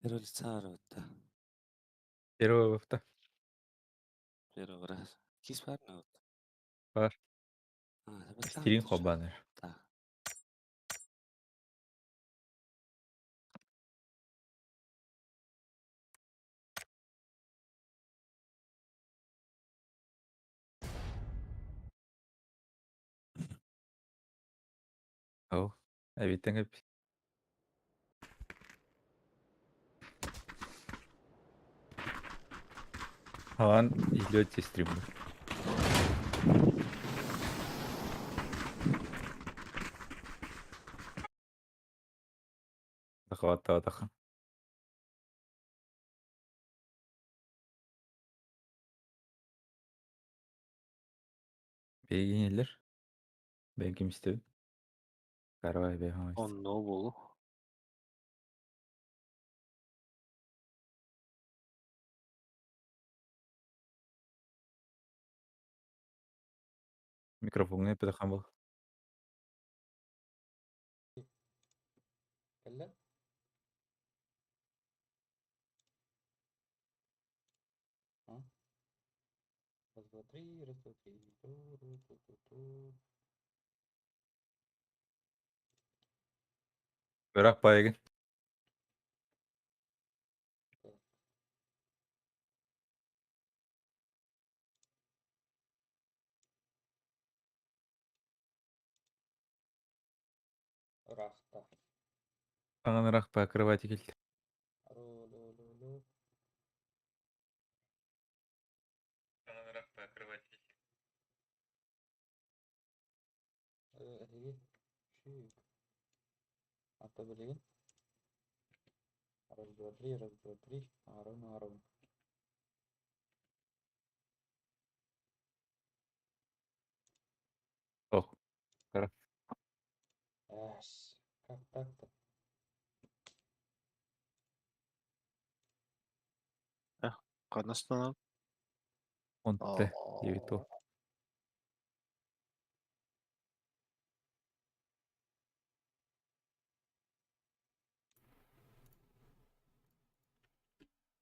Первое лица рота. Первого авто Первый раз. Кис бар ма? бар. Батлан Стерин дэж. хобанер. Та. Oh, everything up. Хан излете стример. Тахаваттаатаха. Бейгенелер. Ben kim istedim? Карвай бейхан istedim. Он но болу. Микрофон не педахан бол. كلا ها раз два три раз два три ту. Бирок байыгын. Так, рахта Аңанырақ па кровати келді. ролололо Аңанырақ па кровати келді. эге шик ата билеген раз два три арым Ох, кара. эш как так-то Канастан. Онтте. Дебито.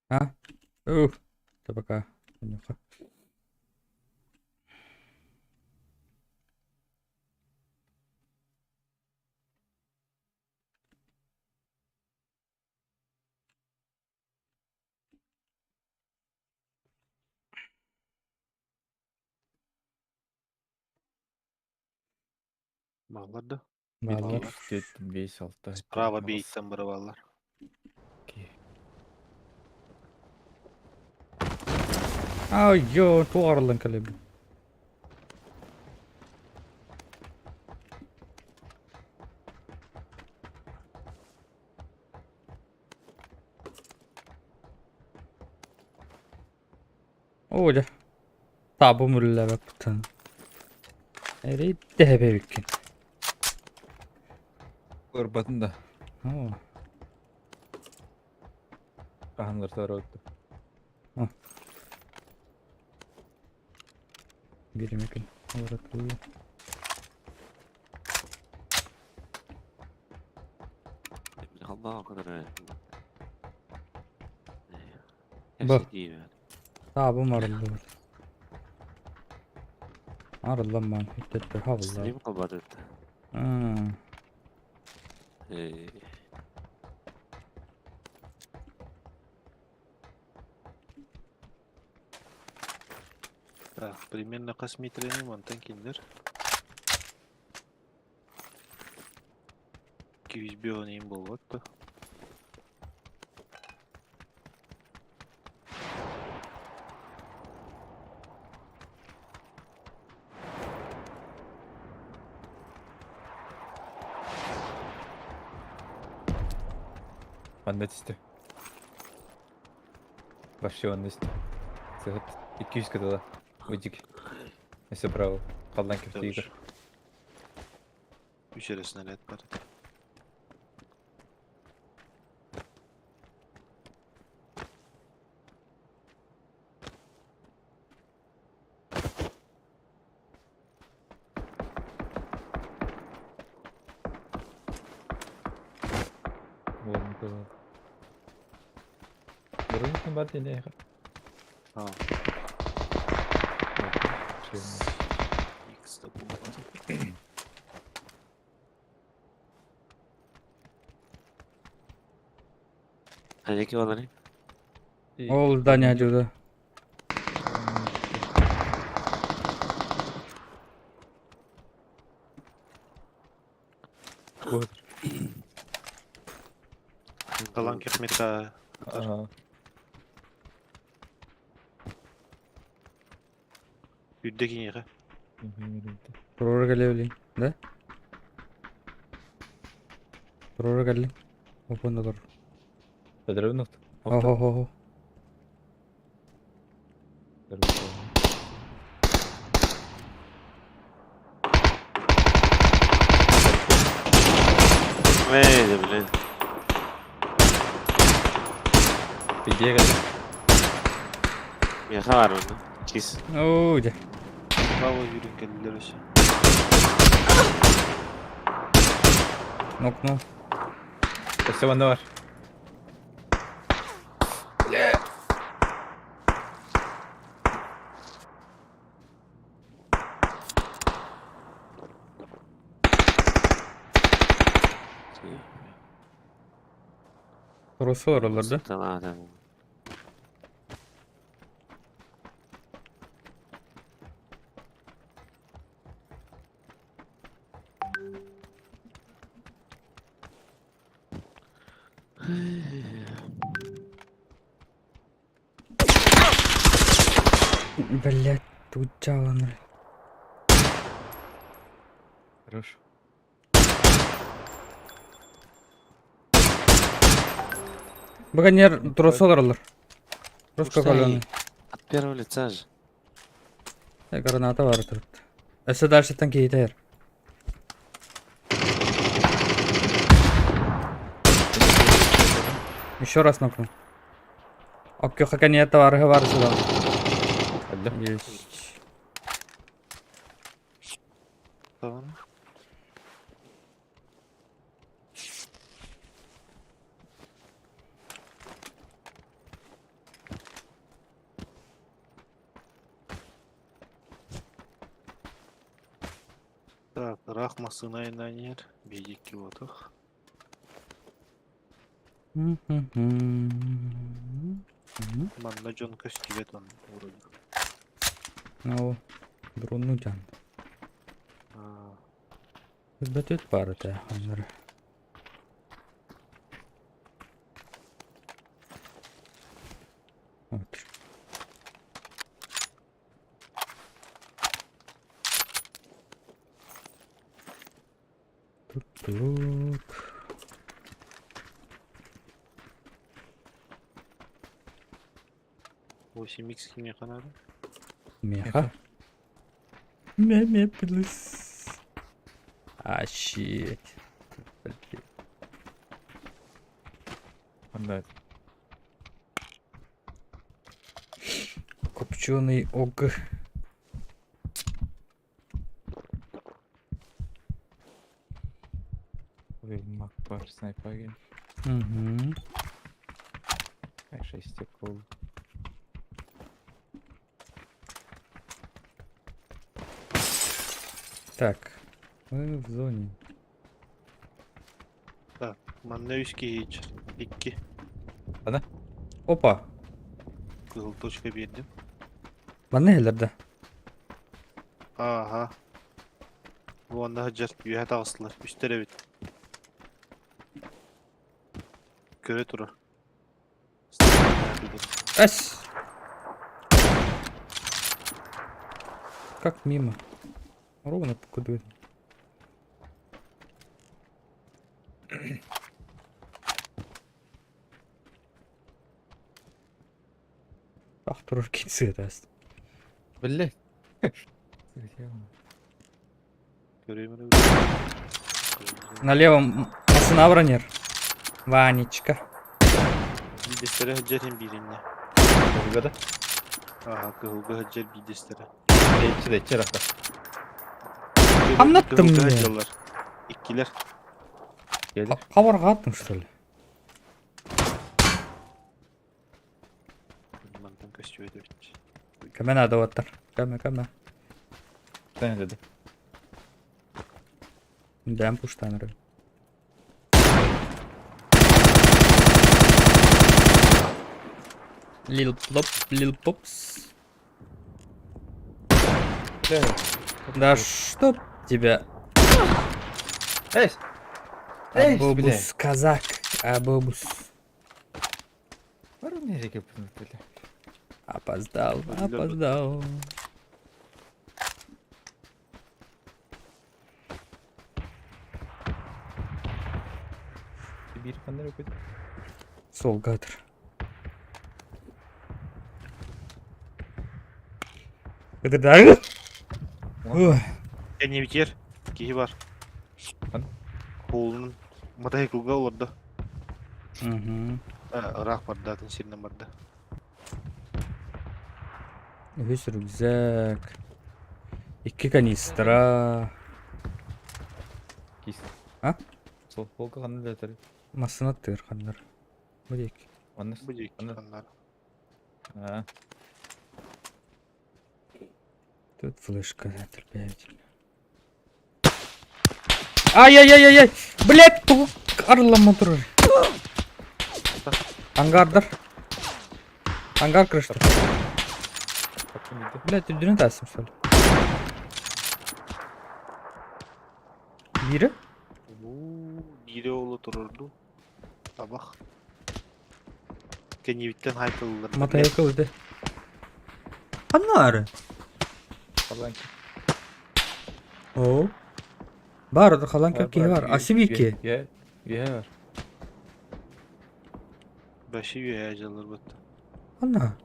А? Ух, это пока. Понюха. Балларды. Баллар. 4, 5, 6. Справа бейттен бiri баллар. Ай, ё, туарлан калеб. Оля. Табу мулла бактан. Эрейт дебе биккен. Көрбатында. О, Қаханлар тарауытты. биремекен. Орату. Аллах кадar. Бak. Hepsi değil yani. Табу марылды. Арылдан ман. Хиттетті хавылдар. Стрим кабады. Так, примерно косметреnin монтан киндер. 200 бионейм болуатты. Қандай түсті? Вообще он түсті. Сағат 200 кадала. Өдік. Есе браво. Қалдан кептейгір. Üçeresine led var. Болмды. Görüyorsun bari ne ya? Ha. Şey, X'de bulamadım. Hangi olanı? Ол здание отсюда. Bu. Kalan kekmeta. Aa, Yüddeki yere. Пророга ли? Да? Пророга ли? Опында тұр. Bedrevi nokta. Охо. Vedi, bile. Bilgiye geldi. Yaka var bunda. İkiz. Оу, де. Bravo yürün geldiler aşağı. Нокнул. İşte bende var. Burası var oralarda. Tamam adam. Блять, тут чаван. Хорош. Баганер тросы алар. Просто Пустай. каленый. От первого лица же. Граната бар тут. Эссе дальше танки етер. Еще раз нокнул. Окей, хаканьета var сюда. Geldi. Есть. Tamam. Так, рахмасына инанер. Бейдик килотых. Манна Джон Костивет он вроде. Ну, бруну жан. А, Бөтөт бар да, хәзер. Вот. Тук-тук. Восемь икс химия канада. Меха. Меме плюс. А, щит. Блин. Bende. Копченый ог. Mak var. Sniper gel. Угу. Конечно, стекол. Так. Мы в зоне. Так, манна üç hiç. İki. Опа. Kızıl точка verdim. Bana nelerde? Aha. Bu anda hacer. Yühe tağısılar. Üstlere bit. Göre tura. Ась! Как мимо? Ровно покудует. Ах, трошки цвет. Belli. Göreyim На левом Асанавранер. Ванечка. Bir destere hacerin birine. Burada. Aha kıhılgı hacer bir destere. İçi de içi rafta. Anlattım Kıhılgı ya. hacerlar. İkiler. Gelir. Кабарға аттың, что ли? Көстөйдү. Кәмен адаваттар. Кәме. Sen dedi. Дәм пуштаныры. Лил Попс. Да чтоб тебя. Эй! Эй, бля! Абобус, казак. Абобус. Var mı nereye yapıyorsun böyle? Опоздал. Bir kanları koydum. Солгатор. Кыдырдағы? Ой. Не битер. Киһи бар. Хан? Қолының мотоциклга олорду. Мгм. Ыраак барда, сирнен барда. Весь рюкзак. 2 канистра. Кис. А? Сол полка kanları atar. Масына тырқандар. Бөлек. Anlar. Бу дейік Anlar. кандар. Ha. Тут флешка терпеть. Ай-яй-яй-яй! Блять, тук арылама тұрыр. Ангардар. Ангар кірішті. Kaptan gitti. Блять, үдірін тәсім сол. Бері? Бире олы турурду. Табақ. Кенебиттен хайпылылар. Мотоцикл өді. Анары? Falan ki. О. Бар, ода қалан көпкей бар. Асибики. Ye var. Баши үйе жалыр бұд. Ана.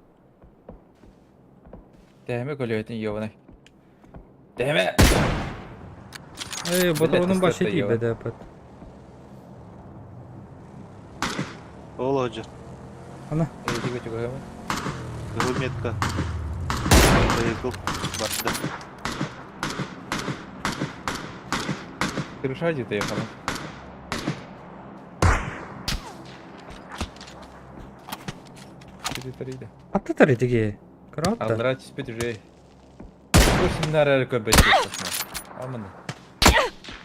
Değme kolyetin yovanay. Değme! Эй, ботағының Билет башы тастатты, дейбі ева. дәпіт. Ол хожа. Ана. Eğitim kötü koyama. Гылметка. Мотоцикл барда. Kırışa acıdı ya falan. Teritory'de. Аттатар едіге. Қаратта. Аллара чиспет уже. Осындар әрі көбет кетсін. Амын.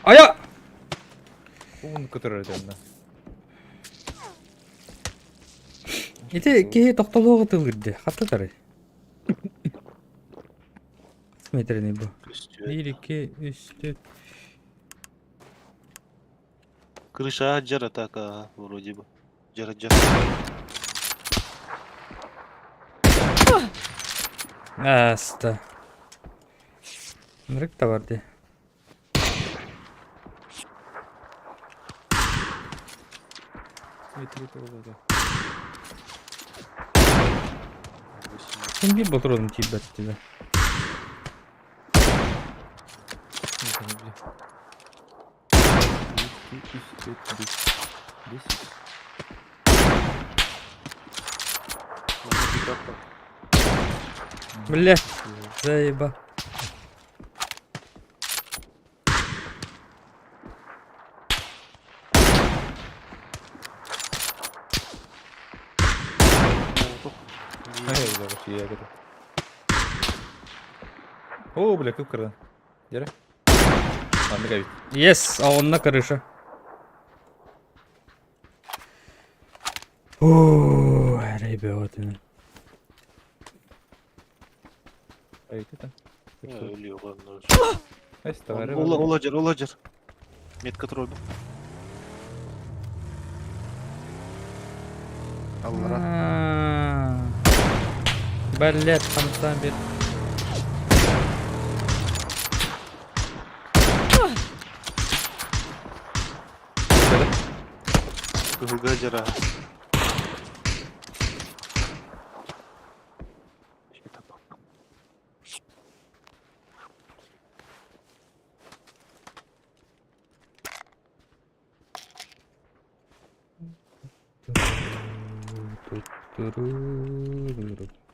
Ая! Уын көтірер дәмді. Ете кеге тоқталуға тылырды. Аттатар. Метріне бұл. 1, 2, 3, 4. Крыша жара така вроде бы. Жара. Аста. Нырык та бар де. Sen bir batıralım tibet dedi. Бля, заеба. О, бля, кыпкырдан. Жара. Ладно, гавит. Yes, а он на крыше. О, ребята. Гавит это. Ölüyor onlar. Ай, товары. Олажар. Метка тұрады. Аллара. Блять, хамсан бер. Кыһылга жара.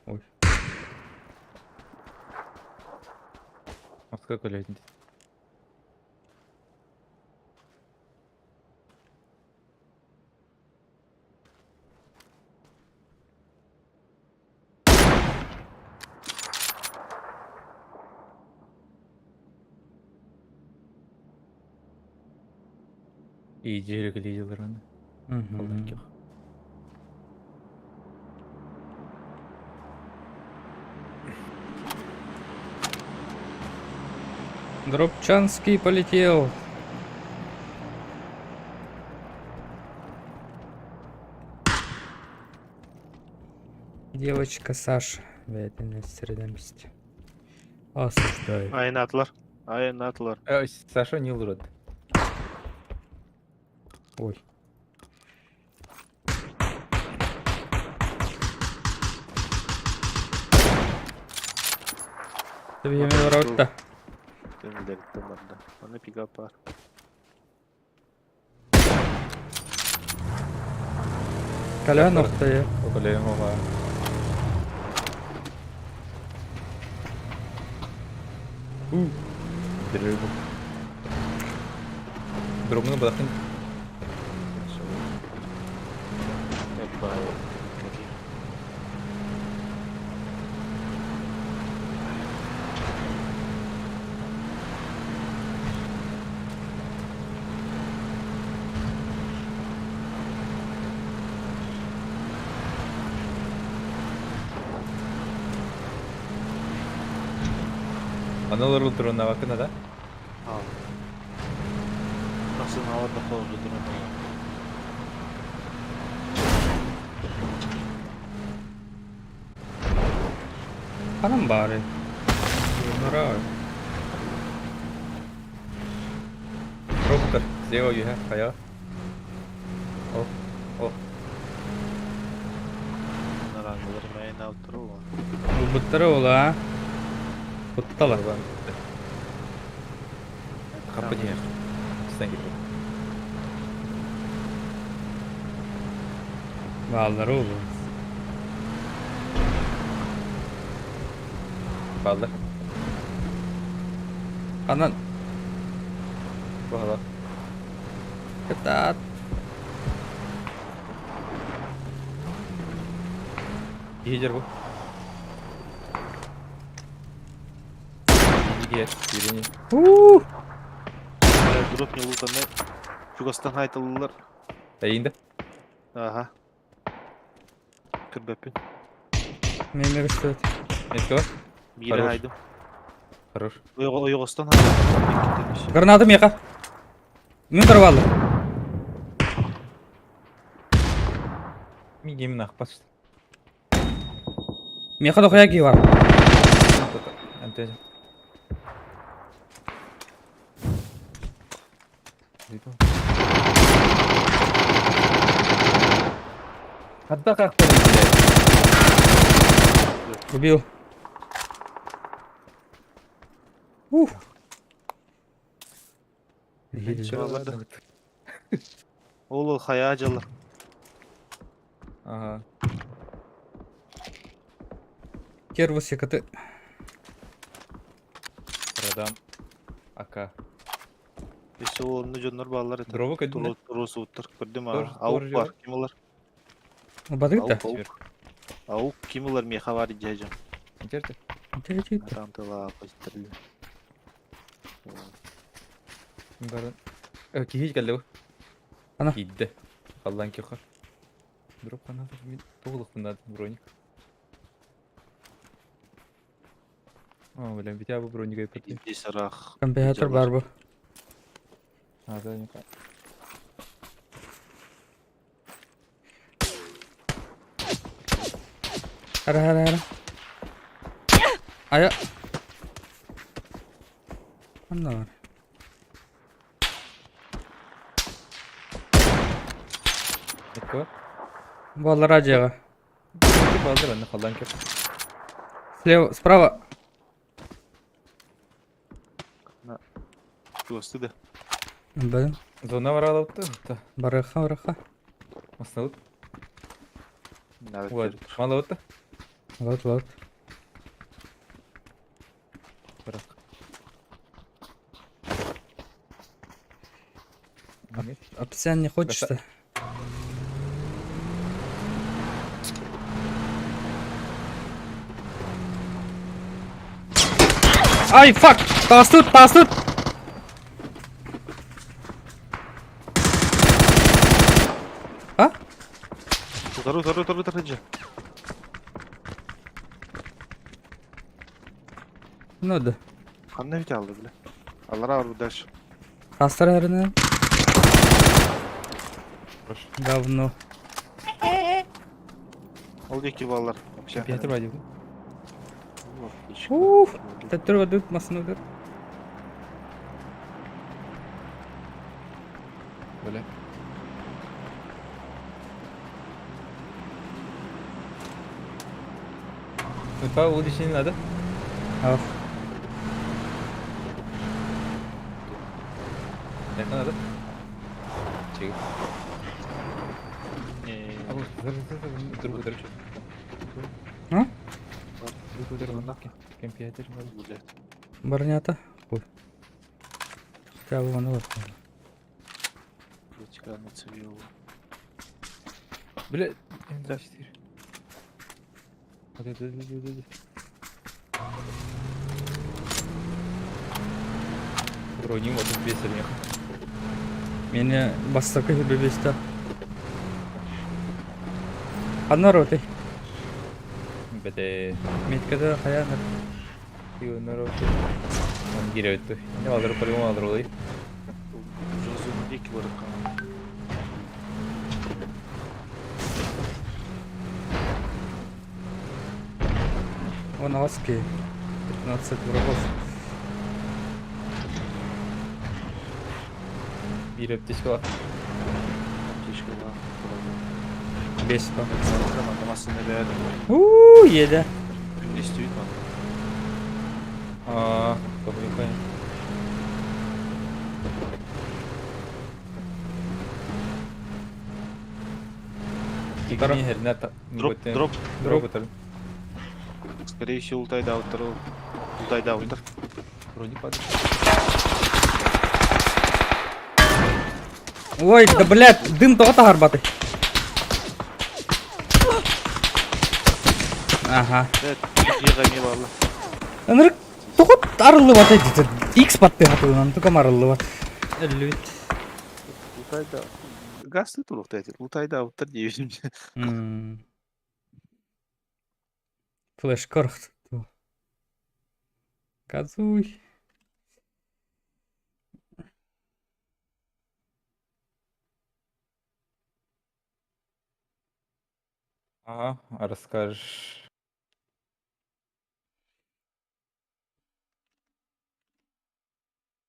Ой. Москва колядница. иежелик лидерлер аны. Колдан Мгм. кеп. Дробчанский полетел. Девочка Саша. Бәтіне сірдемісті. Осуждаю. Айнатылар. Айнатылар. Саша не урод. Ой. Тебе yemin var da. Demirlikte vardı. Bana pick up var. Kala noktaya. Okulayan mo ka. Dırır bu. Durumunu bırakın. Hep var. Analar durumuna bakın da. Al. Nasıl havada kovdu durum. Hanım bari. Bunlara Робка, слева юга, хая. О, о, Narangaları mayın altırı var. bu bıttırı ola. Bıttalar. Oradan. Kapı diye. Sen git. Bağları olur. Kaldı. Anan. Bu hala. Ketat. İyice bu. İyi diye. Birini. Durup yıldan Jugastan haytalılar. Eğinde. Aha. Kırbepin. Memir üstü. Netki var. Bir yere Хорош. haydım. Хорош. Oyuğustan haydım. Granatım yaka. Интервалы. Мигеймін ақпас. Меха да хояки var. Әмтәзі. Хатта қақпады. Убил. Oğlum hayacılar. Ага. Кервус якаты. Продам. Ака. İşte oğlunu canlar bağlar eter. Дровы көйдім. Turusu uttur. Gördüm Doğru, ha. Avuk doğru var. cevap. Kim olar? Бадык да. Avuk kim olar? Meha var diyeceğim. Жерді. Тегит. Там тыла koşturdu. Барын. Кейхеж кәлді бұл. Ана. Кейді. Қалдан кеқар. Дроп қана мен тоғылық бұнады броник. Блин, ведь я бы броника и потом. İndi sırak. Компьютер бар bu. А, да, не Hara. Aya. Anda var. Netki Баллар ажыга. Балдар аны қалдан кеп. Слева, справа. Göstü de. Блин. Зона var алапты. Барыха. Масналып. Evet. Вот. Мало отты. Вот. Бірақ. Опциан не хочешь-то? Ай, фак! Тас тут! Тарыжа. Ну да. Қандай бит алды біле. Аллара бар дальше. Кастар әріне. Хорош. Говно. Ол екі балалар. Пятый вроде бы. Уф. Тәттір өдіп масын өдір. Бля. Папа, удачи не надо. Ах. Это надо. Чего? А вот, утыр. А? Утыр, компьютер. Барнята. Ой. Кәбі ғаны бар. Бля, М24. Вот это. Броним вот тут без смеха. Мені бастырқы бебесті. Қанна роты. Бәді. Меткеді қаяныр. Его народ. Он гирет. Не алыр, по-любому алыр олай. Екі бар қалған. Он аски. 15 врагов. Bir öptesi var. Кешкі бар. 5 па. Командамасында бәрі. Еді. Күнде істейді ма? Публикай. Тарап. Дроп. Дроп. Скорее всего, ултайды ауттыр ол. Ултайды ауттыр. Вроде падает. Ой, да блядь, дым тоғыта харбаты. Ага. Еғаме барлы. Анырық тоғыт арылы бат әдетір. X батты қатуынан тұқам арылы бат. Әлі бет. Ултайды. Гасты тұлықтайды. Ултайды ауттыр дейбізім. Флэш қырық. Газуй. Ага, расскажешь.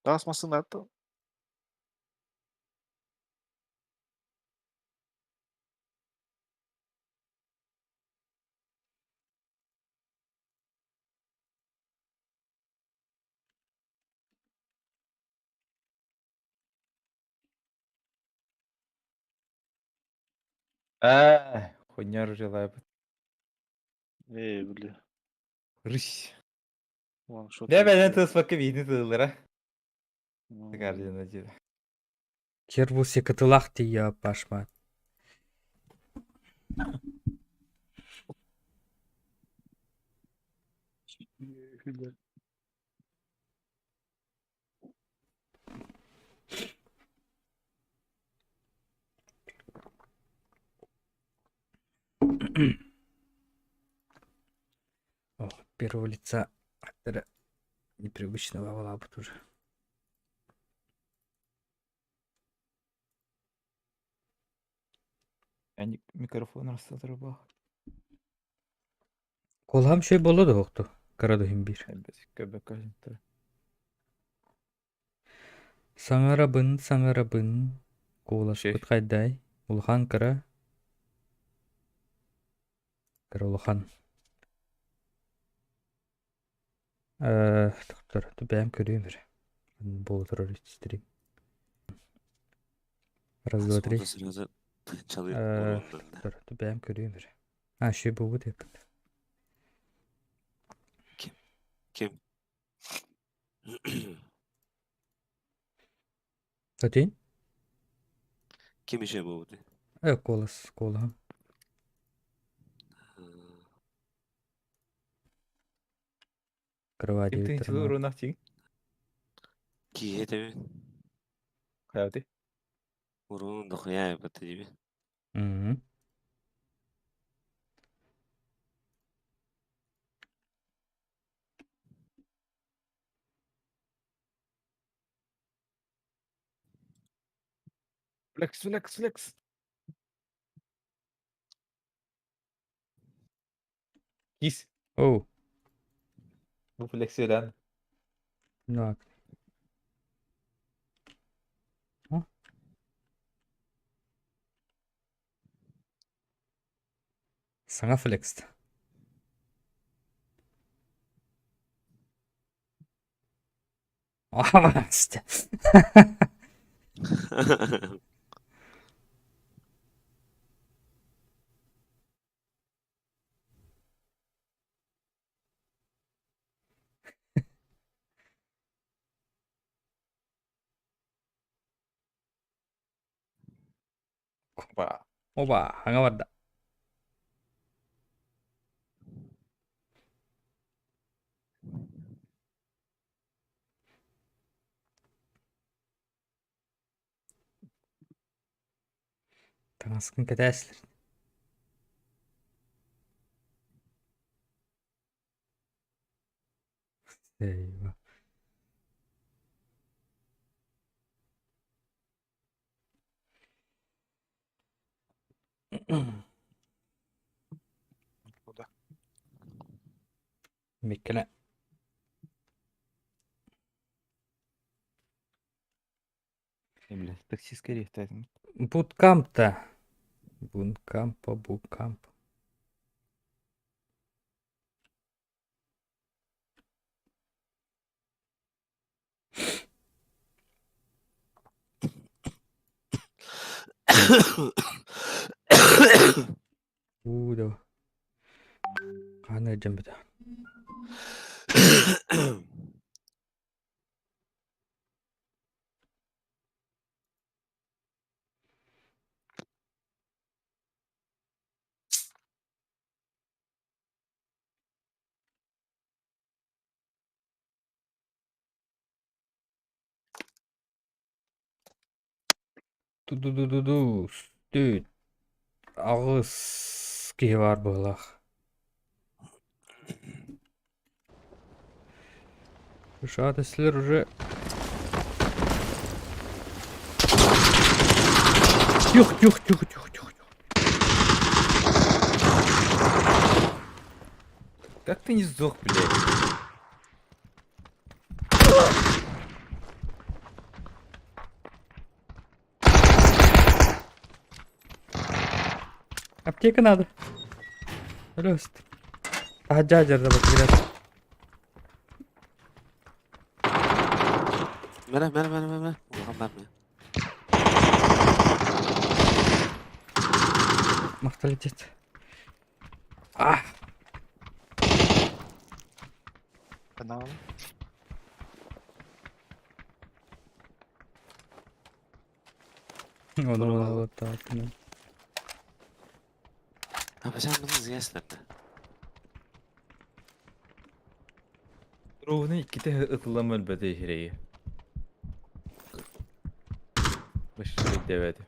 Тасмасың атты. Хуйня желаю. Бля. Рысь. Вон, шо Да, там бәден істейді. тыз бақы бейді тылдыра. М, Гардина деді. Кер бұл секітілақ дейі пашма. Бля. О, первого лица актера непривычного была бы тоже. Yani mikrofon rastlatır bak. Колхам şey болу да оқты. Карадухим бир. Elbette göbek kaşıntı. Саңарабын. Колаш Şey. қайдай. Улхан кара. Кара улхан. Тұқтыр. Бәм көрейін бір. Болу тұрар істерейм. Раз, два, три. Sırada çalıyor. Тұқтыр. Бәм көрейін бір. А, şey болу деп. Kim? Öteyin? Kim işe bu? Колас. Колхам. Кырва Kim deyip tınçılı uğrunak çiğin? Ki hete mi? Hayatı. Urun da kıyaya batı gibi. Hı. Flex flex flex. Gis. Oh, Bu flex lan. bak. Ha? Sana flexti. Aha işte. Opa. Oba, hanga vardı. Tangasın ketäsler. Eyvah. Bu da. Mikkele. Emre taksiz kerehtäsin. Bootcamp'ta. Bootcamp. Da. Kana jambida. Du. Stüt. Ağız ki var bulaq. Şu adesler уже. Yok. Как ты не сдох, блядь? Аптека надо. Löst. Haccacer'de bak biraz. Mene. Ulan mermi. Mortalitet. Ah. Ben alalım. Onu Bravo. bana dağıtın. Yapacağımız yeslerde. Ruhunu ikide ıtılam ölbede hireyi. Başarı devedi.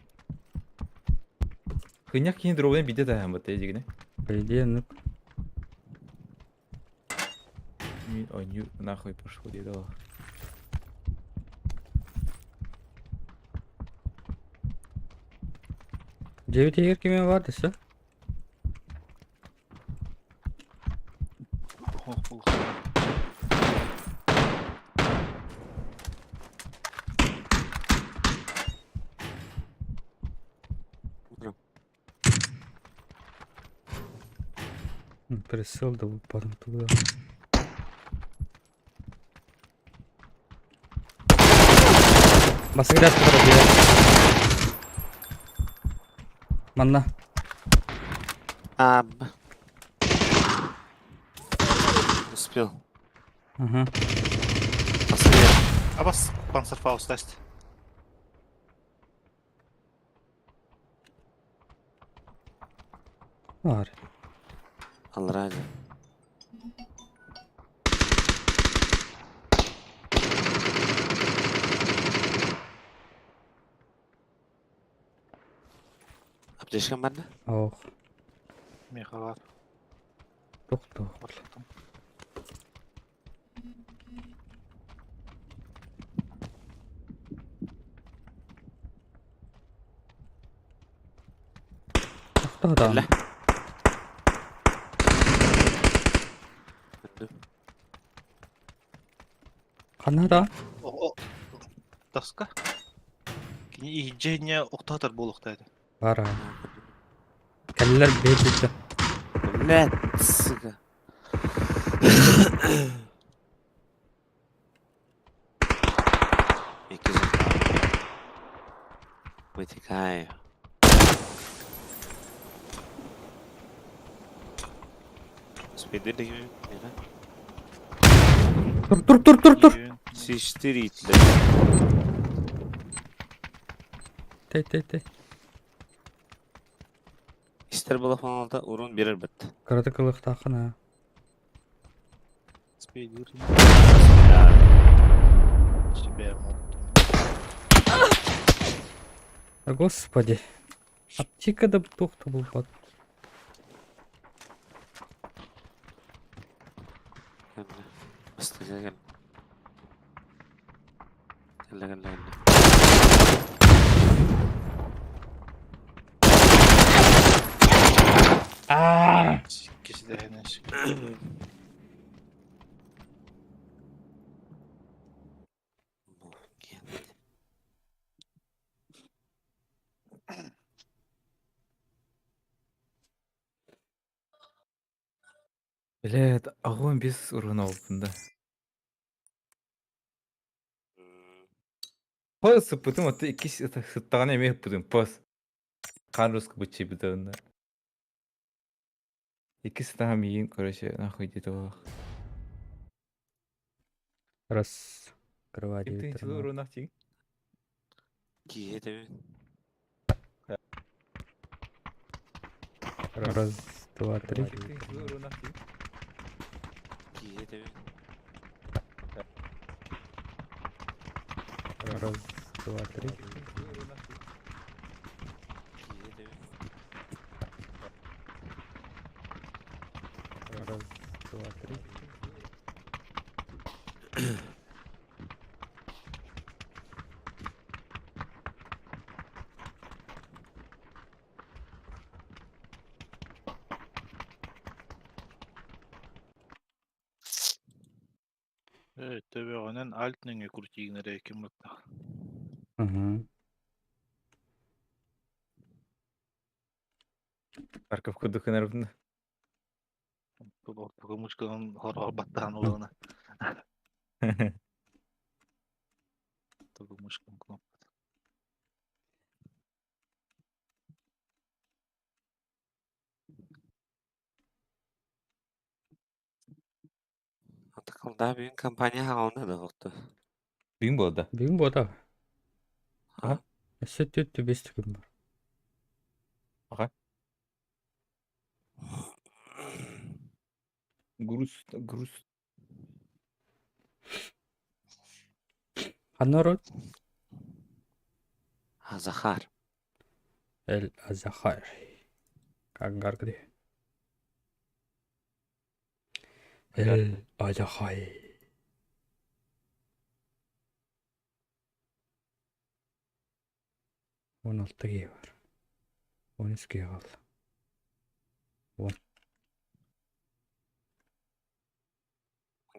Kınyak yine drovunu bir de dayanmadı ejigine. Пойди, Ой, нахуй пошел, дедова. Cevdet Eğer kimin vardıysa. Oh, bu. Присел да упадем туда. Bası biraz kadar diyor. Manna. Успел. Ага. Посмотрел. А бас Panzerfaust test. Var. Allah razı. Apteşken bende. Auch. Mecha var. Doktor. Patlattım. Тохта да. Әллә? Өндім. Канада. О, таска. Кини ихджения оқтатар болуқтайды. Бара. Кәлләр бейдеді. Блядь, сука. Екі жыл. Вытекаю. Успеди ли ги? Тур. C4 итлі. Тей. Истер балафон алда урун берер бітті. Кырды кылык тақына. Спейдер. Себя Господи. Аптекада тохта бұл бат. Бастыға кел. Келді. Кесі дәйінен шық. Блядь, ағуын без урын алыпында. Пас потом а ты кис это сыттаган эме потом пас. Канруск бычы битында. Икisi daha миин, короче, нахуй где-то. Раз. Кырва Ты дейбит. чего урынах тиң? Кие деме. Раз, два, три. Ты чего урынах тиң? Кие деме. Раз, два, три. Кие деме. Раз, два, три. Төбе онен альтныңы күртігінері екім бақта. Парковку духанарында. Бұл мұшқының хор баттаған олығына. Бұл мұшқының кнопка. Атақалда бүйін компания хағалында да қоқты. Büyük болды. Бүгін бода. Ага. Сөтті өтті бесті күн бар. Ага. Груз. Аннород. Азахар. Эль Азахар. Кангар где? Эль Азахай. 16 ге бар. 13 ге қалды.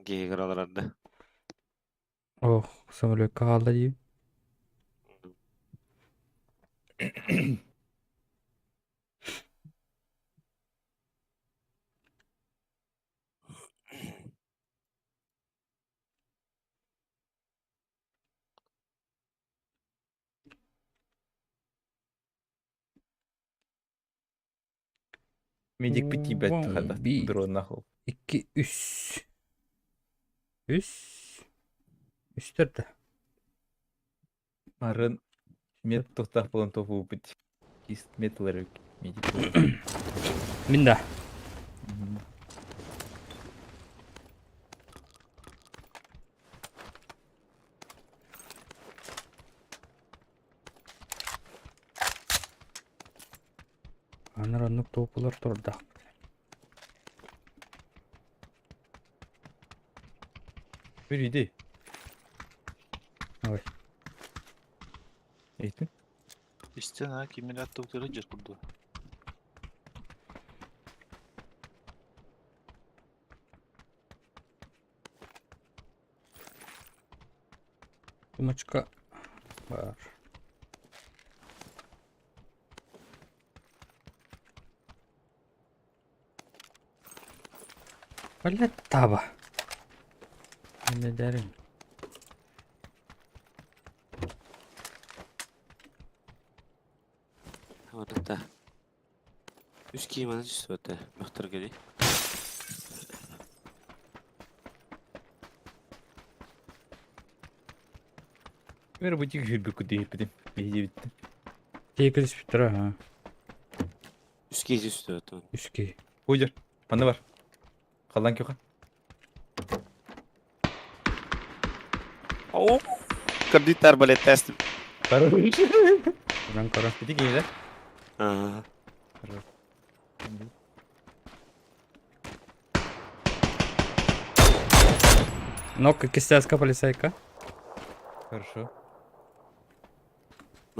Гейгер алырады. Ох, самолетке қалды дейм. Медик бити бәтті қада. Би. Дрон нахуй. 2, 3. 3. 3'тірді. Арын мет тоқтақ болан тофу бит. Кист металар медик. Мінда. Аныр топылар тұрды. Bir idi. Ой. Eğitim. Истен, кемел аттауттары жер күрді. Сумочка бар. Блять, таба. Не дарим. Orada. Üst kiyimini düştü öte. Muhtar geli. Мен бутик жүрбек күтейіппедім. Бейде бітті. Тегіз бітір, ha. Üst giyici üstü öte. Үске. Қойдыр. Панда бар. Қалдан кеуға. Oo. Kredit arbalet testim. Қара. Kurang kara. Бітік еңі Aa. Нокка кистязка полицайка. Хорошо.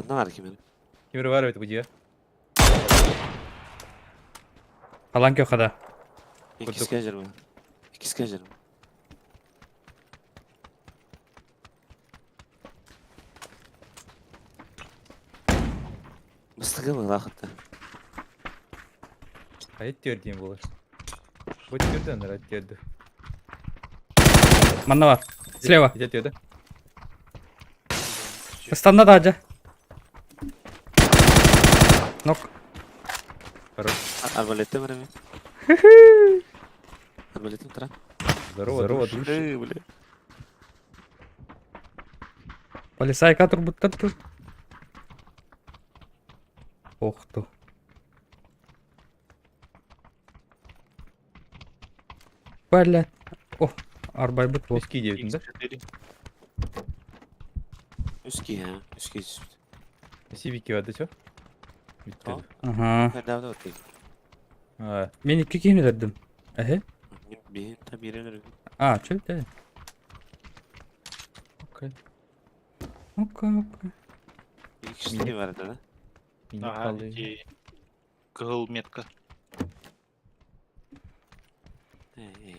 Bunda var kimin? Кемері бар өті бұдия. Қалан кеуқада. İkiz kaçır mı? İkiz kaçır mı? Mıstığı mı lakıttı? Айт тер дейін болар. Бұт терді әндер айт терді. Манна бар. Слева. Ете терді. Станна дажа. Нок. Хорош. Арбалетте var mı? Арбалетте mi tıra? Здорово, здорово, душ. Бля. Полицайка турбуттар тур. Охту. Блять. О, арбай бут бол. Eski девітінде. Üst giy ya. Üst giy üstü. Сивики вады чо? Бітті. Ага. Ben davda otayım. А, Мен iki kiyimini verdim. Ehe. Bir tabi yerler. Aa, çöp окей. Okey, okey. Bir kişi de var da. Мені Ага, қалды. иди. Кгл метка.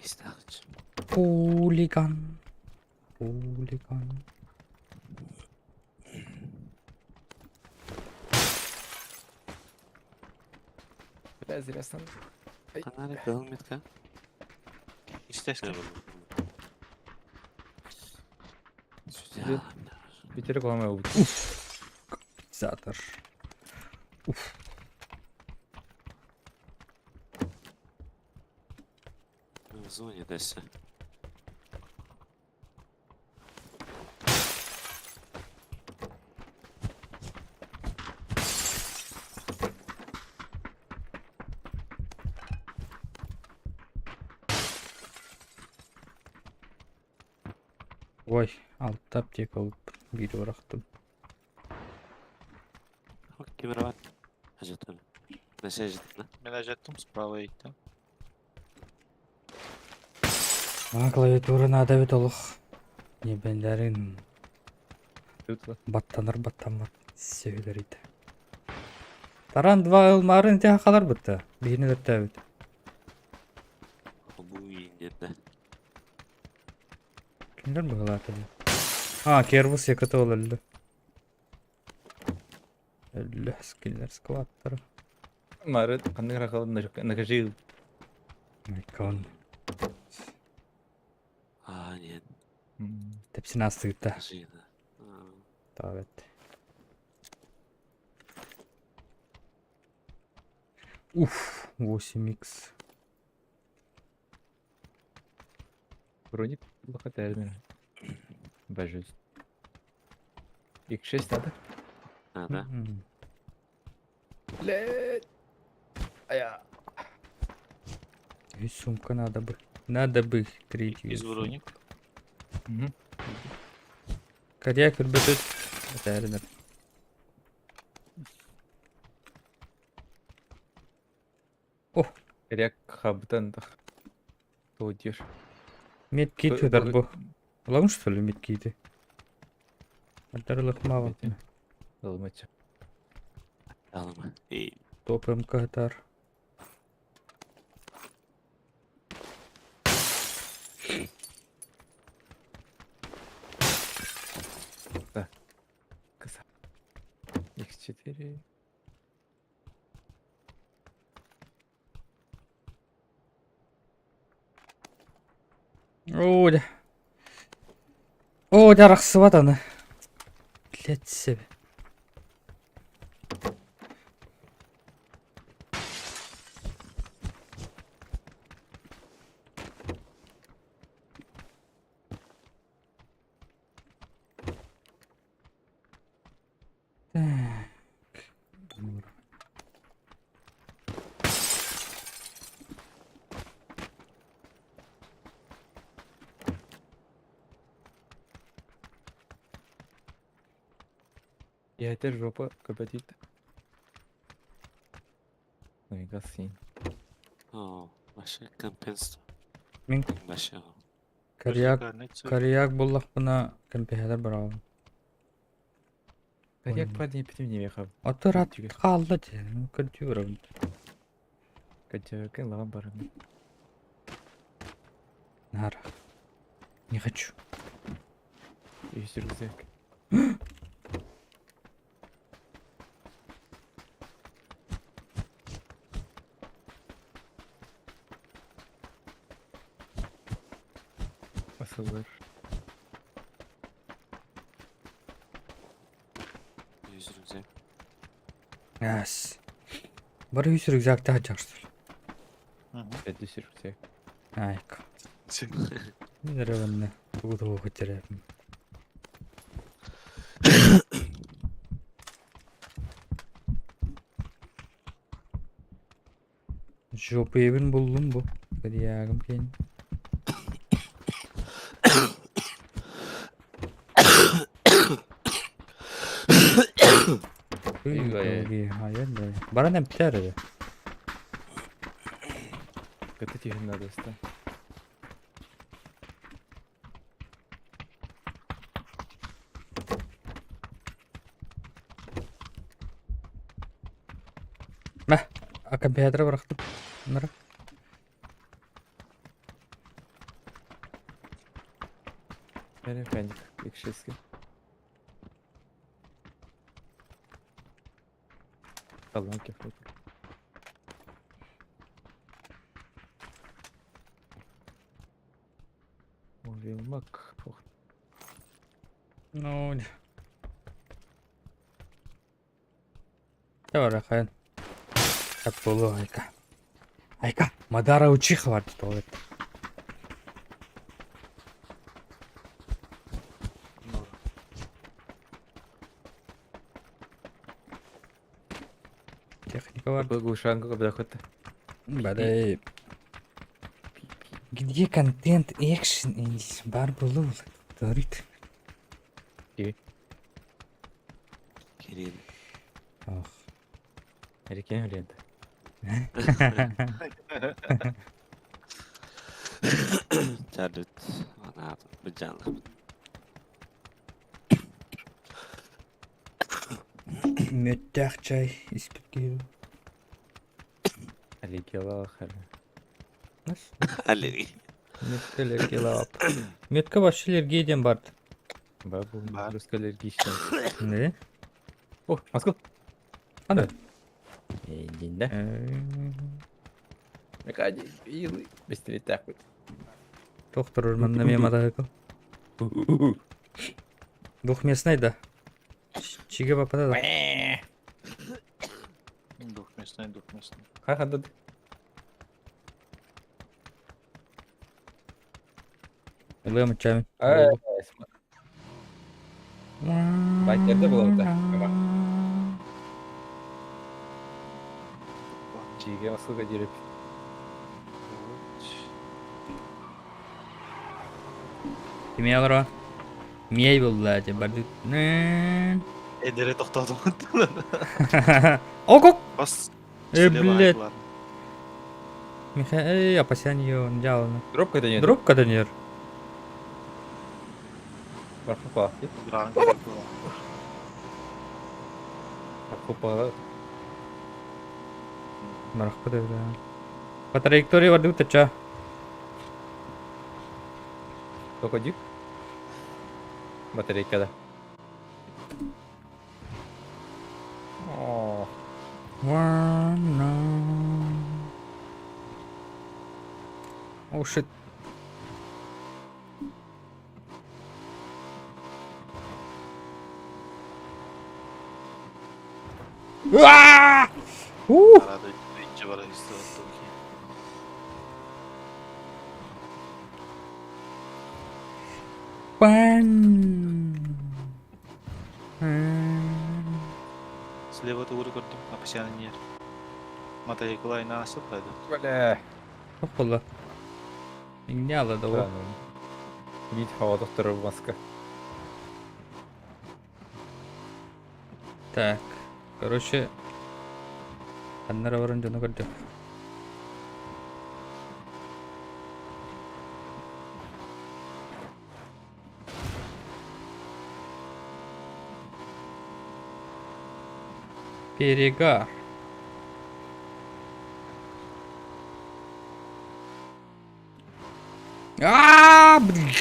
İşte ağaç. Хулиган. Хулиган. Biraz зрясан. Kanarı kılmet ka. Естественно. Ya. Битері қаламай ол. Затор. Зоня десь. Ой, алтı аптека алып бiri bıraktım. Kimera var? Acıtın. Nasıl acıtın? Мен ажаттым справа ейді. Ана клавиатура надо бит олух. Небендерин Tutla. баттаныр баттанмат сөйлер иде. Таран два ылмарын те калар бытта. Биrini өттөбүт. Bu iyiydi. Kimler bu galata? Ha, Kervus yakıtı oldu. Öldü skiller skvattır. Мары қандай рақалында жоқ. Накажи. Микон. Aa niye? Tepsini astı gitti. Acıydı. Evet. Уф, 8х. Броник лохотарный. Божусь. X6 надо? Ha da. Блядь. Ая. И сумка надо бы. Надо бы третью. Изворонник. Коряк ürбөтөт. Бәрінер. Ряк хабтан да. Тодер. Медкит өтөр бу. Уламын что ли медкиті? Ардарлық мава. Медкит. Алмача. Alma. İyi. Топ МК атар. О, да. О, жарақсыбат аны. Блять себе. Ятер жопа көбөйтейт. Ой, гасын. О, вообще компенсат. Мен Вообще. Карияк буллах бuna кемпехедер барау. Как падне питим не мехав. Отыр ат Түгел. қалды де. Көртү барау. Качакен лаган барам. Нара. Не хочу. Есть рюкзак. Асылдар. Yüzünüze. Yes. Бар үйс рюкзакты ачарсыз. Пять рюкзак. Айка. Нерванны. Тугу көтерем. Жопу ебін булдум бу. Кариягым кен. Hayır da. Bana ne biter ya? Это тебе надо ста. Meh. Akan bir yere bıraktım. Bunları. Benim феник. X6. Колонки фото. Вилмак. No. Ya var kan. Hep dolu Ayka. Ayka. Madara uçik vardı tuvalet. Техника var. Глушанка когда хоть. Бадай. Где контент экшен бар болу говорит. Gelin. Ах. Рекен лента. Terlit. Ana bir canlı. Möттәк чай испит кию. Аликела ахар. Halleri. Möткелер келап. Mötkä başçılar giyden bardı. Бабу. Бар. Рускалер гищен. Ne? О, Москва. Ана. Динда. Мекади. Илы. Быстрее так вот. Доктор урманна мен мадагы. Двухместный да. Чиге попада да. Двухместный. Как отдать? Лема чами. Байтерде болады. Чиге Москвага жүріп. Кime alır o? Miyey buldu acaba bardı. Edere toxtadım. Okok. Бас. Блядь. Михаил, опасяние он делал. Дроп когда нет? Дроп когда нет. Пархупа. Гран керек була. Пархупа. Марах подаю, да. По траектории воды тача. Только дик. Батарейка, да. О, Wanna... Oh shit. Уа! Arada birinci var üstü attım ki. Пан. Слева тугры көрдüm. Апасянын ер. Мотоцикл айна асып кайды. бля. Çok kolay. Ne aladı o? Вид havada durur maska. Так. Короче. Аннара варан жана көрдүк. Перегар. Блин.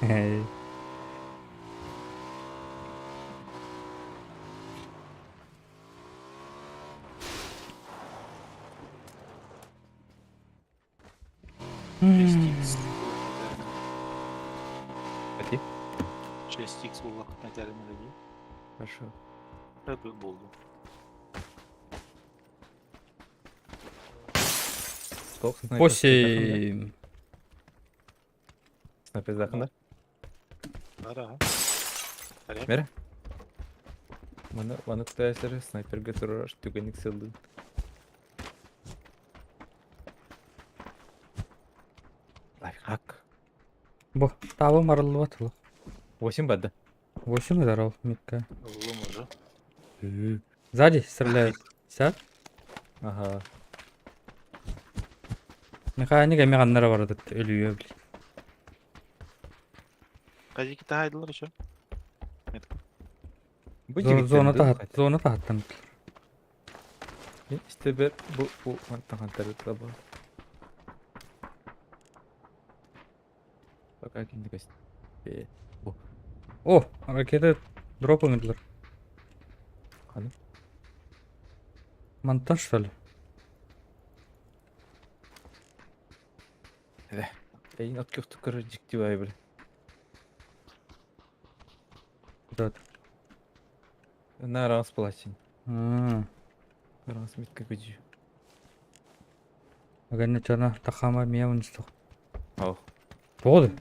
Эй. М. 6x буллак материалны ди. Хорошо. Tabii buldum. Сток снайпер. 8. Снайпер жақында. Ara. Ara. Мере. Маны кытайсыры снайперге тұрар түгенік сылды. Лайфхак. Бо, табы марылып атылы. 8 бады. 8 удар ал, метка. Oğlum уже. Сзади стреляет. Сяд. Ага. Механика меганнара бар дед, өлüyor бли. Kaç iki tahaydılar şu. Bu Зона тахаттан. İşte bir bu tahantarı da bu. Bak akindi kaç. Bu. О, ракета дроп ыңдылар. Қаны? Монтаж что ли? Эйн от көктү көрө жикти бай бир. Да. На раз платин. Раз митка көжү. Агане чана тахама меун сток. Ау. Болды.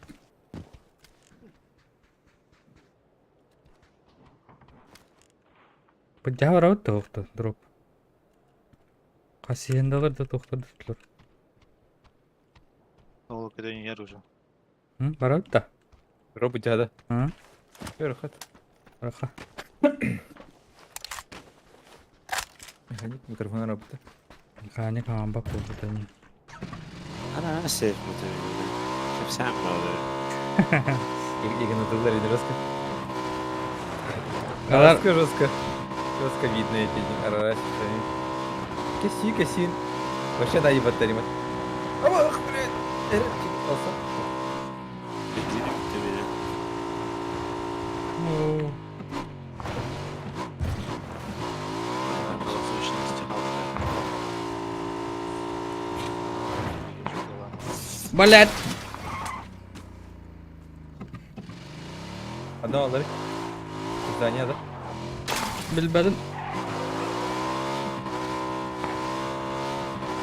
Бажавар аут тоқты дроп. Қасиендалар да тоқтады тұлар. Oğlum kadar yer уже. Барат да. Робы жада. Бер хат. Раха. Механик микрофон работа. Механик амбак болды тани. أنا آسف متابعين كيف سامع هذا Igen отдали дроска. Алар Жестко. Жестко видно эти раз. Каси. Вообще да ебать ремонт. Ах, блядь. Алса. بنزين متابعين Блять. Одно алар. Здание да. Билбедим.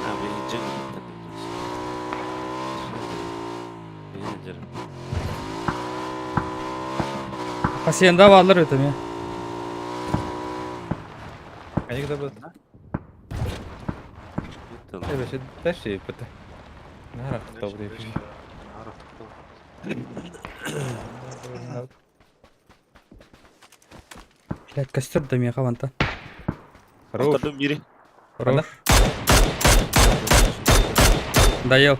أنا بيجنن بيجنن Қасиенда балдар өтім я. Они когда будут? вообще дальше и это. Нарах кто будет. Блять, костер да меня хаванта. Хорош. أختار بيري Хорош. Доел.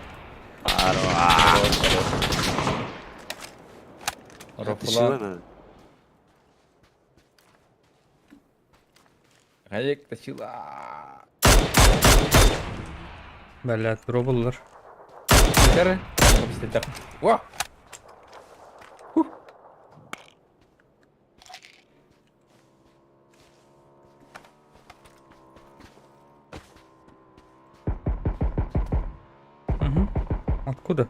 Рофлан. Гаек тащила. Блять, дробылар. Кәрі. Көпістен жақын. Уа! Мгм. Откуда?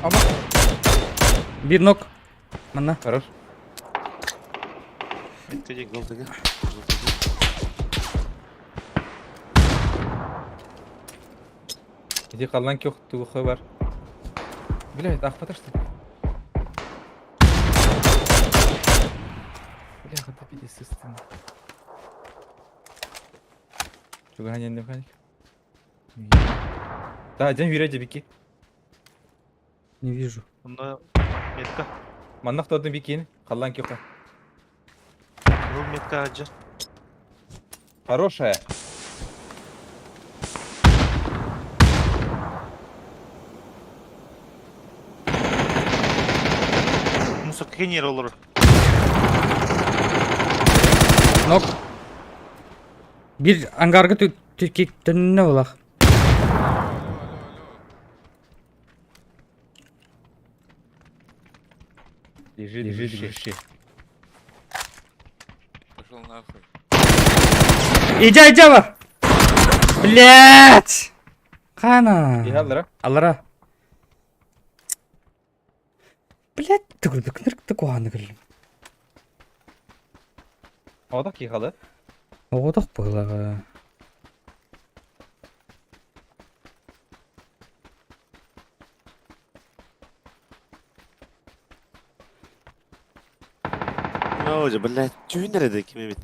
Ама. Bir nok. Mana? Хорош. Меткаде Голдыга. Иди қалдан ке оқытуғы қой бар. Блядь, ақпата что ли? Бля, қата педесістің. Чуға не механик? Да, ден виреді беки. Не вижу. Бunda метка. Маннақ тұрдың бекені. Қалдан ке қой. Бұл метка аджа. Хорошая. Мусор кенер olur. Nok. Bir angarga tükekten ne olaq? Лежит, лежит. Пошел нахуй. İca var. Блять. Қана. Игалдыра. Алара. Блять, түгілдік нірікті қуаны кірлім. Одақ иғалы. Оғыдық бұғылаға. Ne olacak billah tüy nerede kimi bit.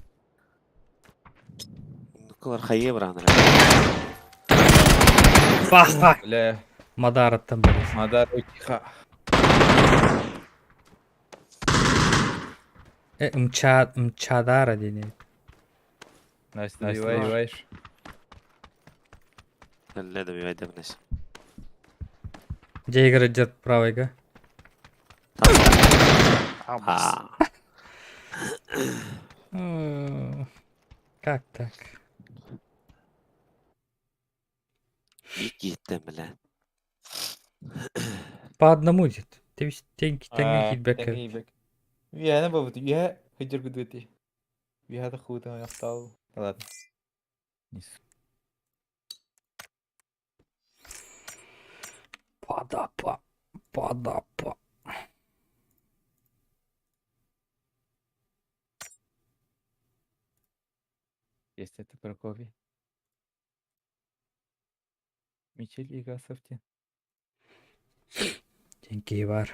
Nukular hayye bırakın. Бах. Бля, Мадараттан бәрі. мадар өтіға. Мчадара дейіне. Настя, Настя, добивай, давай. добиваешь. لا ده بيودي بناس. Джейгер джет правайға. А. Как так? Gittim bile. По одному идет. Ты тенге хитбэк. Вия, не бабу, вия, хыджыр гудвети. Вия да хута яхтал. Ладно. Падапа. Есть это Прокофий. Мичель и Гасовти. Тенге var.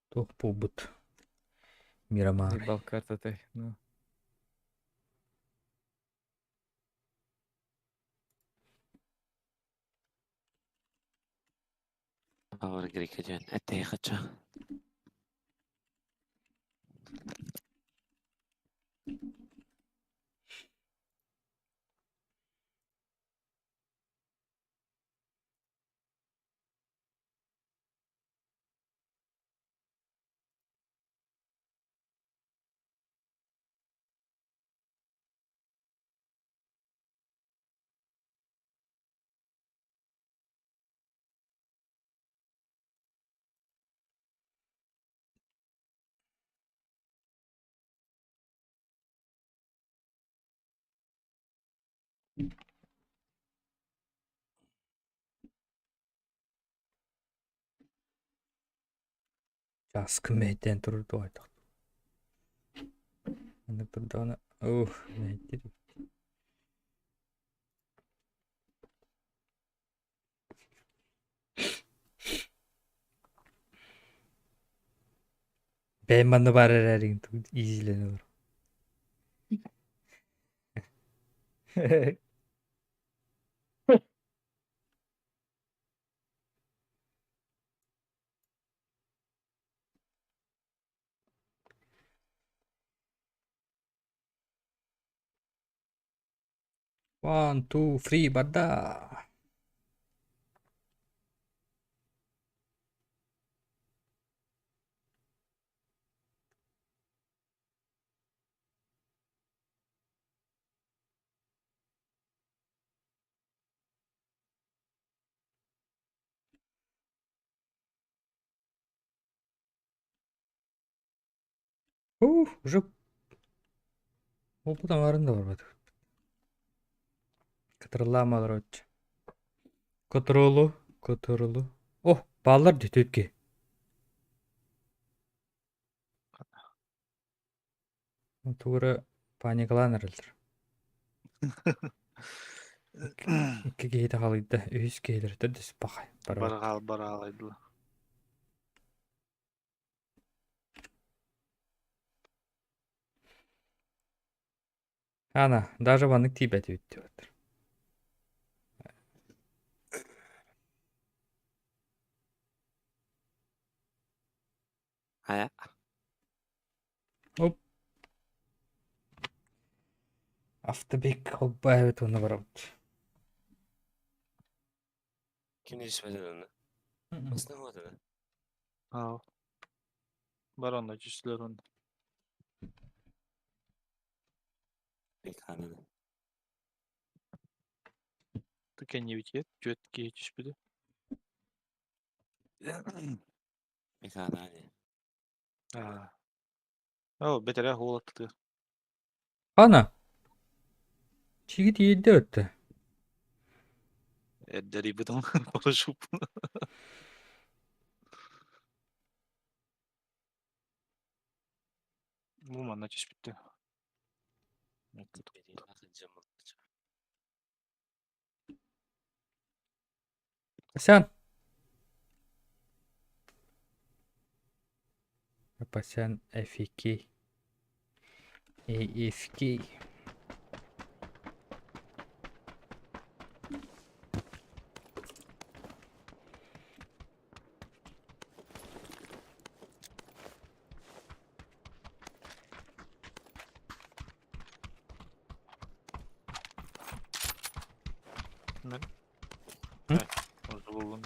Тух побут. Мирамар. Ебал карта ты. Ну. Ağır gerekecek. Ete kaça. Жас кімейден тұрды айтық. Аны тұрды аны. Не айтты. Бәйманды бар әрәрін изілені бар. One, two, three, бада. Уже опытан арында бар бат. Кытырламалар өтчү. Котурулу. О, балдар дүтөтке. Тура паникаланырылдыр. Икки кейді қалыйды, үйіз кейдірді дүс бақай. Барағалайдылы. Ана, даже банык тибәті өтті өтір. Ая. Оп. Автобек қолбай өт оны бар өт. Kim değişmedi onu? Nasıl ne oldu? Ау. Бар онда жүзлер онда. Mekaniği. Тыкен не битет, жөтке түшпеді. Mekaniği. Ау, бетере хуолаттı. Ана. Чигит елді өтті. Эддери бытым парашют. Bu manna түшпүттү. Benim bakınca mı? Пасян. Пасян FK. AFK. Ben. Hı? Evet, orada buldum.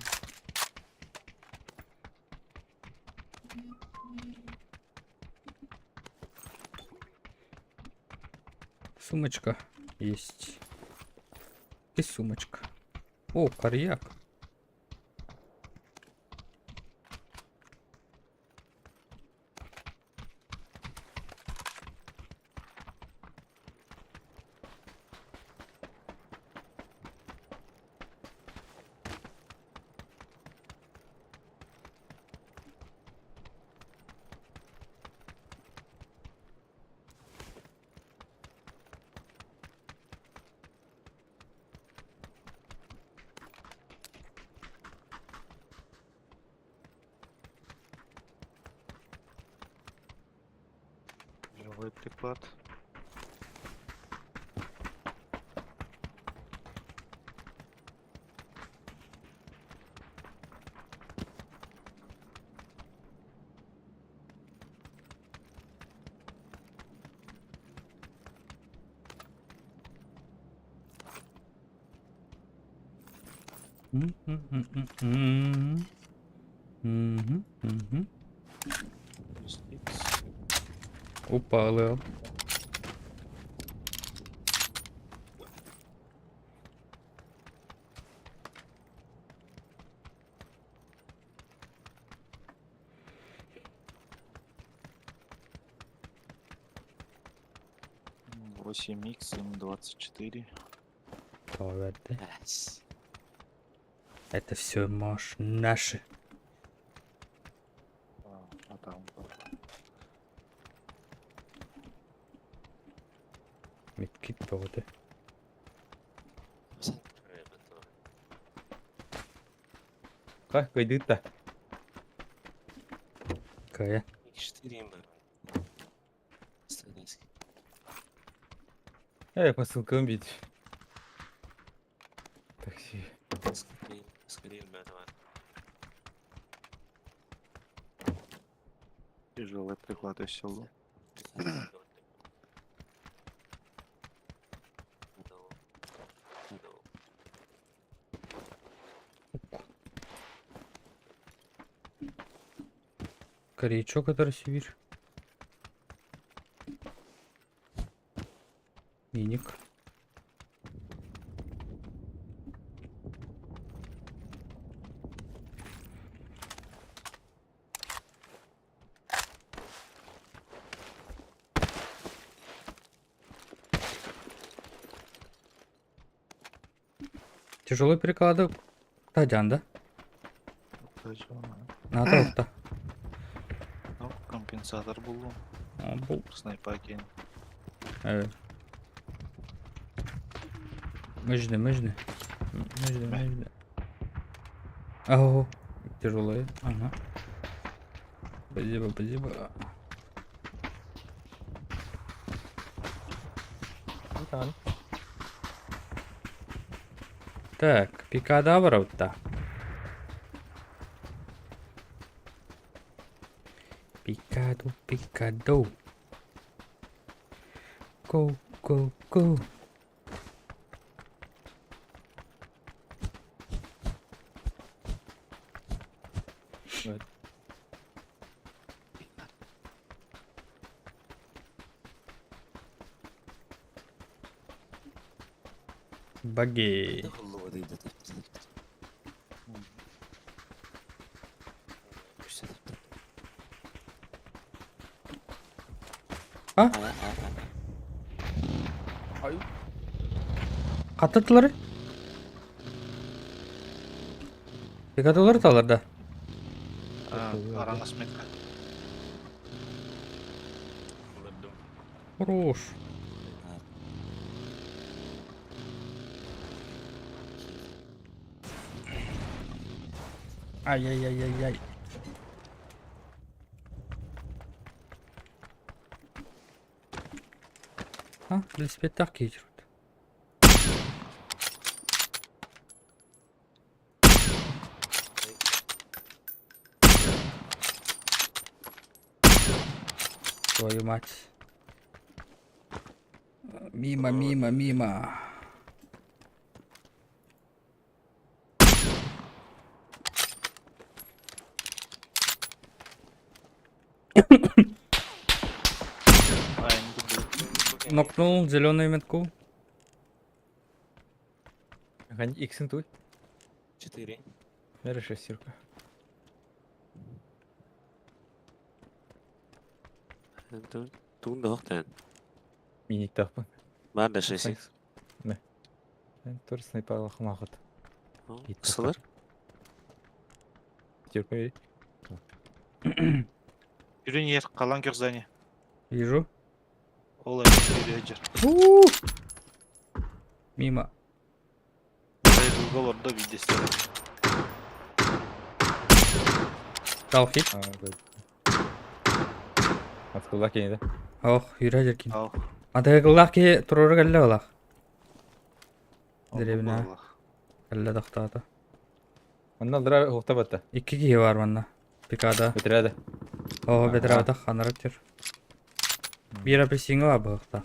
Сумочка есть. И сумочка. О, карьяк. Живой приклад. Опа, алып. Восемь икс, М24. Verdi. Evet. Это все наши. А там. Медкит поводы. Sen öyle bir doğru. Ха, кайдыта. Кая. Yetiştireyim ben. Страдайский. Посылкам бит. Такси. Скорее бы этого. Тяжелый приклад из села. Корейчок, который сивир. Миник. Тяжелый переклады тажанда. Надо окта. Ну, компенсатор был. Бу. Снайпа кейін. Evet. Müjde müjde. Müjde. Ау. Тяжелый. Ага. Спасибо. Tamam. Так, пикадабра-то. Пикаду. Go. Evet. Баги. Дохлого дейді. А? Каттатылар? Пикадулар таларда. Араңыз метка. Хорош. Ай. А, велосипедтер кетірді. Твою мать. Мимо. Нокнул зеленую метку. Иксин туй. 4. Бери шестерка. Туын да хоқтан. Миник таппын. Бар да 6. Не. Ben tur снайпер хмахат. Қысылыр? Шестерка бери. Үрін ер, қалан кер здание. Вижу. Ол әйін жер. Мимо. Бұл орда видесі. Дал хит. Откуда кейді? Ох, юра жеркин. Ал. Адайгыллах ке туруру кәлі олақ. Деревіне. Кәлі дақтады. Онdan aldыра хуқта батта. 2 кие бар манна. Пикада. Бітіреді. О, бедрабата ханырып жүр. Bir апельсині бар бұқта.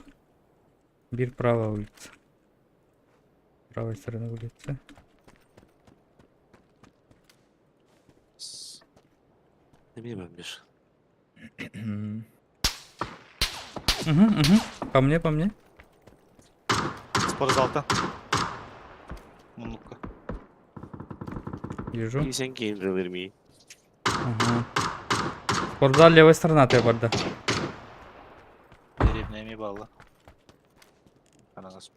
Bir права улица. Правой стороны улицы. Не білмем беш. По мне. Спортзалда. Мұнлыққа. Вижу. И сен кейін жыл бермей. Спортзал левая сторона ты барда. Деревня еме балы. Қараңыз.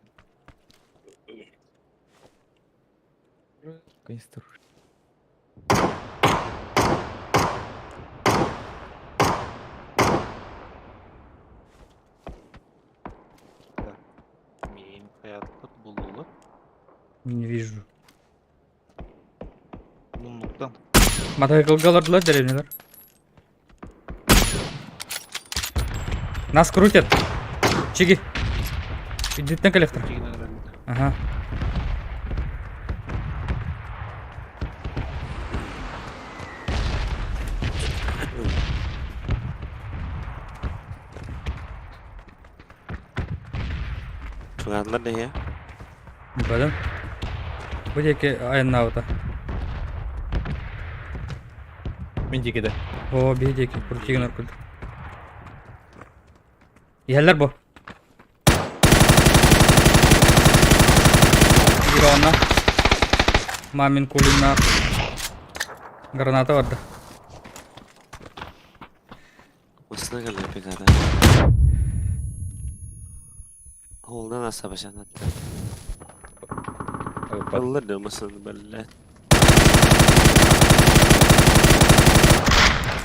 Канистр. Мен қаятқыт бұлылы. Не вижу. Мұнлықтан. Мотоциклгалар деревнялар. Нас крутят. Чиги. Идите на коллектор. Ага. Çıkanlar ne ya? Bakalım. Bu deki ayın avda. Мен жекеді. О, бедеки, крутигін аркуды. Елдер bu. Bir ona. Мамин кулина. Граната vardı. Osuna geldi pekada. Oğuldan asa başan attı. Evet, bak. Ballar da masanı belli.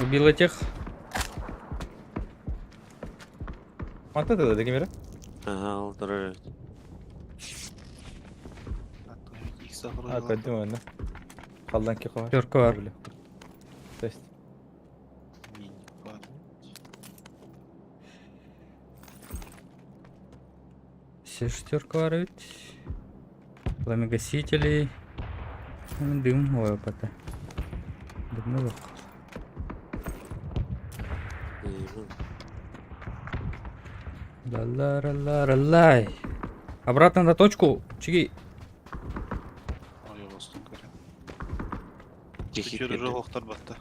Убил этих. Mantı da dedi biri. Aha aldılar. X0 Ha koydum onu. Kaldan ki var. Пятерка var. Öyle. Test. Все шестерка var evet. Пламегасителей. Дым. Ой, опыта. Дымны yok. Ла-ла-ла-ла-ла-лай. Обратно на точку. Чиги. Oraya bastım kare. İki Tükürü girdi. rohoktar battı.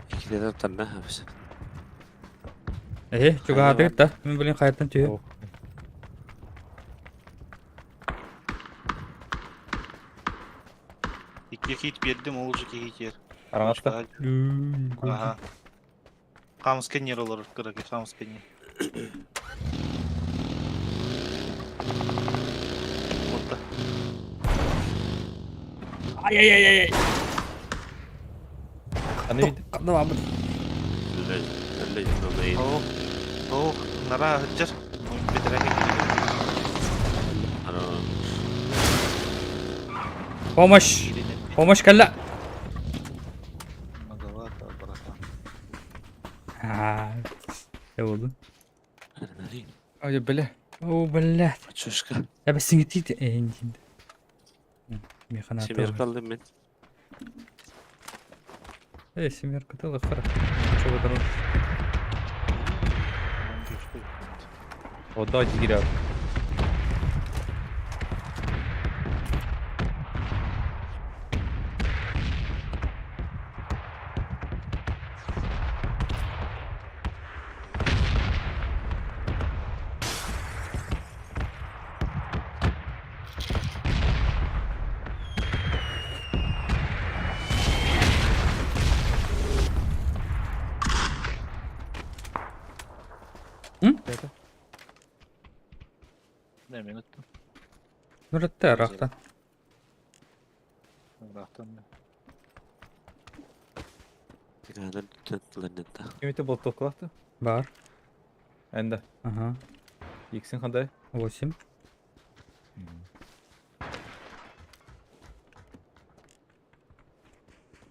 İki de tanrı hepsi. Чуга Ага, хатыр да. Мен билин кайдан түйө. Oh. İki hit verdim, olacak iki hit yer. Aranatta. Aha. Kam scanner olur, kırık, kam scanner. Orta. Ай-яй-яй-яй. Anne bir Кандай абы. Öyle öyle. Soğuk. Soğuk. Nara hıcır. Bitirek Ara. Помощь. Помощь калла. Magavata, barata. Ne oldu? Nereye? Ay böyle. О, блядь. Çuşka. Я бы сингитит. Эндин. Механат. Семер kaldım ben. Семерка тыла хара. Чего дорог? O da gir abi. Ne ben ettim? Нұрытты арақтан. Rahtan ne? Tigana tuttular netta. Kimite bol toklattı. Бар. Ende. Ага. X'in kanday. 8.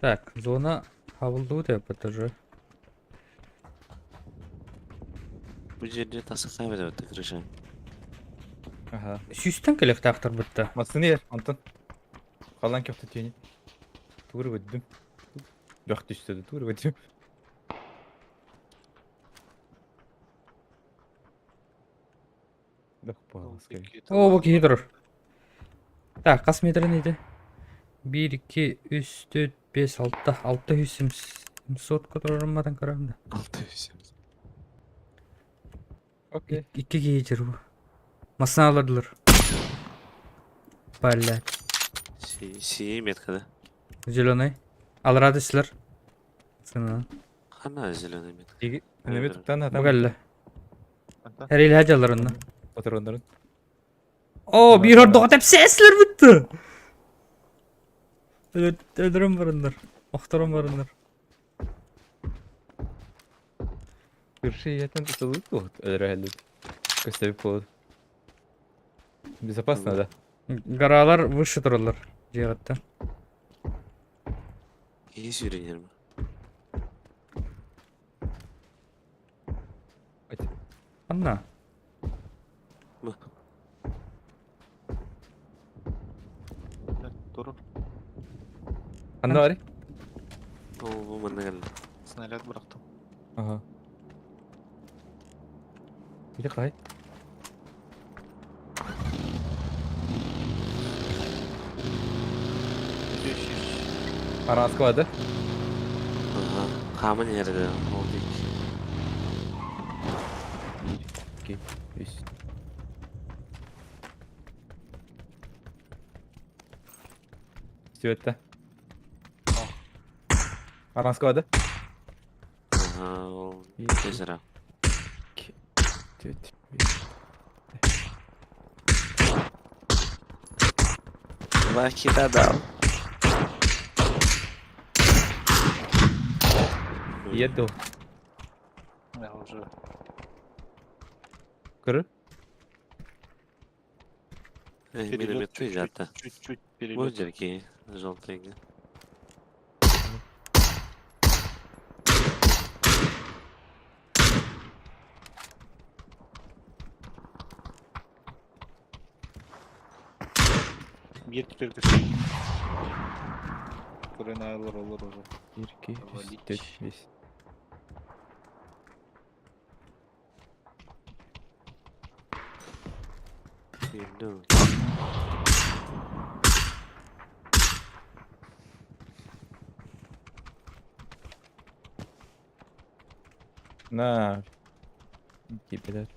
Так, зона Хавлду деп тоже. Bu жерде тасы kaybedip kırışan. Aha. Сүйстен келек тақтыр бітті. Masını yer Anton. Kalan köfte tüyeni. Tuğru ödüm. Yok düştü. Tuğru ödüm. Yok bu askeri. О, бак хидр. Так, қас метр нейді? 1, 2, 3, 4, 5, 6, 600 көтерілмадан көремді. 600. Okey. 2 кейдер bu. Масына алардылар. Блядь. Синий меткада. Зеленый. Алырады сілер. Сына. Хана зеленый метка. İyi. Önemi Evet. tuttan adam. Bu geldi. Her il hacalarında. Otur onların. Oo, bir orada hep sesler bitti. Öldürüm barındır. Muhtarım barındır. Bir şey yeten tutuldu. Öyle herhalde. Gösterip oldu. Безопасно, да? Garalar выше dururlar. Cihatta. İyi sürünür mü? Hadi. Anna. Mı? Durur. Anne var ya. Oo bu bana geldi. Snaryad bıraktım. Aha. Bir de kay. Aranskı vardı. Aha. Kamın yerde oldu ki. 2, 3. Stüvette. Aranskı vardı. Aha o. İyi. Mesela. Stüvette. Vakit adam. Еду. Я уже. Кыры? Перелет Миномет чуть-чуть, ребята. чуть-чуть перелет. Модерки желтые. Bir tükür kısım. Fırına olur уже. 1, 2, 3, Валить. 4, 5. Bildim. На. Иди, блядь.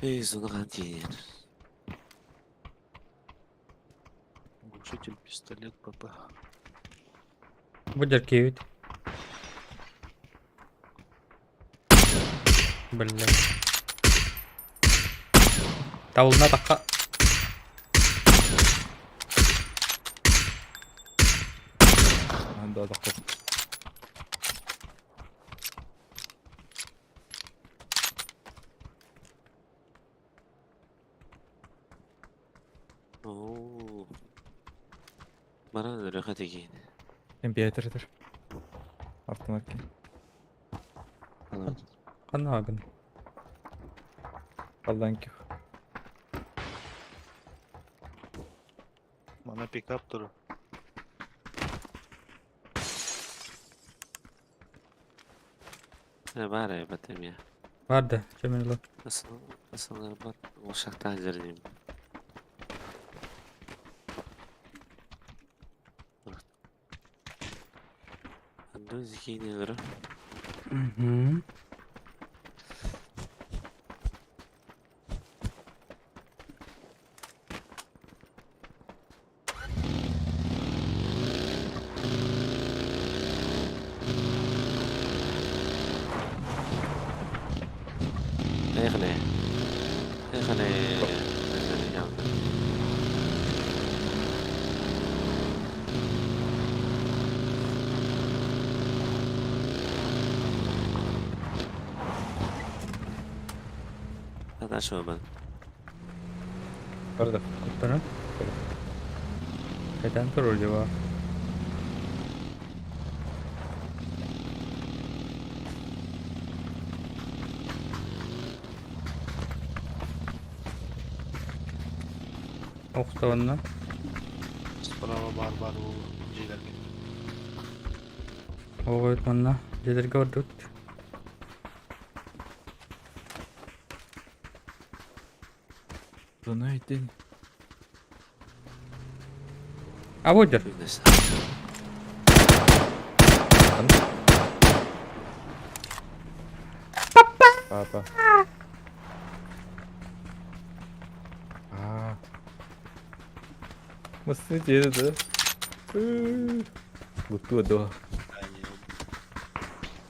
Ey, контейнер. Глушитель, пистолет, ПП. Будер кевит. Блядь. Тавылына таққа. Анда адаққа. Oo. Bana da rahat ekin. Император. Автоматки. Қанағын. Қалданких. Mana pickup turu. Ne var ya batım ya. Vardı. Cemil Nasıl var? O şakta hazırlayayım. Ando zikini alırım. Hı. Eğne. Eğne. Hadi aşağı ben. Barda. Құттырын. Қайдан тұр ол жеба. Оқытауынна. Справа бар ол жерлерге. Оғы өтманна. Жедерге барды өт. Bunu ettin. А будер. Güneş. Папа. Mısır yedi. Mutlu oldu.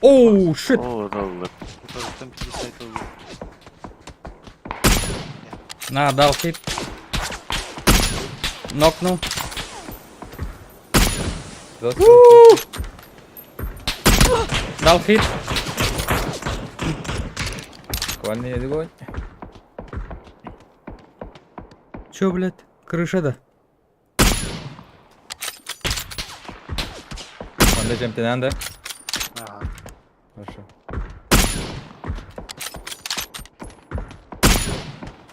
Оу, шит. Oo dallı. Там 50 oldu. На, дал хит. Нокнул. Дал хит. Квальный огонь. Чё, блядь? Крыша-то. Он зачем ты надо? Ага. Хорошо.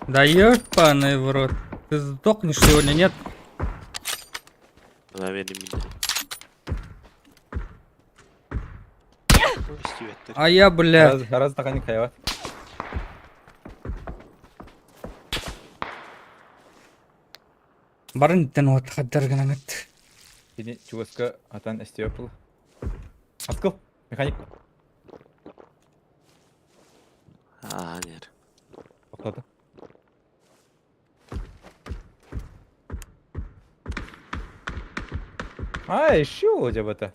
Да ёбаный в рот. Ты сдохнешь сегодня, нет? Verdim bir de. İstivettер. А я, блядь. Раз такая не кайва. Барын тен вот хаддар гранат. Синий чуваска атан эстиопл. Откыл. Механик. Aa ner. Тоқтады. А, еще деп это.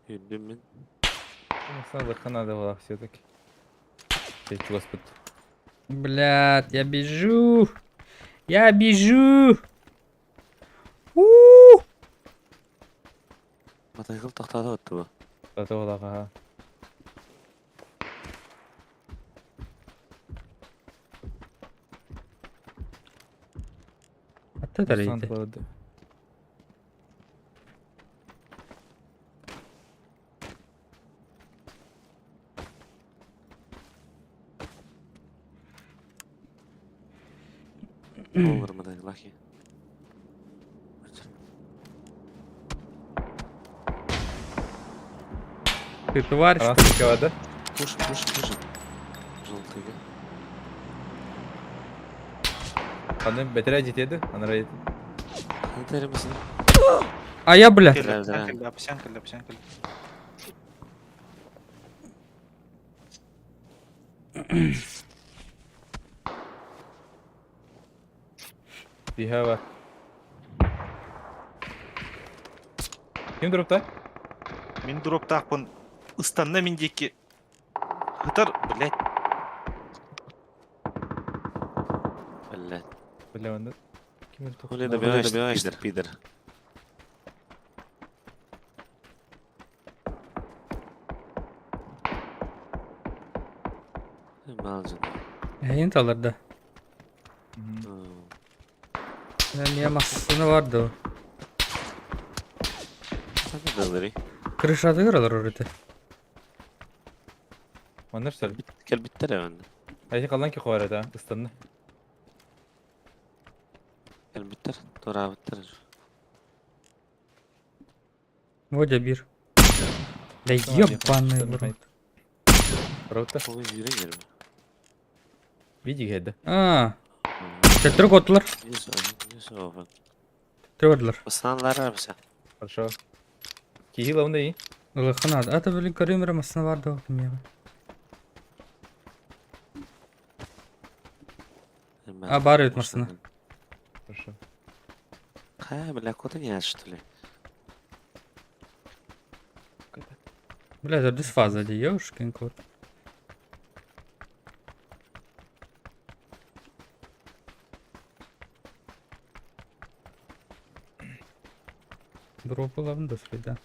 Güldüm ben. Сначала надо было все-таки. Господи. Блядь, я бежу. Я бежу. У. Мотоцикл тоқтады өтті bu. Таты олаға. Атта тарайды. Olur мотоцикл ахи. Ты тварь. Анасы кевады. Пушин. Жолтыға. Қаны бәтірі жетеді. Анара жетеді. Қантерімізін. А я, блядь. Келді, Апсян келді. Биха var. Kim dropta? Мен дроптақпын. Ыстанна мендекі. Хытар, блядь. Білі. Bilemedi. Kim dropta? Öyle de bir açtır. Pidir. Malcın. Yayın alırdı. Niye masasını vardı o. Sen de dalırı. Крыша дыралар orada. Onlar sor. Gel bitti de önde. Ayşe kalan ki kovar da ıstandı. Gel bitti. Doğru bitti. Водя бир. Да Tamam, ёбаный yapalım. в рот. Rota. Onu yürü gel. Види geldi. А, Тетір қотылар. Yüz oğlum. Тетір Islanlar abi sen. Хорошо. Кихила он iyi. Лыхана. А, блин, Каримера масына vardı o kim ya. А, бар evet masına. Хорошо. Ha, bile kodun ya что ли? Бля, это дисфаза, ёшкин кот. Дропы лавын до среда.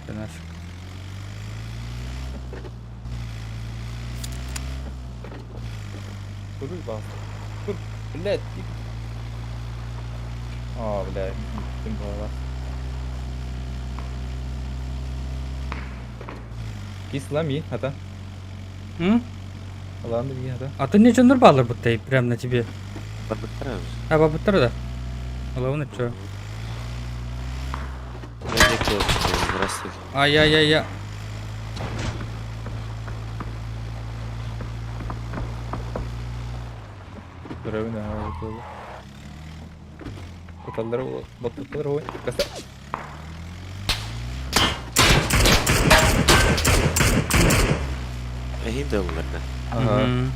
Нафиг. Dur bak. Dur. Блядь. Aa блядь. Gittim buralar. Kis lan iyi hata. М? Allah'ın da iyi hata. А ты не чё баллар будто прям на тебе. Bitti abi. А, бабытыр да. Лавын чё? Ben bekliyorum. Здравствуйте. Ай-яй-яй-яй. Görevi ne hava böyle. Batalları battıkları oyun. Kasa. Ehin de bunlarla. Aha. Мгм.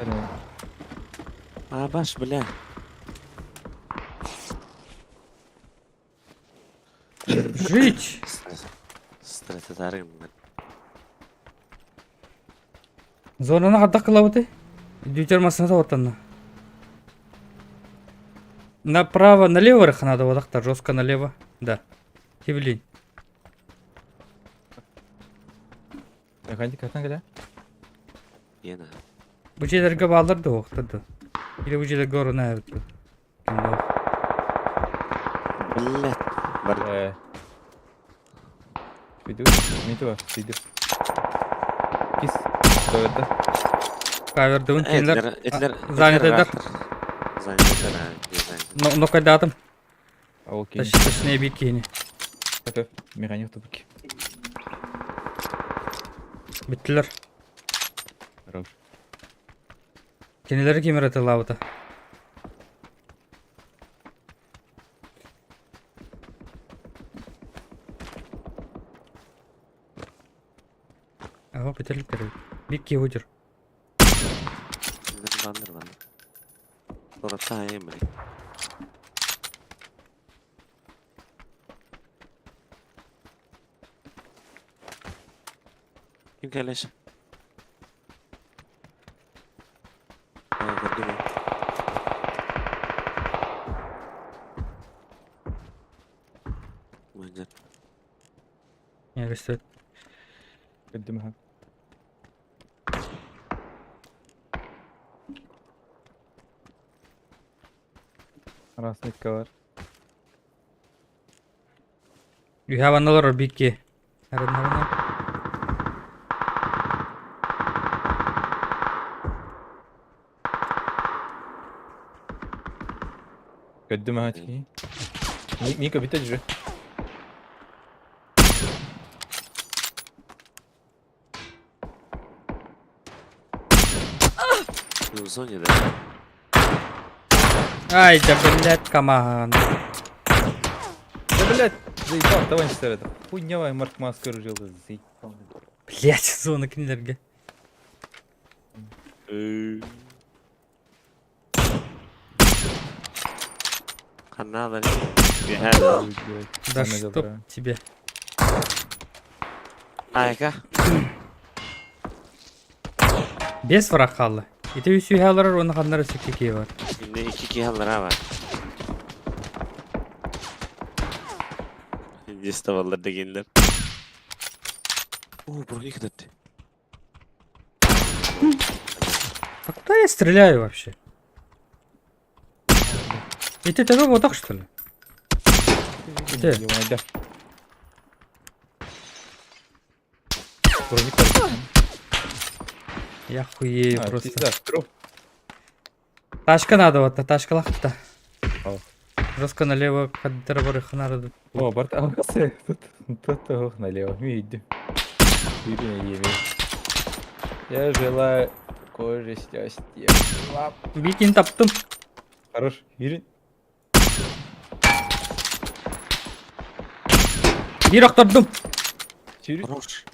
Yani Aa baş bile. Жить! Stresi tarayın ben. Зонаны қадақ қылау ты? Дютер масына да Направо, налево рых надо вот так жестко налево. Да. Кивлин. mekanik katan gele. Yine. Bu şeylerge bağlardı oqtırdı. Или bu şeylerge orana evdi. Bile. Var. Video. Ne var? Video. Kis. Böyle. Кавердығын кейлер. Etler. Zannet eder. Zannet eder abi. Но когда атым. Окей. Точнее bir кейini. Hafif. Mekanik tabii ki. Bittilər. Хорош. Kendileri kemer atı lavıda. Ага, бітерлік керек. Бик кеудір. Orası hayır mı? Kim keleş? Aa, gördüm mü? Bence. Ya göster. Öldüm ha. Arasında iki var. You have another big key. Arana. Öldüm ha çiğ. Niko bir tecrübe. Uzun yedi. Ай, да блядь, камон. Да блядь, заебал, давай это. Хуйнявая Марк Маска ружил. Заебал. Блядь, зона кинилерге. Канал bir her. Да Самое чтоб доброе. тебе. Ayka. Бес враг қалды. Ете үсүй халар, оны қандары сөкке кей бар. Şimdi iki kihalara var. Здесь tavallarda geldiler. О, buraya gitti. А куда я стреляю вообще? Ете тебе вот так что ли? Где? Его найдя. Броник бар. Я хуею А, просто. пизда, труп. Тачка надо вот, тачка лахта. Ал. Жестко налево, когда барыха надо. О, борт алгасы. Тут ох, налево. Видим. Видим. Я желаю кожи счастья. Лап. Викин таптым. Хорош. Юрий. Bir aktırdım. Юрий. Хорош.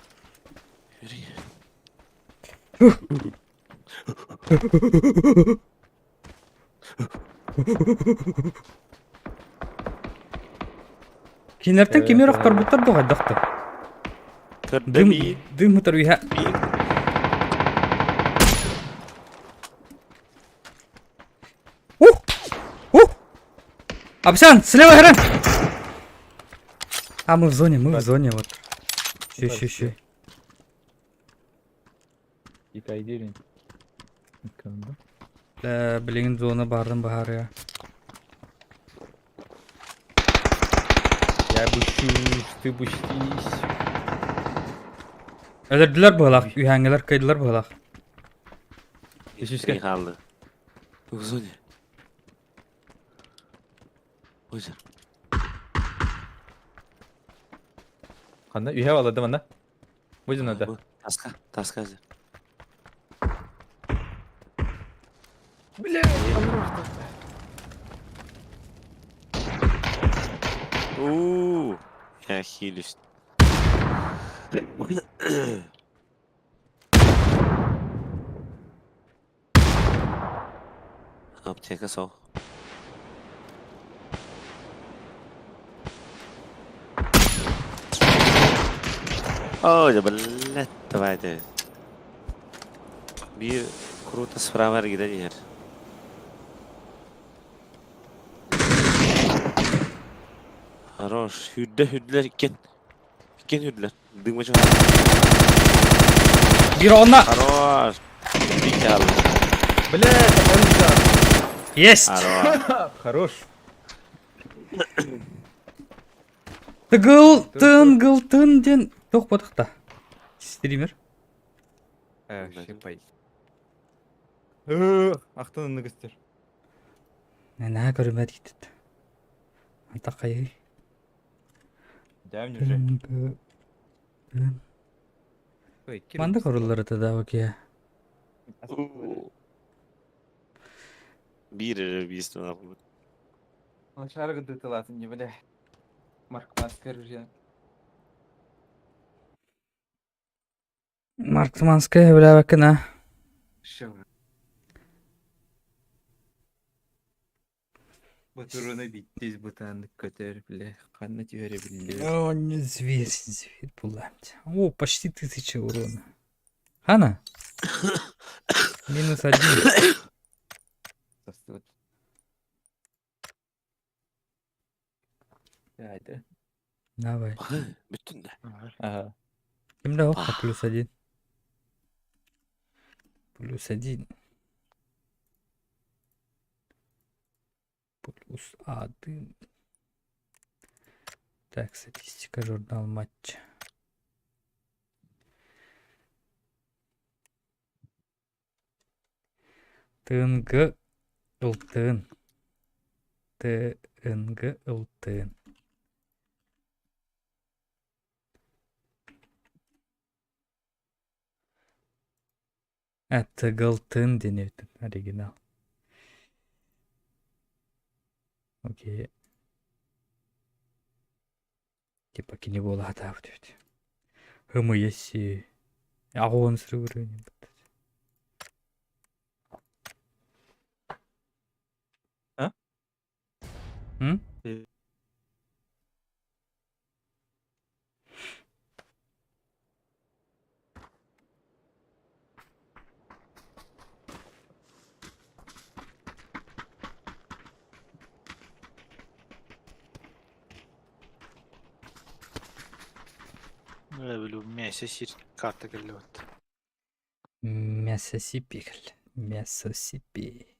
Yürü. Кинертен Evet, кемер evet. актар буттар дога дакты. Kırdı bir. Дым мутар уйха. Bir. Ух! Ух! Апсан, слева гран! А мы в зоне вот. Щи. İkay Юрий. Kanında. Блин, зона бардым бахар ya. Я бущусь, ты бущись. Öldürdüler bu halak. Ühengeler kaydılar bu halak. Teşekkür Bir kaldı. Uzun ya. Hocam. Kanında üye valadı bana. Buyurun hadi. Bu. Taska hazır. Uuu. Ya hil üst. Apteka sol. Ой, блядь, давайте. Bir kruta sıfıra var gider yer. Хорош. Hüdler iken. İken hüdler. Dığmacı var. Bir ona. Хорош. Bir kaldı. Блядь, Ольга. Есть! Хорош. Хорош. Тыгыл ден тоқ бодықта. Стример. Шипай. Ақтан нығыстыр. Нә көрмәді кетті. Anta қайы. Дәмін уже. Манда корулları da daha bak ya. Bir üstüne yapıldı. Шаргы дытыласын не біле. Марк Маскер уже. Марксманская бля bakın ha. Шо. Батуруна биттиз бутанды көтөр биле. Канна түйөрө биле. О, не зверь, зверь булант. О, почти 1000 урона. Хана? -1. Састыгыт. Haydi. Давай. Bütün de. Ага. Kimde o? +1. +1. +1. Так, статистика, журнал матча. ТНГ ылтын. ТНГ ылтын. Тыгылтын денейтін оригинал. Окей. Типа кини бола атап дейді. Хымы есі. Ағуын сұры көргенен бітті. А? М? Ne bileyim meyse şir kartı geliyor. Mississippi. Mississippi.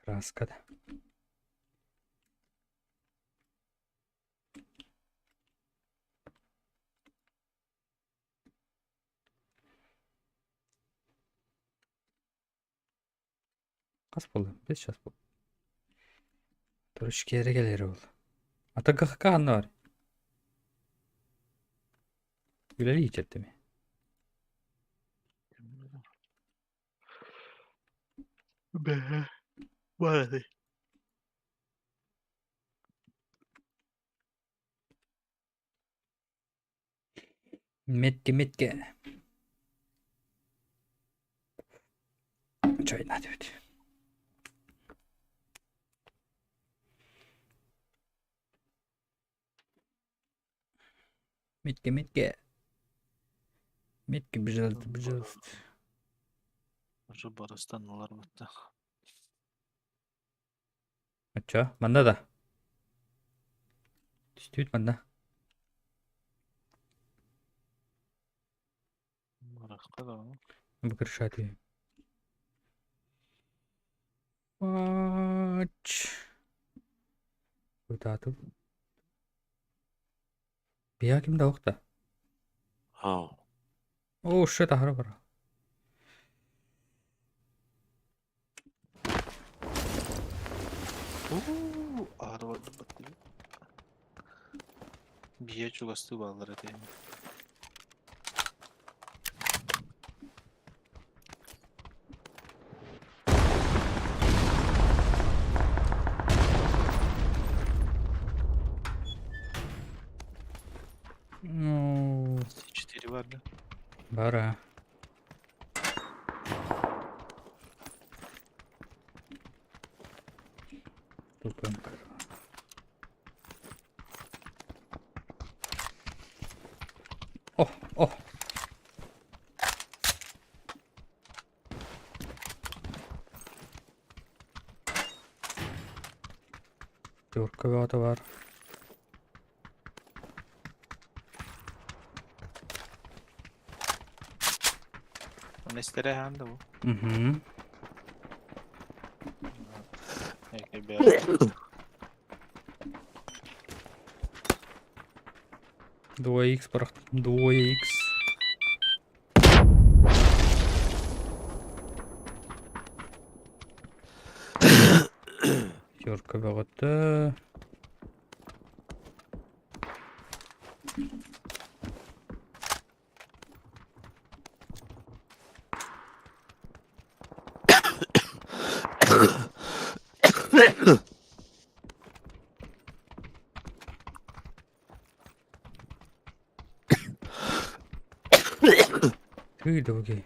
Краска. Қас болды? 5 жас болды. Түріш керегелері болды. Ата ГХК қанда бар? Гүләли ичетті ме? Be. Vay. Метке. Çay hadi hadi. Метке. Метке, пожалуйста. Уже барыстан олар бітті. Чё? Манда да. Түстүйт манда. Мараққа да. Быкыр шаты. Ач. Кутатып. Бия кимде окта? Ha. О, шы тахыры бар. Ağrı vardı battı. Biye çok astı bağları değil mi? Ну, 4 vardı. бара. Тупым. О. Дөркө бата бар. Nestere hande bu. Мгм. Eke be. Двое икс барах. 2х. Дөркө бата. Sığdı okey.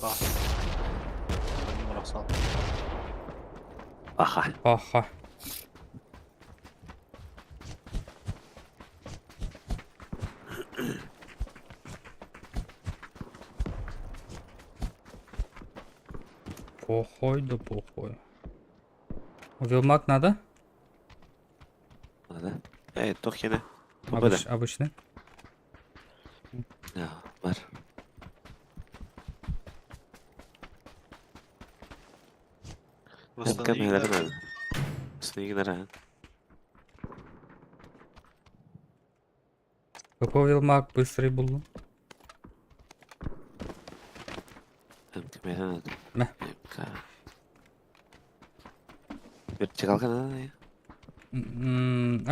Bak. Benim orak sal. Aha. Aha. Похуй да похуй. Wilmak надо? Надо. Тох yine. Bu böyle. Обычный. Ya var. Ruslan Hem iyi kemelerim gider. öyle. Aslında iyi gider ha. Какой Wilmak быстрый был? Hem kemelerim öyle. Ne? Hem ka. Bir çıkalkan ha ya.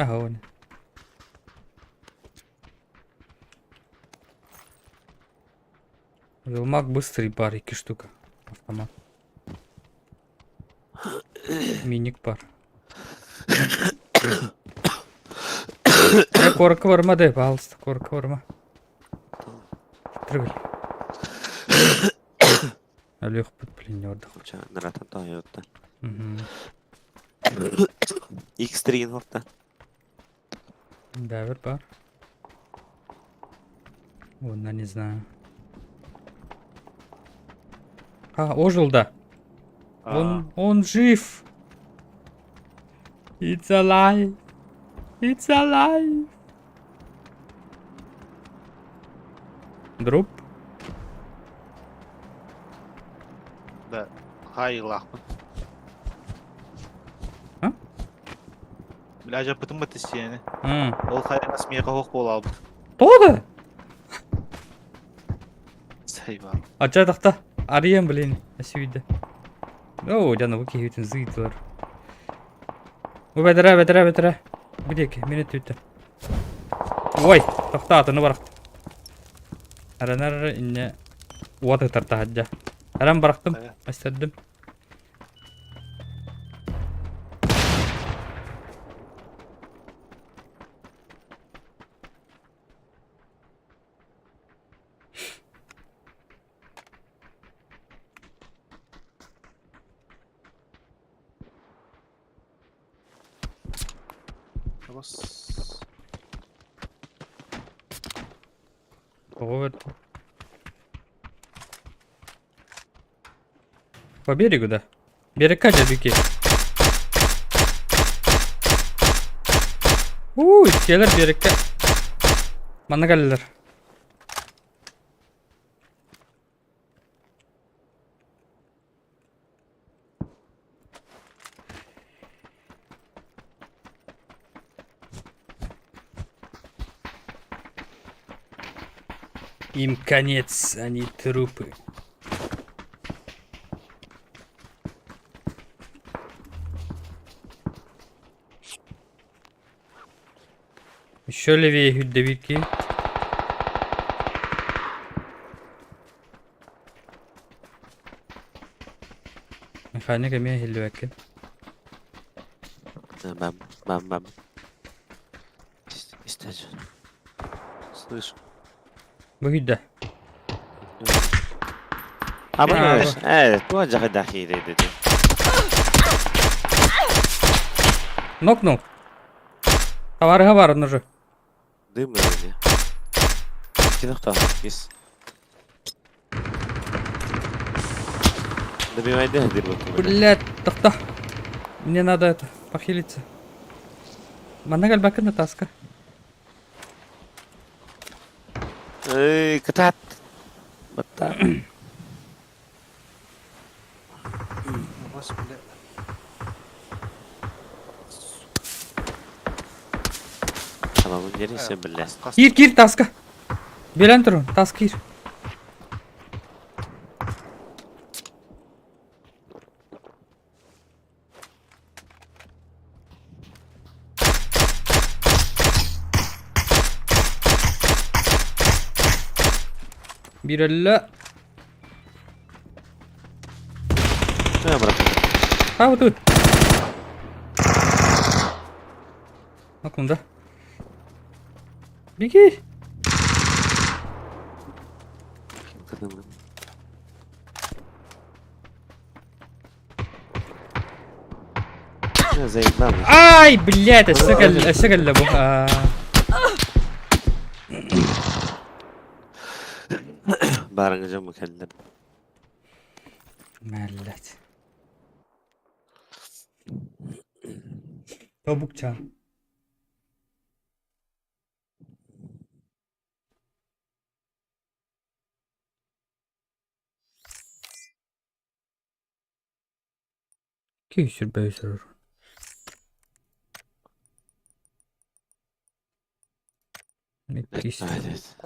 Ага, он. Wilmak быстрый парики штука. Автомат. Миник пар. Korku varma de pahalısı. Korku varma. Трогай. Алёх блин, не отдых. Uçağı nereden daha da. Угу. X3'in orta. Дайвер пар. Онда не знаю. Ожил, да. Он жив. It's alive. It's alive. Дроп. Da hayırlahmın. Ha? Bilaca pıtın batısı yani. М. Ol hayırnas miye kavuk bol aldı. Тода. Sayva. Ачадахта. Арием, блин. Асюйда. О, жана буки үтүн зыйтылар. Бетире. Бирек, минут өттү. Ой, токтатыны барак. Аранар инне уаты тартахаджа. Аран барактым, Ага. астырдым. Bas. Вот. По берегу, да? Берег кача бики. Келер берекке. Мана келдилер. Им конец, они трупы. Еще левее хюддевики. Механик имеет хилвеки. Ben. İsteyeceğim. Слышу. Бухидда. Ama Ya. evet bu acaba dahil dedi. Нокнул. Товары var он уже. Дым öyle. İki nokta. Yes. Добивай дым bakayım. Блять, тохта. Мне надо это, похилиться. Манагал бакына таска. Ketat. Betul. Bas bile. Tamam bu geri ise bile. Gir таска. Белен тұрын, таск гир. Бирелле. Ne bırak. Вот тут. Нокнул, да? Беги. Думаю. Заебал. Ай, блядь, اشتغل ابوها. Barınca cam keldim. Millet. Çabukça. Küsür böğür. Metkis. Evet.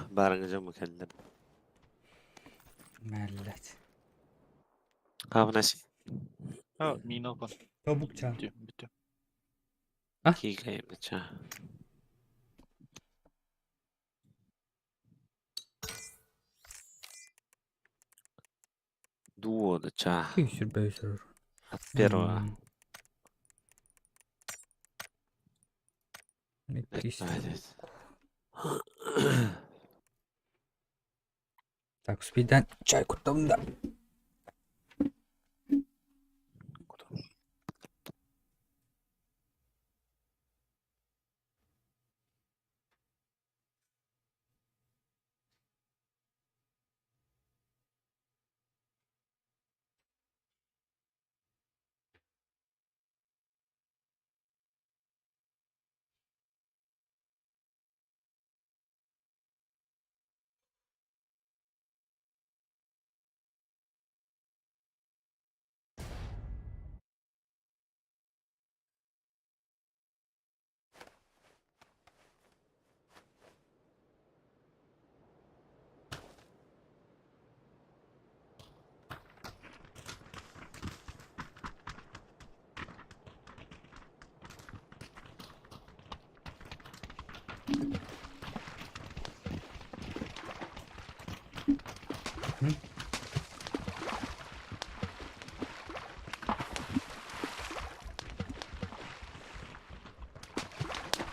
Barınca cam keldim. Millet. Abi nasıl? Ha, mina kon. Çabukça. Bitiyor. Kikayım da ça. Duo da ça. Küsür böğür. Pero. Metkis. Evet. Так, speed'den çay kurttum da.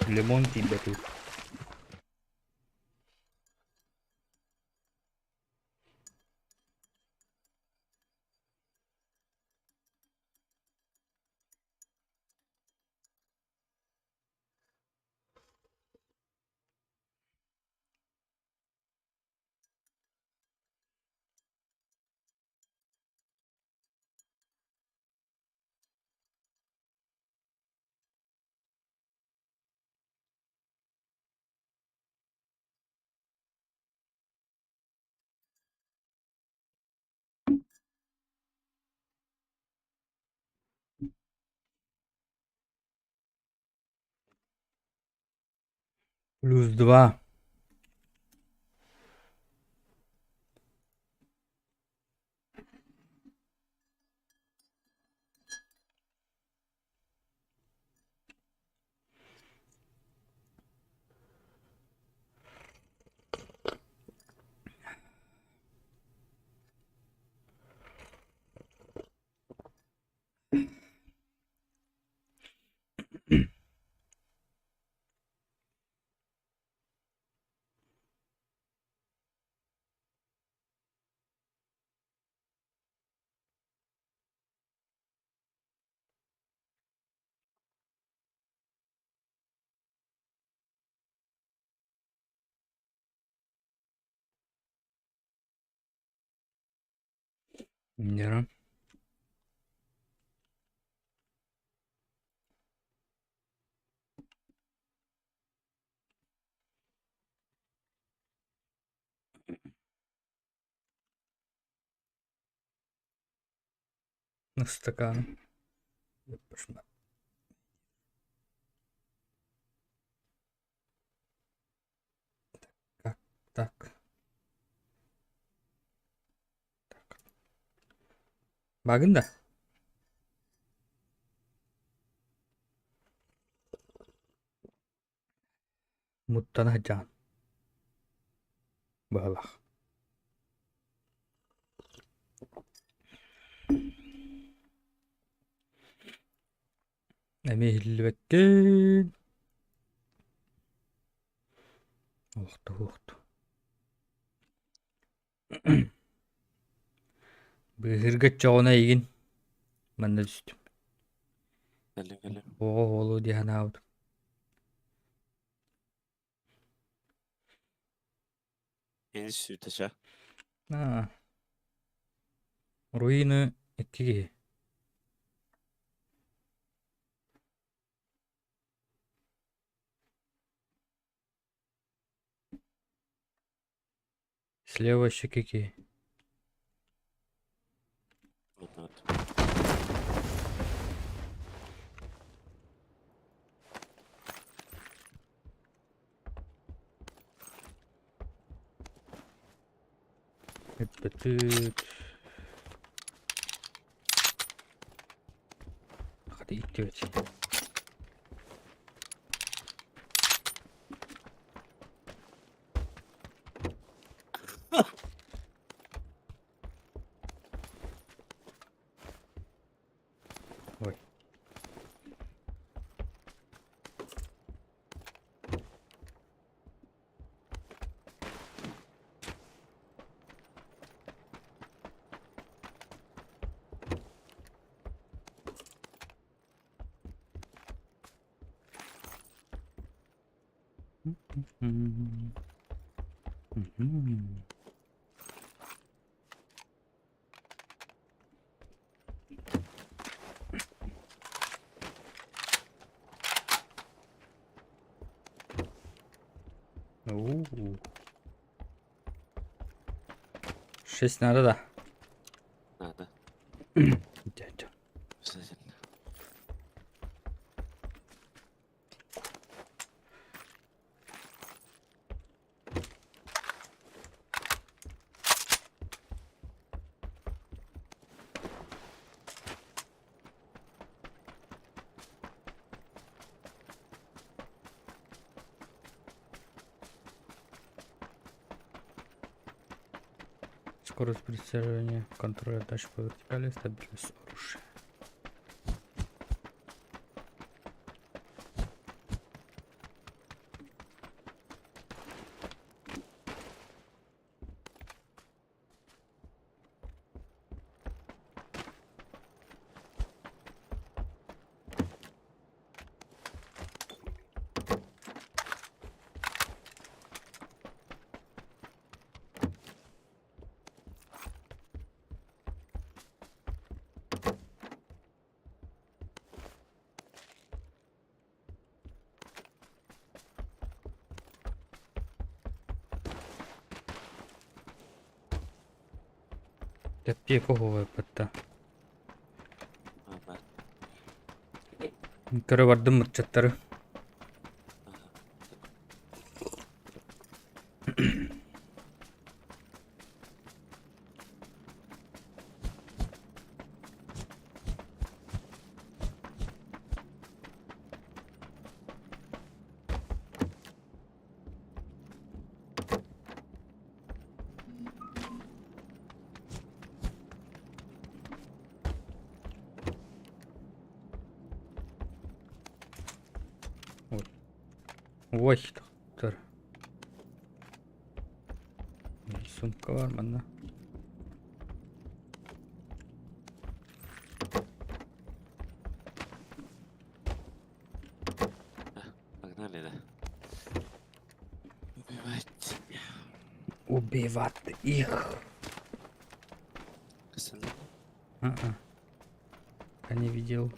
Limon tibeti. +2. Bilmiyorum. Стакан. Yapışma. Tak, tak. Bakın da. Muttana can. Bağlaq. Әме хиллибеккен. Оқты. Быһырга чоғына егін. Манна түстім. Келем. Оға олу диян ауды. Ені süteşe. Руины еккеге. Слева щекеке. Вот. Эт-бет-бет. Hadi gitti öte. Ой. Оу. 6 надо, да? Надо. Дядя. Обязательно. Скорость прицеливания, контроль отдачи по вертикали, стабильность оружия. Теппе кого патта. Ага. Көрө бардым мырчаттары. Ой, доктор. Сумка var mı? Погнали, да. Убивать. Убивать их. Остальные. Я не видел.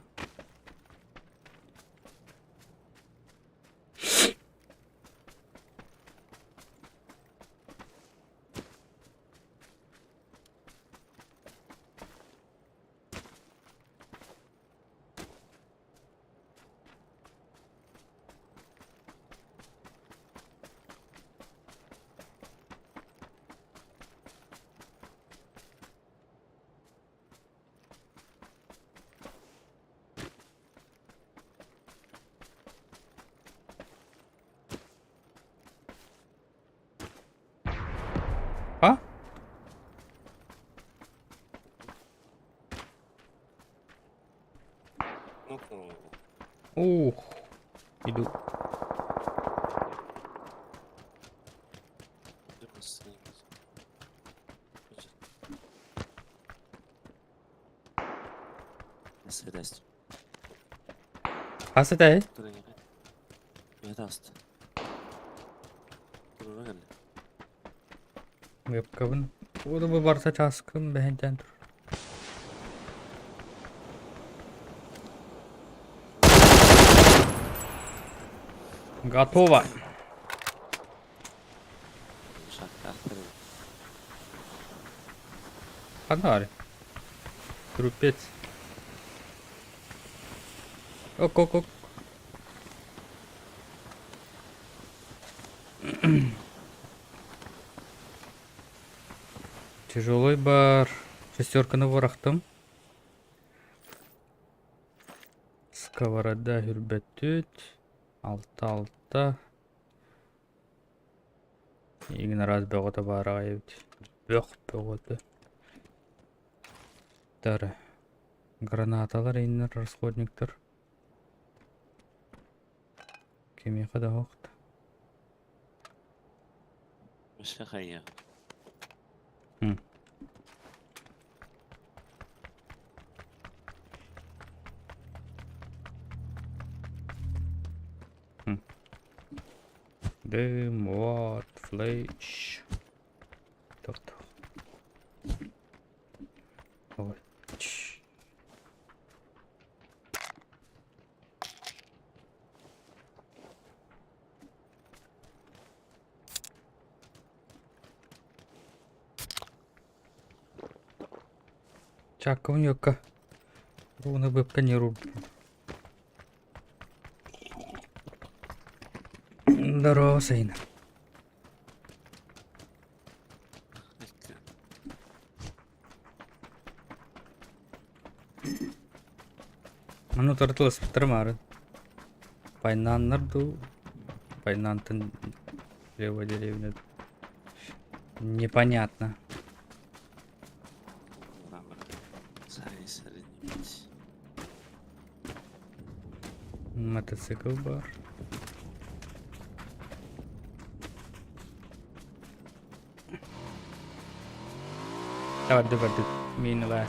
Ух. Иду. Седест. Қасы тәй? Ветаст. Турган. Вебкабын. Ода бы барса часкын бәһентен тур. Готово. Шахтар. Погнали. Трупец. Ок. Тяжелый бар. Шестерканы варақтым. Сковорода хүрбәттүт. Алта. Игін раз бөғіті бараға ебді. Бөғіті. Дары. Гранаталар иннер расходниктер. Кеме қада оқты. Мышка хая. Дым, вот, флеш. Так. Ой. Чаком йока. Руна бэбка не руб. Здорово, Сейна. Ану тартылыс бітірмары. Пайнаннарду. Пайнантын лево деревня. Непонятно. Мотоцикл бар. Давай. Мені лес.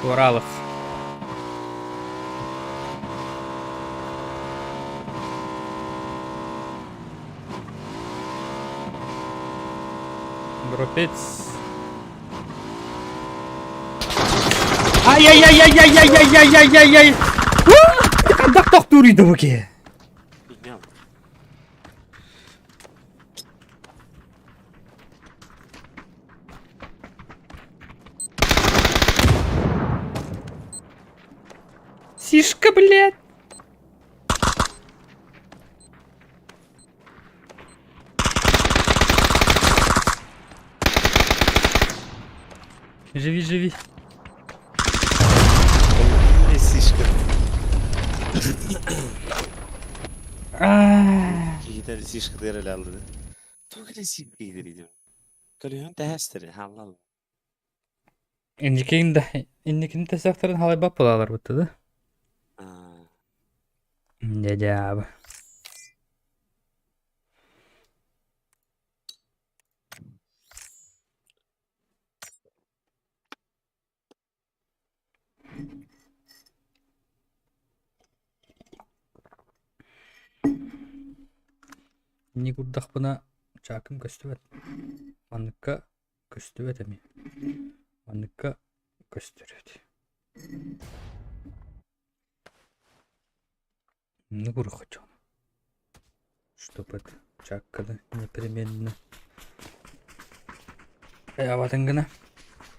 Туралов. Дропец. Ай-яй-яй-яй-яй-яй-яй-яй-яй-яй! Қандақ тоқтурыйды бұке? Bilmiyorum. Сишка, блядь! Живи. Сишка. Ай. Gider sишка der el aldı. Tuğla sik gideriydim. Kalıyorsun tehsteri halal. Индикин тесақтарын халай бап болалар бұтты да? Aa, Дядя абы. Не курдақ бұна чакым көстібет. Маныққа көстібет әме. Маныққа көстірет. Не куры хочу. Чтоб это чаккада непременно. Аябатыңгына.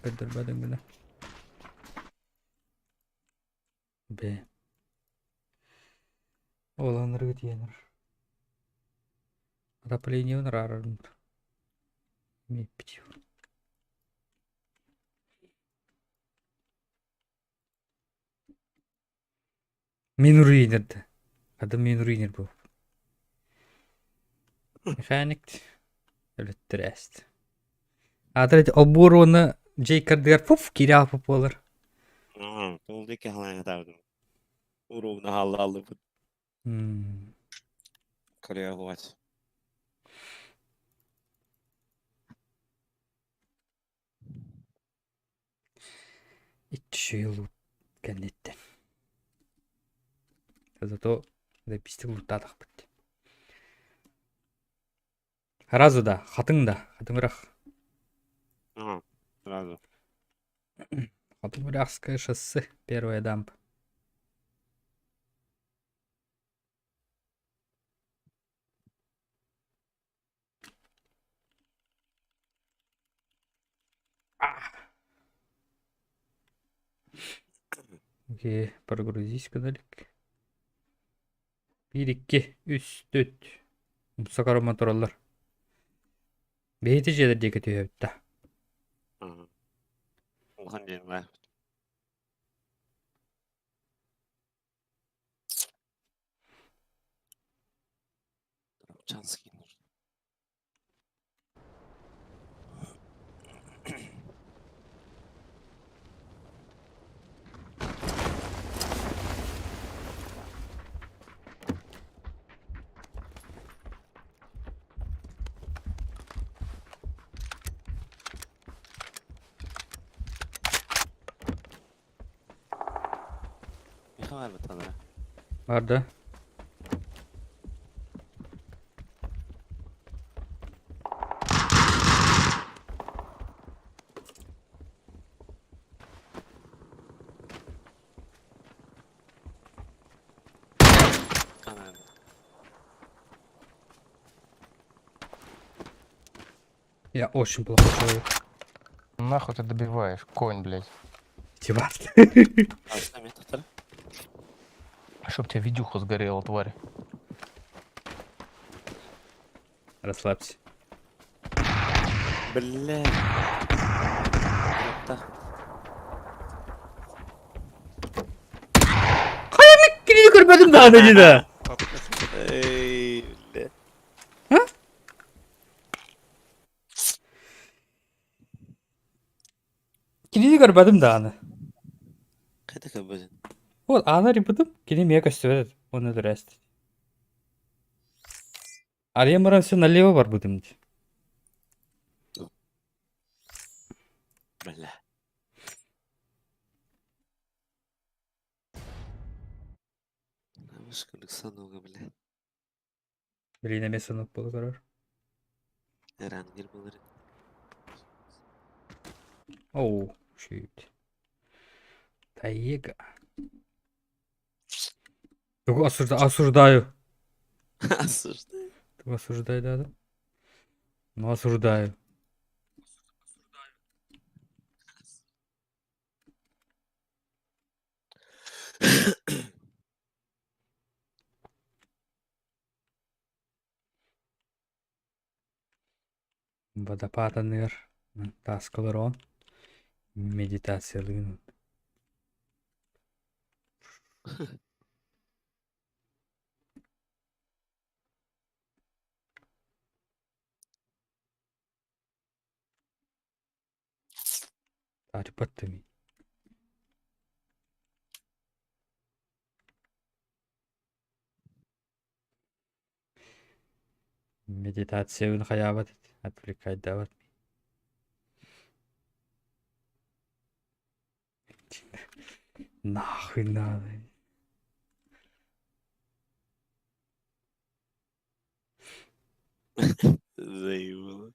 Көдірбадыңгына. Бе. Оланыр өтенір. Отопление он рарым. Меппетив. Мен урейнерді. Адам мен урейнер бұл. Механик. Өліттір әсті. Адырет обороны жей кірдігер пуф, кире апып олар. oldu ki halaya davdım. Uğruna halal. Hmm. Kaleye hovat. Итче йыл кеннеттен. Зато записtik лутадық бітті. Разу да, хатың да, хатың бірақ. Ага. Сразу. Хатымырахское шоссе, первая дамба. Окей, прогрузись кадалик. 1, 2, 3, 4. Сакару мотороллар. Бейті жедердегі түйепті. Ага. Olhan diyelim ben. Çanski. Ne kadar mı tanır? Vardı. Anam. Я очень плохой человек. Нахуй ты добиваешь, конь, блядь. Тивард. Aslında mı tutar? Чтоб тебя видюха сгорела, тварь. Расслабься. Bля. Hatta. Kilidi görmedim daha önce de. Ey bля. Kilidi görmedim daha önce. Kayda kabızın. Вот, она репутым, кили мега стоит, он это рест. А я моран все налево бар будем. Bля. Namuskılık sanığı bля. Блин, место на пол гараж. Eren girmeleri. Оу, щит. Таега. Осуждаю. Asırdı. Осуждай, да. Ну, осуждаю. Водопад аныр. Таскалар он. Медитациялыгын. Арипаттами. Медитация хаябат. Отвлекать дават. Нахуй надо. Zeyvulu.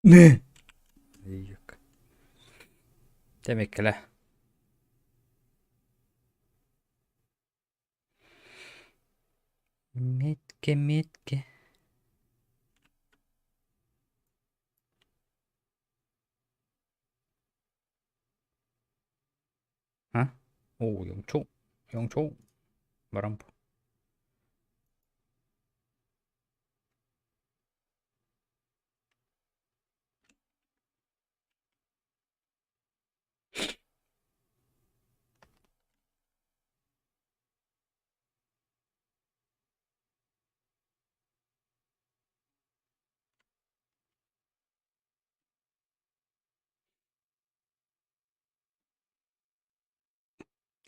Ne? Yok. Demek ki la. Metke metke. 오, 영초. 영초. 바람부.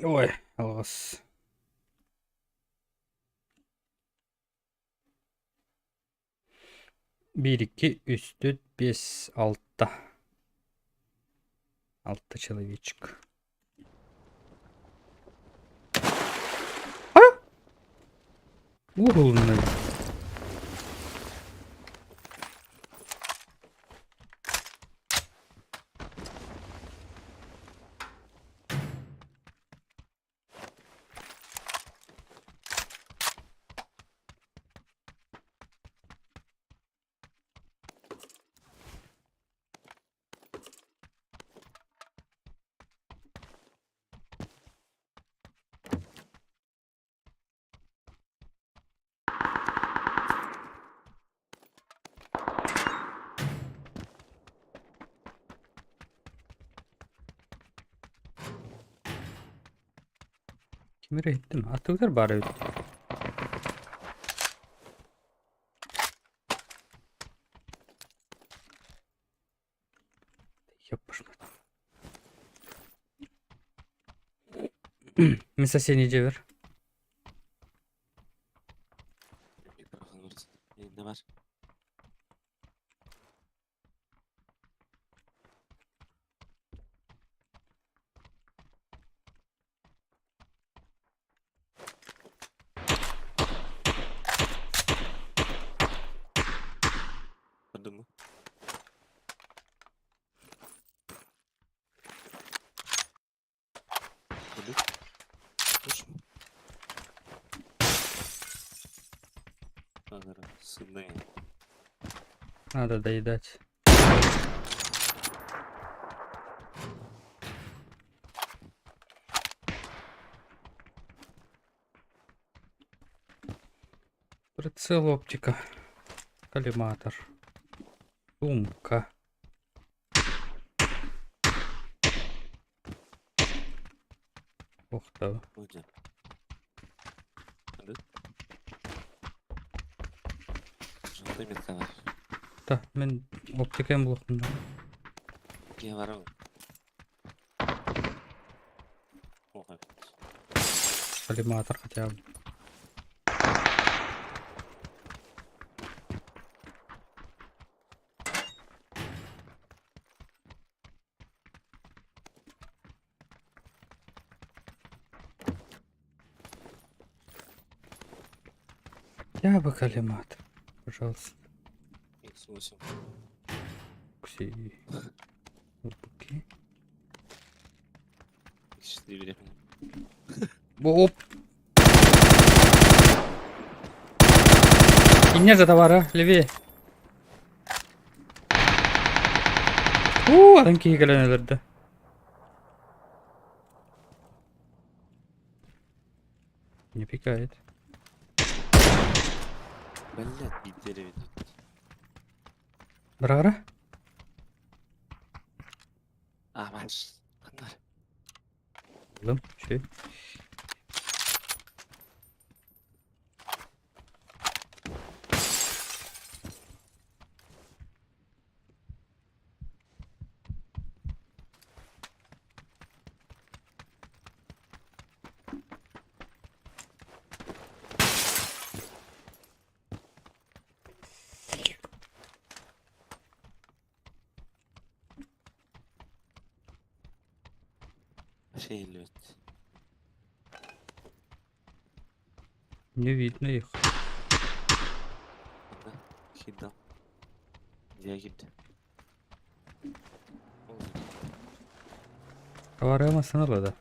Ой, алғыс. Bir, iki, üç, dört, beş, altı. Altı человечек. Угол. Kimere ettim? Atılır bari. Yapışmadı. Mesela seni iyice ver. Mikrofon orada. Ne var? Gördün mü? Gördün. Dur. Ага, сюда. Надо доедать. Прицел, оптика. Коллиматор. Сумка. Ух ты. Hocam. Hadi. Şurada metka var. Да, мен оптикаем блокunda. Niye var o? Oha. Коллиматор хотя бы. Я бы коллиматор. Пожалуйста. X8. Кси. Окей. X4 bile. Оп. İnler de var ha. Levi. Adam keyiflen ölürdü. Не пикает. Блядь, битери ведут. Бра-бра. А, баш. Bunlar. Oğlum şey. Şey лёт. Не видно их. Burada. Hidden. Diye gitti. Arayamasın ola da.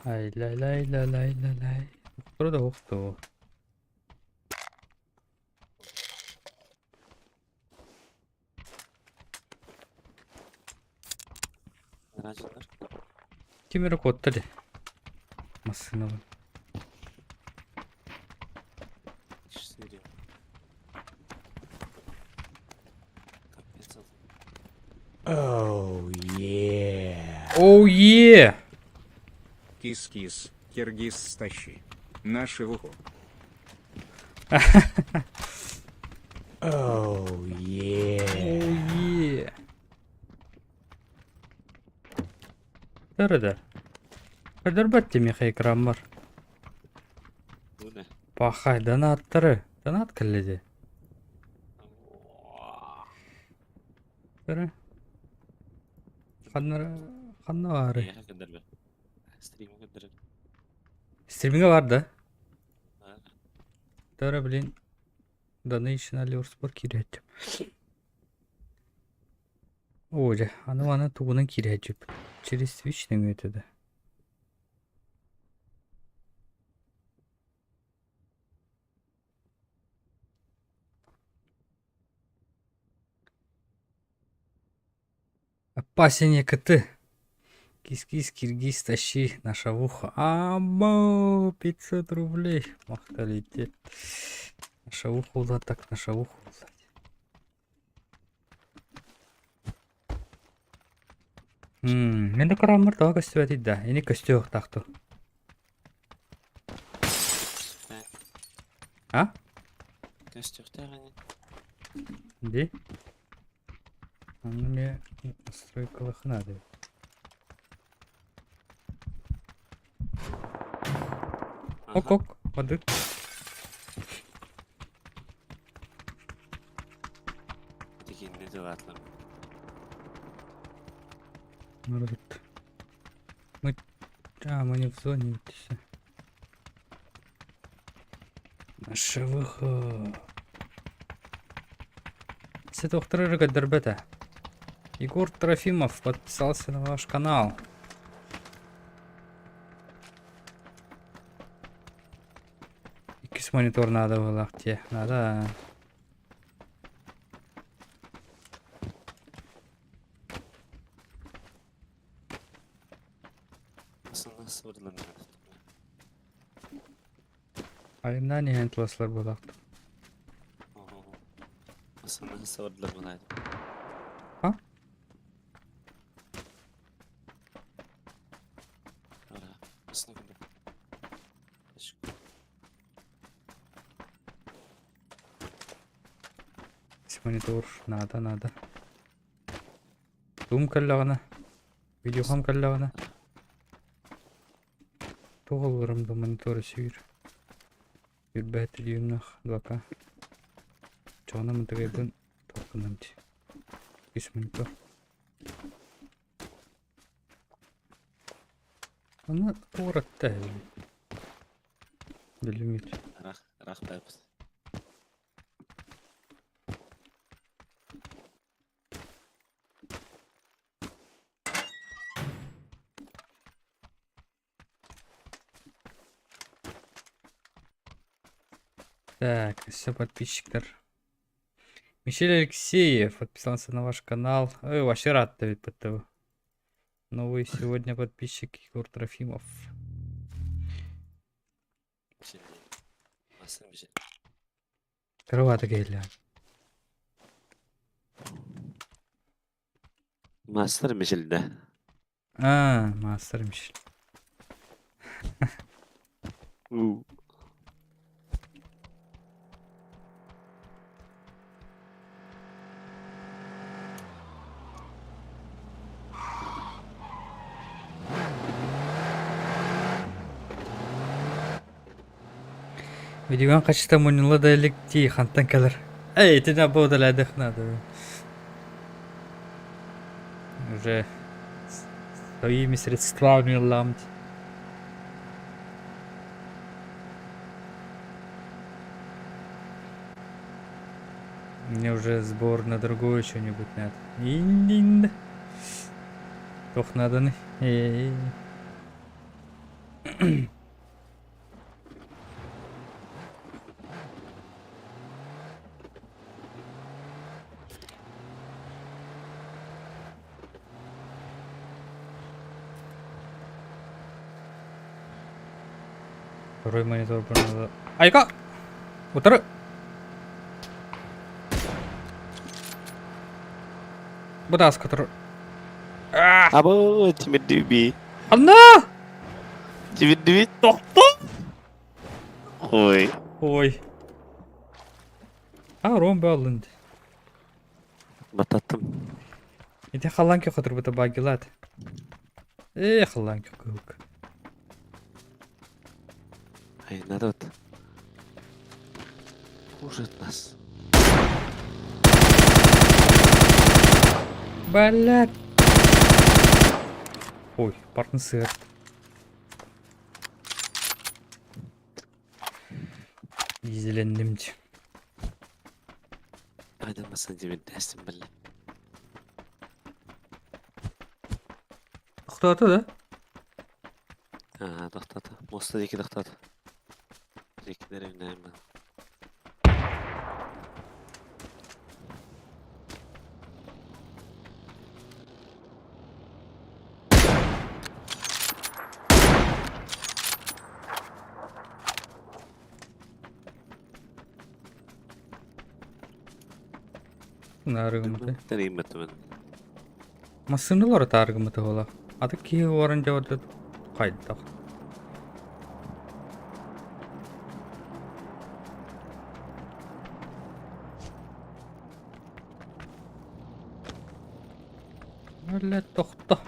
Ай, лай, лай, лай, лай, лай, лай. Burada yoktu. Aracılar. Kimere kodtadi. Masına bak. İşte diyor. Kapıyı çaldı. Oh yeah. Oh yeah. Кис-кис, киргиз стащи. Наши в ухо. Oh yeah. Oh yeah. Nerede? Kadar battı mı ekran var? Bu ne? Bakay donatları. Donat killedi. Tara. Kanna var. Neye kadar be? Stream'e kadar. Streaming'e vardı. Ha. Tara bilin. Donation Aliorspor kireyeceğim. Oca. Ana tuğuna kireyeceğim. Через Twitch ne ötede. Опасение коты. Кис-кис, киргиз, тащи на шавуху. Амбо, 500 рублей. Махталитет. На шавуху ла так, на шавуху ла. Менде карамыр тағы көстү бәтейді. Ені көстү yok тақты. А? Костюхта ғане. Де? Аны не настройкалых надо. Ок-ок, подык. Деген не деп атылар. Может. Мы не в зоне. Вот и всё. Наша выход. С этого второй рыгать дорбета. Егор Трофимов подписался на ваш канал. Икс монитор надо было где? Надо. Nasıl vurdular? Ayından niye klaslar было? Nasıl vurdular buna? Ha? Ora, nasıl vurdular? Монитор надо. Зум каллагана. Видеохам каллагана. Тоғылырымды мониторы сүйір. Үрбәті дүйімнақ 2К. Чағына мұнтығай бұн тоқынамды. 5 монитор. Ана тоғыратты әйі. Білімет. Рақ бәйбіз. Так, все, подписчиков. Мишель Алексеев подписался на ваш канал. Ой, вообще рад Давид ПТВ. Новый сегодня подписчик Егор Трофимов. Кровато гейля. Master Michel'de. Мастер Мишель. Видеоған қачта мұнылы да әлікті қантан кәлір. Эй, ты на бода ләдіқ надо. Уже своими средствами ламть. Мне уже сбор на другое что-нибудь надо. Тох надо. Второй монитор надо. Айка! Утары! Будь ласка, который... Abo timid dibi. Anna! Timid dibi. Ой. Ой. Ромбе алынды. Бататтым. Иди халанки хотыр бұта багилат. Халанки көк. Ай, народ. Ужас нас. Блядь. Ой, партный сыр. Зелендимчи. Aydanmasın dibindesin belli. Кто-то, да? Ha, to'xtadi. Mostda ikki to'xtadi. Ikkilar o'ynayman. Нарыгымыты. Тереймэтмен. Масынылар тарыгымыты ола. Ады ки орынжа оды кайдак. Öyle tokta.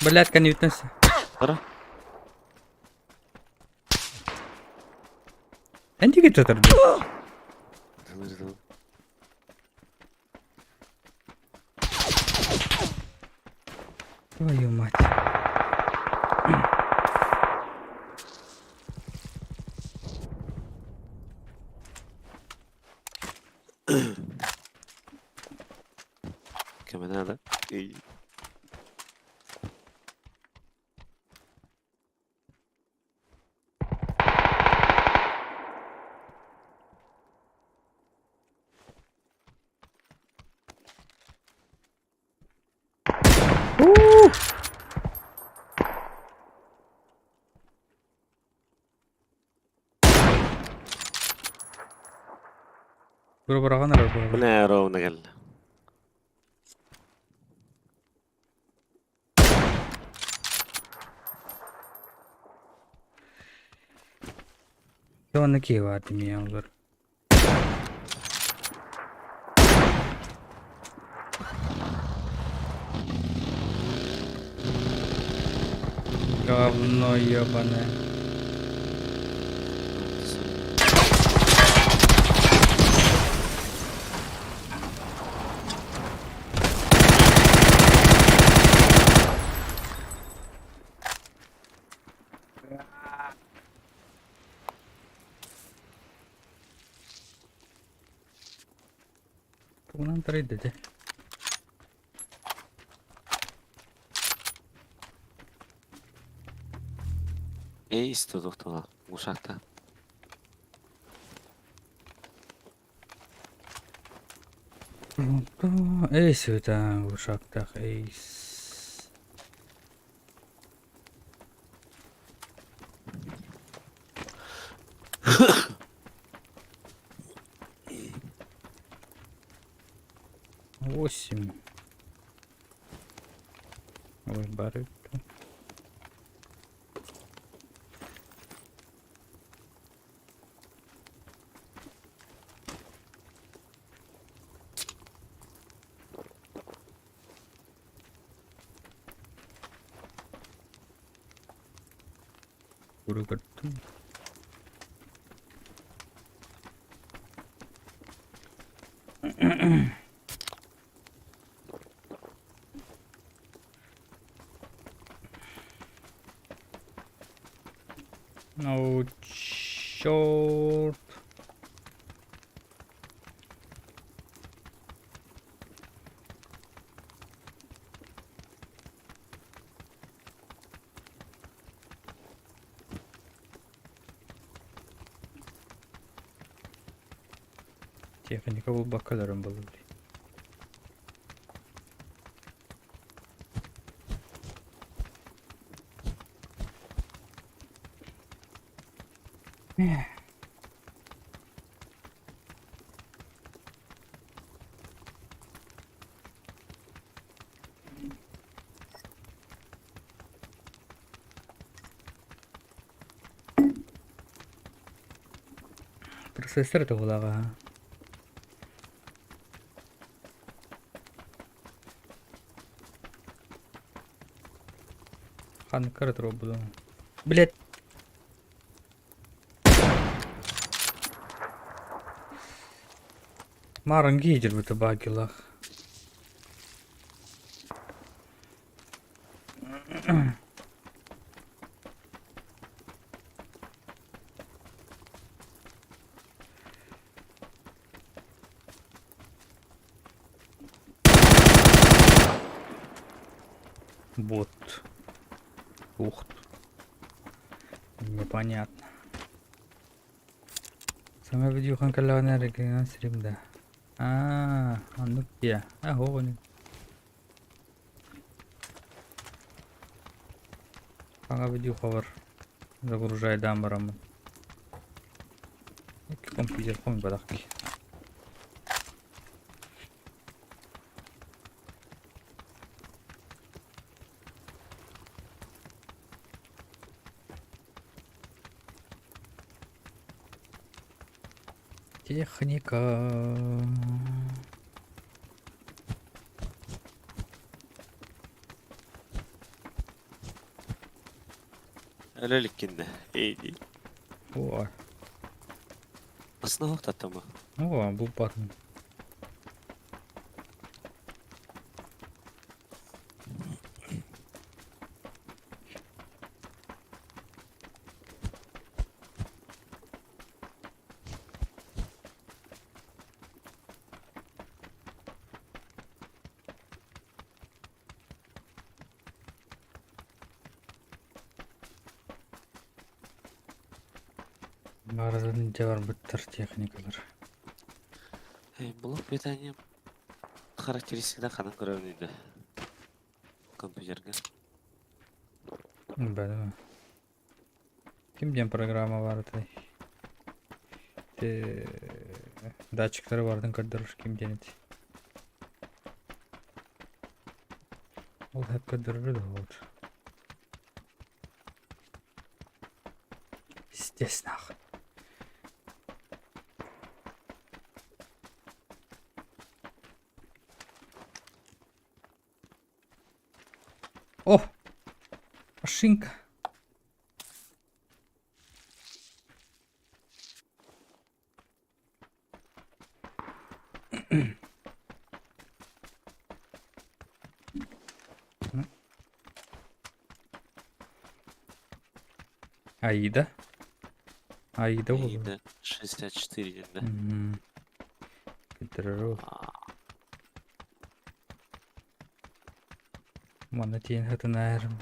Блядь, конвитнес. Пора. Индикатор. Твою мать. كمان هذا إي. Бұрабыраған арабы. بنا رونا قال Yolunda ki vardı mı yavrular? Говно ебаное. Bundan trade dedi. إيه استودوكتها وشاكتا Ey sövdən uşaqdaq ey. Восемь. Ой, барыто. Kuruguttum. Черт. Техника был бакаларом был, блин. Процессор это голова. Хан карат буду. Блять. Маран гейдер в табакилах. Бот. Ух ты. Непонятно. Самое видео ханкалавная регион стримда. Ну где? Вон. Пока видео ховар загружай дамбаром. Компьютер бадахки. Техника. Öylelik kinne. İyi değil. О, Aslında vakti mı? bu парень. Bazen cevap bitter техникалар. Блок питанием. Характеристикада қадан көрінеді компьютерге. Бәлем. Кимден программа бар тай? Датчиктары бардың көрдіріш кимден еді? Ол хәп көрдірілді вот. Здесь нахуй. О! Машинка. Аида. Аида olur. İyi de 64 yerinde. Кідіру. Мана тиен хатын айрым.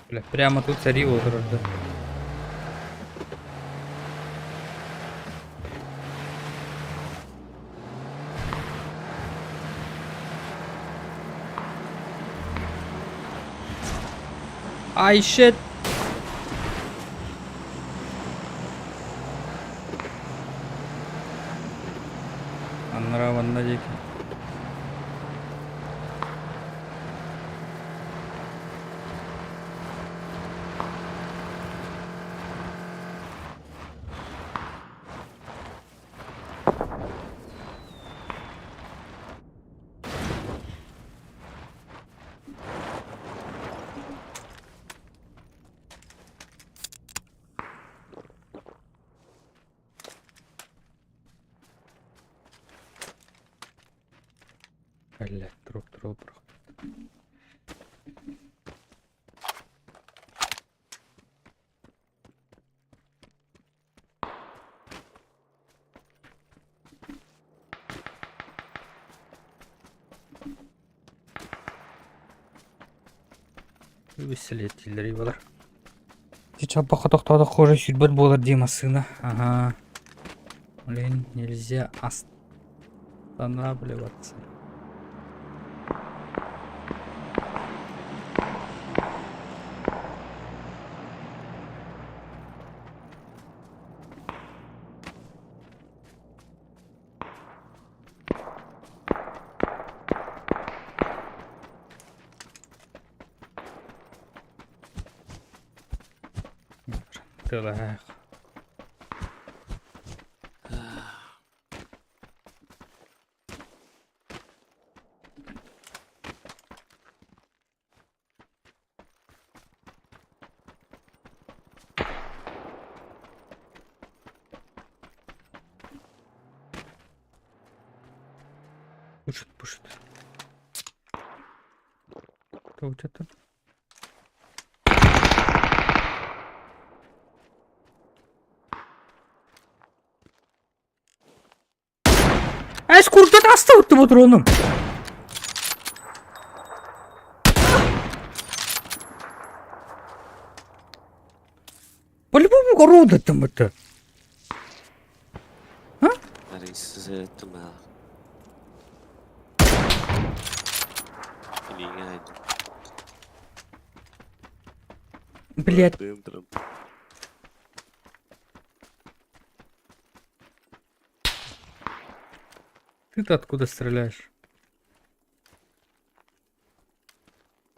Бля, прямо тут царил вроде. Ай, щет. Анраван дики. Блядь, дроп проходит. Веселее артиллерия болар. Сейчас походу кто-то хуже судьбы болар Дима сына. Ага. Блин, нельзя останавливаться. Так. Пушит. Кто у тебя там? Ай, сколько ты остал ты патроном? По-любому города там это. Reis tuma. Ini aja. Блядь, Дым. ты-то откуда стреляешь?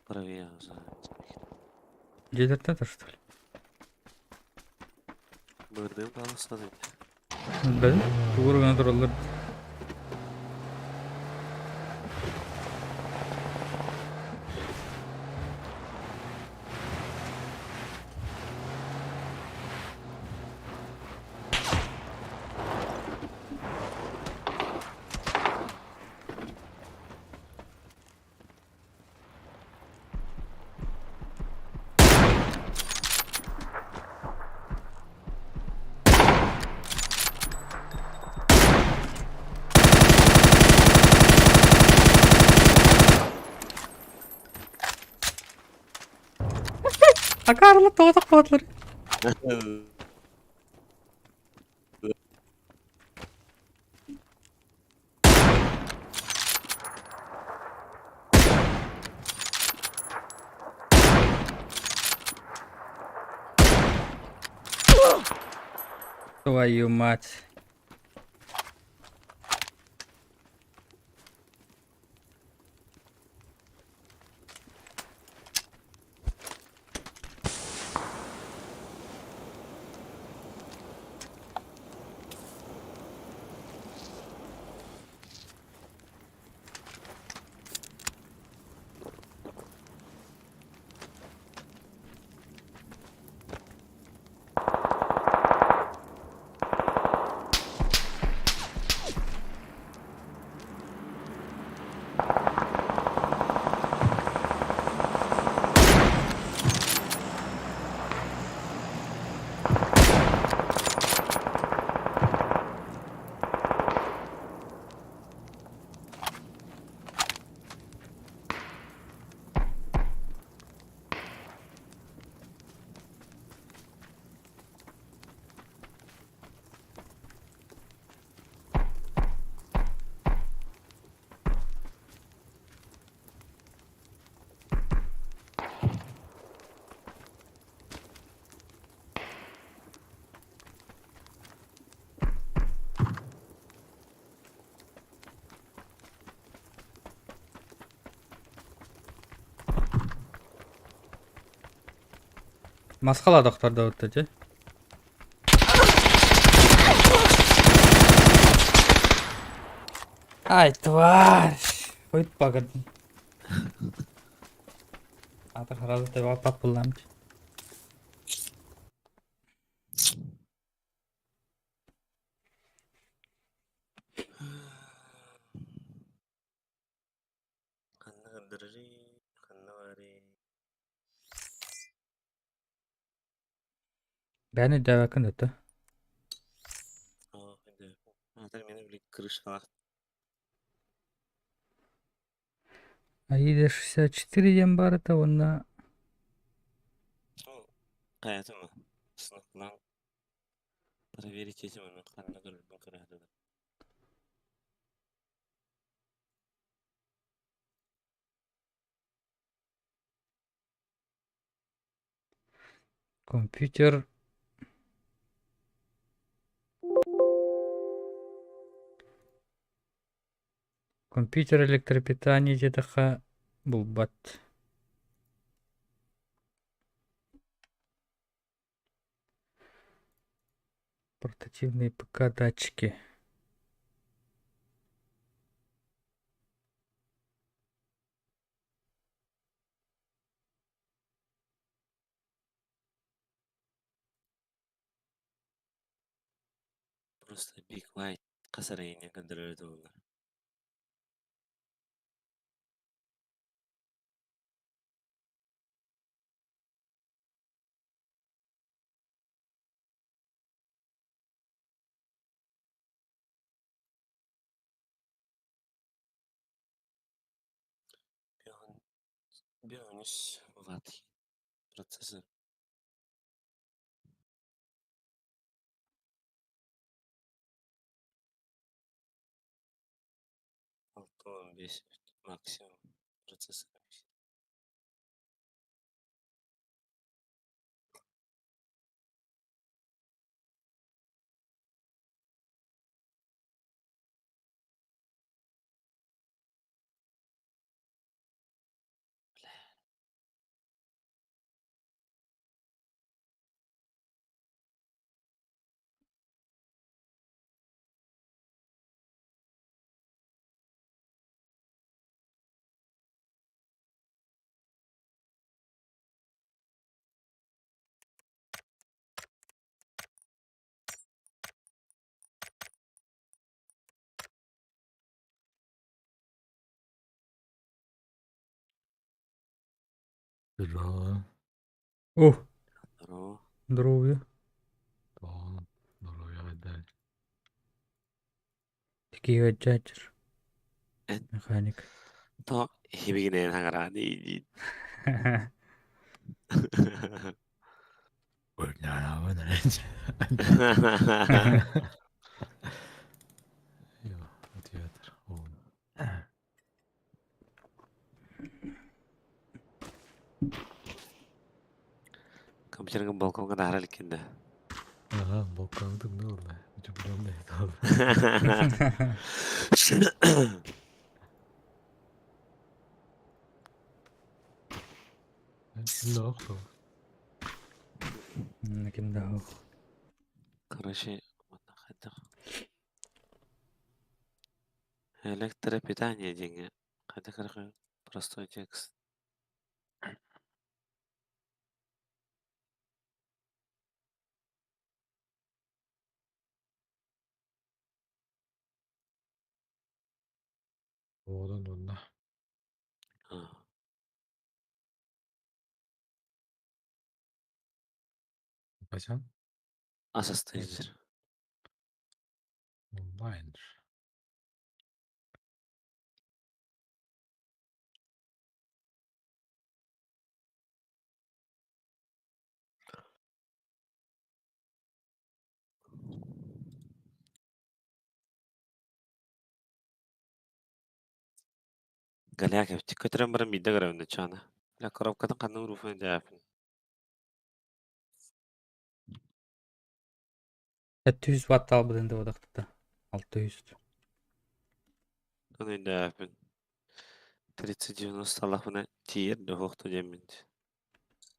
Правее за. Где-то это что ли? Berdem kalau sekali. Да? Уровень троллер. А Карла тоже потлер. Твою мать. Масхала доктор вот эти. Ай, тварь! Ой, погоди. А так сразу ты его популам. Beni de bakın öte. Аида 64 ден бар это онна. Hayatım mı? Sınıfından проверить этим, onu kanına görülme kararı. Компьютер. Компьютер электропитание жетаха булбат. Портативные ПК датчики. Просто Big White kasarayına kadar öyle onlar. Bir 13 watt процессор. Altı 15 maksimum процессор. Здорово. О, Здорово. здоровье. Doğan. Здорово, Айдар. Такие джаджер. En Механик. to hibigine hangarani. Oynar var ne? Joo, teater. On. Komşunun balkonga da haralık kende. Aha, bokkaldık ne oldu? Hiç bulamda oldu. İlla oktu. Лكن ده هو. Короче, вот так. Электропитание деньги. Хотя короче, простой текст. Oğlan onda. А, Kaçan? Асастейзер. Онлайн. Галяк, в тикотрем барам биде грам на чана. Ля коробкадан канның руфын дяпын. 700 ватт албыды энди одакта. 600. Оны дяпын. 30-90 лафына тиер де хоқты демент.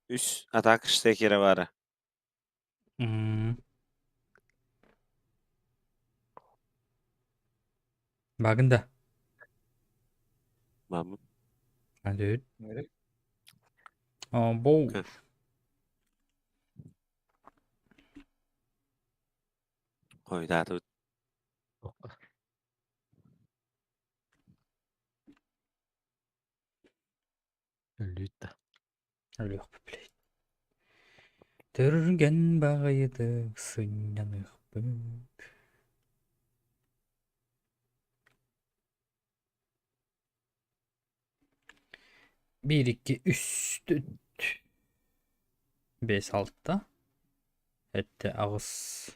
Үш атак штекері бары. Багында. Мамын. Hadi. Nereye? Bu. Heh. Koydadı. Өлүйтті. Өлөк блядь. Түрген бағайдық сынянық бүт. Bir, iki, üç, dört. 5-6'da. Это ağız.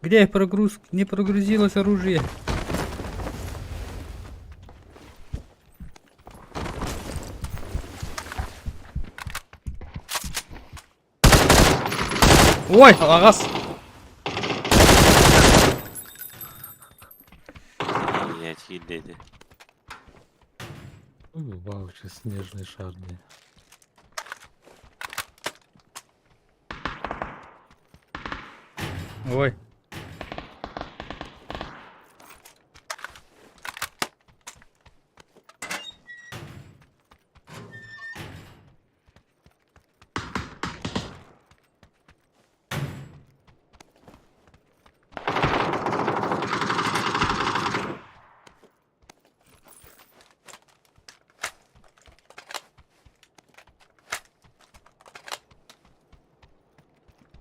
Где прогруз? Не прогрузилось оружие. Ой, ağız. Блять, хилdedi. Ой, вообще снежный шар, блин. Ой.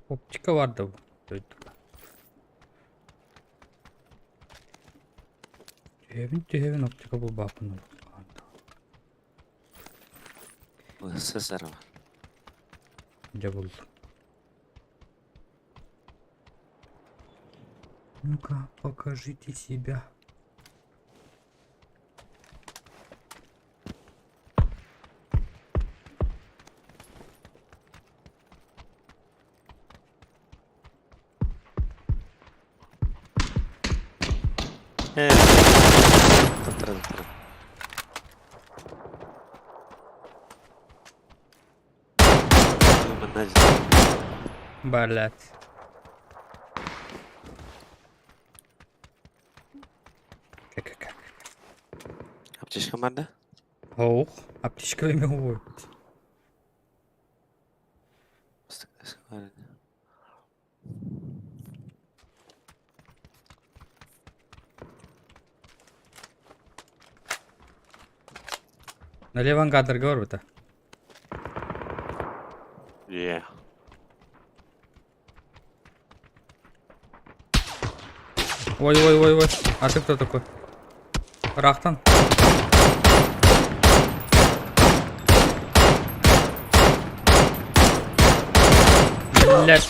Оптика vardı bu. Түйебін оптика бұл бақыны. СССР var. Где был? Ну-ка, покажите себя. Тыртыры. Блять. Как? Аптечка vardı. Ох, аптечка время уводит. Fıstık vardı. Налево ангадр, говорю-то. Yeah. Ой. А ты кто такой? Рахтан? Блять.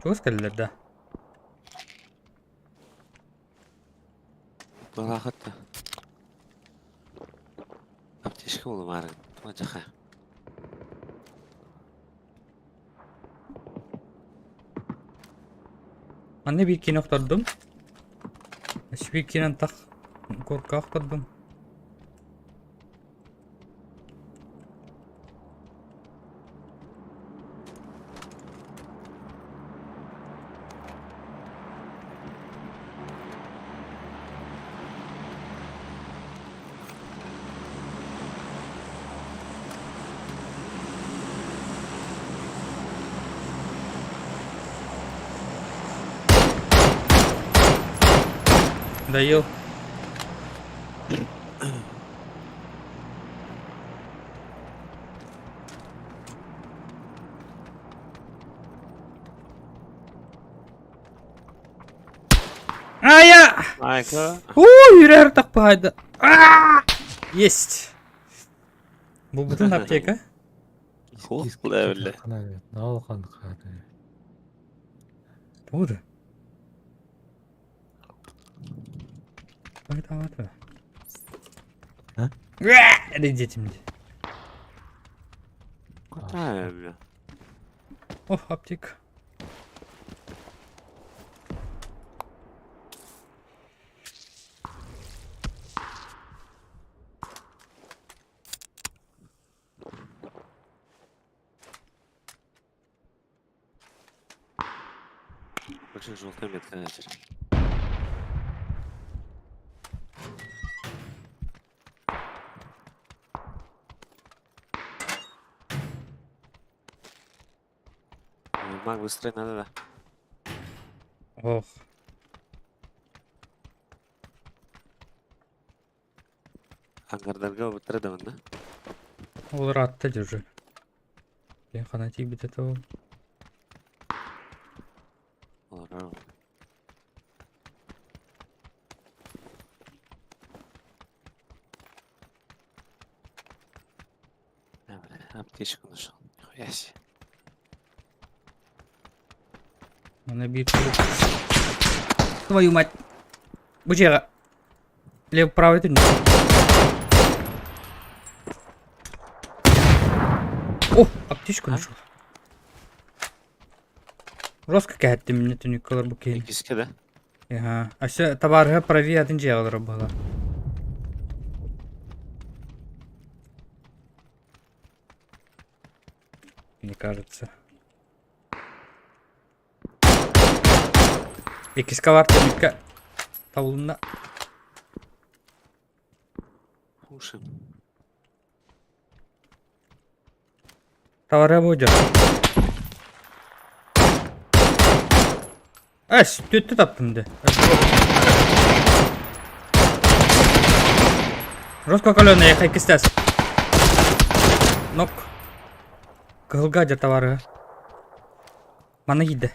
Чего сказали, да? Balakıttı. Aптечка oğlum var. Tuğacaka. Anne bir kino aktardım. Bir kino tak korku aktardım. Доел. Ая! Майка. Yüreğe takpaydı. Есть. Bu bütün аптека. Хул öyle. Ne olған қады? Буду. Ой, там это. А? Идите мне. Правильно. О, аптека. Очень желтая метка ветер. Маг быстрый надо, да. Ох. Аңғардарға бітірдімін, да? Олар атты уже. Мен қана тиіп бітеді ол. Олар. Аптечку нашел. Нихуя себе. Она бит. Твою мать. Бычага. Лев правый ты. О, аптечку А? нашел. Жестко кәтті мені түнеккалар бұл кейін. Екіске, да? Ага. Ася табарға прави атын жеғалар бұла. Мне кажется. Екіске бар түнекке. Таулында. Ушим. Тавара бойда. Әс, төтті таптым де. Жестко каленый, ехай кистес. Нок. Кылгадя товары. Мана йде.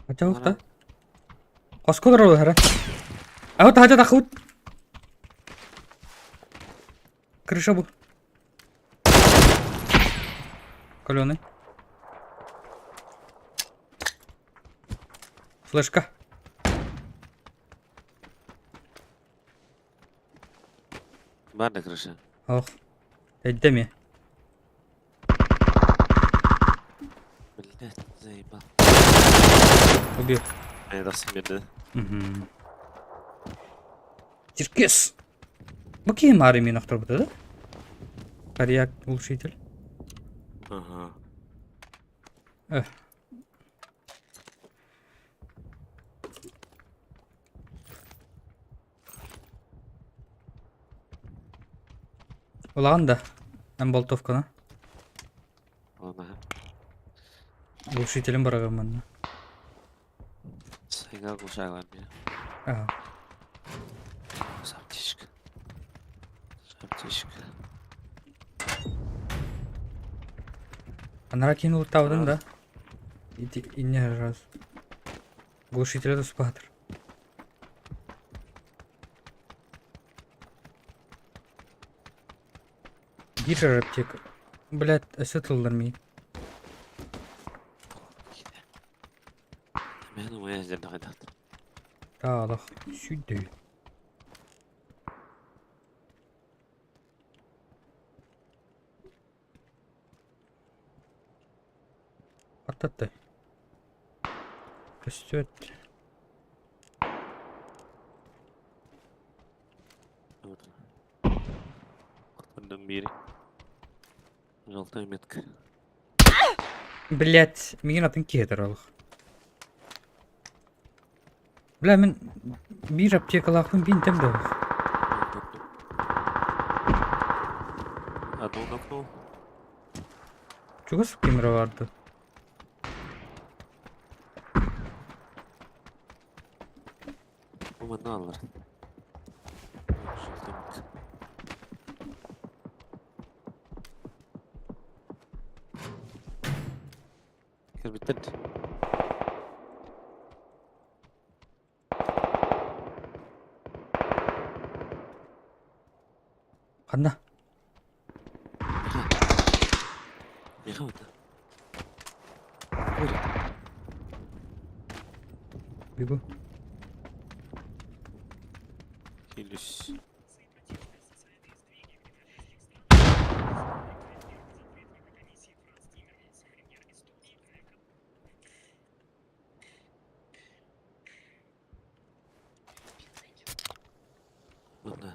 Acha usta. Kasko da hara. Ahut haja takhut. Крыша бу. Каленый. Флешка. Бар да крыша. Ох. Эддеме. Блядь, заебал. Убил. Айдасы берді. Угу. Черкес. Bakayım mağarayım yine aktar burada da. Kariyak улучшитель. Ага. Ulan da. Ben болтовканы. Ладно. Улучшителем барагам ben. Сайга глушайлар меня. Ага. Аптечка. Аптечка. Анара кинул тавдın da. İnne раз. Глушителя да спадр. Гиджер аптека. Блядь, осетылдар мей. Мен оя жерде қайдақтым. Тағалық. Сүйді. Аттатты. Көстөт. Құтырдың бері. Желтая метка. Блядь, менің атын кетір алық. Бля, мен bir аптекалақпын бинтем де алық. Одну нокнул. Чугас кемера vardı. Уманы алыр. Кір бітірді. Қанда? Меха өті. Бегу. Келіс. Бұнда.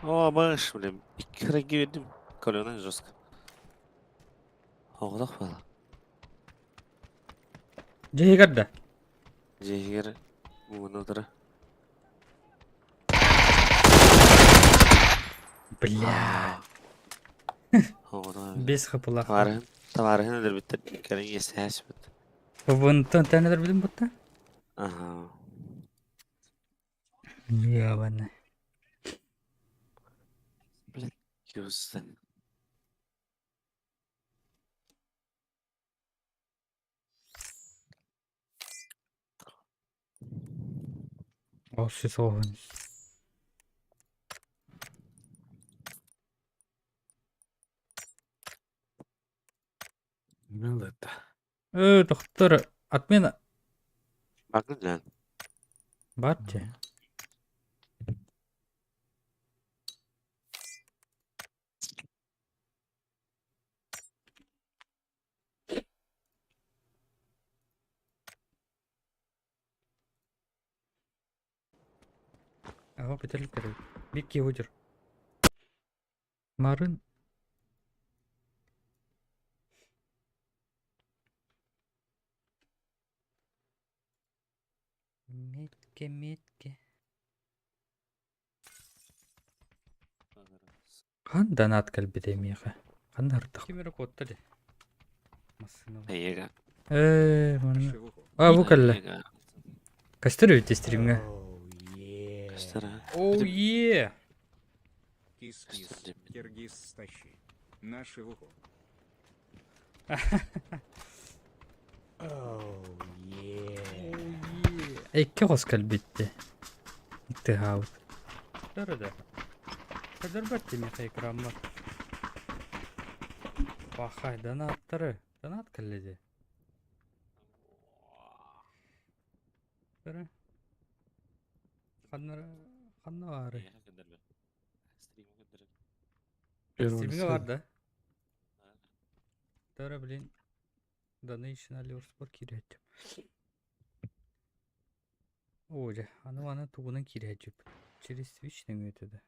О, bağış bileyim. 2 kere girdim. Kalıyorlar жестко. Oğlak bala. Жегерді. Жегер. Bunu otara. Бля. Oğlak. Без хапылақ. Tavarın öder bitti. Keren yesi haş bitti. Бұнтын тәнедір білдің бұтта? Aha. Ебаны. Yüzden. О, сөз оғын. Ne oldu da? Доктор, отмена. Bakın lan. Бар же. Ага, бітірлік керек. Бекке өдір. Марын. Метке. Қандай нат кәлбеде меға? Қандай артық? Кемері қотты де. Ega. Маны. Наше вухо. Бұл кәлі. Ega. Кастыр өте стримге. Kastara. Оу, е! Кис-кис. Киргиз стащи. Наше вухо. Ekki қос кәлбетті. Икті хауд. Дәрі. Кәдір бәтті меқа экранма. Бақай, донаттыры. Донат кәлледе. Дәрі. Қанна бары. Стримге бар да. Дәрі білін. Donation alıyoruz spor kiracı. Оля, аны тугунан kiracı. Через Twitch не ötedi.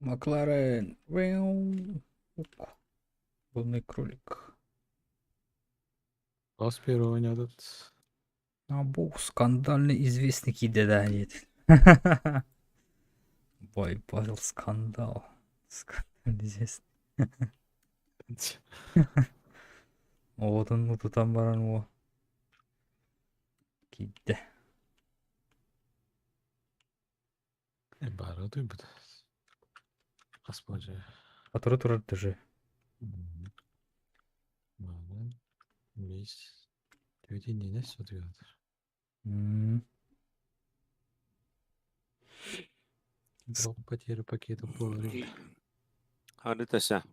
Макларен. Полный кролик. Аспирование этот. А бұл скандальный известный киде да нет. Бой, был скандал. Скандал известный. Одан тұтан баран о. Киде. Бары той бұд. Аспажы. Атыры тұрады же. Маған. Бейс. Төйде нені сөтіп жатыр. Дроп потери пакета полный. Hadi taşa.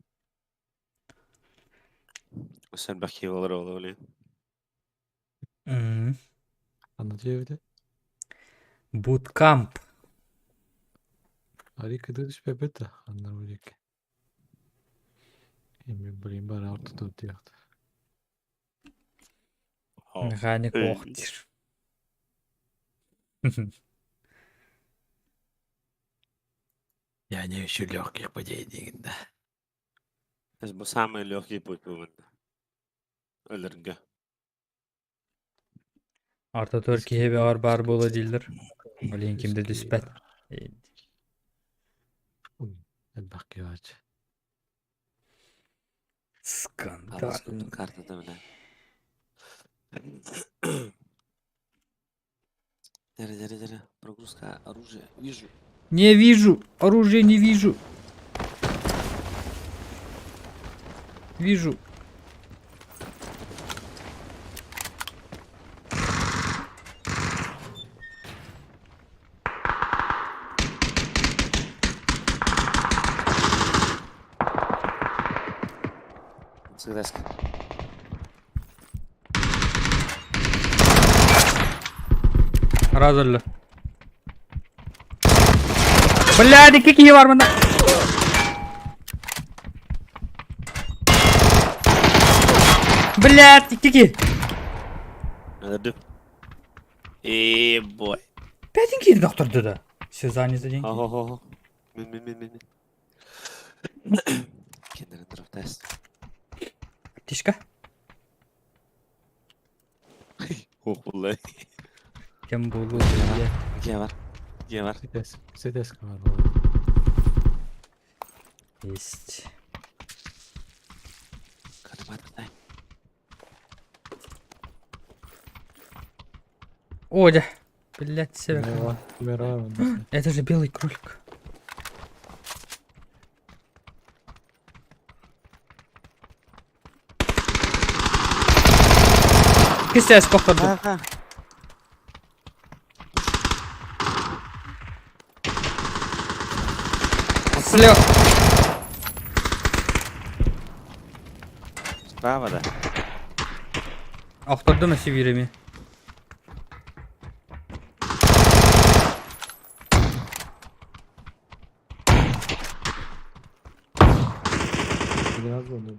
Sen bakayım olur öyle. Anlatıyor Bootcamp. Арика дедиш пепета, анна урик. Еми блин бар артта тият. Механик охтир. Я не ищу легких падений, да. Bu самый легкий путь bu bende. Ölürge. Arta Türkiye bir ağır bar bolu değildir. Öyle kimde düspet. Bakıyor aç. Скандал. Alaskut'un kartı da öyle. Нere. Прогрузка оружия. Вижу. Не вижу. Оружие не вижу. Вижу. Согласен. Разорlu. Блядь, iki kişi var bunda. Блядь, тики. Öldürdüm. Boy. 5 kill доктор да. Все заняты деньги. Ho. Min. Kendini drop test. Тишка. Vallahi. Кем булу блядь. Gel var. Ситес var valla. Есть. Kanım atlayın. Одя. Блядь, север. Ver var. Это же белый кролик. Кистес, походу. Kanka. Слева. Sправа da. Ақтарды ма севирами? Biraz oldu.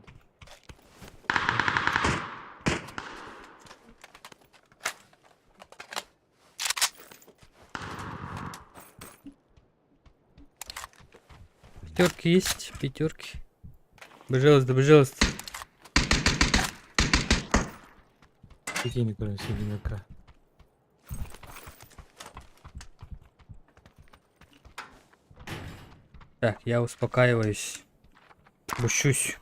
Пятерки есть, пятерки. Пожалуйста. Пекине, короче, одинаково. Так, я успокаиваюсь. Бущусь.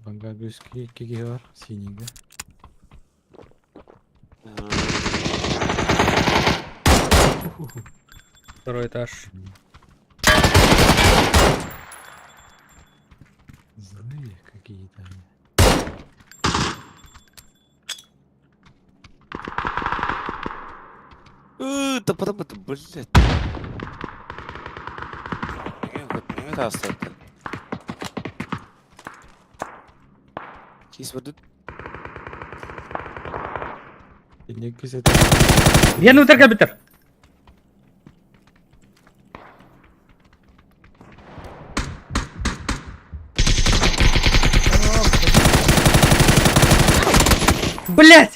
Bangladeş keki var. Sining'de. Второй этаж. Злые какие-то они. Да потому это, блядь. Не раз это. Кейс вырдут. Ne güzel. Я на битер. Блять!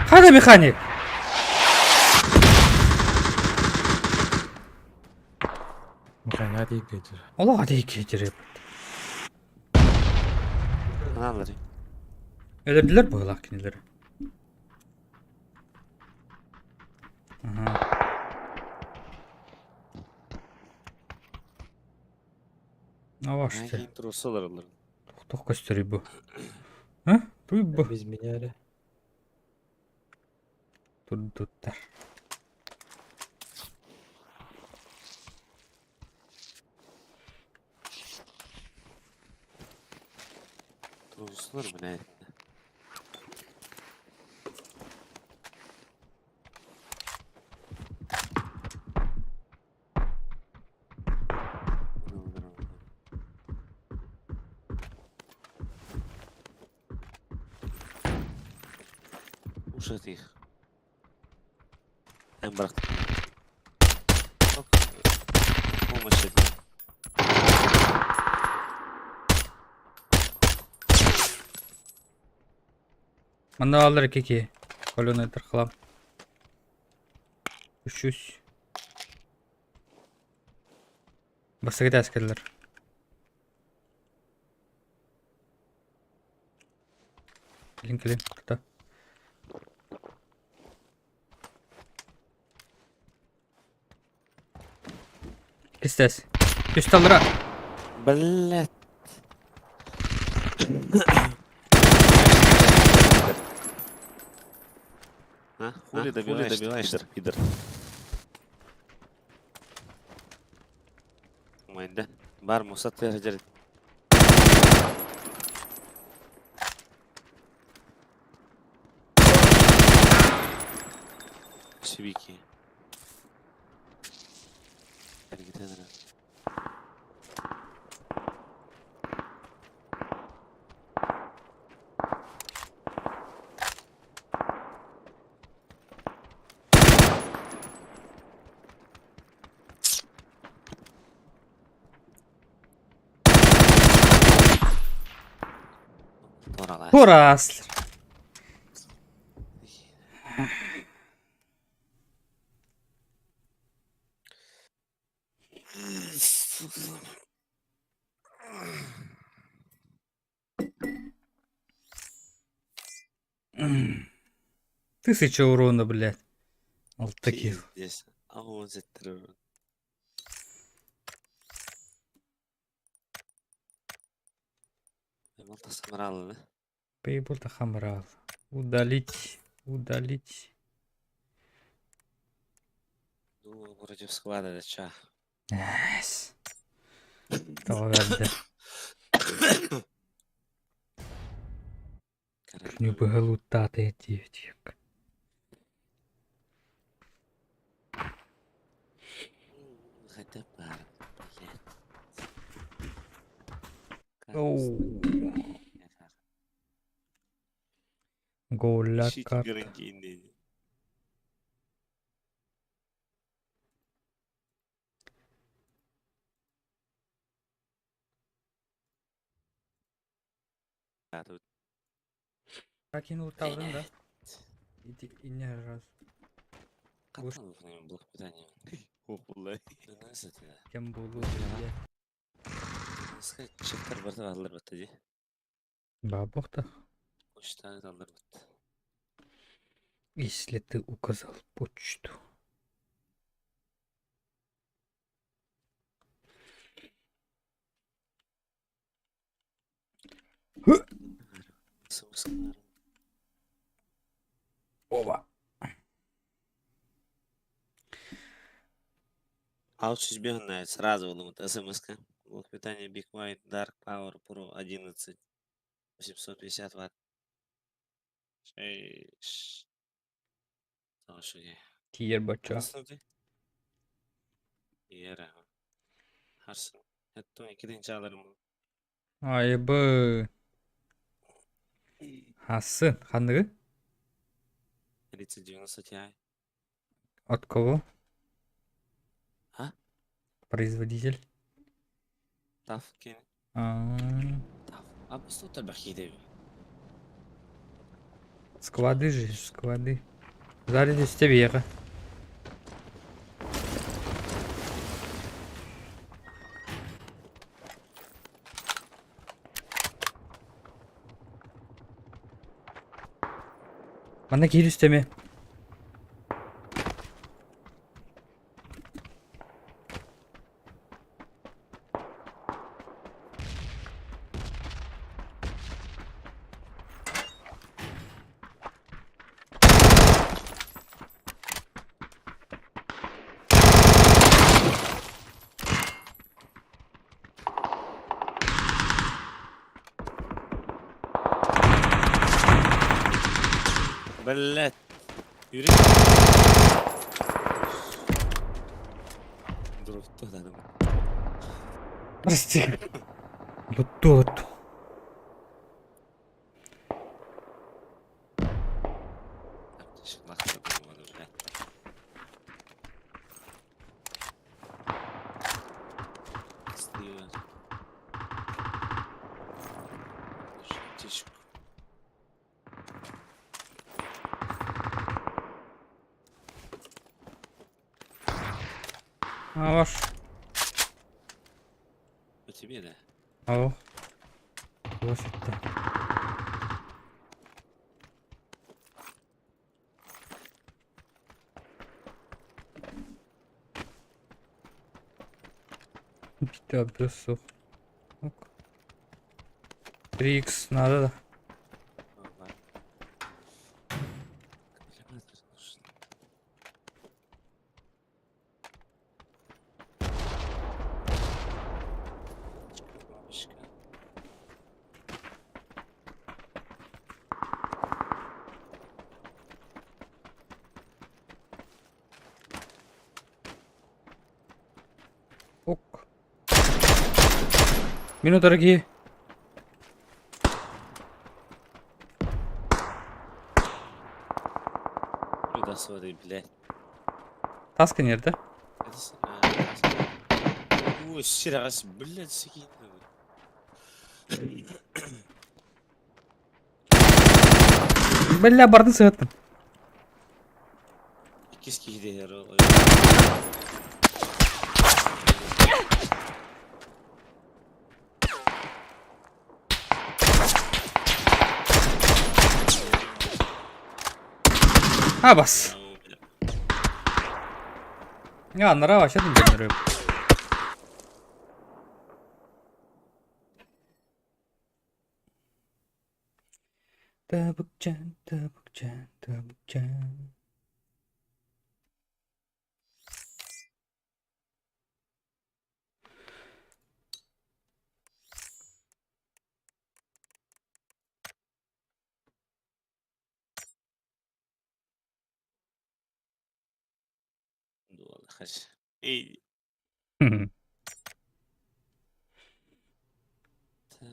Хада механик! Mükemmel değil götür. Allah hadi geçirip. Ne alır? Öldürdüler bu lakineleri. Aha. Ne var işte. Hangi introsu alırlar? Toh gösteriyor bu. Ha? Duy bu. Biz minare. Tuttar. Introsular mı ne? Ушат их. Бıraktım. Bak. Помощь etme. Мануалдар кеки. Колёный тархлам. Üşüş. Басыгыт әскерлер. Келин, кырта. Кистес. Üstallara. Блять. А? Хули добиваешь, пидор. Майда. Бар Мусат Хаджар. Шибики. Алаш. Турас. Тысяча урона, блядь. Вот таких. Пиздец. А он зеттiriyor. Малтасы мыралы. Пейболта хамрал. Удалить. Удалить. Ну, против склада, да ча. Эс. Товарда. Не погалутати дівчик. Хотя пара. Оу. Гола карта. Прокинул таврын, да? Иди ине раз. Катан выполняем блок питания. Опулай. Nasıl ya? Кем булу блядь. Nasıl çıktır burada alır battı diye. Бабухта. Uçtan alır battı. Если ты указал почту. Sıvısınlar. Ова. Аутсизбегная сразу вот смс-ка. Блок питания Big White Dark Power Pro 11. 850 ватт. Шейш. Слушай. Тиер бача. Anasını Yere. Harsın. Hatta 2'den alırım bunu. Айбы. Хасын. Ханығы? 3090 Ti. От кого? А? Производитель. Taf kene. Taf. А просто тут бахиде. Склады же, склады. Заряди стевера. Bana gel üsteme. Bellet. Yürü. Дропты adam. Прости. Вот тот. А ваш. По тебе, да? Ау. Лошадь-то. Bitti abi biraz soğuk. Bak. 3x надо да. Ок. Минут, дорогие. Куда смотри, блядь. Таска нет, да? Ой, серьез, блядь, сики. Бля, барды сығыттым. İkiz kişi yer oluyor. Ha bas. Ya nara başladım ben. Tabukcan, tabukcan, tabukcan. Doğru kaç. İyi. Ta.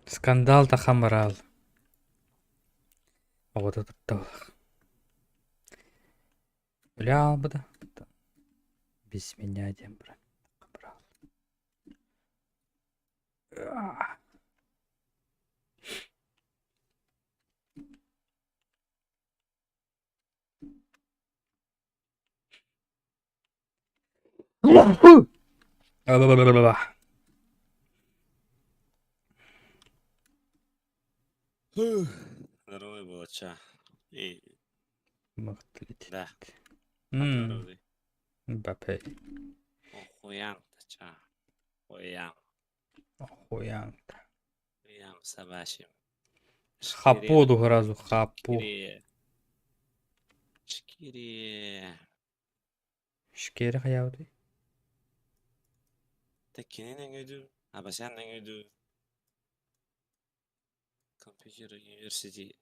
Скандал та хамарал. А вот этот толх. Бля, бада. Без меня дембра. Здоровый был, ча. И Махтлить. да. Ммм, Здоровый. Мбаппе. Охуям, ча. Охуям. Охуян. Охуям собачьим. Хапу разу, хапу. Шкире. Шкире. Шкері қаяуды. Tekkenin ödü. Абасянның ödü. Компьютер университет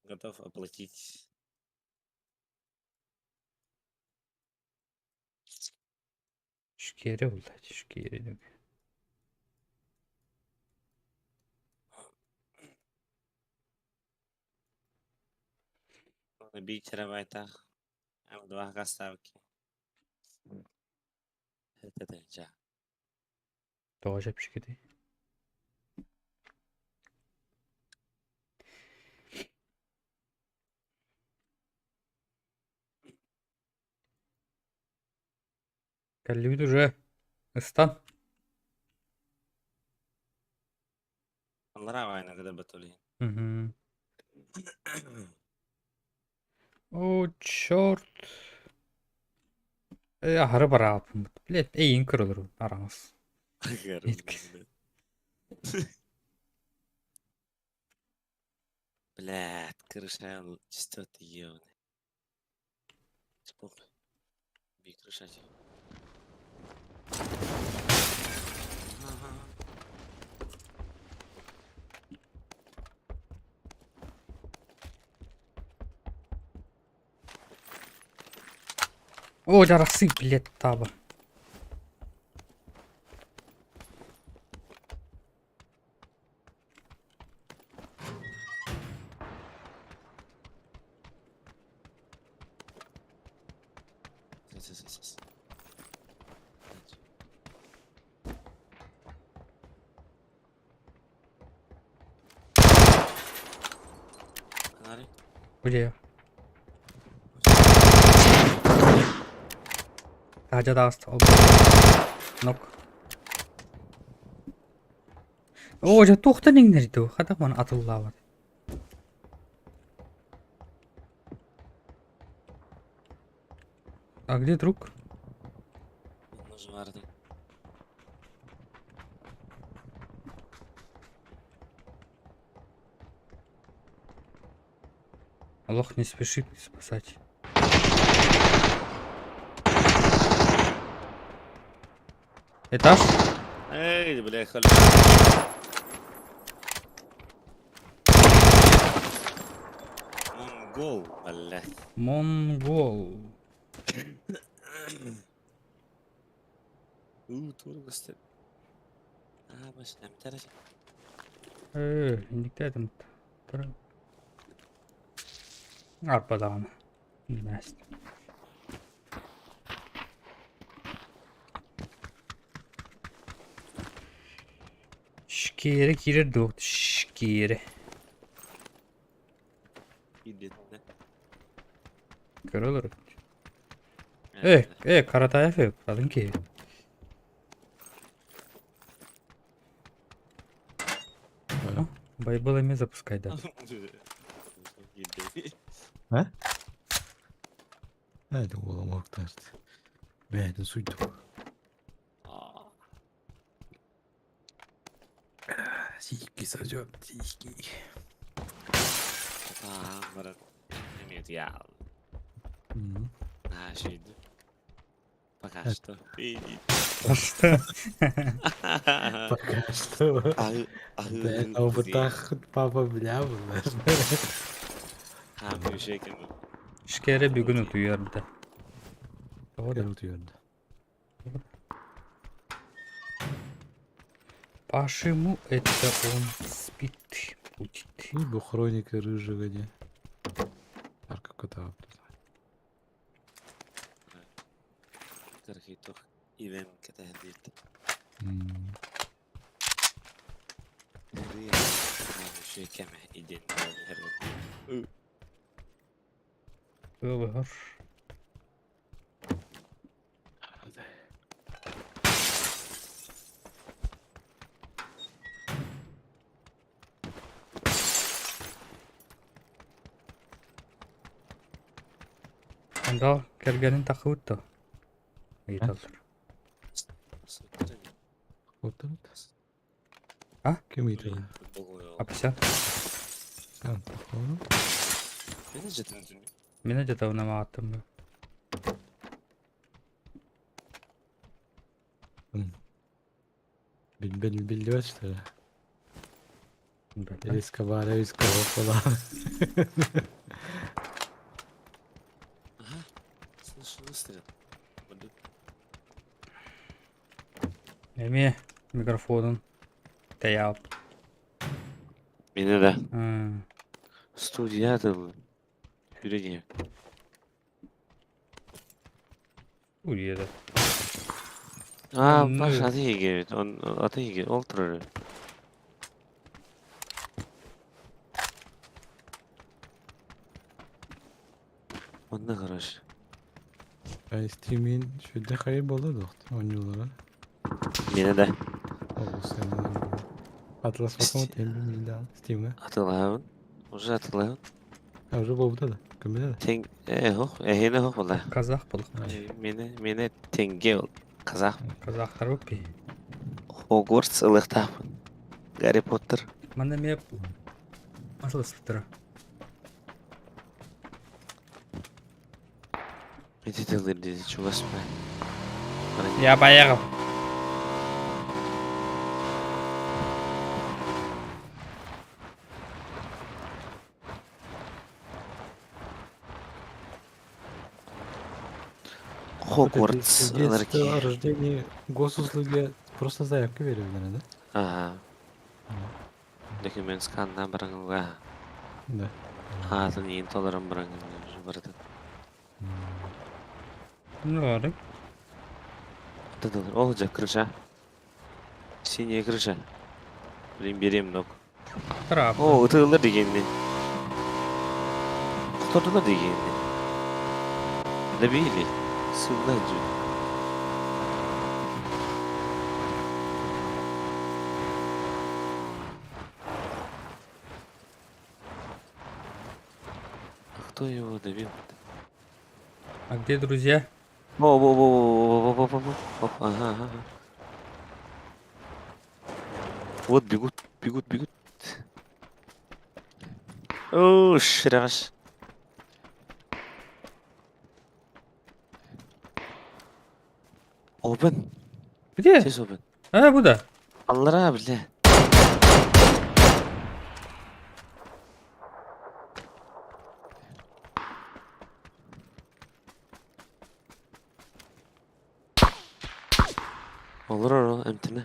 готов оплатить. Шкері болды, шкері. На 1 терабайтах. А в 2 заставки. Это да. Тоже пішкеді. Калюд уже. Истан. Onlara aynı kadar batılıyor. Угу. О, черт. Ағыры бар апым. Блядь, инкір olur арамыз. Еткіз. Блядь, крыша частоты ебаный. Спокойно. Бей крышать. О, жарақсы, блядь, табы. Канары? Где? Тажада астал. Нок. О, жа тоқта неңдерді. Қадақ маны атылла бар. А где друг? Нужен варды. Аллах не спешит спасать. Этаж? Эй, бля, халь. Монгол, бля. Монгол. Тургасты. Başlayalım tercih. İndik dedim. Arpa dağını. Bilmez. Şkere girer doğdu. Şkere. Gidetti. Kör olur. Karataya yok. Alın ki. Байбол емес запускайда. Hadi oğlum oktardı. Ben suydum. Сиськи сожжет, сиськи. Брат. Нет, я. Мгм. Şeydi. Пока что. Пока что. Ben o takıt baba bilemem. Hem bir şey ki. Şkere bir gün ötüyor bir de. O da. Görüyordu. Почему это он спит? Будет. И bu хроника рыжего не. Арка кота. Terhito. İven ketehdit. Nereye? Hem şey keme idin. Her vakit. Över. Anda kergenin takıt da. İyi olur. Вот он. А? Кем это? Апся. Sen takılı. Beni cidden dün. Mine de davnama attım ben. Biliyor işte. Ben. Riska var, riska var falan. Слышу выстрел. Emi mikrofonun teyap. Beni de. Hmm. Stüdyoya da yüreğim. Uyuyor da. Baş ateşe gir. Ateşe gir. Ultra. Onda karış. Ben Steam'in şöyle kayıp olurdu oyunculara. Beni de. O senin. Atlas bakma tembil milli Steam'e. Atılayın. Уже atılayın. Avru babda da. Kömürde de. Ten... hoş. Hene hoş valla. Kazak balık. Mene tenge ol. Kazak. Kazaklar bu pi. Hogwarts ılıktap. Harry Potter. Manda me Nasıl ısıtır? Meditalir dizi çuvas mı? Ya bayağı. Хогвартс Детство, ылырки. рождение госуслуги просто заявка веревден, да? Ага. Документ скандан бұрыңға. Да. Атын ең толырын бұрыңға бұрды. Ne var? Дыдылыр. Ол жа крыша. Синяя крыша. Блин, берем ног. Taraf. О, ытылыр дегенне. Құтырдылыр дегенне. Добили. Сылдар жүр. Кто его добил? А где друзья? Во. Ага. Вот бегут. О, шраш. Open. Где? Ses open. Ha bu da. Allah abi le. Olur o emtine.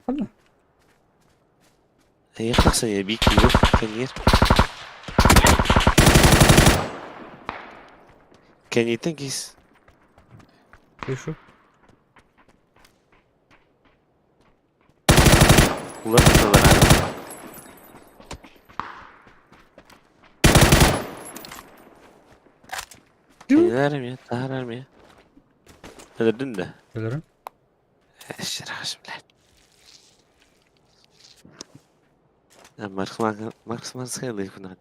Allah. Yaklaşsa ya bir kilo kan yer. Кенитен кис. Слышу. Улар кыталар. Kendiler mi? Taharar mı? Öldürdün de. Ölürüm. Şerefsiz lan. Marx sayılıyor bunlar.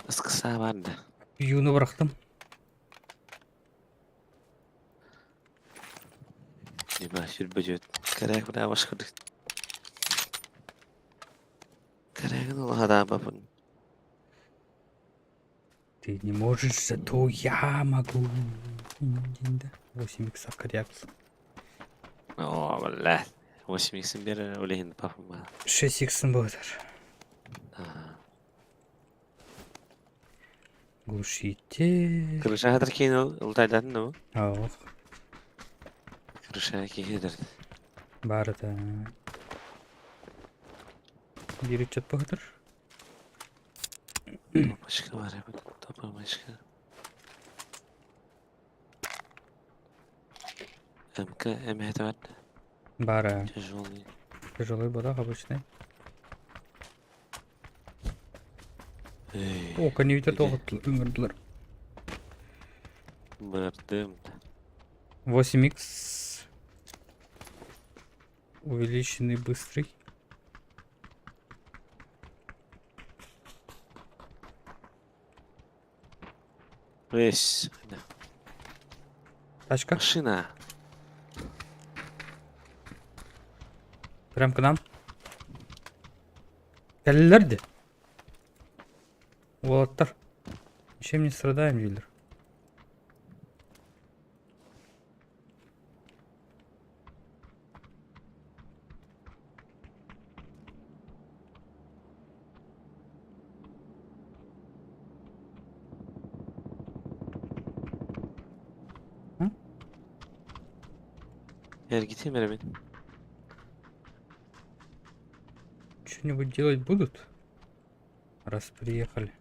Kısa vardı. Yunu bıraktım. Nima şürbecet. Kerek buna başladık. Kerek'in ola adam bakın. Ты не можешь, зато я могу. 8 икс коряпс. Oo vallahi. 8x'in bir öyle hindi bakın bana. 6 икс'ın будет. Глушитель. Kırışa kadar keyin ultayladın mı? Ау. Kırışa keyin Бар это. Бери чат бахтыр. Başka var ya. Topa başka. МК, МХ var. Бара. Тяжелый. Тяжелый бодах обычный. Ey, О, коневитер Где? тоғыттылар. Үңірділер. Мырдым. 8 икс. Увеличенный быстрый. Весь. Тачка. Машина. Прям к нам. Келлерді. Олаттар. Ничем не страдаем, Виллер. Я гитим ben. Что-нибудь делать будут? Раз приехали.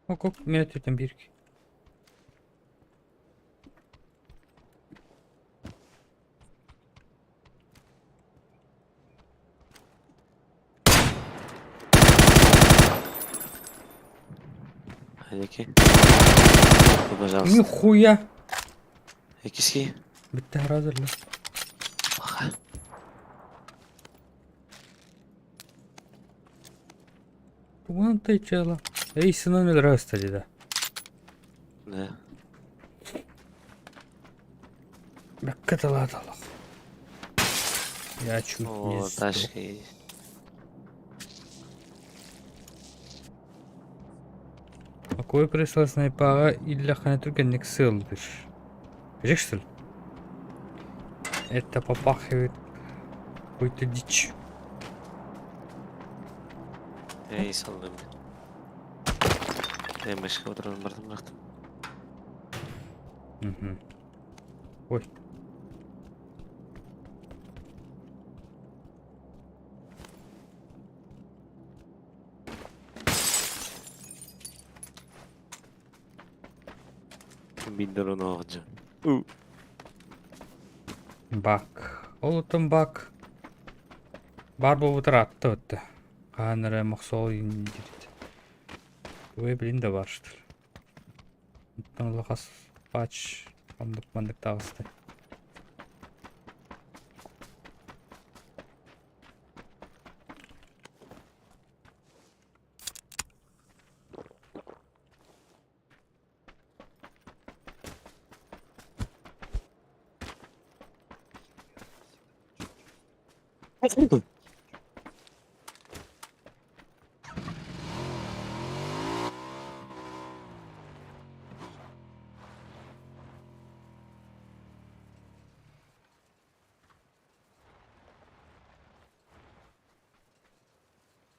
Ок, minut utan birk. Hadi Пожалуйста. Нихуя! Ikisi. Bitti hazırla. Вон ты чела. Эй, номер раз да. Да. Баккаталадалах. Я чуть не О, сдох. тачка есть. Какой прислал снайпера или ханатургенник сылдыш? Видишь, что ли? Это попахивает какой-то дичь. İyi saldım. En başka oturanı bıraktım. Угу. Ой. Bindir onu alacağım. Бак. Олутон бак. Бар болып атты өтті. Қаныры мақсол үйінен жүреді. Ой, блин, да бар, что ли. Там лохас пач. Мандық тағысты.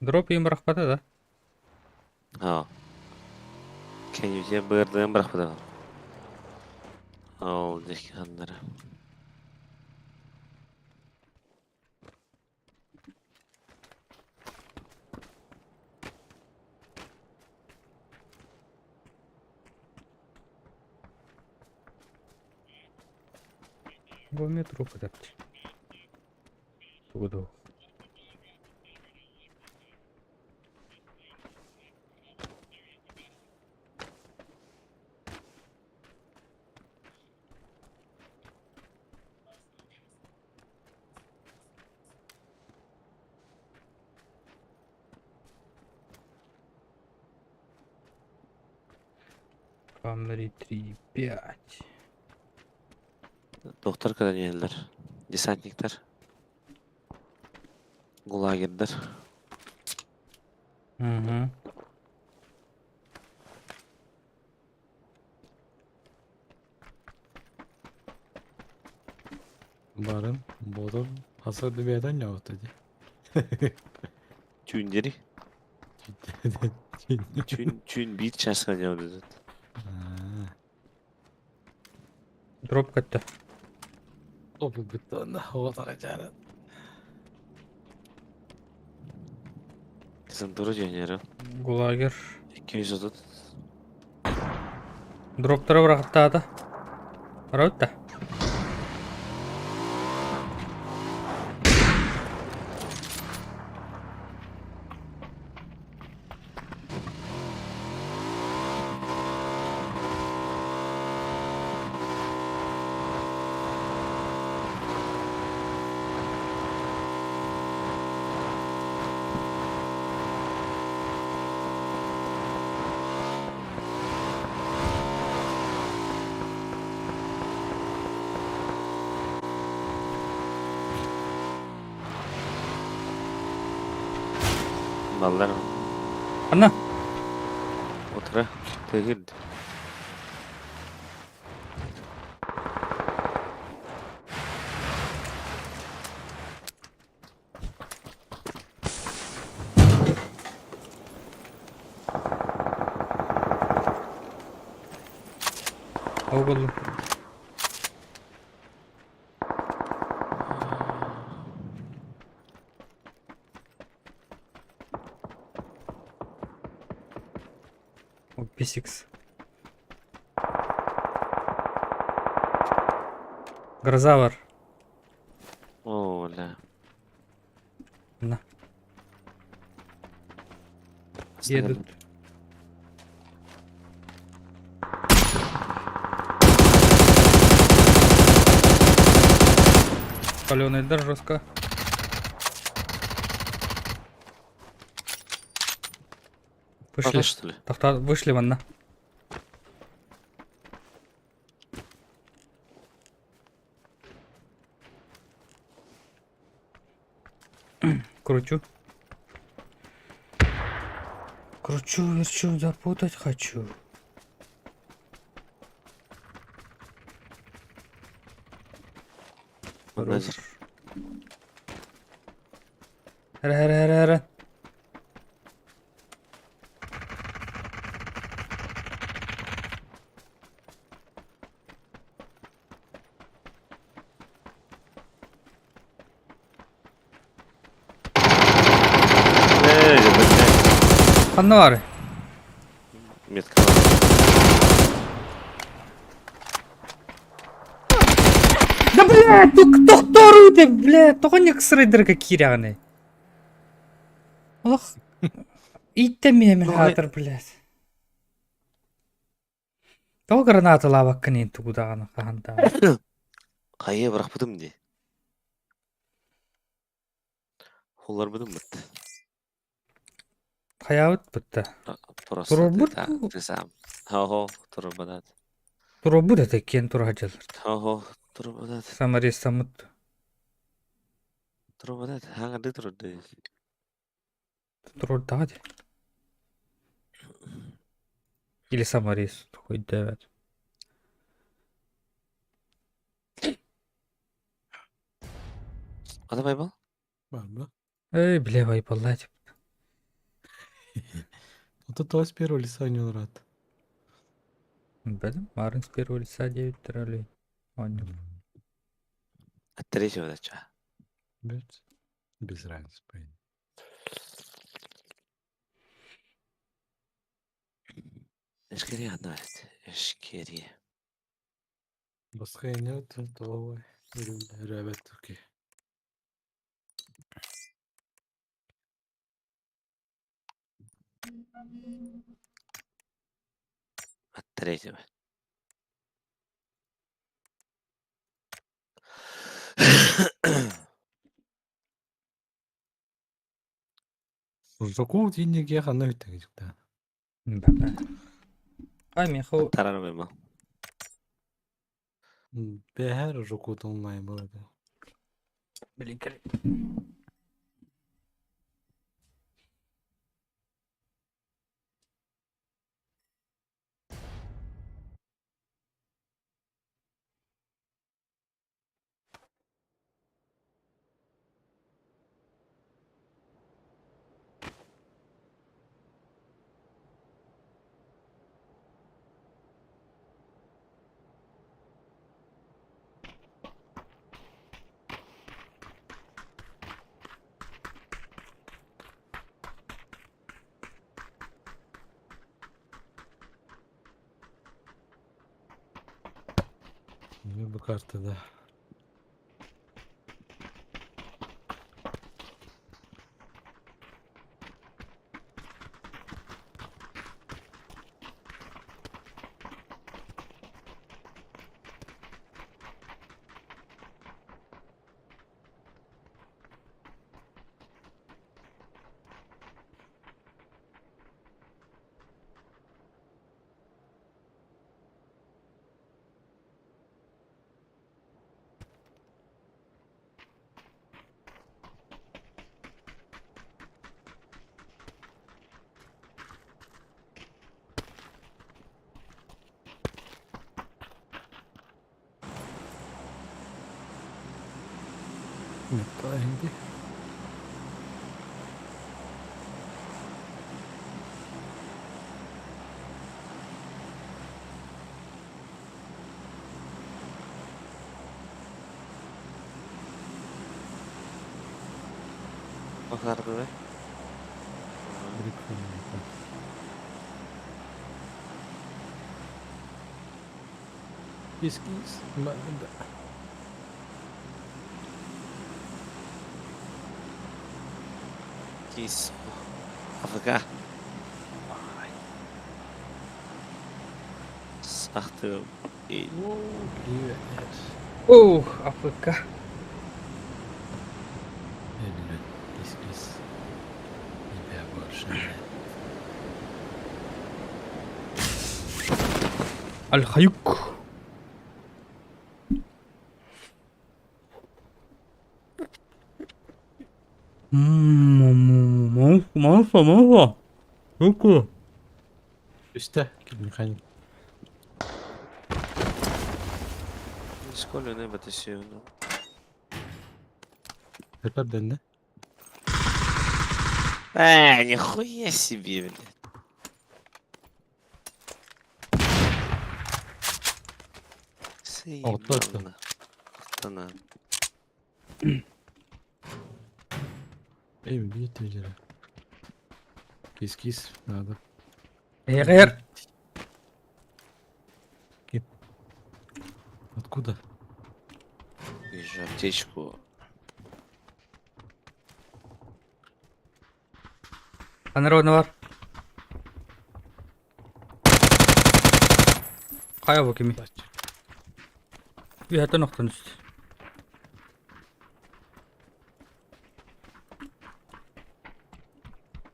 Дроп им рахпата да. Ha. Kenyüce bırdığım bırakmadı. Oh, zeki hanları. Бо метро подапти. Буду. Камери 3, 5. Doktor kadar geldiler. Desantnikler. Gulağa girdiler. Угу. Барын, бодор, hasar bir yerden yok dedi. Tüyünleri. Tüyün bir çarşıdan yavrudu. Дроп катты. O bir tane hava takacağını. Kızım duruyor yarım. Гулагер. 230. Дроптары бырахаттаата. Барабыт да. Mallar Ана. otura. Tehirdi. Аугал. Писикс. Гроза var. Oo la. На. Aslında Едут. Паленый дар жестко. Вышли. Atla что ли? Вышли вон на. Кручу. Кручу, верчу, запутать хочу. Nazır. Ра-ра-ра-ра. Қанна бар? Метка var. Да блядь, ну кто второй-то, блядь, только не ксрейдерга киряны. Аллах. Итте мен хатыр, блядь. То граната лава кынын тугудаганы каханда. Kayıya bırakmadım diye. Kollar bıdım bitti. Хаябыт бітті. Просто Турбут да, бу? рисам. Хо-хо, турбадат. Туробу да текен тура жалар. Хо-хо, турбадат. Самари самыт. Турбадат. Хаңады турды. Турор дагади. Или самарис. Хуй давят. Ада байбал? Var mı? Эй, бля, вайпаллать. Вот это с первого лица не урод. Білдім, Марын с первого лица 9 троллей. Понял. От третьего до чего? Без разницы, понятно. Эшкерия однарит. Эшкерия. Басқа не то ребят такие. От третьего. Жоку денег хана үтәгән җикта. Бәбә. Ай, меху. Тарар бема. Бәһәр жоку тонлай булды. Блин, керек. Не bu kartada. Ne hindi. Bakardı be. Кис. Кис. АФК. Сақтығым. Ей. Привет. Ух, АФК. Кис. Тебя больше нет. Аль-Хаюк. Мама. Руку. Üste. Mekanik. Сколько не батисию. Teper bende. Нихуя себе, блядь. Orta attı. Ortana. Ey bir tecere. Кис. Надо. Эгер. Откуда? Вижу аптечку. Анародны бар. Кая бу кими? Уятан оқтан үсті.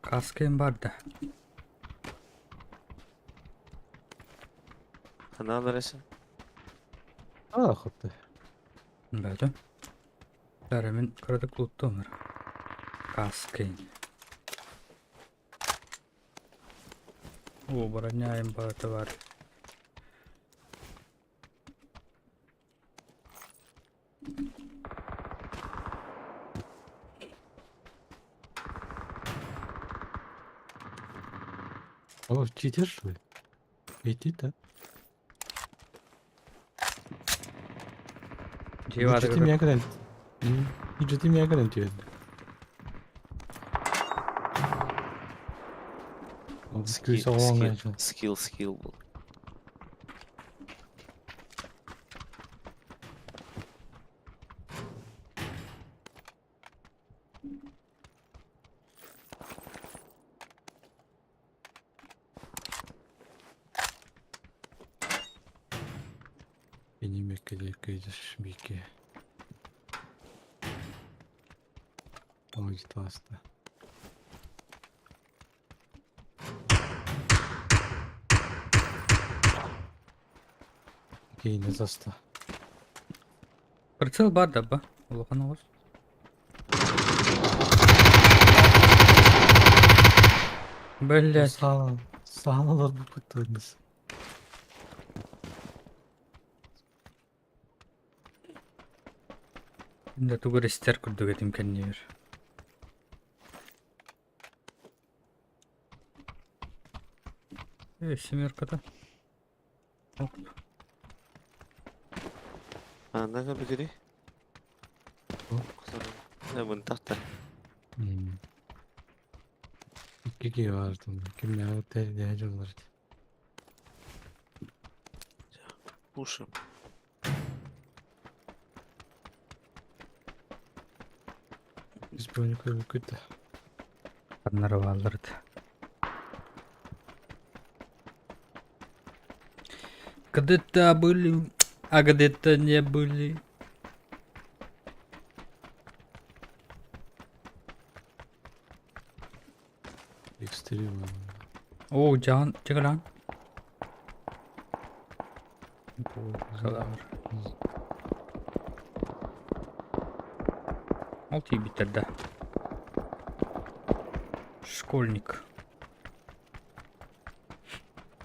Каскем бар да. Kanal neresi? Хатты. Бәді. Бәрімен кірдік лутты өмір. Каскен. О, броняем баты бар. О, читер, что ли? Иди, да? Civada Vücudu kadar. kadar. Vücudu kadar diyor. Abi göğüs olmaya Skill bu. Benim yakacağız bir iki. Ama git hasta. Окей, не заста. Прицел бар да ба. Улаханавыз. Блять. Sağlar bu pıttığınız. Да тугу рестер курдук этим кеннер. Семерка-то. Оп. Anda bir gri. Ne bunu tahta. İki ki vardı. Kim ne o tehlikeli olur. Пушим. Biz böyle kötü. Поднарвалырды. Где-то были, а где-то не были. Ekstrem var. О, Джан, Джигран. Алтый битерді. Школьник.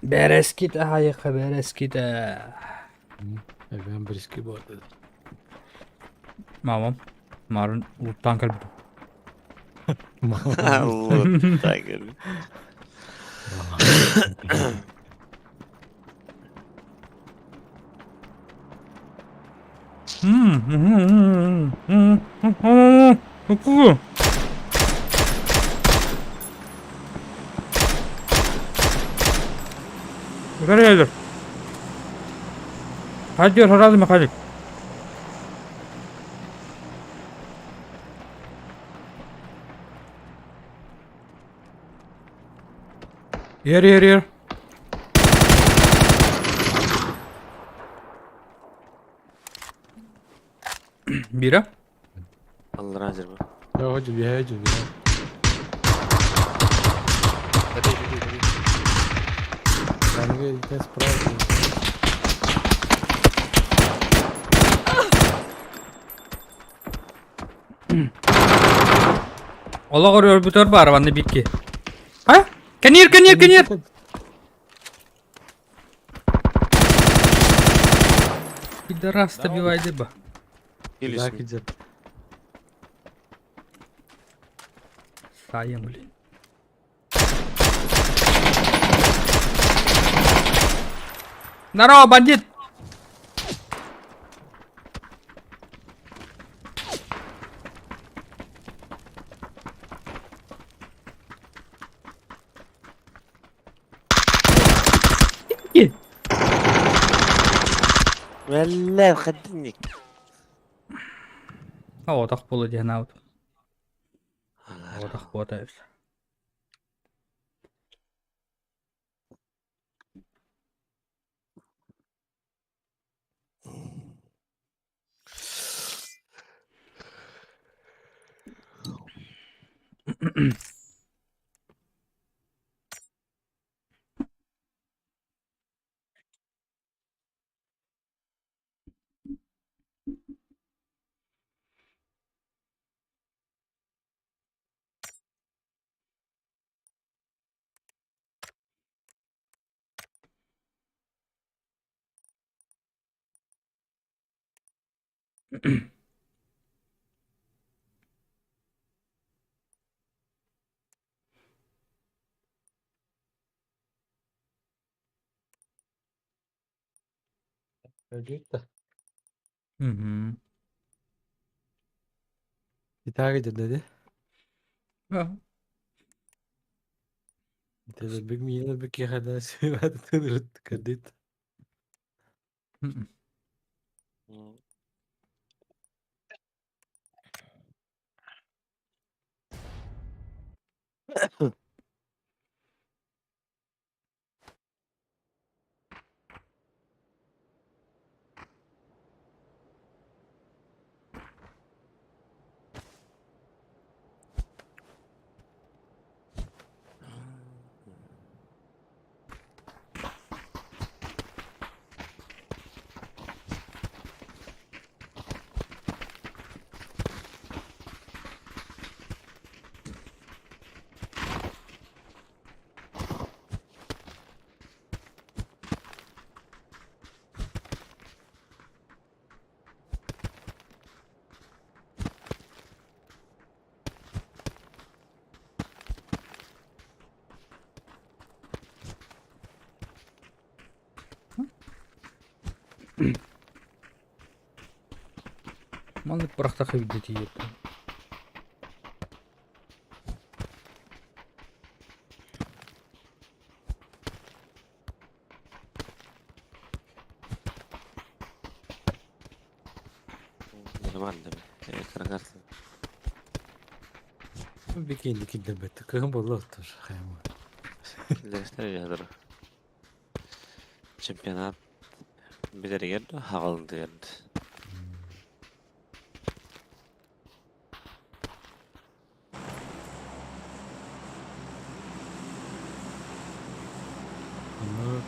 Берескиде hayıkı берескиде. Ben briski bu arada. Мамам. Марын улуттан келбидим. Allah tiger. Горелер. Хадир, разыма хадик. Yer. Bira. Allah razı olsun. Ya hacım ya. Ben de ilk spravdı. Ola koruyor bu torba arabanın bir iki. Ha? Kenir. Пидорас добивай дыба. Или Так идет. Саем, блин. Здорово, бандит! والله خدني. О, так было дигнаут. Вот так хватает. Öldük de. Hı hı. Bir daha gidin dedi. Ha. Dedi bir milyon bir kere söyledim. Tırırt kadit. Hı hı. Hmm. Маннык бұрақтақы видео тиеді. Нормально. Карагартын. Bir kendi kilden betti. Kırım bolu otur. Hayman. Килдерстер жадыр. Чемпионат бедерген хагылды ерді. Ama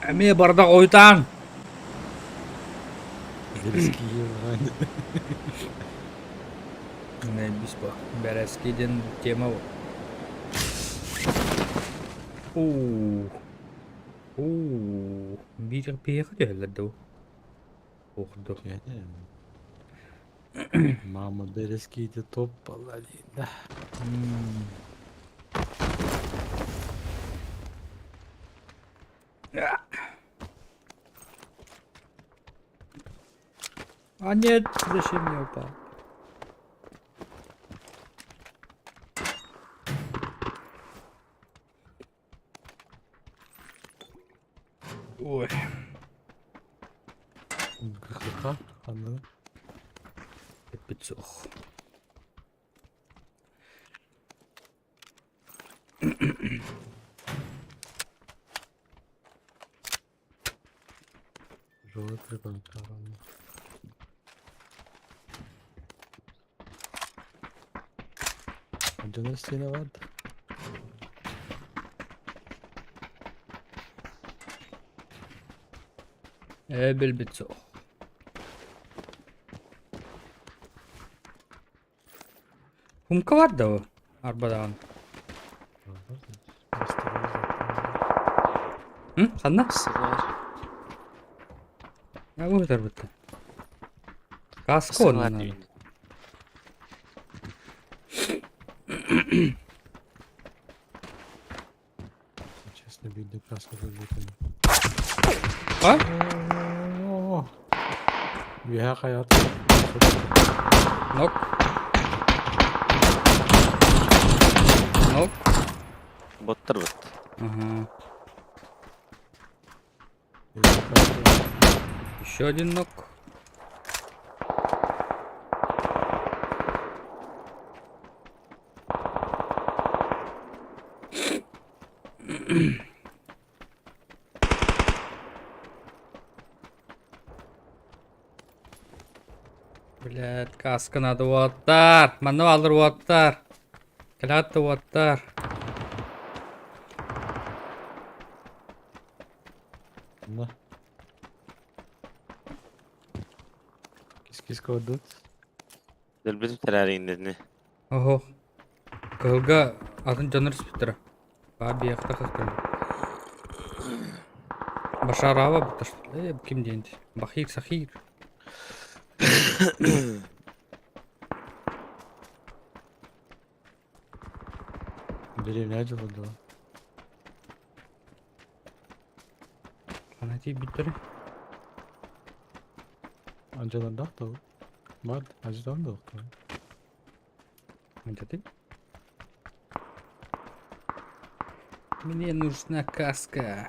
Әме бардақ ойтан! riski yiyor. Ne biz bu. Bereskiden tema bu. Bir geldi o. Oldu. Yani. Mahmut da riskiydi top vallahi değil. А нет, зачем я упал? Ой. Kırıklığa anladım. Пиццух. Жолы прикольно правильно. Acaba isteğine vardı. بالبيتزوخ. Hum vardı o. Arabadan. Hı? Sen de? Сыгар. Ne bu kadar bitti? Kaskı Сыгар onun. дейін. Честно, видно, краска выглядит. Ha? Ya hayat. Nok. Nok. Боттар бот. Ага. Еще один нок. Блядь, каска надо уаттар. Мануалдыр уаттар. Клятты уаттар. Ne? Kis kodut. Дөлбетіп тәрәрейіндеріне. Ого. Кылга атын жаныр спиттера. Ба бияқта қақтыр. Башар аба будто что ли? Bu kim dendi? Bahir Sahir. Деревня acıladı. Ana deyip bitti. Acıladı da. Var. Acıdan da yoktu. Ne dedi? Мне нужна каска.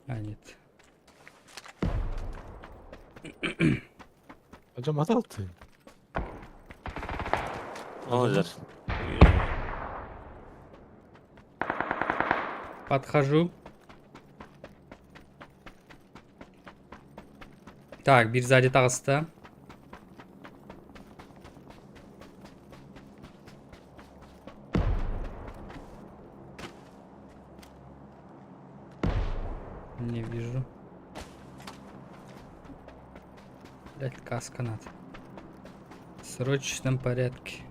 А, нет. Hocam at altı. Olur. Подхожу. Так, bir сзади тағыста. Не вижу. Блять, каска надо. В срочном порядке.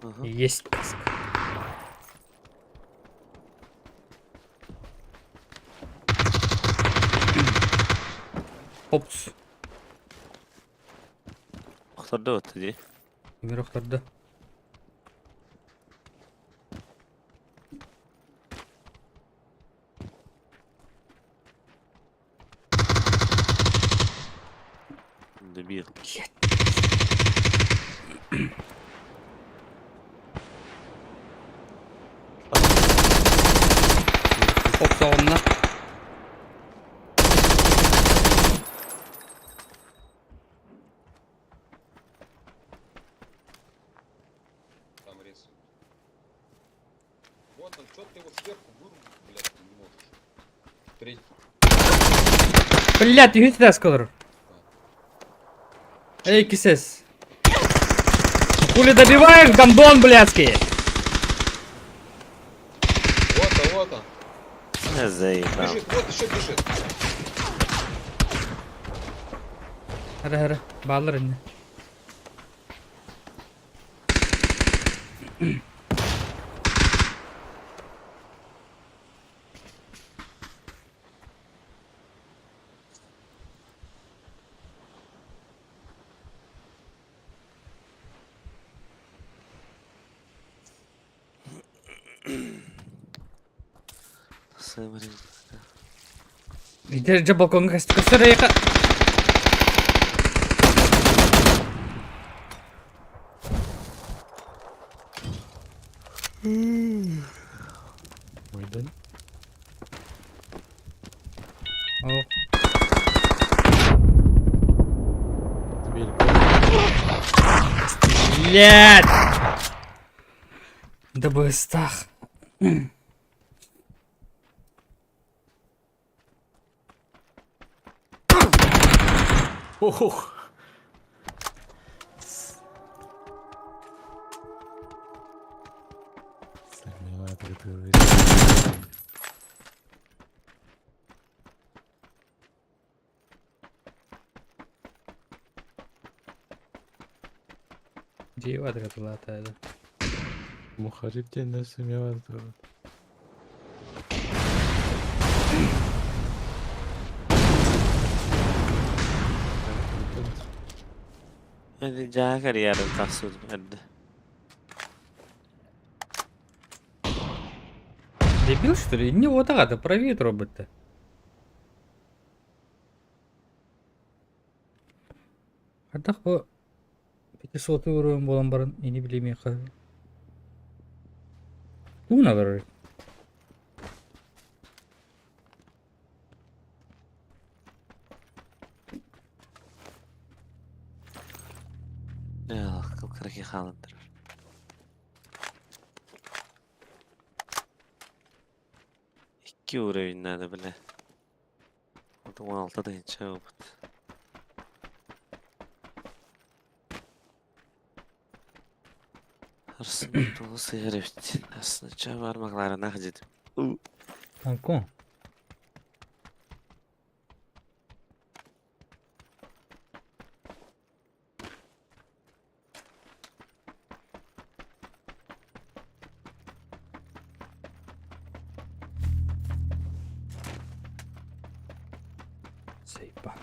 Aha. Есть каска. Опс. Oturdu oturdu. Мирохтарды. Дебил. Опс, онна. Там рисует. Вот он, что ты его сверху вырубить, блядь, не можешь. Третий. Блять, үйт дәс калыр. Эй, кисес. Хули добиваешь, гандон блядский? Вот он. Ne zaїбав. Бежит, вот еще бежит. Hara, bağlar önüne. Сэмрин. Gider balkonga kastıra yaka. Mıydın? Oh. Bir Блять! Да бы стах. Oh. Sen ne var yapıyorsun? Дева драться это. Muharip diye nasıl ne var diyor. Hadi jagar yarın tahsil verdi. Дебил что ли? Не вот так, правит робот-то. Ардақ bu 500 euro bolan barın ini bilemiyor ka. Bu ne var? Ya kılkıraki kalındır. İki uğrayınladı bile. Adam 6 da hiç yok. Hırsın dolu sıyır evdi. Aslında çavarmaklarına hacıdım. Hong Kong. Сейпа.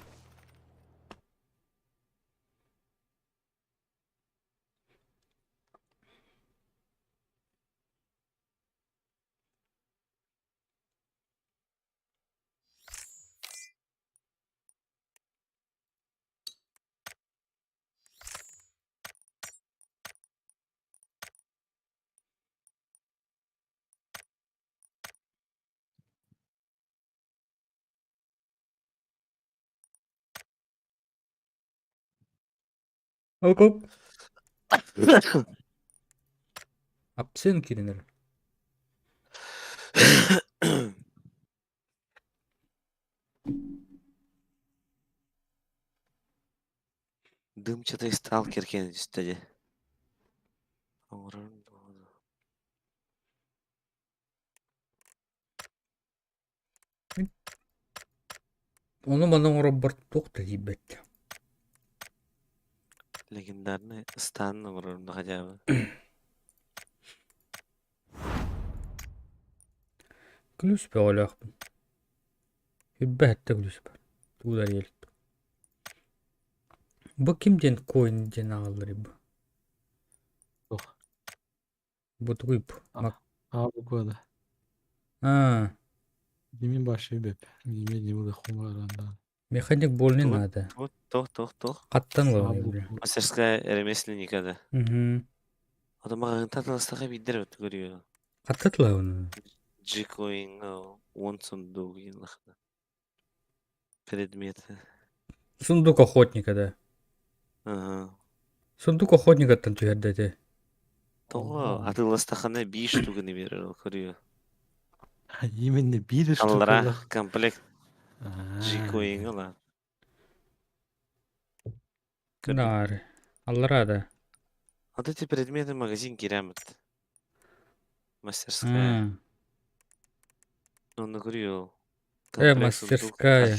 Оп. Апсен киренер. Дымчатый сталкер кен үстеде. Оны манан Роберт токта ебет. Легендарный стан уровня хотя бы. Күлүспе олақпын. Үббәтті күлүспе. Тудар еліп. Бұ кимден койнден алыр ебі? Ох. Бұ туйп. Abi года. Демен башы беп. Неме демуді хумаранда. Механик больный Тут. надо. Тох. Қаттан Сабу. лауны бля. Мастерская ремесленника да. Адамға татылыстаға бидер өтті көрüyor. Қаттат лауны. Джикоинга он сундук лахта. Предметы. Сундук охотника, да. Ага. Сундук охотника там түйердеді. Тоға атылыстақаны 5 штуганы берер көрüyor. Именно bir штука. Аллара комплект Джикоинга ла. Нар. Алларада. Вот эти предметы магазин керамит. Мастерская. Он говорил. Мастерская.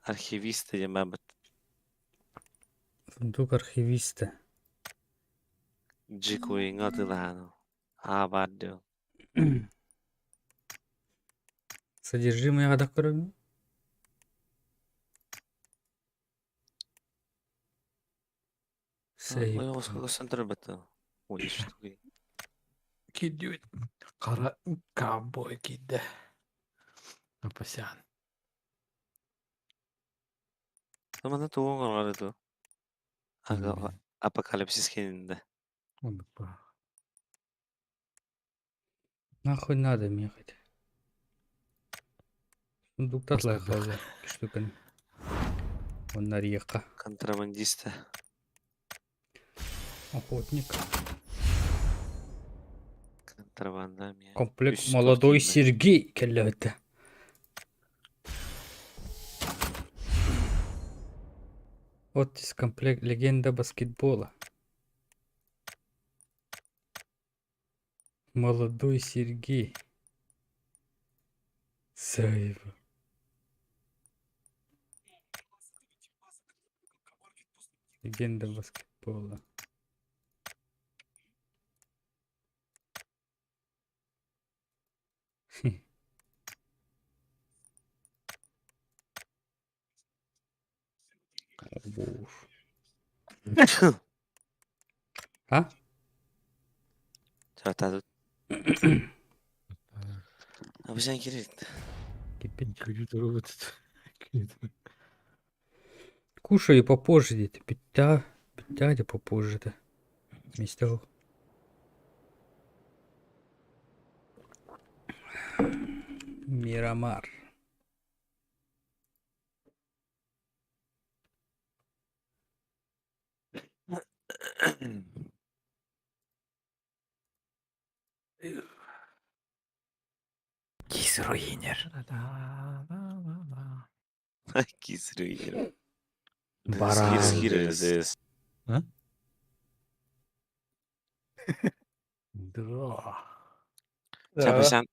Архивиста я мабет. Сундук архивиста. Джикоинга тылану. Баддо. Содержимое гадак көрөм. Сейп. Ой, сколько центр бета. Ой, штуки. Кидет. Кара ковбой киде. Апасян. Mana tuğun var itu. Agak апокалипсис kendinde. Он па. Нахуй надо мехать. Сундук татлай Просто қалды. Штуканы. Он нарьеқа. Контрабандиста. Охотник. Контрабанда. Комплект Üst молодой спортивный. Сергей келеді. Вот из комплект легенда баскетбола. Молодой Сергей. Саева. Легенда баскетбола. Уф. А? Çatadı. Abi sen gerek. Кипит. Кредит робот. Кушай попозже где-то. Пита попозже-то. Вместе того. Мирамар. Кисруинер. Кисрüyer. Баран. Skiririz. Да. Çapışan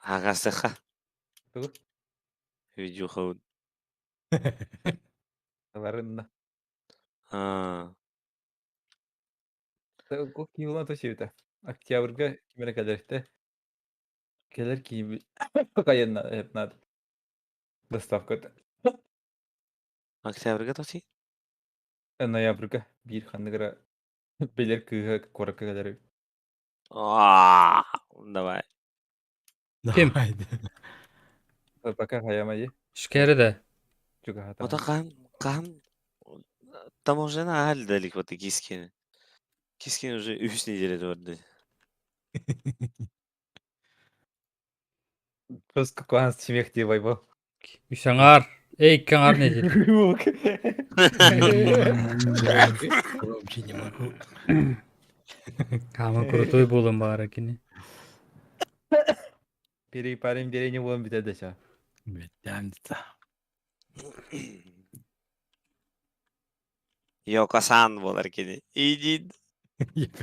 ağasıqa. Tuh, Video хауд. Ларында. Ко кийилген тосуйта. Октябрьга кимере келерте. Келер кийби. Кайын надо. Доставка. Октябрьга тоти? Ноябрьга bir ханныгара белер кыга коракка kadar. Давай. Kim? Давай. Пока хаямайы. Şkeri Juga Ота hata. кан таможена аль далеко вот кискин. Кискин уже 3 недель orada. Просто куанс чимех diye baybo. Üseŋar. Ey kaŋar ne dil? Вообще не могу. Kama kurutuy bulun bari kini. Biri parim biri ne bulan biter de ça. Бетянца. Yokasan bolar kedi. İyi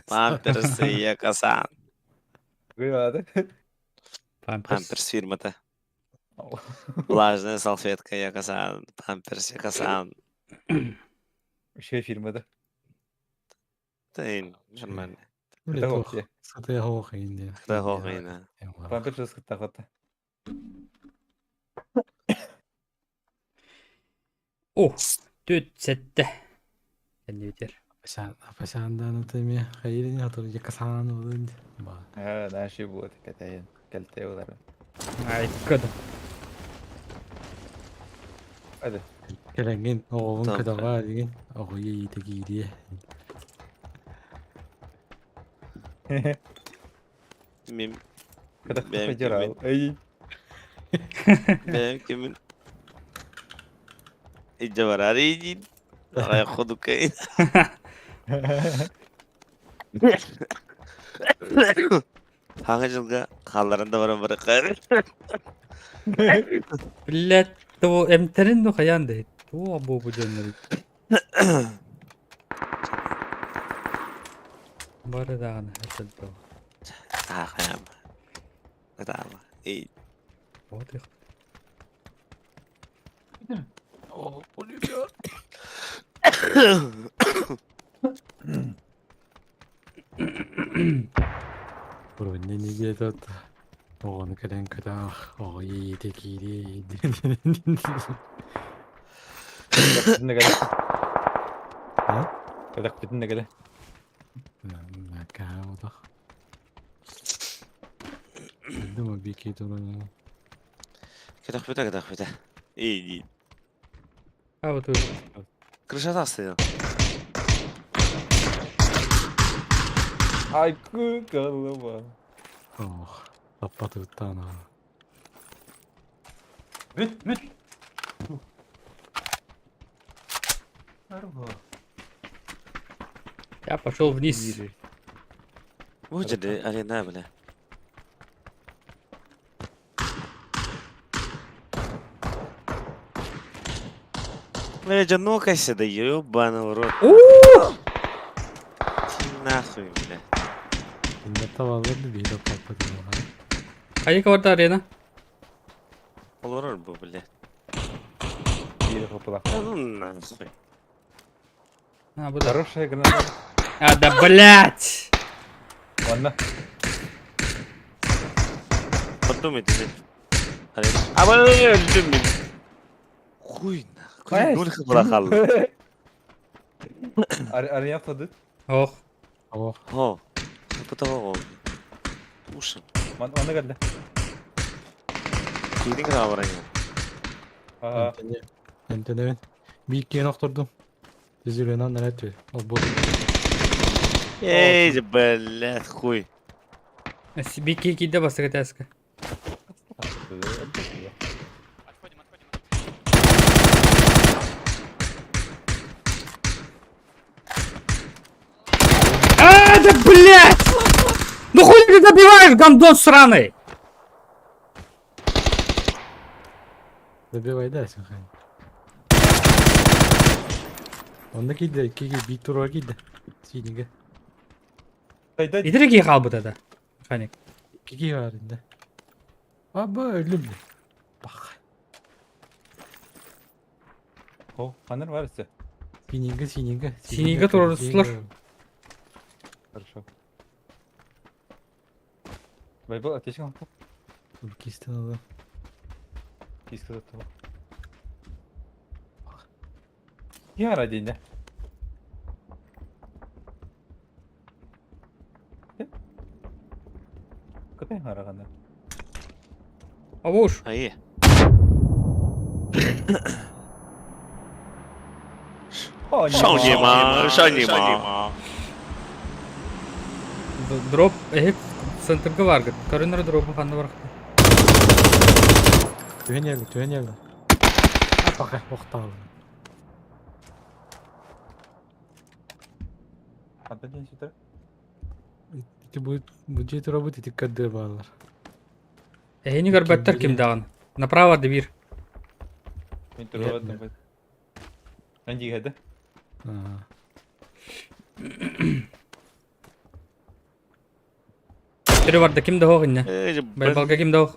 Pampers Yokasan. Gıyada. Pampers. Pampers firmada. Влажная салфетка Yokasan. Pampers Yokasan. Şey firmada. Тейн, нормально. Блин, Это ох, вообще. это я ох, инди. Когда гогайна. Pampers ıskı takata. Oh. Tütsette. Kendi biter. Пасяндан теми хайрин атыр якасан болын. Ба. Ha, ne şey bu tekatayin. Kalte olar. Ay kadın. Hadi. Келенген оғын Tamam. кадага деген оғыйы етегейді. Mim. Kadar Benim kaçar kimin? abi. Ay. Benim kimin? İyice var arayın. Araya koduk kayın. Hangi жылга қалдарында барам бара қайыр. Блядь. То эмтерин до хаян де. То bu dönleri. Bari dağını hasıl to. Қайам. Қайам. İyi. Вот их. О, пулемет. Бұрын не кетеді? Оғын кәден кәдақ оғыйы етегейді. Kadar ne kadar. Ha? Kadar ne kadar. Мәкә одақ. Енді ма беке тұрын. Кедақ бөті. İyi. А вот тут. Крышада стоял. Ay kı kalıma. Ох, таппаты ұттана. Rüt. Arba. Я пошел вниз. Bu jadi arena bile. Бля, ну-ка сюда, ёбаный в рот. Нахуй, бля. Енді тавалырды бейді таппаты. Hayır kavarda arena. Olur bu, bля. Bir kapıla. Да ну нахуй. Ha bu da. Хорошая граната. А да блять. Ладно. Подумайте, блядь. Арена. А, бля, блин. Хуй нахуй. Ай, Ноль бırakalım. Araya atladı. Oh. Ох, О, по того. Уши. Ona geldi. Kini kadar var ya. Aa. Ентенен. Бейкен оқтырдым. Тезеленан нәләтті. Ол бұл. Эй, блядь, хуй. Бики киде басы катаска. А, да блять! Ну хуй ты добиваешь, гандон сраный! Добивай дәсің қайын. Онда кейді, бейт тұрға кейді. Сенеге. Дай. Иди кал bu da. Механик. Кейге бар енді. Аба, өлім. Бақ. O, Hanır var ise. Сенеге. Синеге тұрғызылар. Хорошо. Байбал ateşin altı. Бұл кестен алды. Киска зато. Yara dinle. Kıtay haraganda. Avuş. Hayır. Шаунima. Дроп hep центрге баргы. Көрінер дропы қанды бар. Tühen yerli, tühen yerli. Bakay, oqtal. Hadi den sütür. İti bu jeti robot iti kadde bağlar. Eni görбәттер ким дагын. Направо дебир. Ben turladım. Ben jihadi. Ага. Тире барды кимде хог инне. Байбалга кимде хог.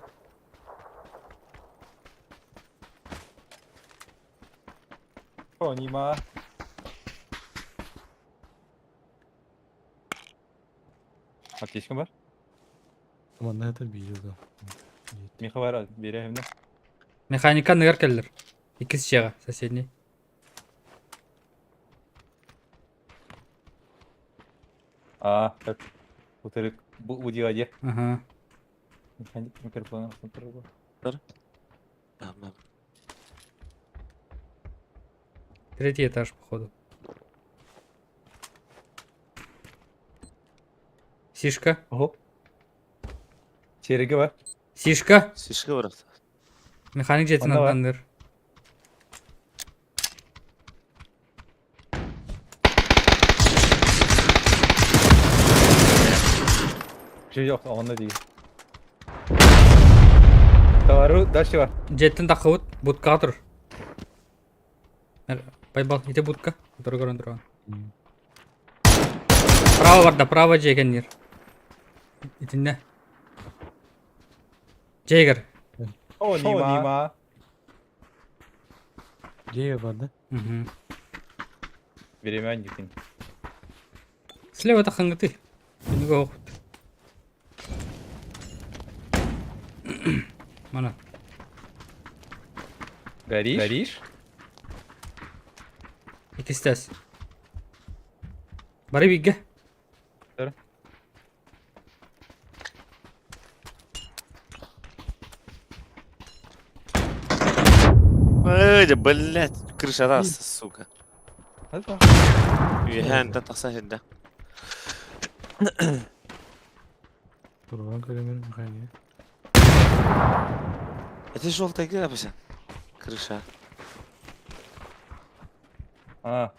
Шаунima. Ateşkin var. Ama ne kadar bir yılda. Miha var biri evde. Механика негер келдер. Икisi чега соседний. Как bu diye. Ага. Mekanik mikrofonu kontrolü. Tamam. Третий этаж походу. Сишка. Oho. Çeyregi var. Сишка. Сишка бұрақта. Механик жетин Onda var. аттандыр. Bir şey yok onda değil. Tavaru daşı var. Жеттин такыбыт будкага тур. Байбал ите будка. Тур көрөн турган. Право барда, право жегенер. Итинне. Жегер. Шаунima. Jeye vardı. Угу. Biri ben yıkayım. Слева таханга ты. Него. Мана. Горишь? Горишь? İkistes. Bari bigge. Dur. Блядь, крыша раз, сука. Hadi bak. Yühen de taksaydı da. Kurban kalemenin mekaniği. Это желтая где написано? Крыша. Ha.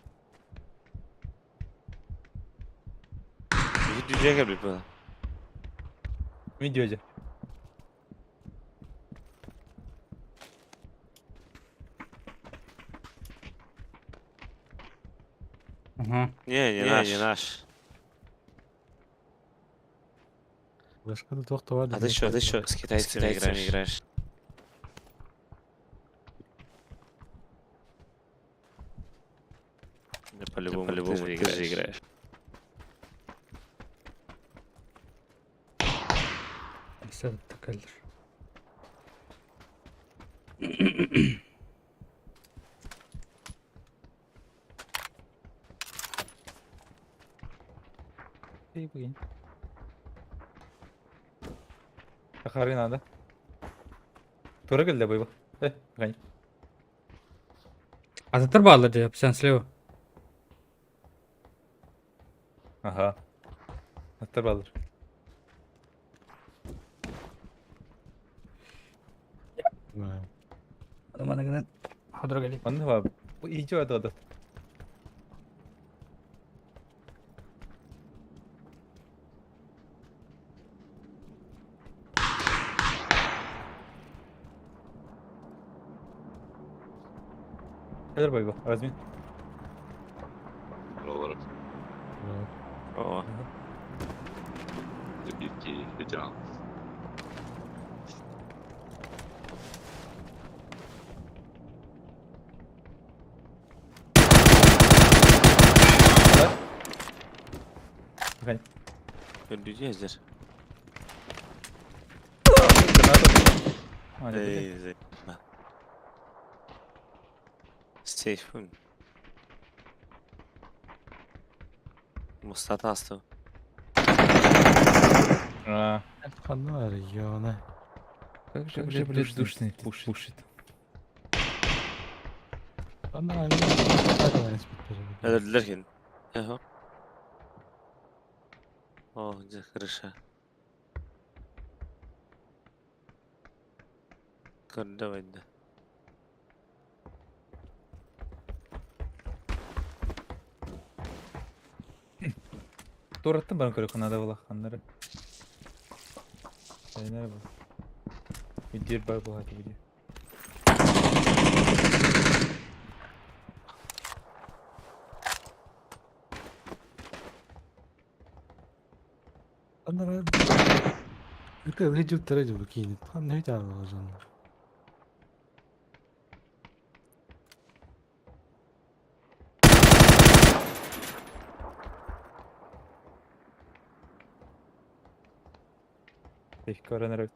Videoya gel bir böyle. Videocu. Ага. Не наш. Başka da tohta vardı. А ты что, с китайцами играешь? Да по-любому ты же играешь. Sen takalır. İyi bugün. Takarın anda. Tura geldi bu. Gani. Atatır bağladı ya. Sen слева. Aha. Hatır balır. Mana kadar. Hadır gelip. Anne var. Bu iyice vardı adı. Neler boy bu? Azmin. Olarak О, bilgi hicam. Gani. öldüreceğizdir. Hadi. Ey, bak. Safe. Мустата асту. А, Хана региона. как же, Как блядь, же, блядь, душный душный тут пушит. Хана не Это Длерхин. Ага. О, где крыша. Давай, да. Тураттым барын көрөк надо была ханнары. Айнар бұл. Видер бар бұл хаты видео. Хана 이렇게 해줄 때를 좀 이렇게 한 회잖아 저는. Тихо öğrenerek.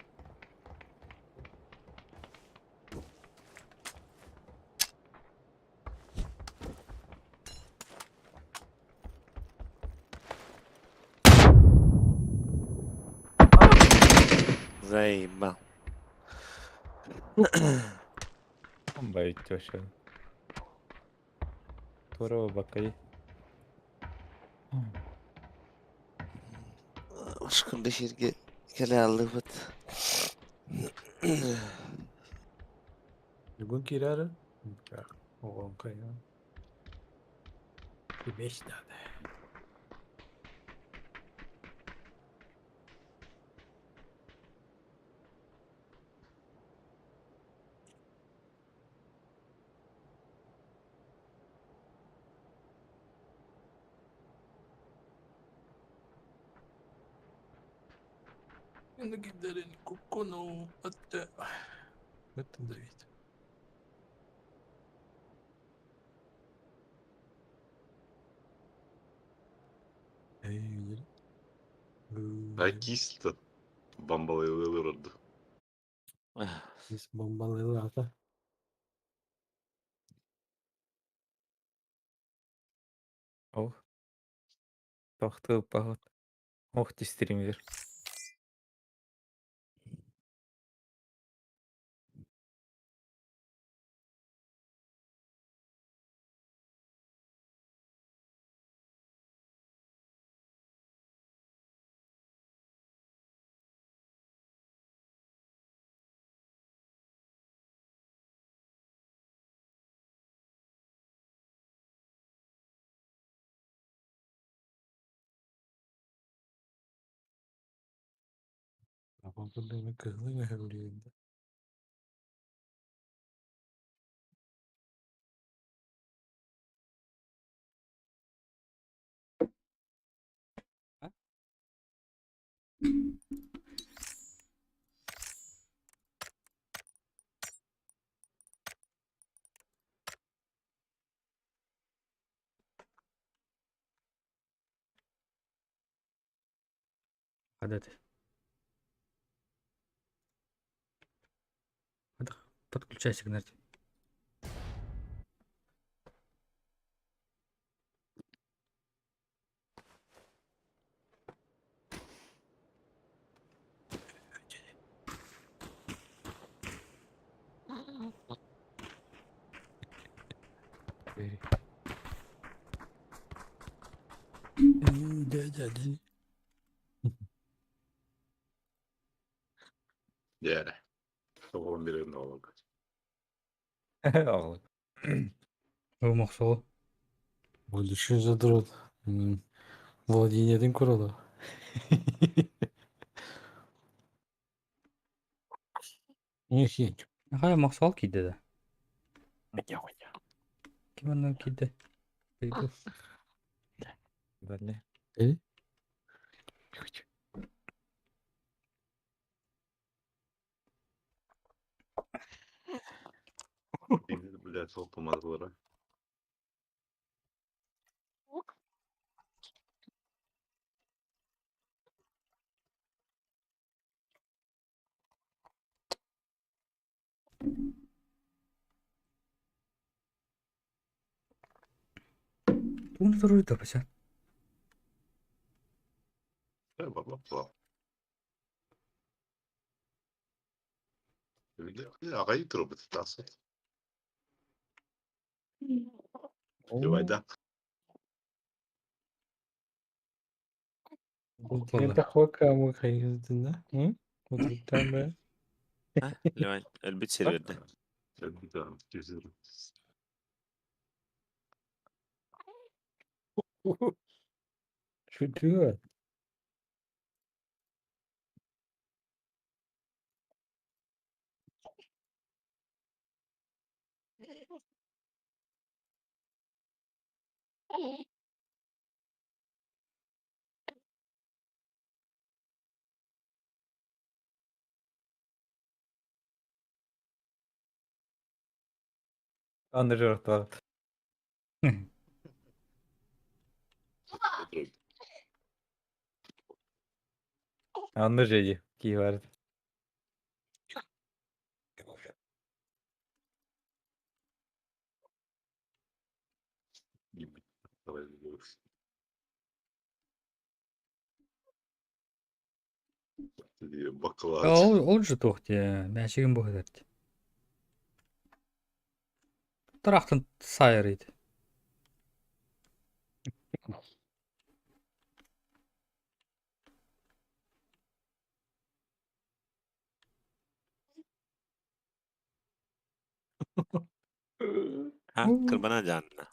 Заебал. Bombayı aşağı. Toraba bakayı. Ушкунда жерге келе алды вот. 누군 기라를? 어, 그래요. 이 몇이다네. 기다리는 코코노 어때? 같은 데 있어. 에이, Акиста. Бамбалайлы роду. Biz bombaları ata. Oh. Тоқты пахот. Ох, стример. bombalarını kızını hevliyinde. Хада ты. Подключайся к нарти. Да. Yani. Soğuğun birinde olacak. Ağlı. Вымахсол. Больше задрот. Владениедің құралы. Нехень. Ага, махсол киді да. Оня. Кім аны киді? Бейбіл. Далее. Э? Biz, блядь, сопомазлары. Bunu durur da paşa. baba. Ağayı tırıbıt tasın. Yuvayda. انت اخوك مخيز ده وتركتان بقى ها اللي البيت سيرفر ده شو تقول Anlıyorum tamam. Anlıyorum. Ki var. Bakılar. ол же тоқты мәшігін бұғыдарды. Тұрақтын сайыр еді. ها كربنا جاننا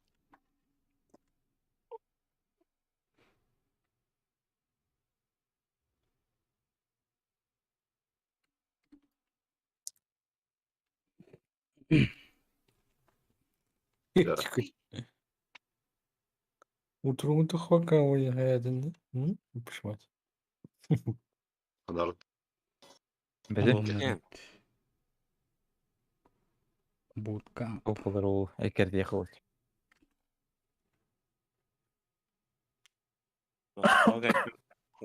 وتروح انت اخوك ويا هذا مش مات Kadar Bizim يعني Bootcamp. kopalar o eker diye kavul.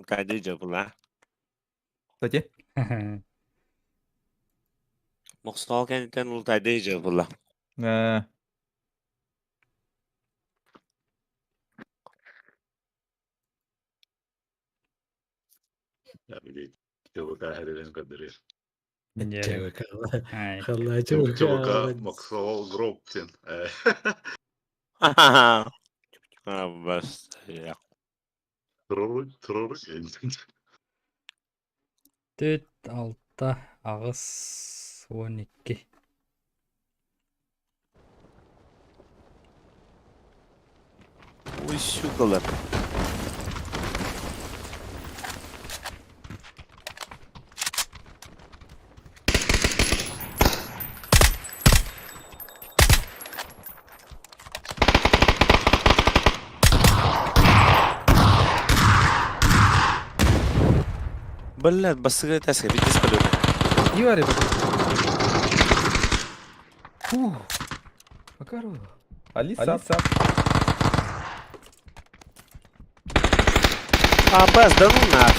قاعد يجي والله Kısaca. مقصود كان قاعد يجي والله ya bir çabuk herhalde kadar. جاوك الله Ay. الله Çabuk جاوك çabuk maksal groptin. بس يا Terör. 4, 6, ағыс 12. وش شو قلب بلد بس تاسك بالنسبة له İyi var ya bak. Bakar o. Alisa. بس ده نار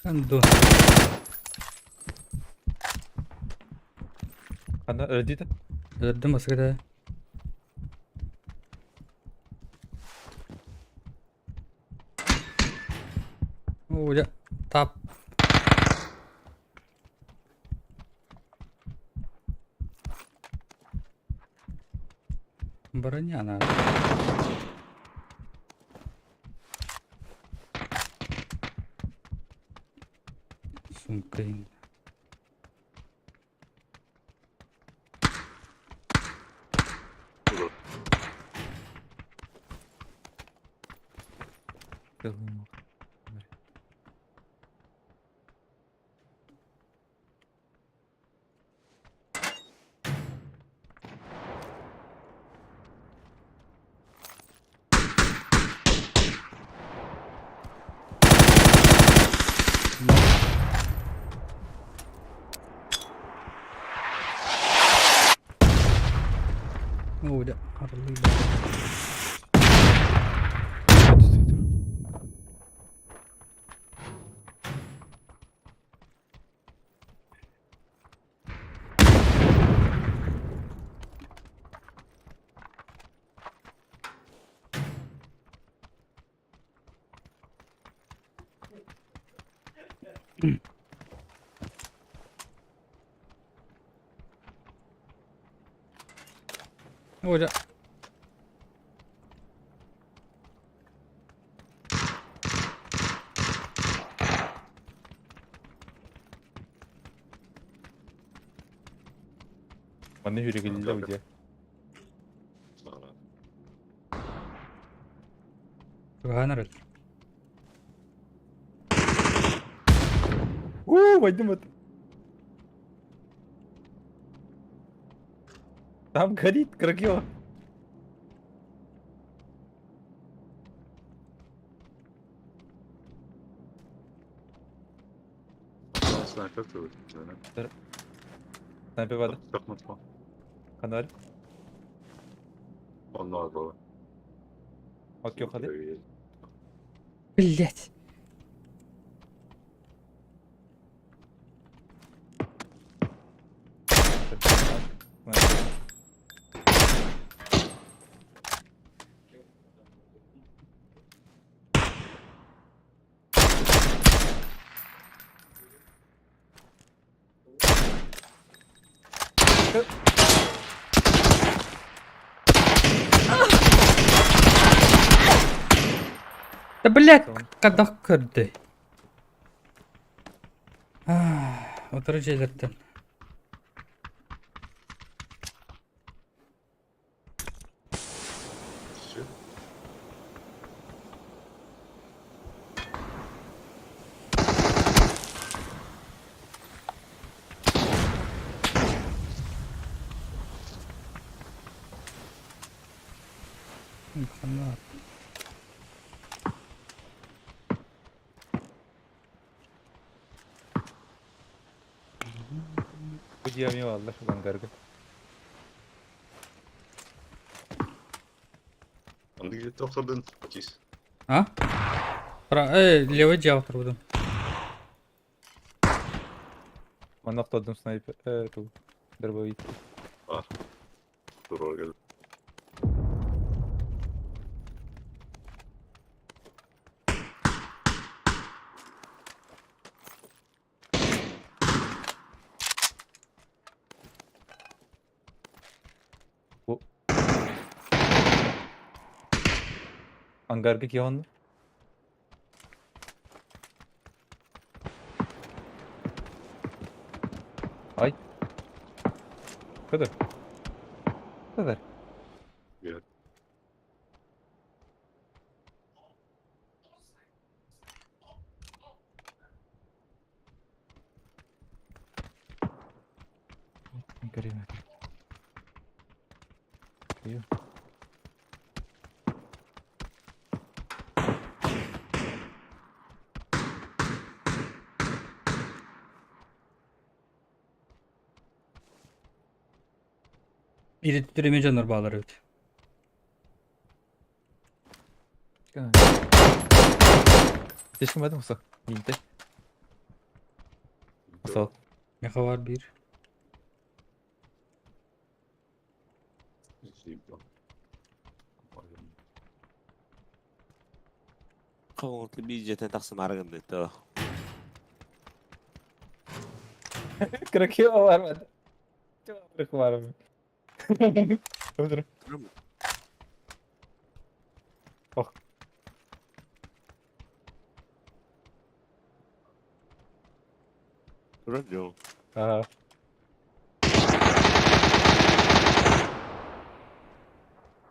Ando. Ana öldüydü. Öldüm masada. Udah. Tap. Броня надо. Сумка. Udah. Hoca. Bana yürü geldi hoca. Sonra. Ганарет. Войдем это. Там горит кракё. Снайпер тут. Снайпер вода. Çok mutlu. Каналь. Onlar baba. Окей, ходи. Блять. Да блять, когда кырды. Отыр жерлерден. Хана. Hoca mi vallahi şuradan gargı. Он где-то тоқтадың Атис. А? Левый диаптр будем. Bana atladım sniper. Evet o. Дробовик. Var. Dur oraya gel. Ангарга киянdı. Ay. Bu kadar. Bu kadar. Gel. Göreyim. İyi. İlettirime canlar bağlar evet. Geçmedim Musa. İyiydi. Sağ ol. Meha var bir. Қоңыртlı bir jeten taqsim aragın dedi. Krakiyo var mı? Çok kırık var mı? Öldür. Oh. Duramıyor. Aha.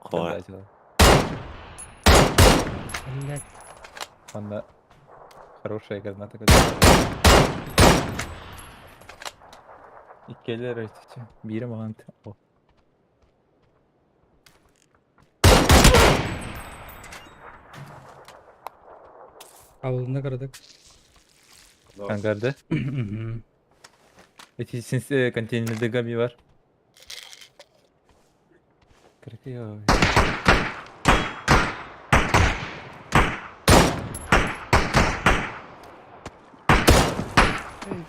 Koy. Блять. Она хорошая граната. İki eller açtıkça. Biri mantı. O. Avlunda kırdık. Hangarda. Etin konteynerde Gabi var. Krakiyo.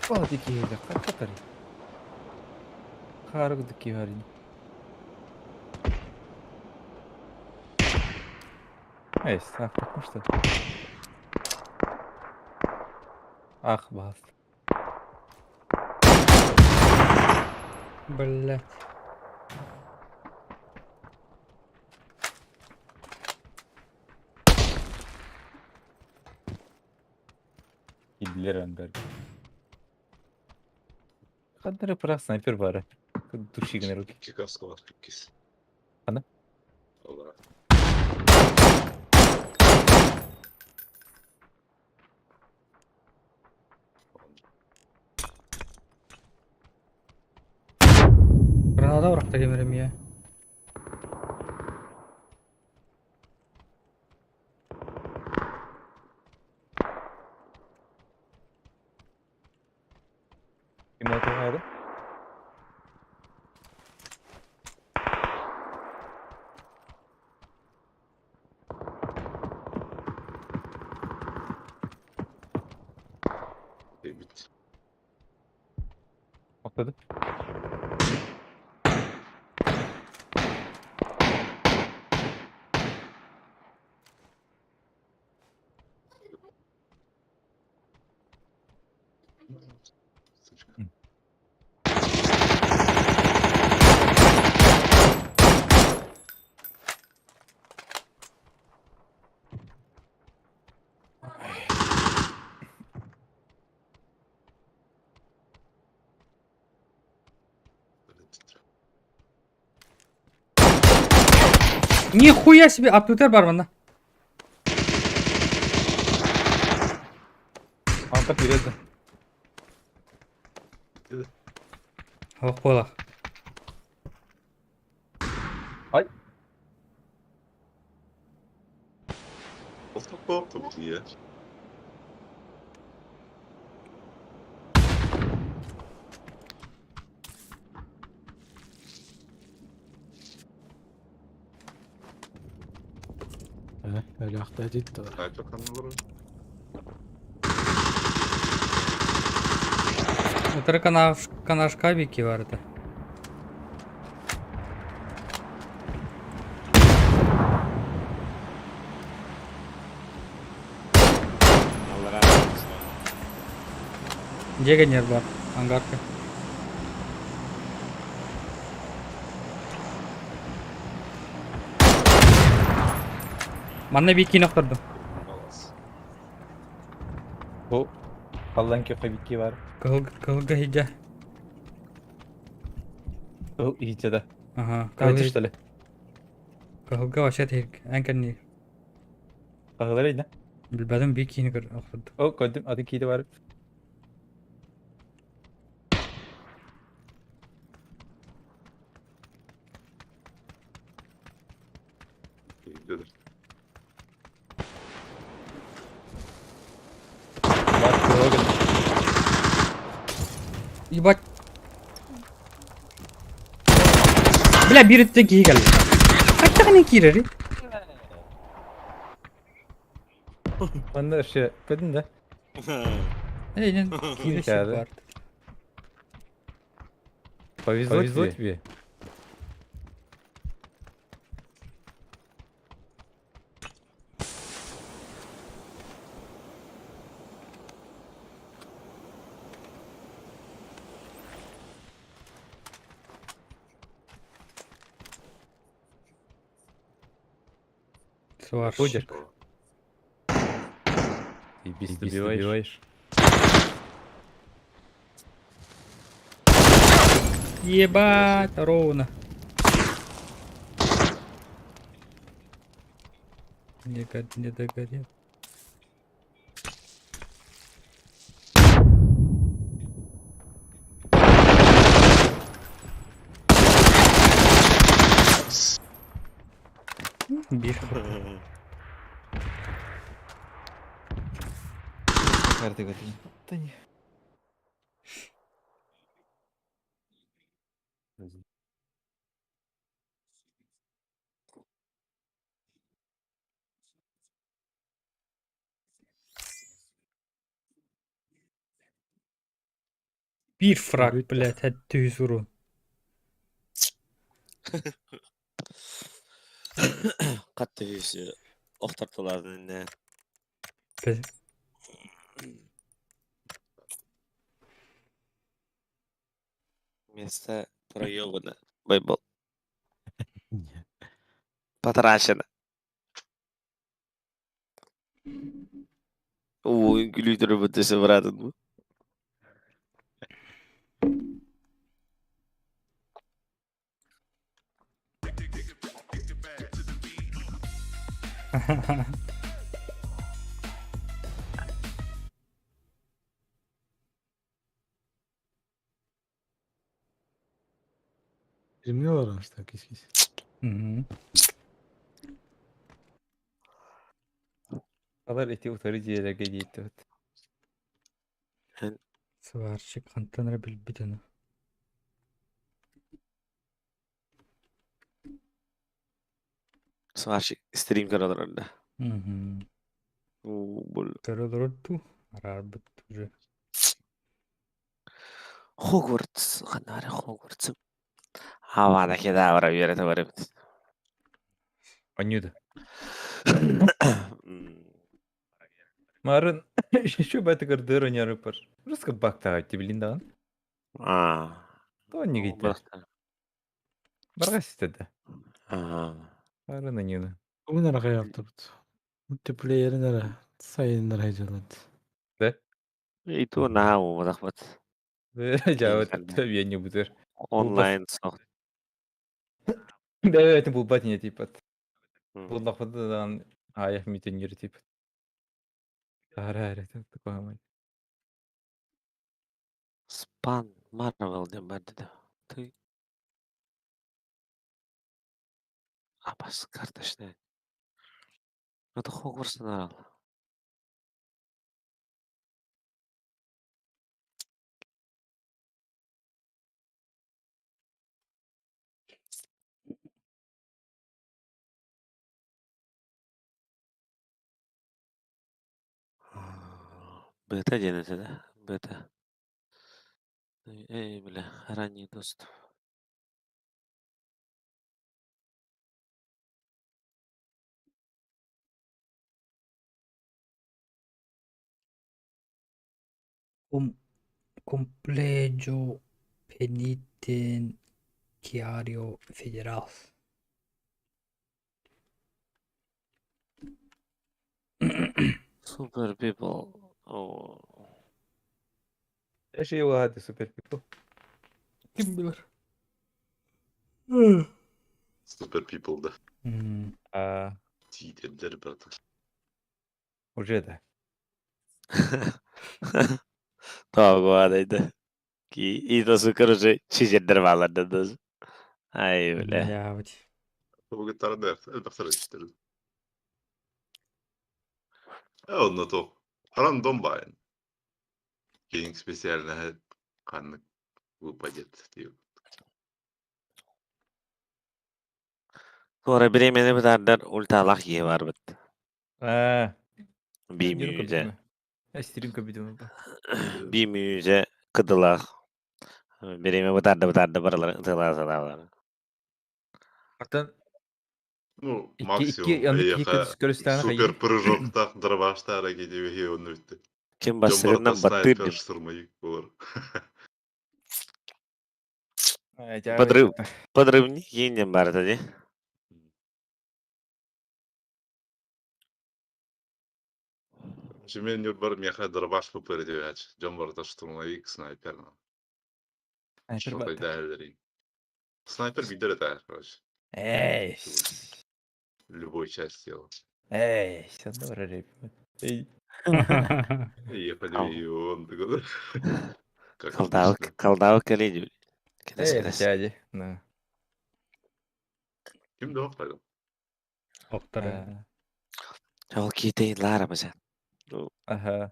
Пал дикий, да, как который? Харк дикий варин. Эй, так, ну что? Ах, бас. Блять. Gidiler hangar. Kadar bırak sniper bari. Dur şigine ruki. İki kaskı var. İkisi. Ana. Allah. Granada bırak da kemerim ya. Bir motor vardı. Bitti. Atladı. Sıçk. Böyle titre. Нихуя себе! Аптутер бар банда. Anka biriydi. Хавах бойлах. Ay. Çok iyi ya. Öyle akta ciddi var. Kaç bakanlar var? Утыры канашка бики vardı. Allah razı olsun. Дегенер бар. Ангарка. Манна бики ноқтырдым. Alas. Bu kaldan köfe bitki var. Кылга хиджа. Bu iyice de. Ага. Kayıt işte. Кылга вообще тек. Анкани. Kahveler yine. Bilbadım бики ноқтырдым. O koydum. Adı kiydi var. İyidir. Var. Yola gel. Ебать. Бля, бирит de giy geldi. Kaç tane girer? Ben de şey koydum da. Aynen. Giy şey Geldi. vardı. Повезло тебе. Сварщик. И без добиваешь. Ебать, ровно. Не догорел. Bir. Kartı götürün. Da не. Bir frag, блядь, hadi 100 vurun. Қатты күйісі оқтартулардың önüne. Biz. Место Про ёбана. Байбол. Не. Потрачено. Ой, глютер бы ты собратын bu. Filmde varmışlar keşke. Мгм. Алар эти утары диэлерге дейт. Сварщик антенна билбит аны. Сварщик стрим каралар анда. Мгм. Бұл. Төрөлөрдү. Арарбыт уже. Хогвартс. Қанары Хогвартс. Havada kedavra yere tavarım. Онюда. Марын şu бәтігір дыр өнері бар. Рысқы бақтаға тебілін даған. То не кейті. Барға сістеді. Марын онюда. Bugün ara yaptı. Multiplayer'in ara. Sayınlar heyecanlandı. Да? Itu nahu madakbat. Жауы тәтті бейіне бұзыр. Онлайн соқ. Да, это был батин типа. Бұл нақпадан аяқ митенер типа. Ара, это такое мать. Спан Marvel dem berde de. Ты. Абас kardeş ne? Это Хогвартс'ın aralı. Beta cenete de. Beta. Ey bile. Ранний доступ. Complejo penitenciario federal. Super people. Oo. Эши واحد супер пипл. Kim bilir? Super people да. Тиделдер брата. Уже да. Tavgadaydı. Ki İdosu kırıcı şişirdir bağlardı dozu. Ay öyle. Блядь. Bu gitarı da elbette işte. Onunla to. Paran dombayın. King spesialine kanlık выпадет. Sonra biremene bir derler ultalak ye var bit. Bir Yürü müze. kapıma. Стрим kapıma bak. Bir müze kıdılak. Bireme bir derdi baralar ıtılar sadarlar. Ну, İki максимум. yandık iki gösteren Супер hayır. прыжокта дырбашта әрекеті вехе оны өтті. Kim basırından снайпер battırdım. шырмайы болар. Подрывник енем бар тади. Мен бар меха дырбаш болып береді әч. Жомбарда штурмовик снайпер. Что-то дәлдерейін. Снайпер бидер это, короче. Эй. Любой часть тела. Эй, сюда вроде. Эй. Я подвею он такой. Калдау келейді. Эй, дядя. Ну. Kim de hopladı? Оқтар. Ол кейтейін лара бізен. Ага.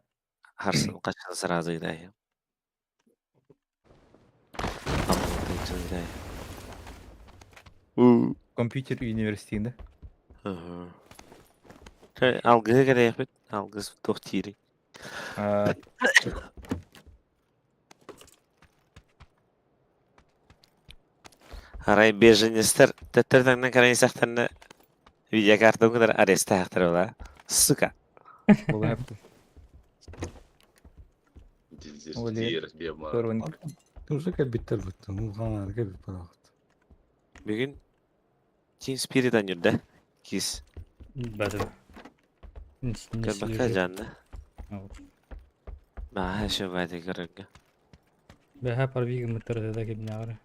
Харсын қашқан сразу идайы. Компьютер университетinde. Algıya göre yapıp, algısı tohtiri. Арай беженестер, теттерден карай сахтанна видеокарта kadar ареста хахтар ола. Сука. Бұл әпті. Оле. Көрвін. Уже кәлбиттер бұттың, ұлғанар кәлбит балағыт. Бүгін Team Spirit'an yürüdü. Kis. Бәдір. Kırbaka canlı. Ау. Baha şu vade kırıngı. Бәһә пар вигі мұттырды да кебіне ағыры.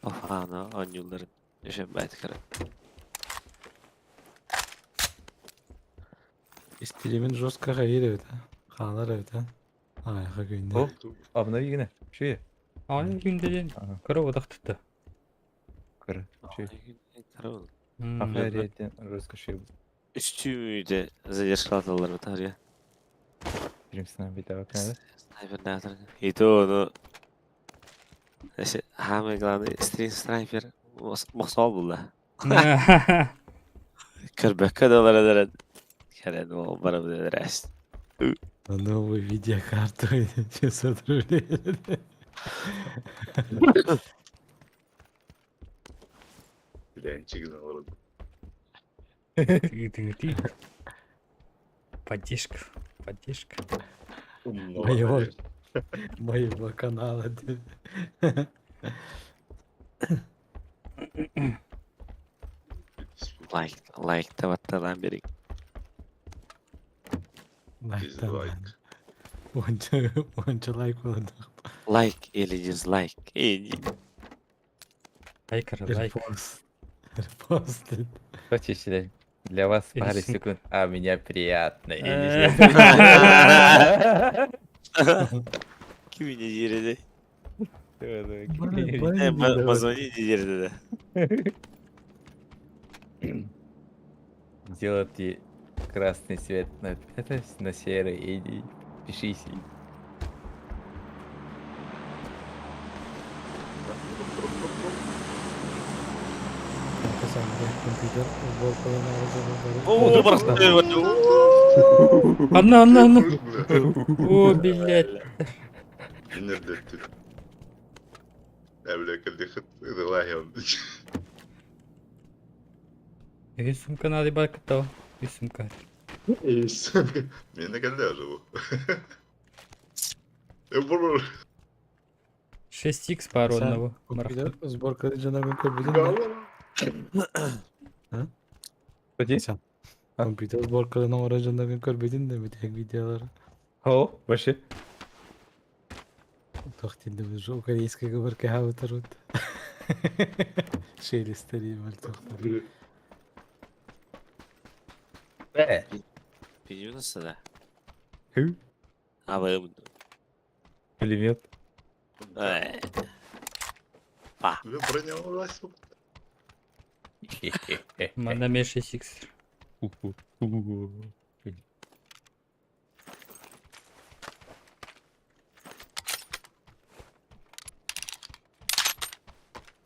Of ana 10 yılların. Şu vade kırıngı. Стилимен жестко қайыр өті. Қалар өті. Айға күйінде. О, обнови гіне. Шуе. Ай, күндеден Ага. көрі одақ тұтты. Көрі. Шуе. Karaol. Ахайреттен жестко шуе. Üstümü de задержка atılır bu ya. Birimsinden bir daha bakmadı. Sniper ne atar? İyi onu. İşte hamle glandı string sniper mosal buldu. Kırbaka dolara deren. Karen o bana bu deren. На новую видеокарту сейчас отправляют. Bilen çıkın oğlum. Ты. Поддержка. Поддержка. Моего канала. Like tavattadan beri. Dislike. Onca like oldu. Like или dislike. İyi. Лайкер, лайк. Репост. Хочешь, считать? Для вас Или пара син- секунд, а меня приятно. И Э. не Kimin yeri знаю. Mazoni yeri Делайте красный свет на серый и пишись. Sen de компьютер сборкалана alacağını Oo bıraktı. Анна. О, блядь. Nerede? Evle kaldı khıt. Allah ya. И сумка надо ебать кто. И сумка. Beni de geldi ya bu. Vurur. 6х пару одного. Компьютер сборкалана компьютер. Ходи. Sen компьютер сборкалана aracından görmedin de bir tek videoları. О, вообще. Tohtinde bir o koreyska говорка хавтарут. Шелестери мальтохтар. Biliyor nasıl da? Хы. Abi Пулемет. Ve bronялась. Манда мне 6х.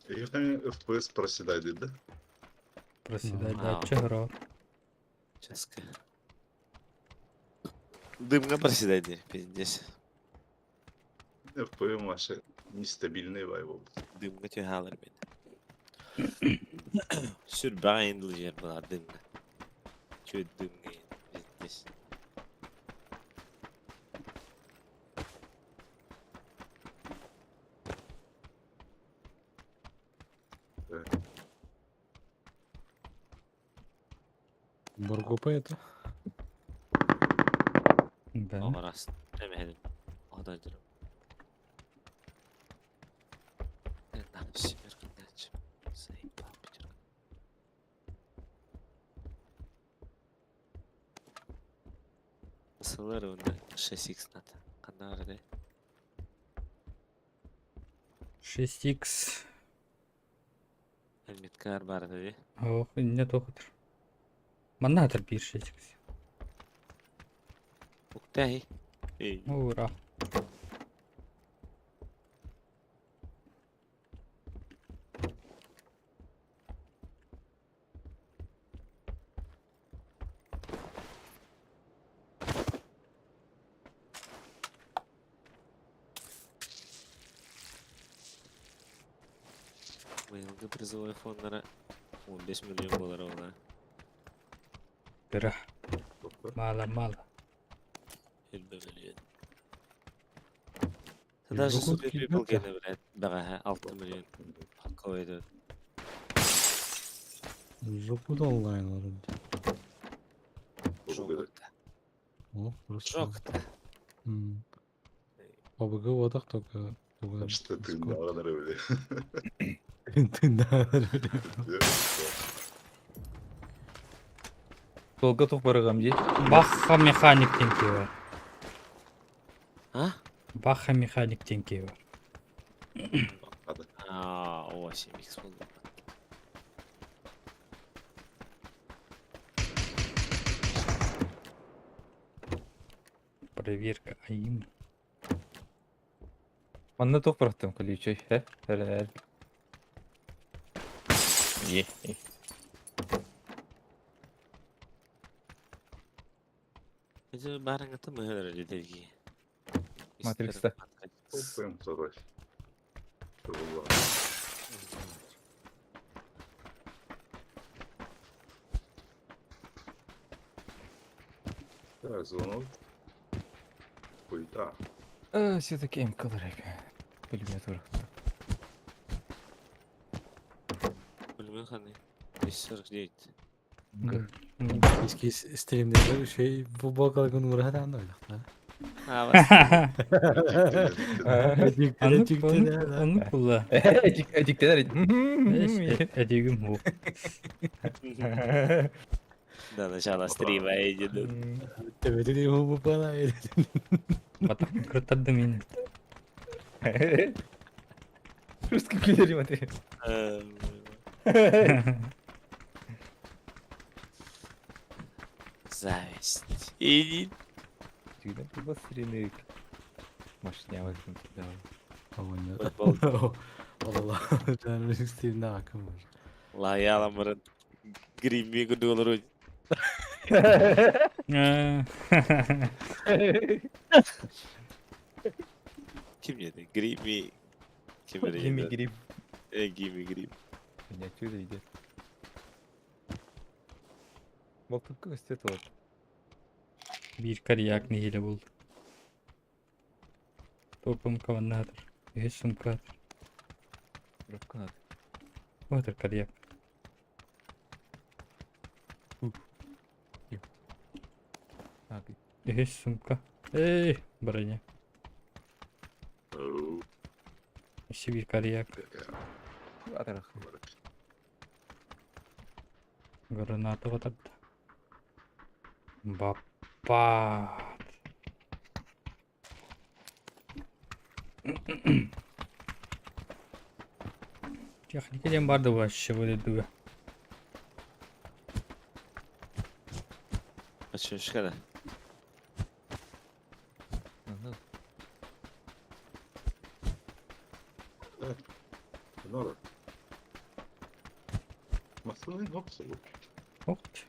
Ехали FPS проседает, да? Проседать, Ау. да, чего? Ческа. Дымга проседает пиздец. FPS maçı nestabiline vay oldu. Dımga tühalar beni. Sür bana indilicer bana dımga. Çö dımga pizdes. Боргопа это. Да. Ama rast. Demedim. Adacırım. Ben de sinir kındaç. Sayın papacırım. Nasıllar onda 6x nat. Kanarı de. 6х. Elmitkar var dedi. Ох, не тохотыр. Манатор bir 6х. Uktahi. İyi. Ура. Bayıldı призовой fonlara 15 milyon dolar oldu. Пера. Мало. Elbe milyon. Даже Жокут Super килбет People ya. gene bilet. Baga 6 milyon. Hakkı oydu. Жокут онлайн var. Çok Olur. da. О, просто. Çok da. ОБГ одақ только. Что ты на öyle. Толга тоқ барығам де. Баха механик теңке бар. Ha? Баха механик теңке бар. Aa, 8x oldu. Проверка АИМ. Манна тоқ барықтым колючой. Әрі. Bize barın atı mı öyle dergi? Matrix'te. Toplayayım sonra. Allah. Так, звонок. Хуйта. Все-таки М калорик. Пулемет барықтым. Bölümün kanı. 549. Eski streamde şey futbol kalkın uğraşan da öyle. Ha bas. Anlık bulla. Әдіктен Әдегім ол. Да, начало стрима идет. Тебе de bu bana. Батақ кірттарды мені. Русский клеер мати. Зависть. Иди. Түйден бұл басыренік. Машиня bakın. Allah. Ben streamde akım var. La yalamırın. Grimmi kudu olur. Kim yedi? Grimmi. Kim yedi? Gemi girip. Gimi Grim. Ne tüyle gidiyor. Bakın göster var. Bir karıyak neyle buldu. Topum kavannadır. Yüzüm kat. Bakın hadi. Odur karıyak. Abi. Yüzüm kat. Ey броня. İşte bir karıyak. Атарах. Гранату атады. Баппат. Техникаден барды вообще böyle. Açıyor şu kadar. Ne olur? Masanın hapsı bu. Охт.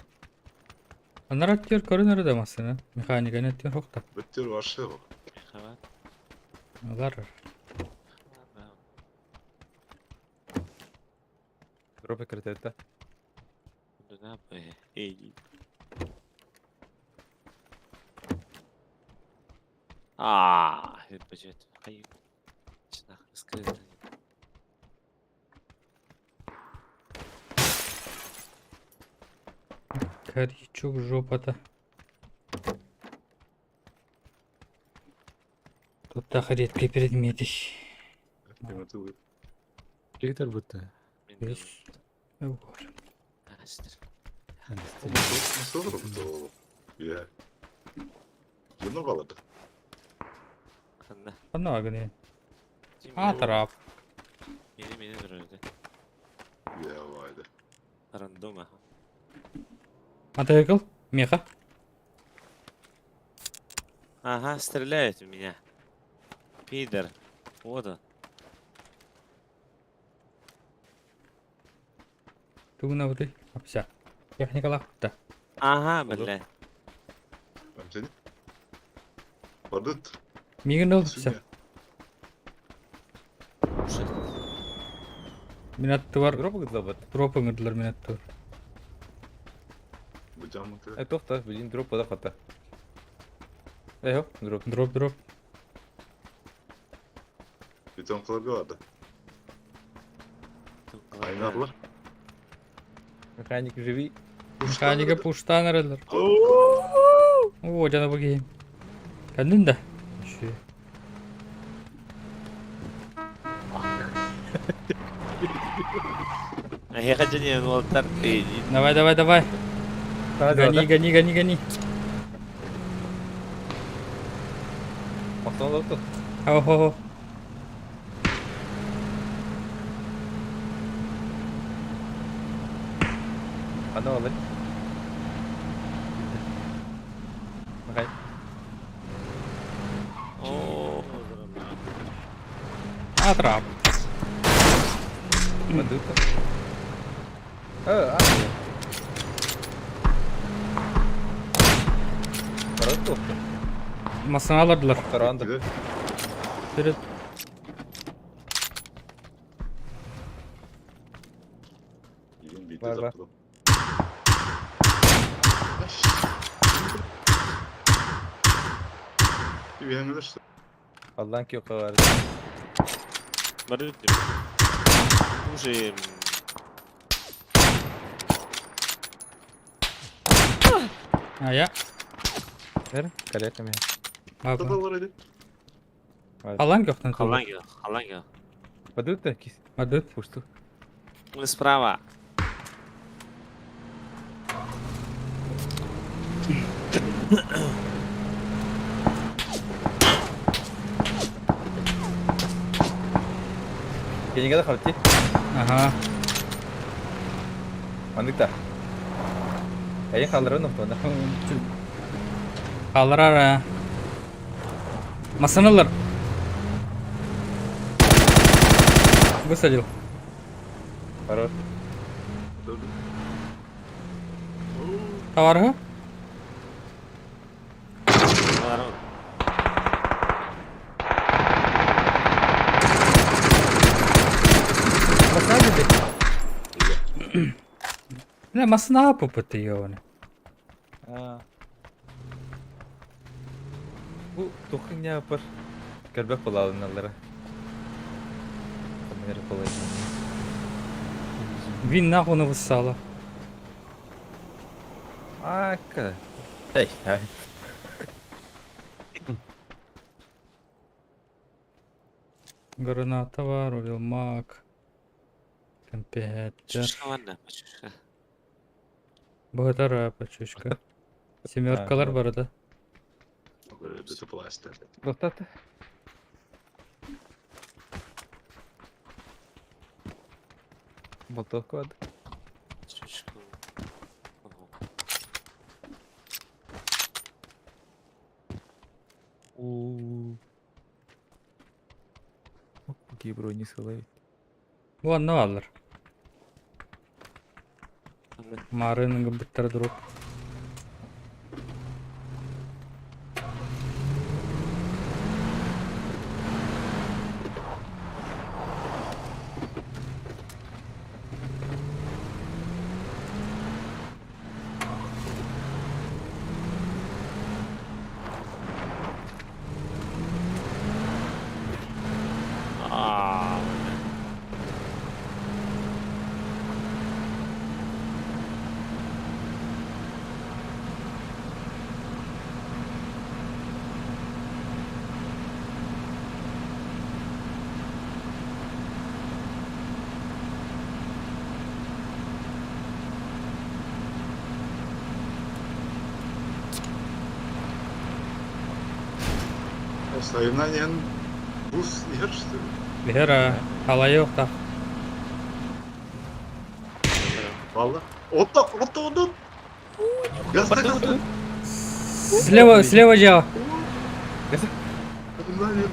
Анар актер көрінер демасына. Механика неттен хоқта. Bitti başlıyor bak. Evet. Алар. Дропы критета. Ne yapıyor? İyi. Budget. Hayır. Çınak ıskırdı. Коричок жопа-то. Тут так редкий предметищ. Kıymetli. Yeter bu da. Есть. Вот. Açtır. Hani Nasıl olur bu? Ya. Yılına bağladı. Kanda. Понагне. Атрап. Yeni duruyordu. Ya vaydı. Random aha. Мотоцикл. Меха. Ага, стреляет в меня. Пидор. Вот он. Тугна воды. Все. Техника лахта. Ага, бля. Ben seni. Barut. Мигнул. Все. Минатты бар. Дропы кызабат. Дропы мырлар минатты бар. Bıçağım mı? Тоқта, блин, дроп да хата. Эйо, дроп. Дроп. tonkalar vardı. Aynarlar. Механик, живи. Mekaniğe puştan aradılar. Oo! Oo cana bakayım. Kendin de. Şu. А я хочу не ну торпедить. Давай, давай, давай. Hadi Гони, hadi. гони, гони, гони. Baksana doktor. Хо-хо-хо. Hadi oğlum. Mekanik. О, Атрап. Madukta. Parası doktor. Masana alırdılar. Karandı. Bir de Sürü. yiyeyim bir de Var, var. zaptım. Bir yenilir. Allah'ın ki yok var. смотрите. Уже Ha ya. Ver. Kalete mi? Abi. Tadalar hadi. Alan yok lan. халанга, халанга. Madukta kis. Hadi. Puştu. Мы справа. Gini kadar kalite. Aha. Madukta. Kayaknya kaldırın doktor. Kalır ara. Masana alır. Высадил. Хорош. Товарга? Народ. Посадили. Ne masana yapıp onu. Bu dokun ne yapar? Körbek bulalı onlara. Kamera kolay. Він нахуй не висала. Aka. Hey. Hey. Граната var, вилмак. Компьютер. Пачушка ладно, пачушка. Багатара пачушка. Семеркалар var arada. Böyle bir plaster. Doktor. Boltok vardı. Пачушка. Bak bu bro силой. Вон ne alır. Marının gıbıtları durup. А, Sayınan buz yer işte. Lihera. Hala yok da. Valla. Otta. Gaz takıldı. Слева Джава. Bunlar ya.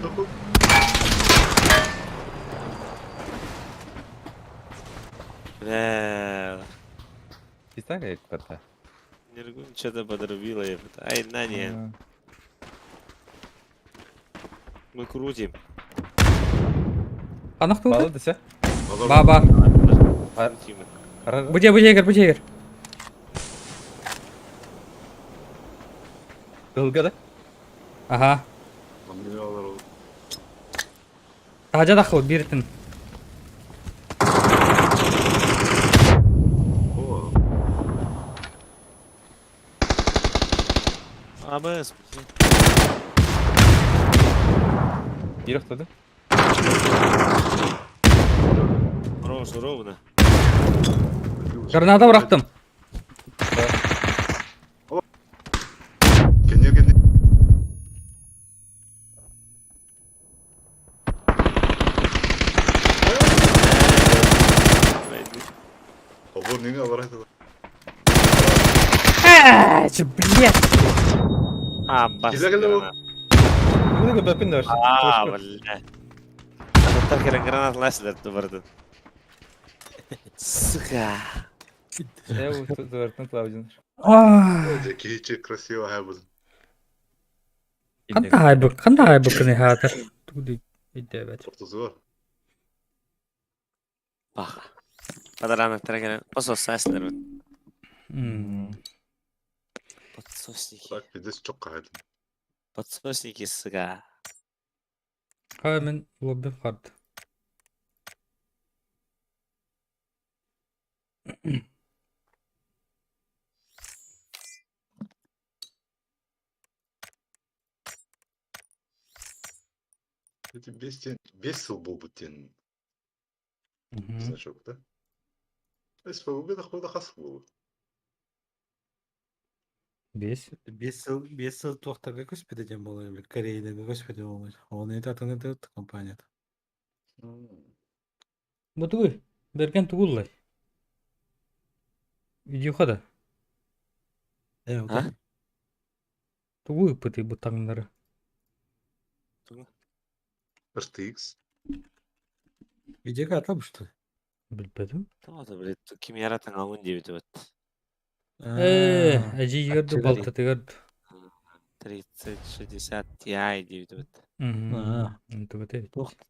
бля. Писта как кота. Нергун что-то подрубила. Ай, на не. Мы крутим. Анах тут? Bağladı sen. Баба. Крутим. Ara. Bu cegir. Kılgada. Aha. Kamyonlar oldu. Taca da kıl biritin. О, АБС. Bir atladı. Ровно. Granada bıraktım. Geliyor. Обор не имел врата. Блядь. بس Geliyor. Bu da göbekten de var. والله انا اتذكر الجرانات الاسود برضه сука. Ya bu tuvaletini tlavcınır. Зеки, красиво хайбыз. Kanda haybı ne hadır. Tudi. Evet. Ортозуар. Баха. Падар ана трегер. Пососаслер. Подсосники. Так, видишь, çok kaydı. Подсосники, сука. Hemen lobby vardı. Эти весел был бы тен значок, да? СПБ да хас был. Бес. 5 yıl to'xtaga ko'spedegen bo'lar, Koreyadagi ko'spede bo'lar. Onu tatını da kompaniyada. Bu tuğu. Berken tuğullay. Video kada. Evet. Ha? Tuğu pıtı bu tanrıları. RTX. Videoga atlamış что ли? Bilmedim. Tamam da блядь, kim yaratan alın diye bitiyor. Acı gördü Akçeli. baltatı gördü. 3060 Ti diye bitiyor. А, Evet. то'xt.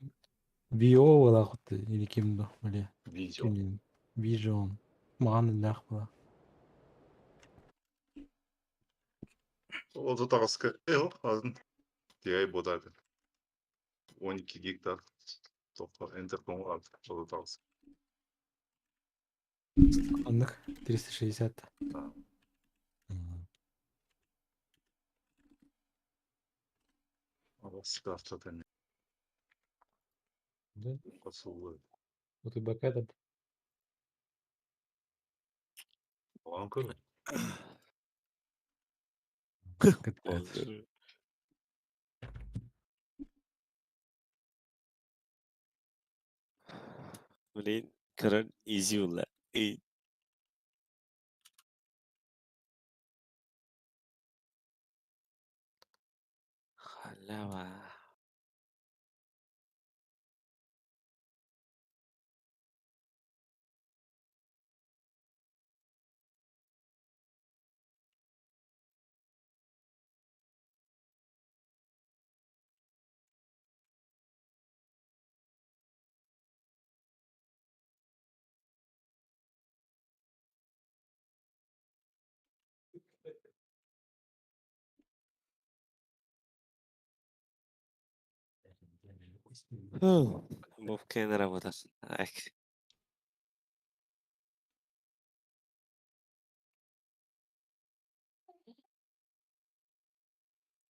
VO bo'la xuddi или kimdir, bile. Видео. Kim Vision. Ma'ni naq bo'la. O da taskı. Yok, azın. Diye bodaydı. 12 gig'da topla Entercom aldı. O da taskı. Anlık 360. Tamam. Ama sıkıntı da ne? Да. Kasıldı. Вот и бакада. Olan kır. Блин, Кырын изи ула. Халява. Боб Кен работает. Ак.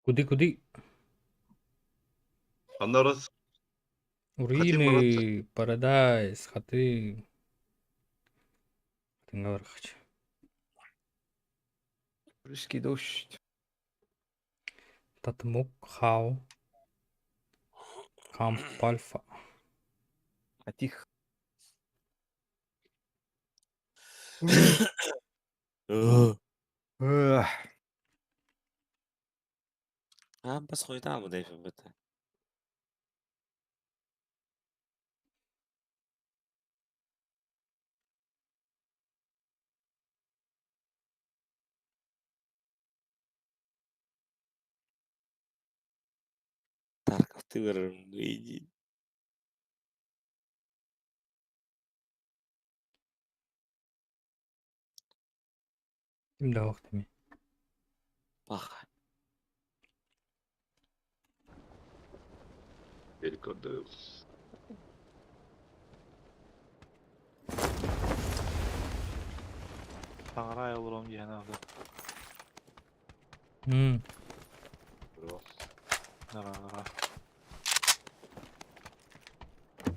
Kudi. Anlarız. Urine, Paradise, хаты. Tinggal berkaca. Русский дождь. Tatmuk, Хау. Камп Альфа. А тихо. بس خويا تعمل دايما بتا. Тарков ты иди. Şimdi vakti mi? Баха. Перекладываю. Tağray olurum diyen abi. Nara.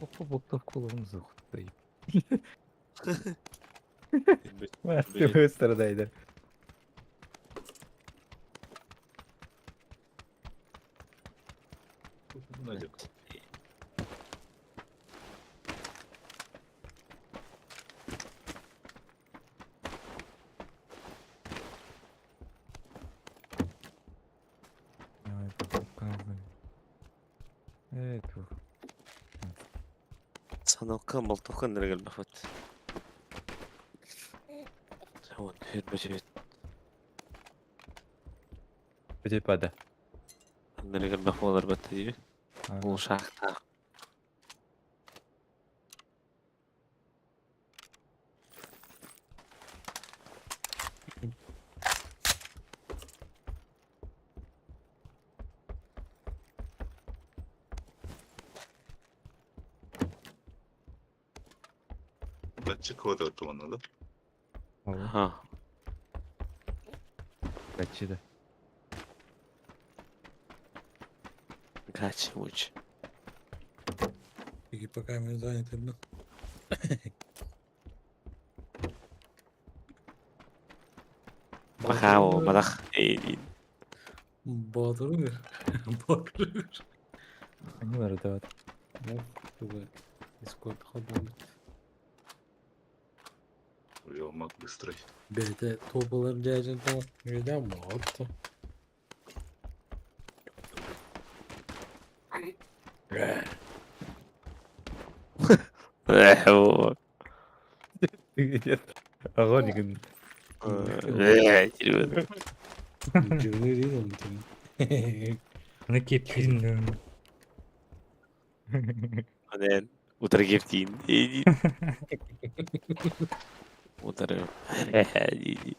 Опа, колумuz okutayım. Bilmiyorum. Mahkeme sıradaydı. Hadi. Ay, показывай. Это. Sanokka moltokka nereye bafat. Tamam, hürmeti Где пада? nereye bafalar battı diye. Ага. Bu şahta. Kaçı kodu kullanıldı? Ого, Ha. качи-да. Kaç uç. Пики пока мы заняты, ну. Bakao madak. İyi. Батыры. Батыры. Они народоват. Чтобы эскорт ходил. Olmak bыстрый. Бәлте тобылар жайжын то. Үйден болыпты. O. Огонь, gun. Жыгны дейді оны. Ne kepkin. Hadi. Utar giftin. İyi. Utar. İyi.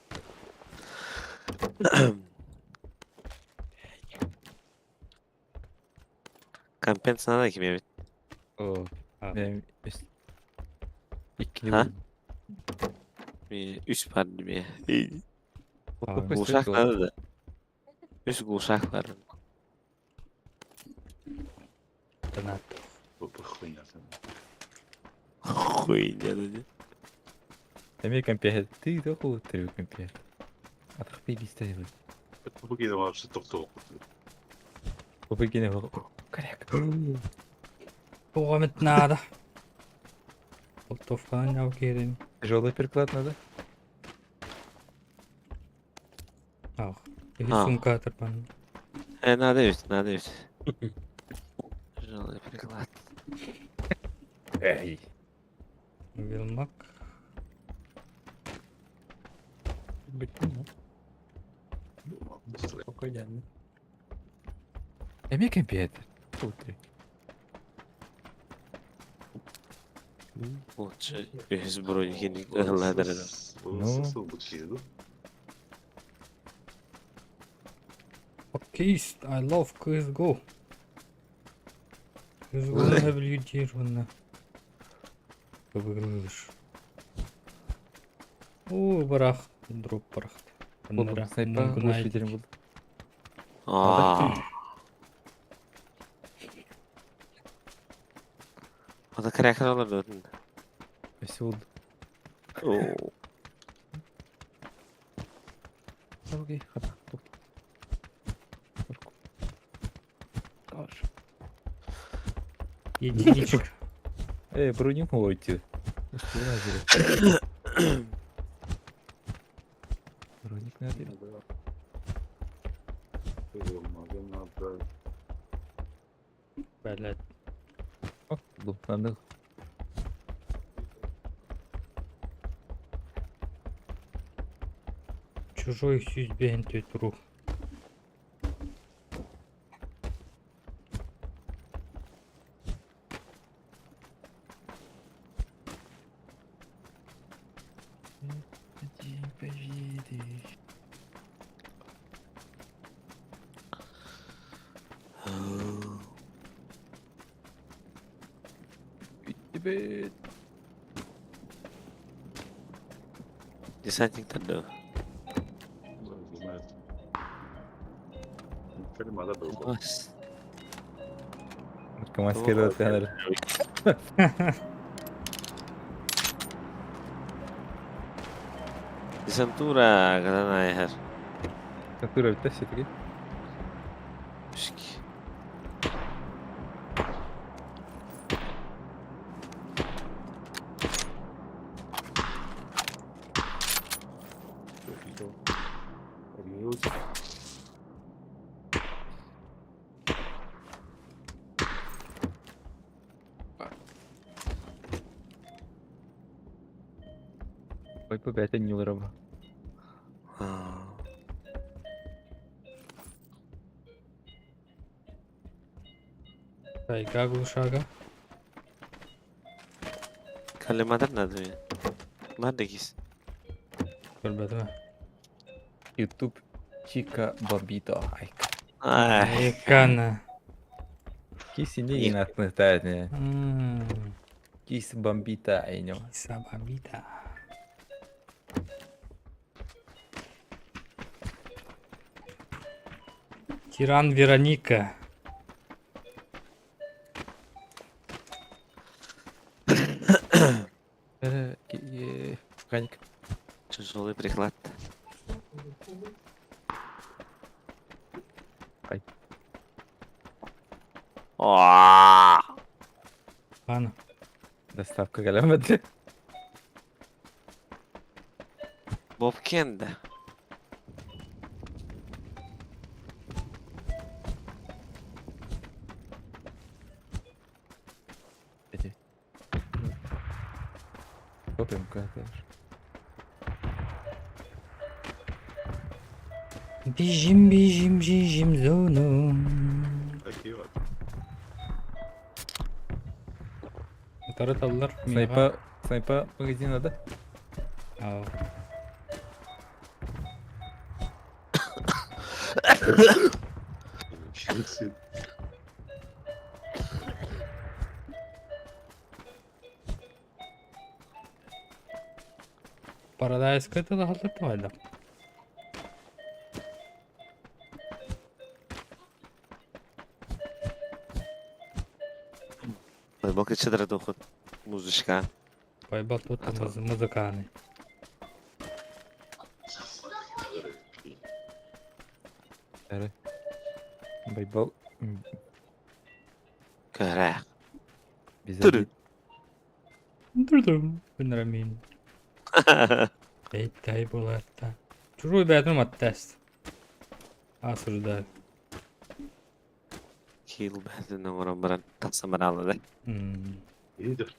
Kampen sana da kim evet? О, А. ben İkili Ha? vurdum. Bir üç par gibi. İyi. Aa, Kuşak nerede de? Üç kuşak var. Донат. Bu хуйня. Хуйня dedi. Emir компьютер. Ты такой трюк компьютер. Отхопи ставил. Bu gidem abi şu tok. Попыкине. Коряк. Погамет надо. Болтовка не окей. Тяжелый переклад надо. Ах. Bir Ha. sumka tırpan. Надо ведь. Тяжелый приклад. Эй. Vilmak. Bitti mi? Пока geldi. Emir компьютер. Утри. Лучше без броники не ладно. Nasıl bu çizdi? Окей, I love CSGO. CSGO реабилитировано. Выигрыш. О, барах. Дроп барахт. Oğlum sniper глушителем был. Aa. O da cracker olabilir. Все oldu. Oo. Okey. Hadi. Dur. Единичка. Броню мойте. Броник надо. Блядь. О, надо. Чужой судьбе тру. День победы. Тебе. Десантник тадо. Знает. Фильм надо было. Бас. Маскировать фонарь. Десантура, когда her. Который bitti все-таки. Пушки. Ой, по 5 не вырабатывал. Тайга глушага. Kalimatlar nerede ya? Neredeyiz? Көрбөдүм. YouTube Чика Бобито. Айка. Ay. Экана. Киси не инатны тайны. Ммм. Кис Бомбита айнё. Сабабита. Тиран Вероника. Механик. Тяжелый приклад. Ай. О! Ана. Доставка галямады. Боб Кенда. Копим как-то. Бежим, бежим, бежим в зону. Такие вот. Тараталлар. Снайпа магазина, да? Ау. Щит. Paradise кайтада халдыртабайда. Бок чедра доход. Музычка. Пайбал тут музыканы. Әрі. Байбал. Кара. Безәді. Дурдум. Бенрамин. Тай боларда. Чужой бәдім аттаст. Асырда. Kill bättre än vad de bara tassar med alla det. İyidir.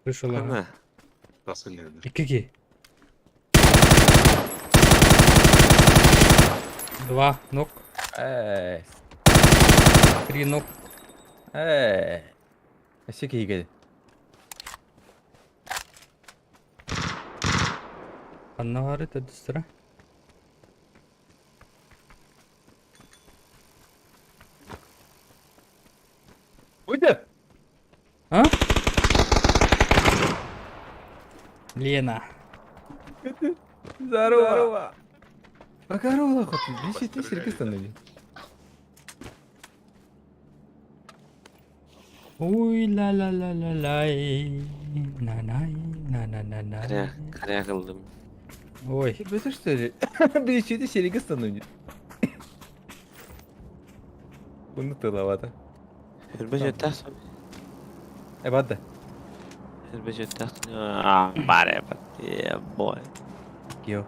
Пришла. Ne? Nasıl geldi? 2-2. 2 ног. 3 ног. Әсеке егеді. Аннағары тәдістірі. Уйды! А? Лена. Здорово! Здорово, хоть. Беші ти серкістан өйді. Уй ла-ла-ла-ла-лай. На-най, на-на-на-на. Kare kıldım. Ой. Бәсі что ли? Беші ти серкістан өйді. Bunu tılavadı. Hürbece tahtım. Badda. Hürbece tahtım. Ah, bare bak. Yeah, boy. Yok.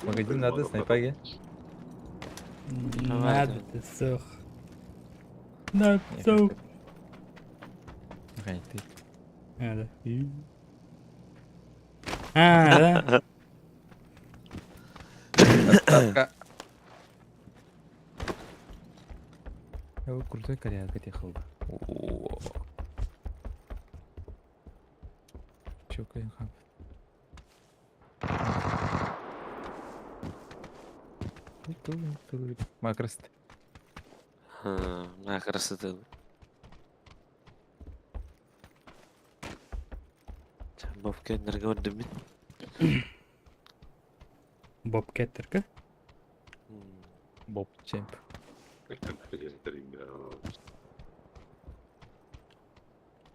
Магазин надо, снайпаге. Надо сох. Надо сох. Механик ты. Надо. А, да? Доставка. Я крутой коряк отъехал. Чё, конечно. Макрост. Ha, ne karısı Bobkenlerge ördüm ben. Bobcat'tir. Bob Champ. Getireyim ya.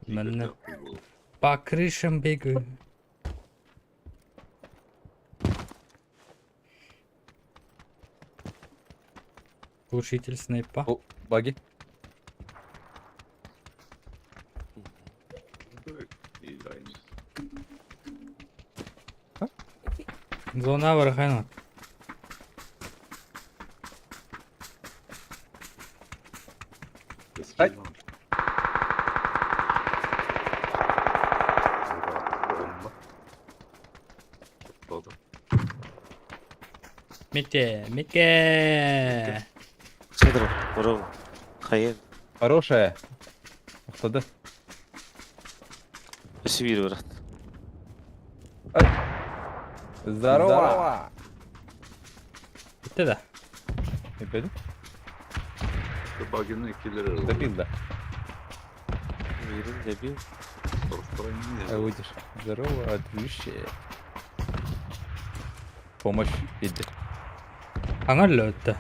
Mənə покрышам бегаю. Глушитель снайпа. О, баги. İyi de aynı. Зона var Хайнат. Ay. Oldu. Митке. Сидоров, Буров, Хайен. Хорошая. Тоқтады. Сибирь, брат. Здорово. Bitti de. Yapıyordum. Baginin ikileri oldu. Добил, да. Мирин, дебил. Выйдешь. Здорово, дружище. Помощь иди. Аңа л өтті.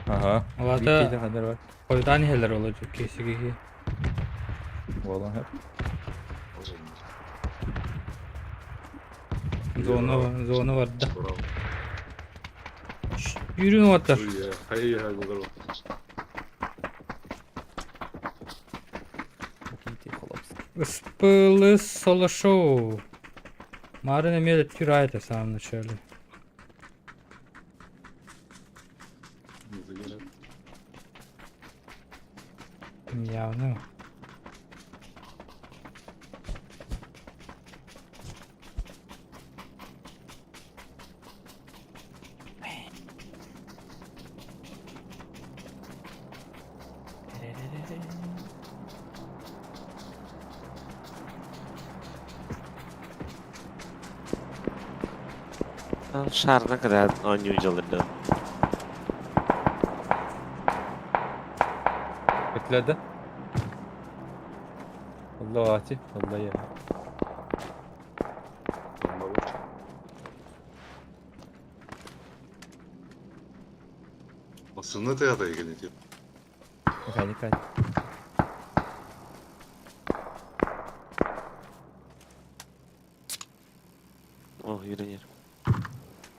Ага. Оларда Викейде kadar var. Oydan heller olacak kesinlikle. Vallahi hep. Zonu var da. Yürüyün otur. Hayır hayır bu Викейте, хлопцы. Спылы соло шоу. Марина медит тирает в самом начале. Явно. Şar ne kadar unusual idi. Bekledi. Allah ati. Allah ya. Aslında da ilgili. Mekanik hadi. Oh, yürü yürü.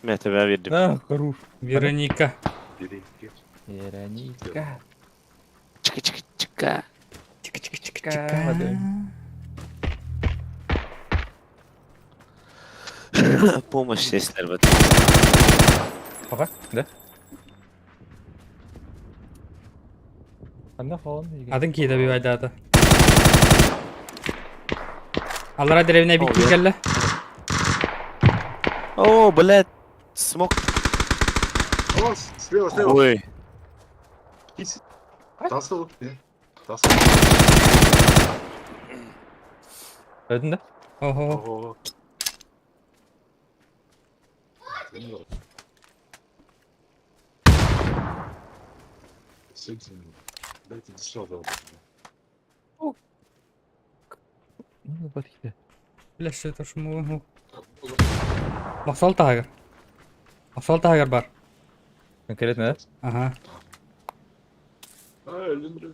Mete ben verdim. Ah, хорош. Вероника. Biri iki. Вероника. Çıkı çıkı çıkı. Hadi. Помощь sesler bak. Bak. Ne? Anne falan da ilgili. Adın kiydi bir vaydadı. Allara derevine bir Oluyor. kelle. О, блядь. Смог. О, слева, слева. Ой. Тасıl. Tasıl. Öldün de. Oho. Oho. Dajcie strzałę. Ну, батьки. Бля, что это ж мы... Басал тагер. Басал тагер бар. Конкретно, да? Ага. Öldüm bre.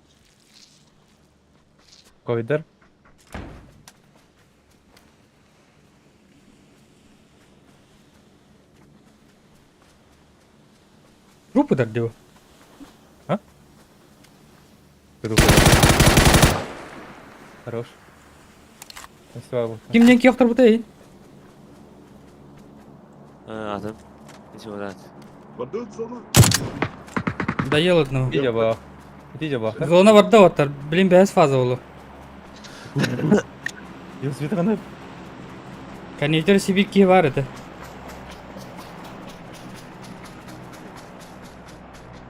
Ковидер. Группу дордил. Хорош. Слава. Kimden ki yoktur bu değil. Adım. Hiç uğraş. Vurdun sana. Доел одного. Иди бах. Иди бах. Зона var da otur. Блин, без фаза oldu. Yok Светлана. Коннектор сибирки var idi.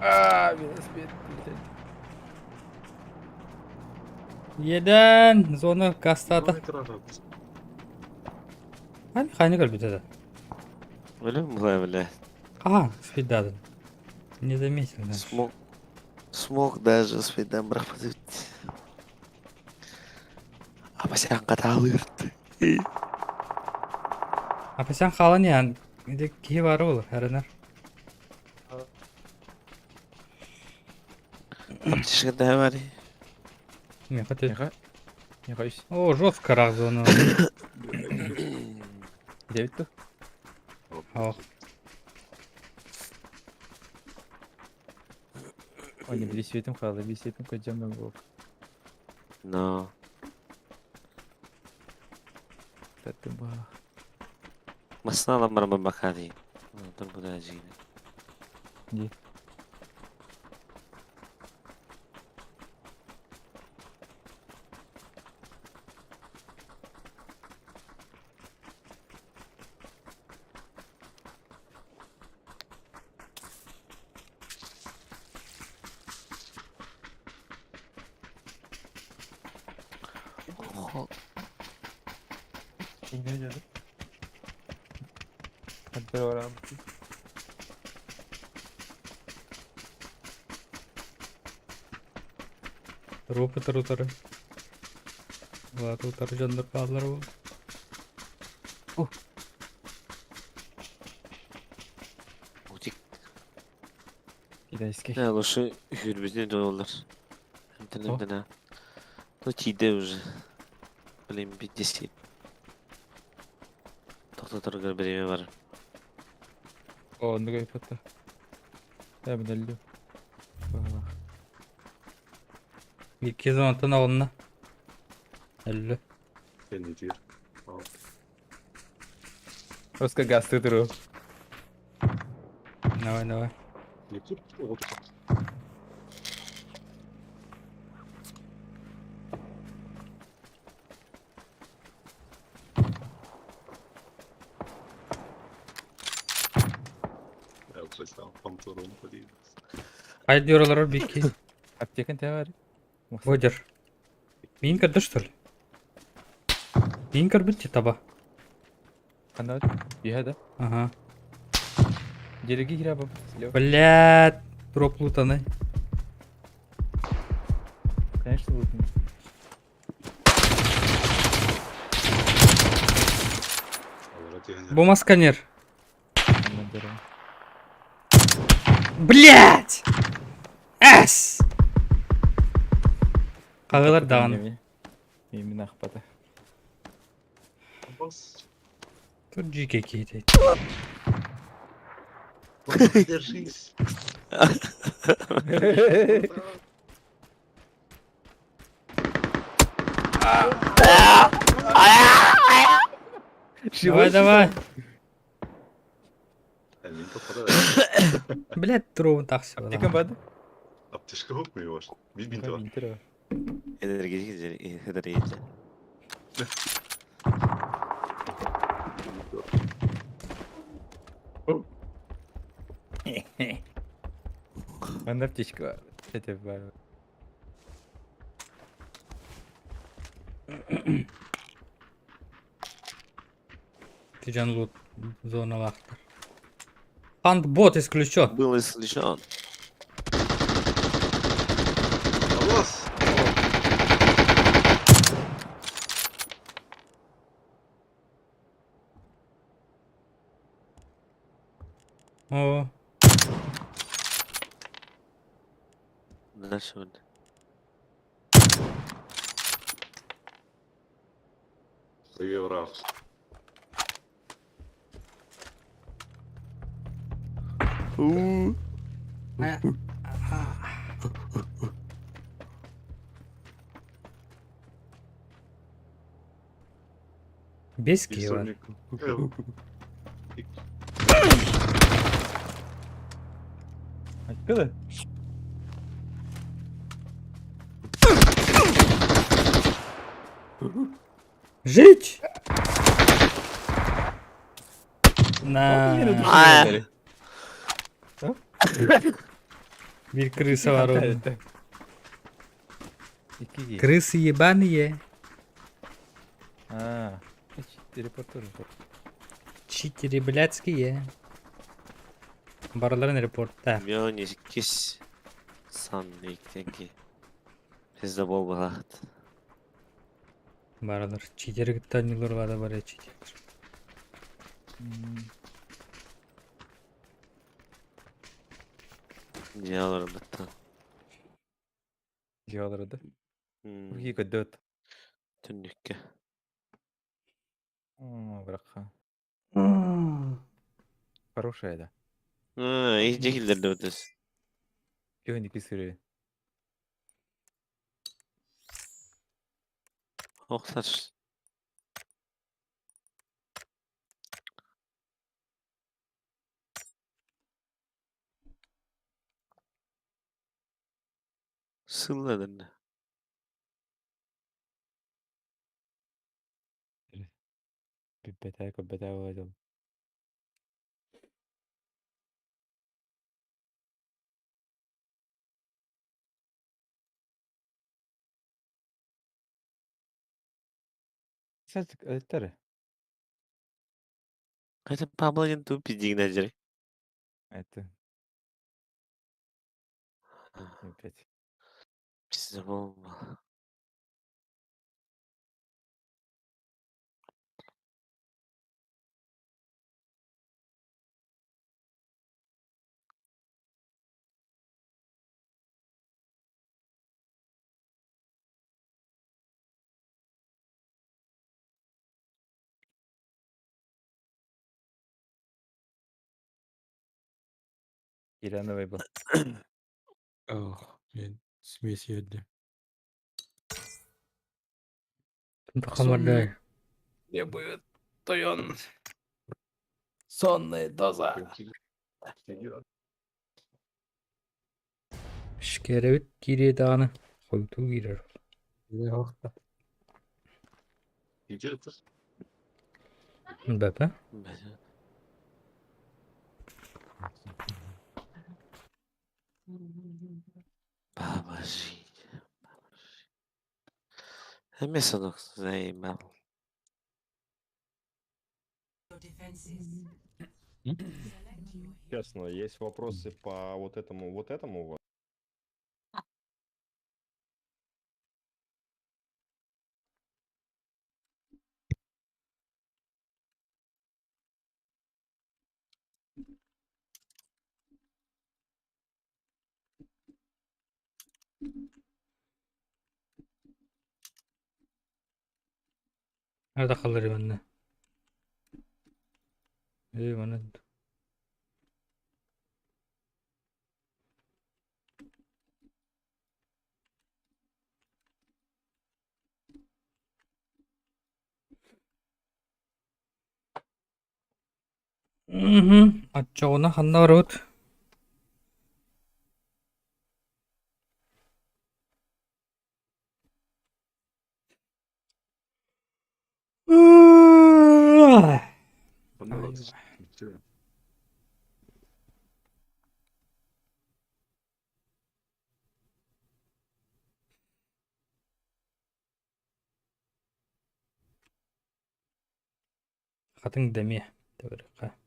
Велосипед. Yeden zona kastata. Ne kadar rahat. Hani kaynak bitedi. Öyle mi bu evle? Ага, спидаден. Не заметил, да. Смог даже спидden bırakmadı. Ama sen kadar alırdı. Apa sen kalan yani. Bir de ki var olur heriner. Аптечка да var. Ne kadar. Яха. Яха иш. O жестко разону. Девять тух. О. Ой, не бери светим хала, бери светим кодем на гол. No. Это ба. Masna adamlara bakadi. Dur bu da acıydı. Не. İngilizce. Hadi öğren. Rupu tarı. Var tarı candır kaldılar bu. Utik. Китайский. Ne лучше hürbüzde dolar. Internetten ha. То тиде уже. Блин, 50. Тоқтатырға біреме бар. О, ну дай фото. Я бы налью. Bir kez anlatın alınına. 50. Ben ne diyor? Просто гасты тру. Давай. Ne tür? Oldu. Я уже сам пантуром подійду. Haydi diyorlar bir iki. Аптека тебя варит. Водер. Бинкер да что ли? Бинкер бітті таба. Она бега, да? Ага. Дереги гиря баба. Слева. Блядь. Дроп лутаны. Конечно, лутный. Бума сканер. Командиром. Блядь! Эс! Қағылар дағын. Именно ахпата. Тут жеке кейтейді. Держись. Давай. Elini kapada. Блядь, дровын тақсы Аптека бады? Apteşka yok mu var? Bir binti var. Винтер. Heder iyice. Банда птичка. Это баба. Тиджан лут зона лахтар. Хантбот исключен. Был исключен. Аллас! О, Дальше вот. Привет, враг. без кива. Откуда? Жить! На. Bir крыса var orada. Крысы ебаные. А, репортер. Читери блядские. Барыларын репортта. Миллионе кис. Сан эктенки. Bizde bol balat. Барылар. Читери гыттан нилор вада бар читер. Диалорда. Диалорда. Какие кодет? Түннүккө. Браха. Хорошая, да. Их жекилдерде өтөс. Кёники сыры. Оксаш. Сылладырды. Бетая владел. Это Кайта Паблодин тупи дигнажери. это. Опять. Пизда болма. Ирановый был. Ох, мен смесь еді. Хамардай. Не будет тойон. Сонная доза. Шкеребит кире даны. Койту кирер. Yok. Бәпә? Бабажи. Эмесонок заебал. Честно, есть вопросы по вот этому у вас? Nerede kalır bende? İyi bana. Açığına handa var ot. Katın demiye. Tebrika.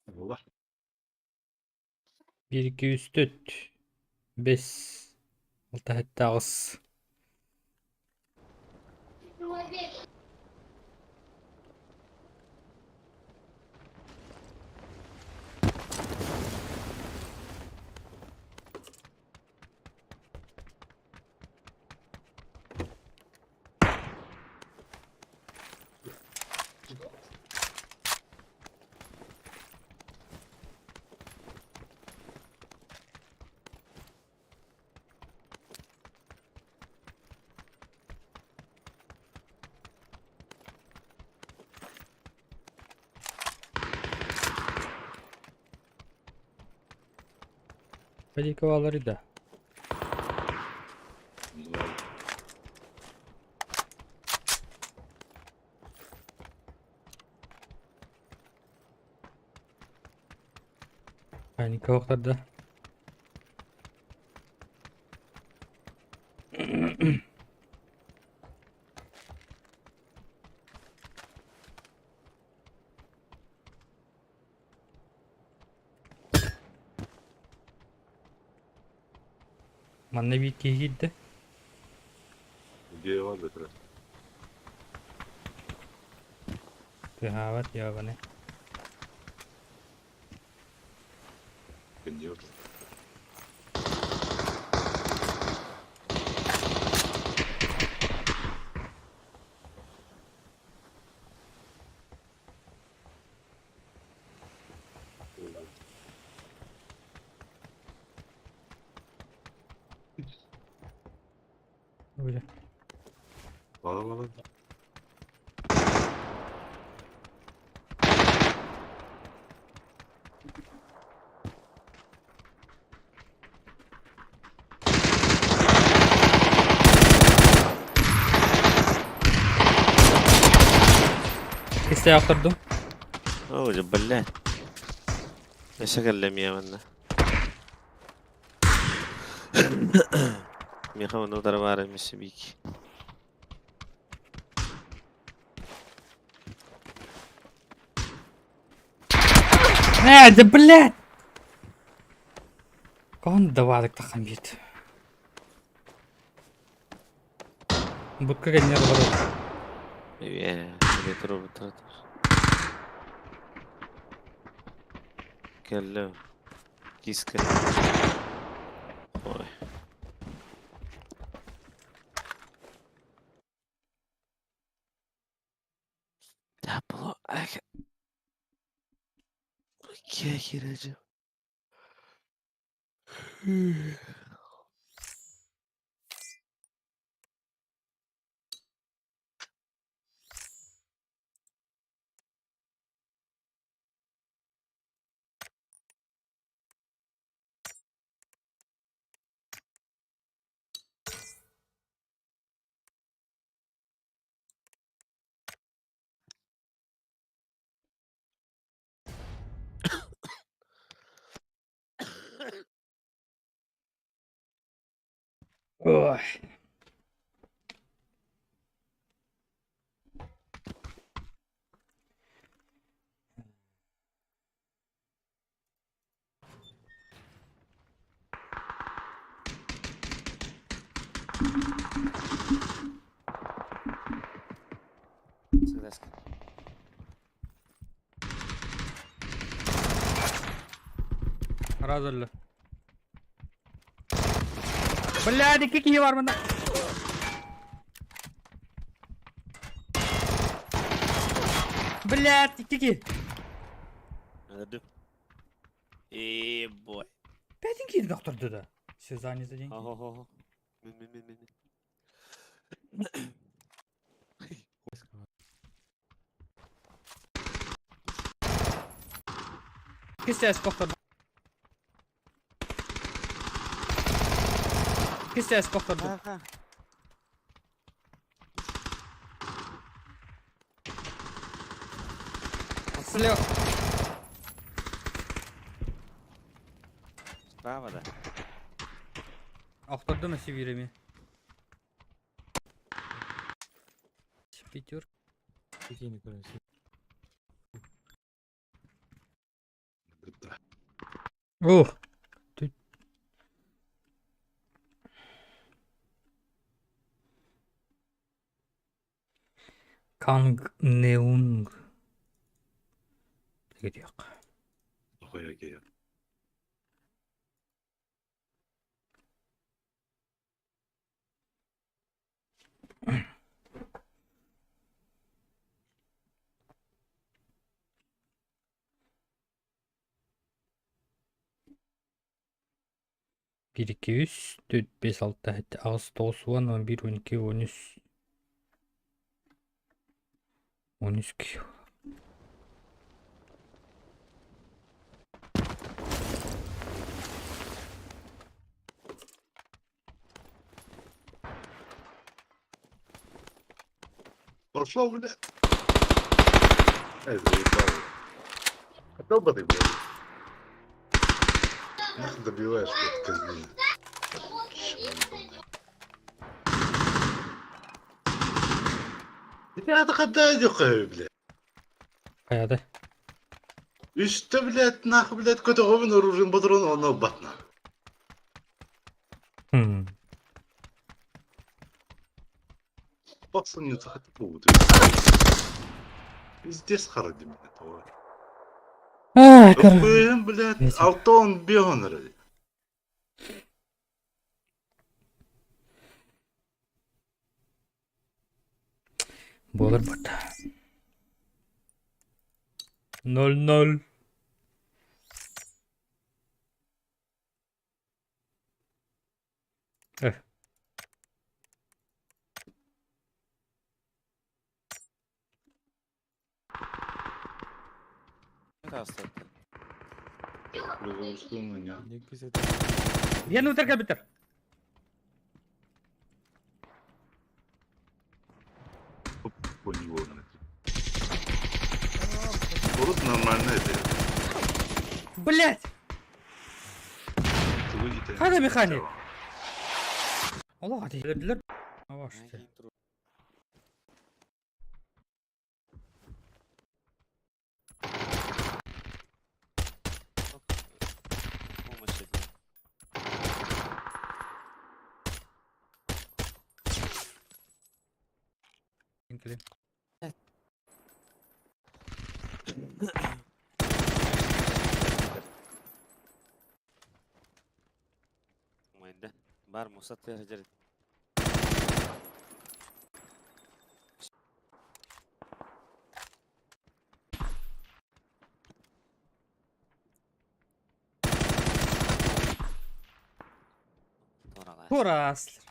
Allah. 1, 2, 3, 4. 5. 6 hatta ağız. Peki kovaları da. Паника вақтарда. Манна битке гидді. Где var betire? Тыгават ябаны. Ben yok. Öyle. Bana. İste yaptırdım. اوه جبلات ايش اكلم يا منا يا اخوان نقدر بعرف من الشبيك ده блядь! Кон давалык тахам бит. Будка генер ворот. تروح كلم كيس كلم خوي تابلو اك كيكي رجل Ой. Разылы. Блядь, iki var bunda. Блядь, iki. هدف ايه بوي Пятенький доктор да. Сезание за деньги. اهو من Кистясь доктор. Кистясь доктор. Слева. Справа, да? Ақтарды ма севирами? Пятерка. Спокійно, коротше. Ух. Ты... Канг Неунг. Где? Koya gel. Bir iki üç dört beş altı hadi Ağustos 11 12 13 13 Пошел, бля. Заебал. Хотел бы ты, блядь. Нахуй добиваешь, блядь, козлина. Чмо ебаное. Я так отдай, дюхаю, блядь. Каяды. Üstte, блядь, нахуй, блядь, какой-то говен оружием патрон, он батна. Пацан не захотел будет. Пиздец харади меня, того. Охуем, блядь, Ветер. алтон бегонер. Болар бот. 0-0. Не кисет. Yen utar ka bitter. Хуёвый. Просто нормально это. Блять! Ты выйди. Hadi mekanik. Allah hadi. Öldüler. Yavaş işte. Помощь это. Linkli. Mayda. Бар Мусат Хаджар. Торалар. Kuraslar.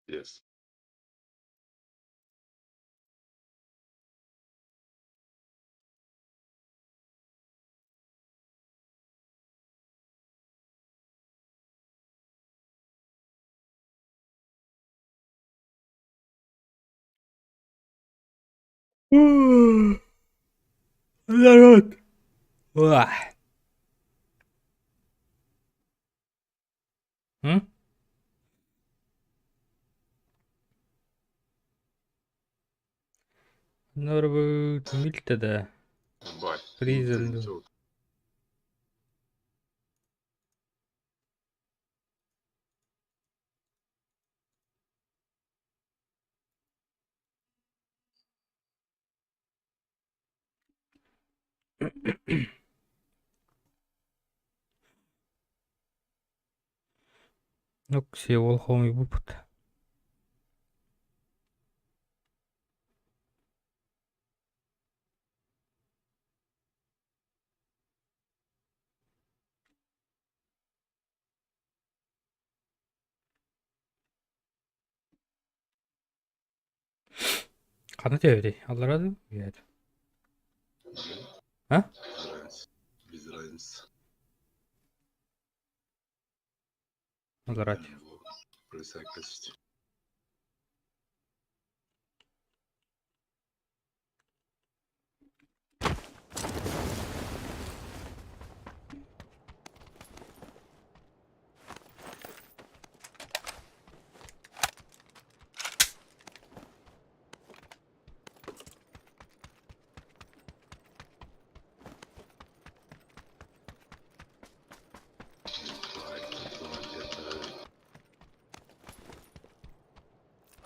Yes. Народ. Уah. М? Norwood Miltada. Бать. Призен. Нокси волхом и бупут. Kanı devri. Allah razı olsun. Evet. А? Без разницы. Без разницы. Allah razı olsun. Его присякость.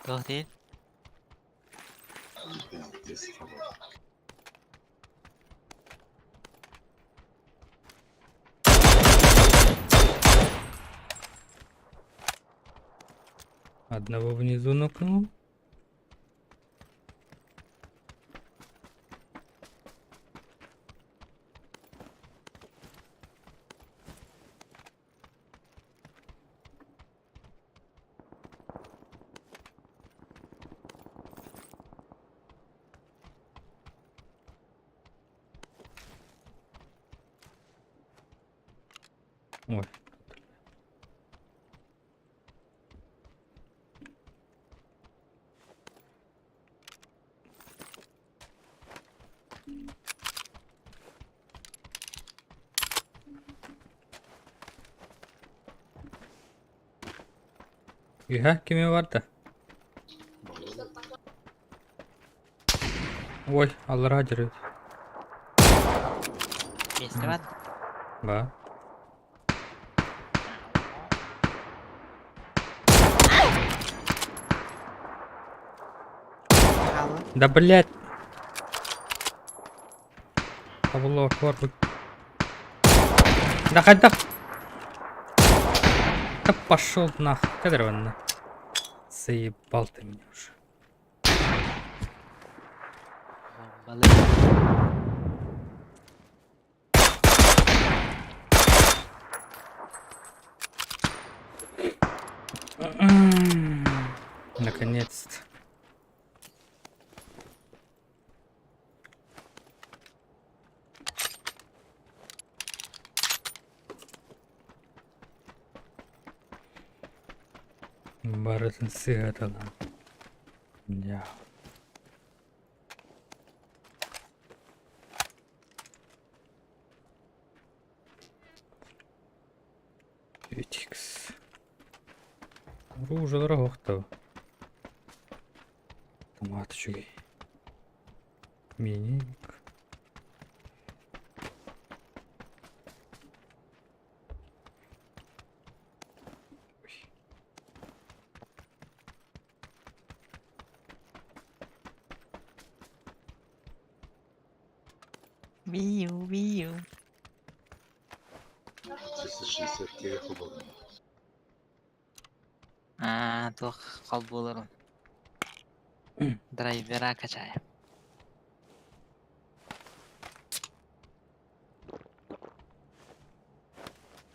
Được thì Пиздец, хорош. Одного внизу нокнул. Ой. Ühe kimi vardı? Ой, Allah razı olsun. Место var. Ба. Kaldı. Да блять. Аллаху акбар. Да хоть да. Да пошел нахуй. Кадрованно. Заебал ты меня уже. Bombalı. Наконец-то. Барытын сыгаталан. Я. Ютикс. Оружие рогохтав. Автоматчик. Миник. Вию, вию. 360 керек удобно. Тух кол болырым. Драйвера качай.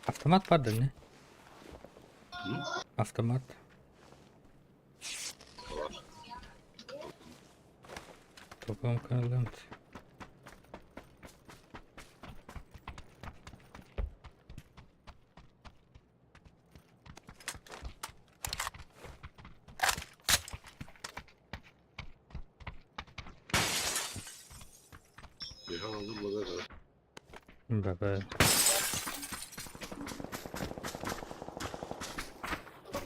Автомат vardı ne? Hı? Автомат. Var. Toplam kanalım. Я aldım bu kadar. Баба.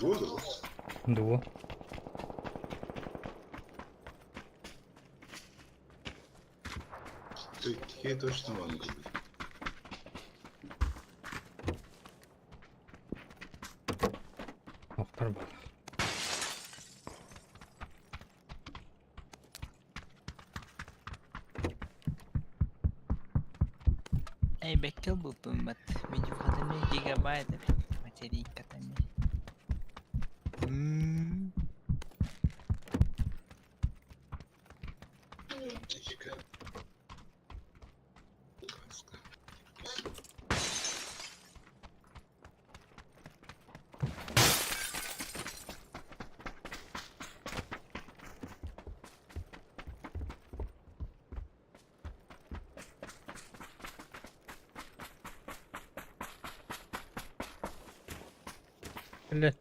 Года? Ду. Такие точно могут быть. Muhtar bak. Эй, беккел buldum bat. Video katanya gigabyte materi katanya. Dakika. Блядь.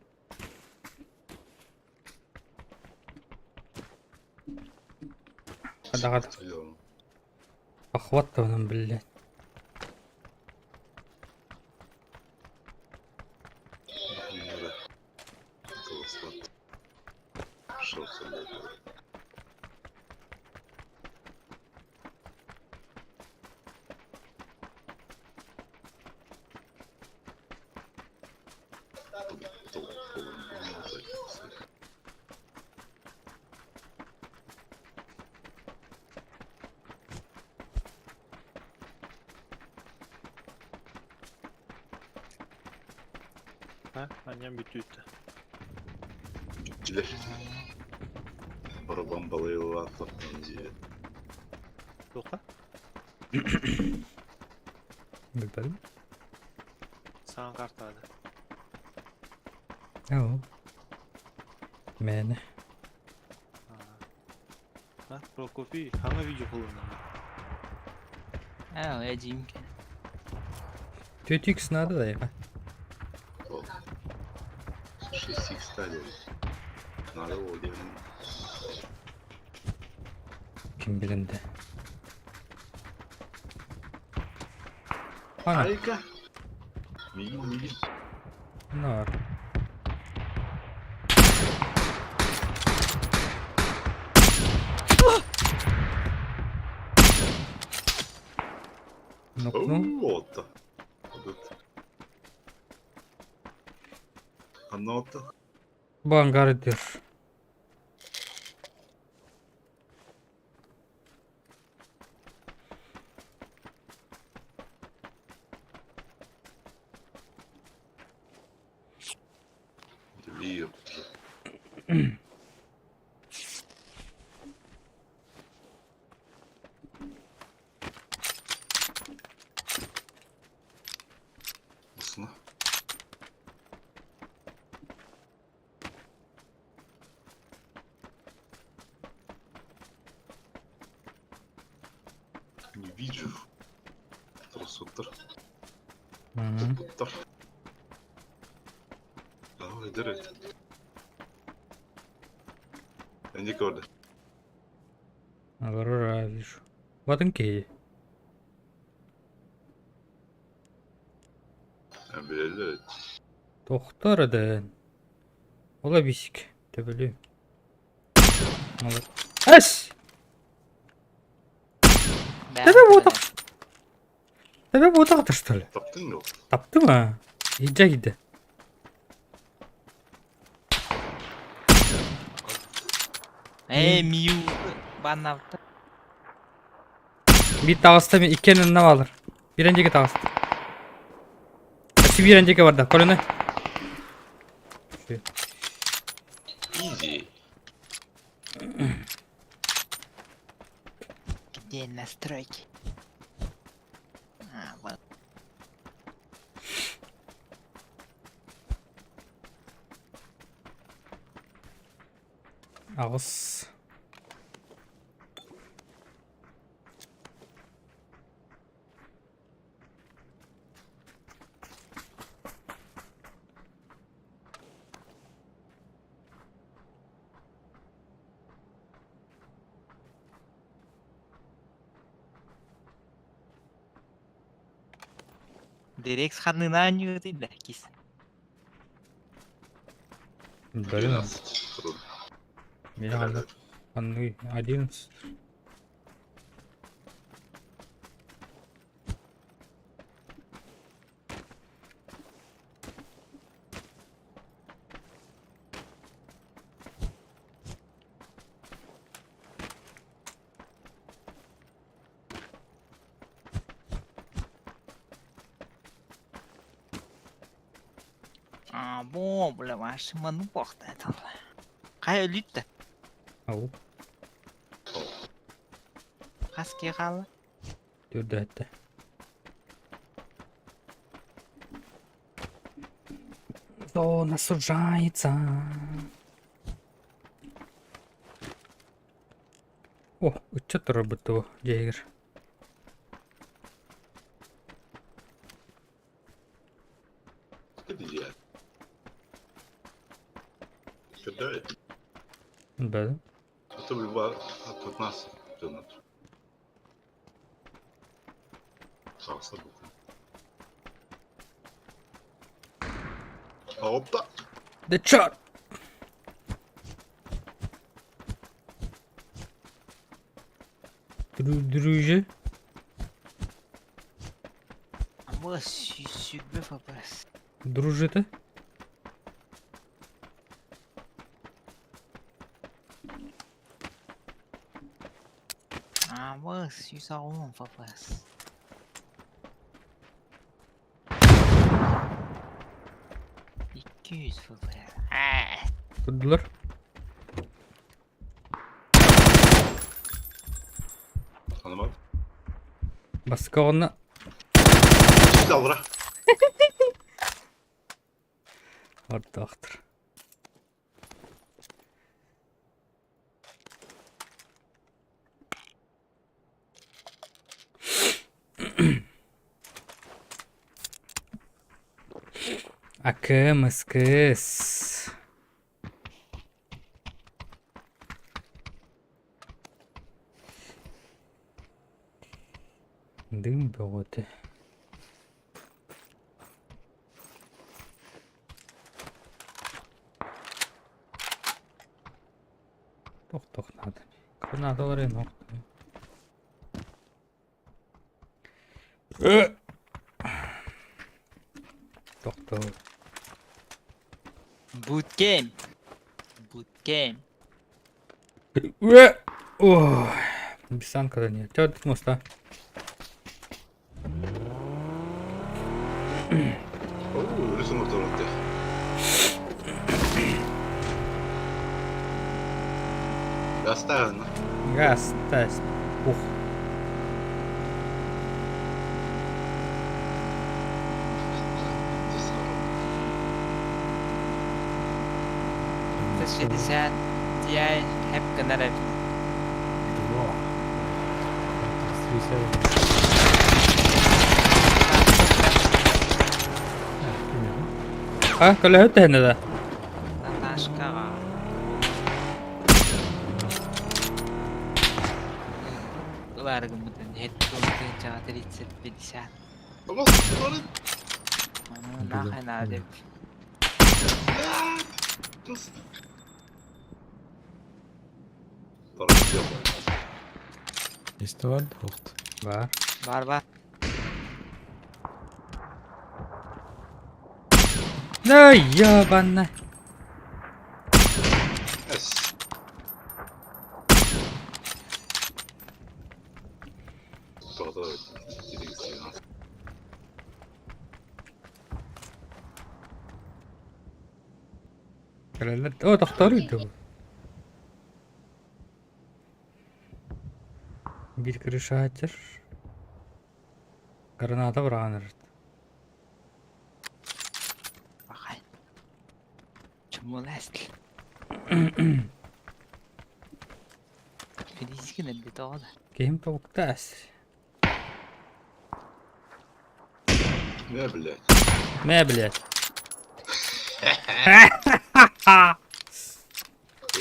Када. Стоял. Охватываем, блядь. Надо. Голосовать. Шел собой. Ha? Annem bütüydü. Gider. Барабан балайла атладым диye. Тоқа? Bilmedim. Sağın kartladı. Yo. Mene. Ha? Prokofi hangi video kullanıyor? Ha, я Димки. 4x надо да ya. 6x стадия. Надо o diyelim. Kim bilindi. Ana. Harika. Migin. Ne var? Nok no. Åtta. Anna åtta. Bangardır. Lir. Aslında. Не вижу. Красотер. Тар. Давай, дырет. Я не гордый. Agora вижу. Вот он кей. Я белый. Doktor eden. Ola bisik. Tebelü. Ola. As! Тебе вот так. Тебе вот так что ли? Таптın mı? Taptı mı? İyice gitti. Мью. Банавты. Bir tağısta bir iki önüne alır. Bir önceki tağısta. Bir önceki vardı. Kolunu. Easy. Где настройки? А, вот. Ağız. Direkt ханына не değil kis. Böyle mi? 12. Kurul. Bir anda. Anlı. 11. А, бля, ваши манупахта это. Кай ölüydü? Au. Kaske kalı. Gördü hatta. Зона сужается. О, что-то робот того, Джейгер. Hadi ya. Передавай. Bilmedim. Это был от нас. Kalsa bu. Hoppa. De çar. Друже. Вот сюда попасть. Дружите. А вот сюда он попасть. İki попасть. Durdular. Tanımak. Baskı ona. Gel bura. Ortaktır. Akımız kız. Дым болоты. Тох надо. Гранаталар en Doktor. Bootcamp. Bootcamp. Ой. Без санка нет. Чё тут моста? Ölüsün ortalıkta. Gastayan. Газ, тест. Ух. T60 Ti hep kenara. Два. 37. Примерно. Ha, kalau itu hendak dah. Наташка. Ларгамдан хэддүүнтэй жаа 30-50. Ama sıkıntı. Нахай надад. Есть два двухт. Var. Бар. Да ебаная. Es. Sonra gidiyorsun ya. О, doktoruydu bu. Bir kırış açır. Granata vuranır. Бахай. Чумуласт. Физически набитого. Kim tavuktas. Ne bileyim. Ne блядь?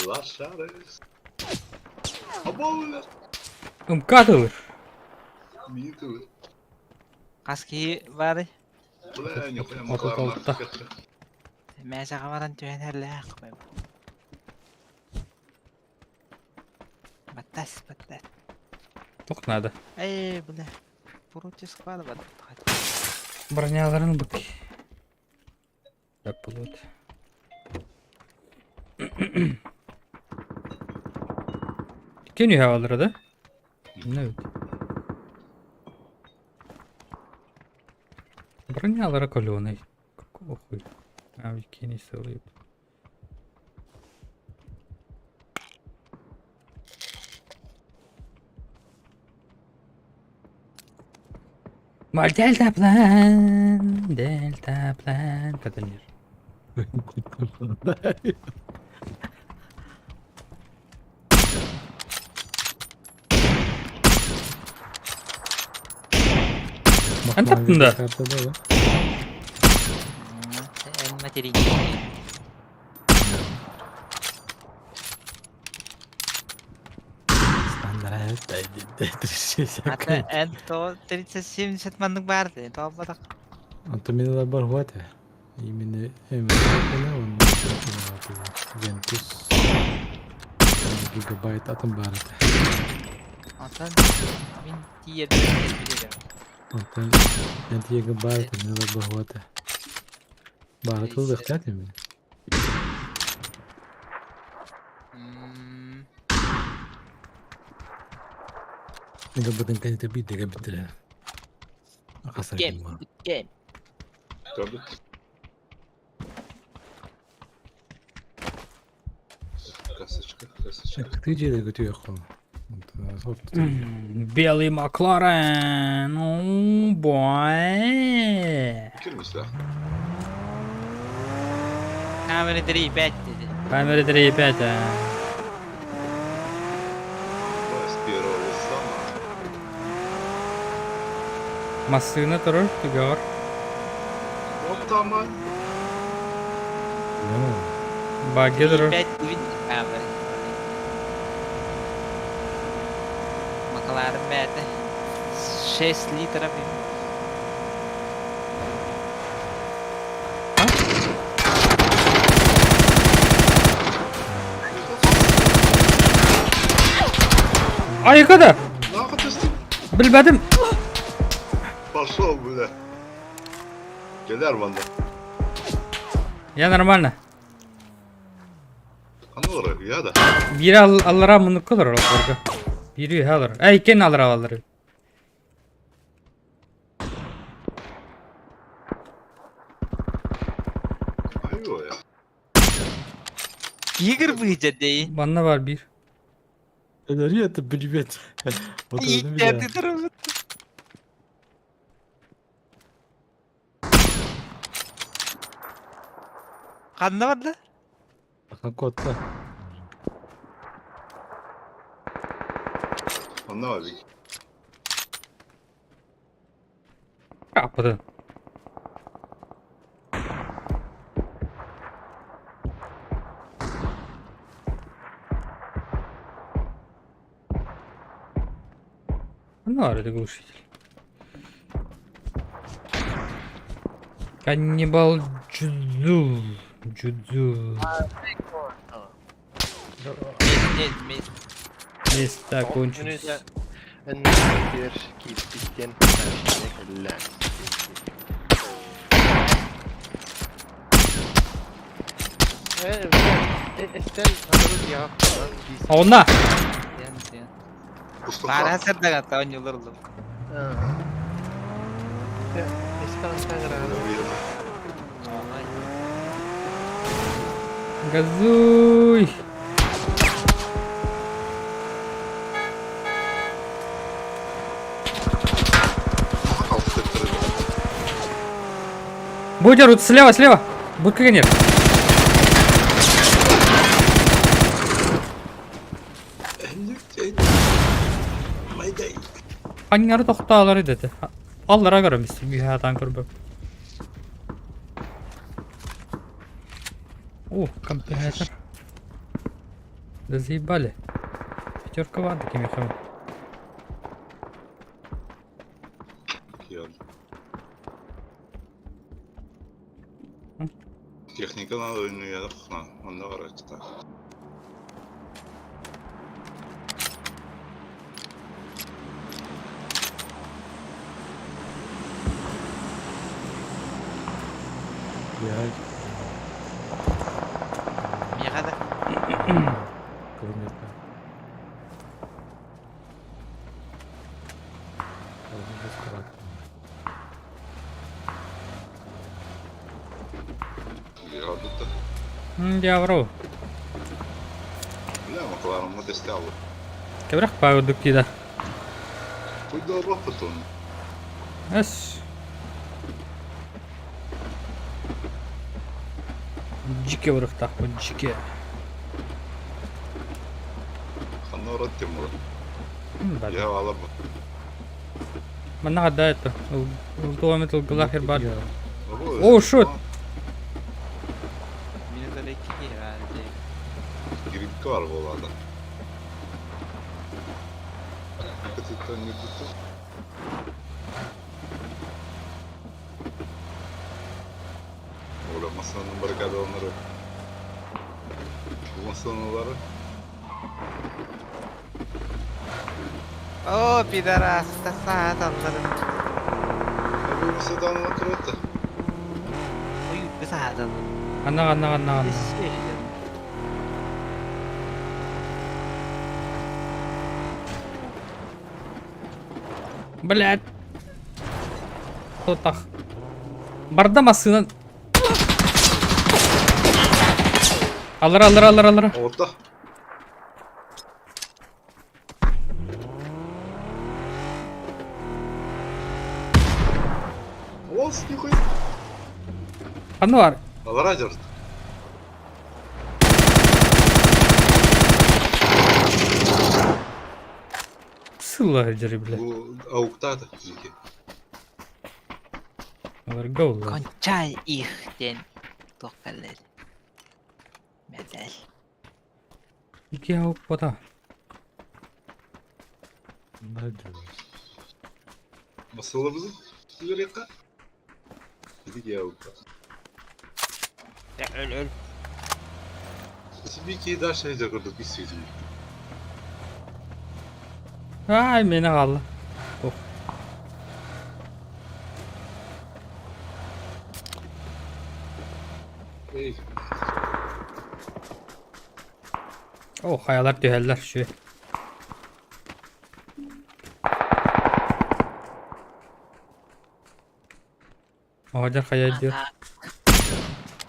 Лошарес. Абоулер. Умкатывır. Миту. Каски бары. Ulan yapayım Ortalıkta. makarna. Мәсәгә баран төһәнәрләр. Баттас. Çok надо. Эй, бля. Против склада бат. Броняларын бak. Yapılır. Can you have already? No. Бронялары каленый. Какого хуя? А, викини сылают. Var delta plan. Kadanır. taktın da. En materyal. Ата энто 30-70 мандык барды. Энто албадак. Антоминалар бар хуате. Именно он Ventus гигабайт атом бар. Атан мин тиер билер. Антон гигабайт нелар бар хуате. Бар тул ихтят именно. Ini bukan kan itu bidek betul. Akasar Ген, gimana? ген. Tabii. Касочка. Ты делай готовый хол. Белый Макларен. О, бой. Girmişler. Камера 3 5 dedi. Камера 3,5. С первого лица. Машина durur, gör. Вот там. Bagge durur. 5 din kamera. McLaren bäte. 6 liter bir. Arkada. Ne yapacaksın? Bilmedim. Пошел, бля. Gelir bana. Ya нормально. Ana olarak ya da. Biri alır bunu kadar orada. Biri alır. Ay ken alır. Ayıyor ya. Tiger bıyıca değil. Bana var bir. Дарья, это привет. Вот это İlk меня. geldi tarafı. Kanına var lan. Hakota. Anlamadık. Kapıda. Ну, это глушитель. Каннибал Джудзу. Mez. Места кончились. النادر كيف تستين لا استنى هضرب يا Ona. Yalnız ya. Mustafa. Bana hasar da katta 10 yıllar oldu. Газуй. Alt sektörü. Будер, вот слева. Будка нет. Hangары тоқталары деді. Аллара көріміз. Бүйхатан көрбі. О, компьютер. Да заебали. Пятерка ванны, Кимихова. Техника надо oynuyor ya. Onda var açta. Миғада. Километр. Giradı da. Явро. Бля, Макларен му дестяло. Кебрах пағыдық дейді. Куйда ропот он. Әс. Жике бұрықтақ бұл жике. Ханна урат Тимур. Я алабы. Мана ғадда әтті. Ұлтуаметіл ғылахер бар. О, шут. Mine de lekki herhalde. Girip var bu olada. Аппетита не будет. Oğlum masanın barikada onları. Bu masanın onları. Oo pidaras sesat anlarım. Bu masadan onları da. Uy besat anlarım. Ана. Блядь. Кто так? Бардам астынан. Алыр. Orta. Olsun yukarı. Қаны бар? Алара жырт. Сыллар жері, блядь. Bu avuktaydı bizimki. Алар гаулар. Кончай их ден. Токалер. Медел. Iki avuk bota. Ne diyor? Masalı bizim. Güzel yakar. Dedik ya avukta. Ya öl. Biz bir iki daha şey yakırdık biz sözümü. Ay meni қалды. Ey. О, хаялар түйәлләр şu. Ağacar hayal diyor.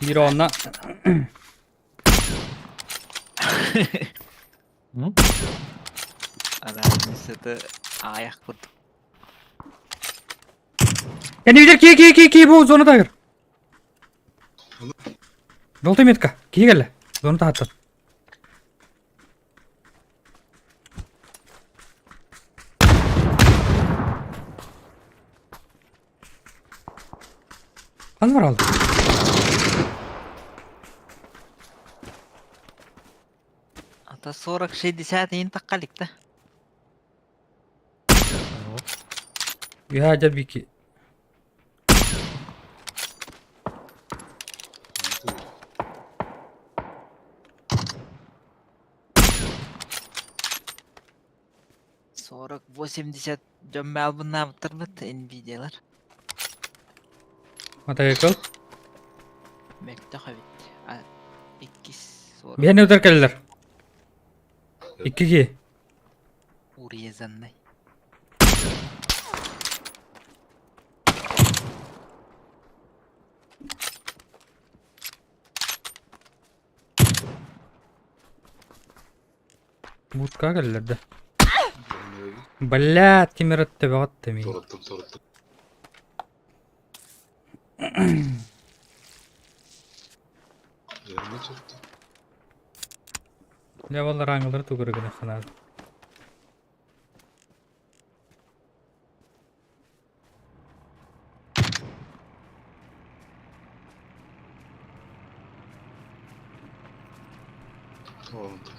Bir ona. Arazisi ayak kurduk. Kendi bilir ki bu zonu da gir. Долтай метка. Ки келе. Зonu da attın. Kan var aldı. Ата 40-60 ин таққалик та. Ya acaba bir ki. Сорок 80 жоммал bundan bıtırmıt Nvidia'lar. Mata yakal. Mekte habit. 2 soru Bir ne öder keller. 2 uriyazanday. Будка keller de. Блядь, kimler attı be attı mı? Torattım. Yerine çöktü. Ne vallahi rangları tukuru gene kanal. Oldu.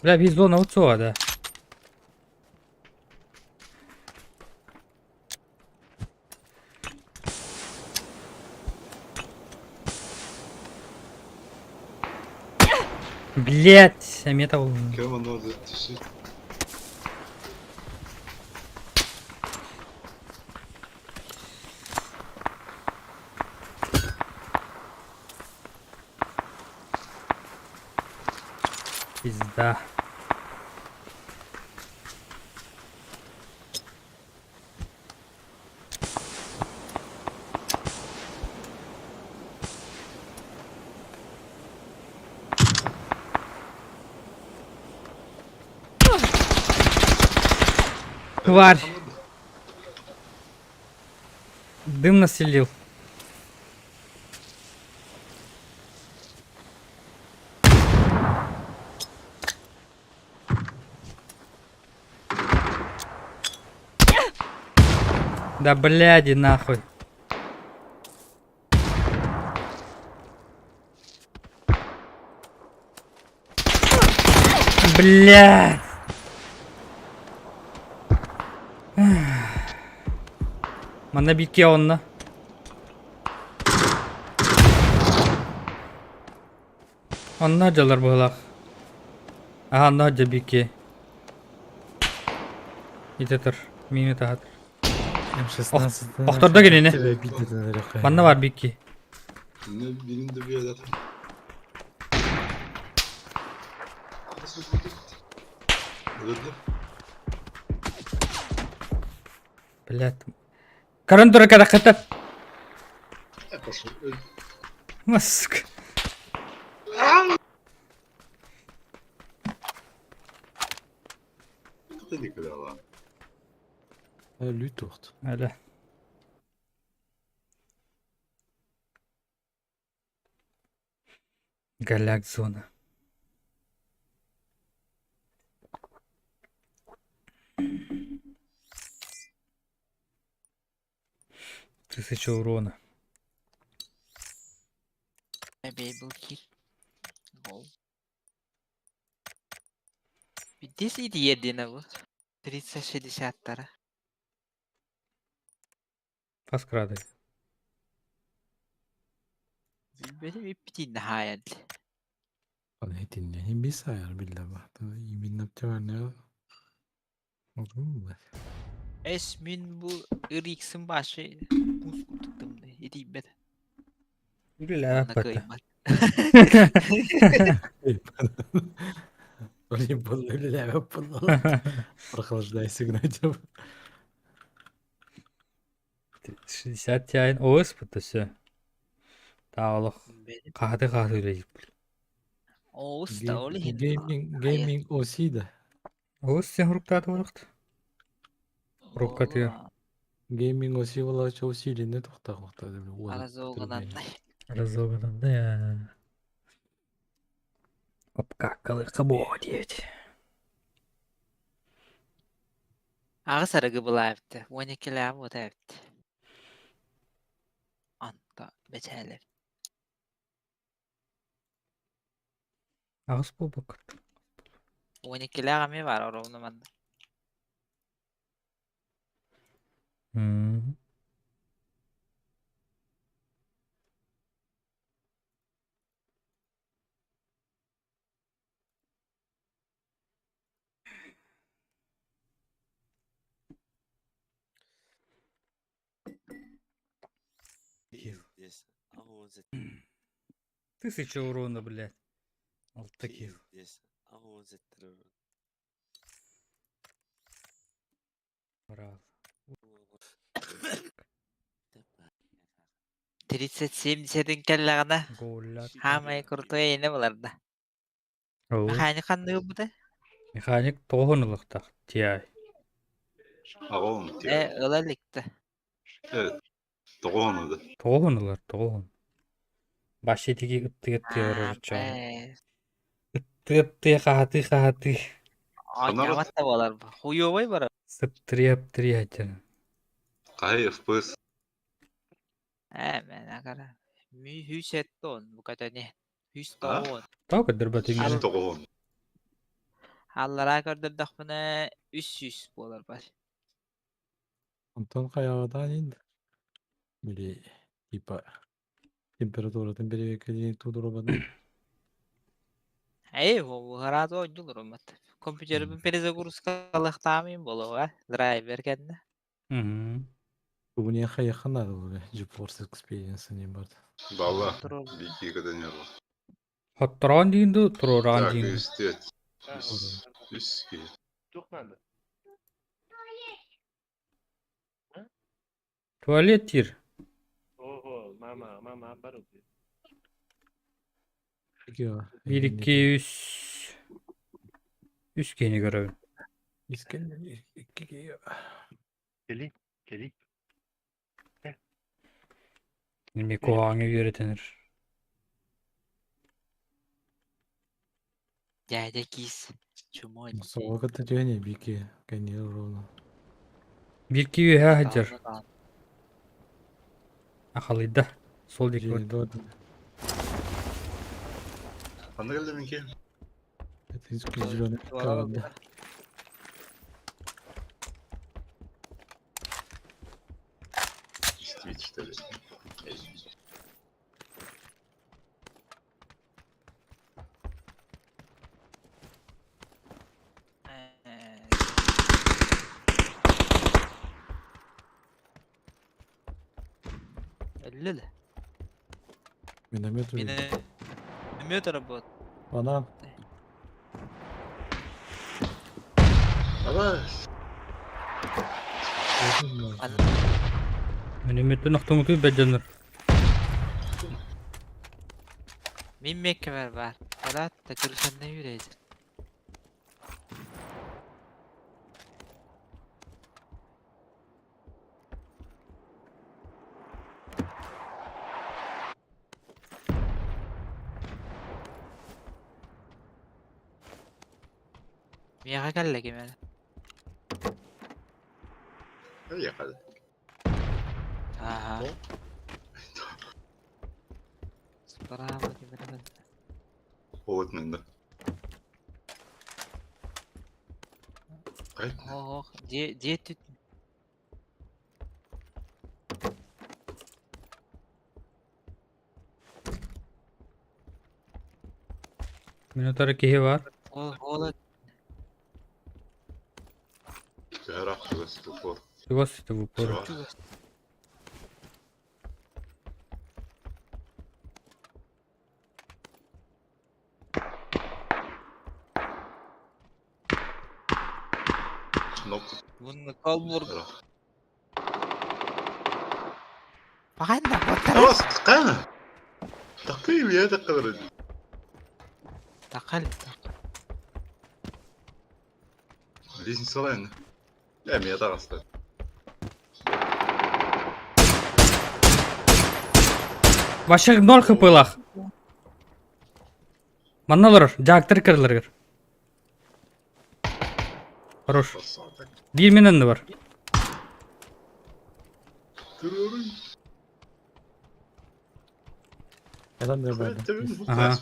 Бля, biz zona uçuğa da. Блять, мета oldu. Keman orada düştü. Пизда. Тварь. Дым населил. Да бляди нахуй. Блядь. Мана бикке онна. Онна жалар булак. Ага, онна бикке. Ите тур. Мини тахат. М16'dan Oktorda gene ne? Ve bir dediler yok. Manda var bikki. Ne birinde bir yerde. Öldü. Блядь. Каран дура kada kata. Yapasın. Öldü. Маска. Ne kadar lan. Lütocht. Öyle. Галяк зона. Тысяча урона. Available kill. Go. Здесь и единого. 360 Паскрады. Benim ipti nihayet. Bana hiç dinleyin bir sayar billah bak. Yemin yapacağım ne o? Olur mu? Esmin bu Irix'in başı buz kurtuldu. Edeyim ben. Illa Ona pata. kıymat. Orayı böyle leve bunu. Прохлаждайся, Гнатьев. 60 тяйн оос пата все. Таалах. Benim Кахаты öyle. Oğuz da öyle Gaming OC da. Оос sen хуруктаты баракты. Руккаты. Gaming OC valla OC ile ne tohta tohta. Arası oğlan Разогадан, да я. Обкакал кабодеть. Ağı sarı gıbıla yaptı. 12 laf o da yaptı. Anta beçerler. Ağız bu bakır. 12 laf mı var orada manda? Hmm. Пиздец. А вот это 1000 урона, блядь. Вот таких. пиздец. А вот это. Раз. 37 kellagana. Голлят. Hamay kurtuya yine bularda. Oo. Mekanik kandı bu da. Mekanik toğunulukta. Tiyay. Ağolun diyor. Öyle likti. Evet. Doğunu da. Toğunular, toğun. Başetiki ıttı yoraracağım. Ittı kahatı. Oynamat da bolar bu. Huyo boy bara. Sıptırı hacı. Kay FPS. Men agara. Mi hüset don bu kadar ne? Hüst Ha? don. Tau kadar batın. Hiç doğun. Hallara gördüm dakmına 300 bolar baş. Антон Каявадан indi. Böyle tipa температурадан беребекке дейін тудырбадан. Bu harazo oyuncular olmat. Kompüterimin перезагрузкалык тамин болу va. Driver kendine. Hı hı. Bu niye yakın böyle GeForce Experience ne vardı. Valla. Dur. Bir iki kadar yarı. Hattıran deyindu, tururan Так, deyindu. üstü. Üstü. Tuvalet yer. Peki o. 1 2 3 Üskeni görevin. İskender iki geliyor. Ilmi koğanı öğretenir. Dede giz. Çumoy. Soğuk katı diyor ne bir ki. Kendi ровно. 1 2 üye hacer. Akalıydı. Sol dik var. Jeni doğdu. Bana geldi mi ki? 100 kaldı. Twitch'te de. Öyle de. Minamет Beni öldü. bilmiyor tarafı. Bana Ama gördün mü? Minimette noktamı becanır. Min mekke var. Salat da kırışandan yürüyecek. Miyaga galle gemeli. hadi hadi. Aha. Bravo gemeli. Hovet mende. Kayıt mı? Oh, diyet tüt. Minotaur kehi var. Ola Her hafta da spor. Sigos işte bu Şey poru. var. Nokta. bunu kalmur. Her hafta. Bakayım da Ama batarız. sıkana. Takayım ya dakikaları. Takal. Лестница салайна. Меня так оставь. Başak 0 hp'lak. Mannalar, jaktır kırılır. Хорош. Красавчик. Değil minin de var. Террорист. Adam da böyle. Aha.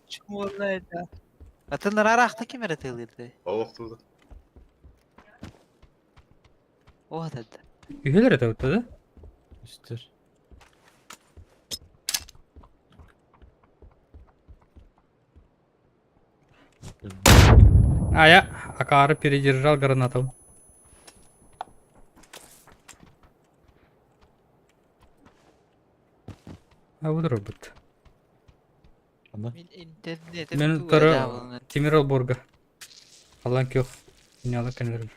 Çumallaydı. Atınlar arakta kim yaratılırdı? Аллах O dedi. Üyeler de ötede. Üstür. А я Акара передержал гранатом. А вот робот. Bana. İnternete Мен тары Тимирал Борга. Алан кёх. Dünyada kendileri.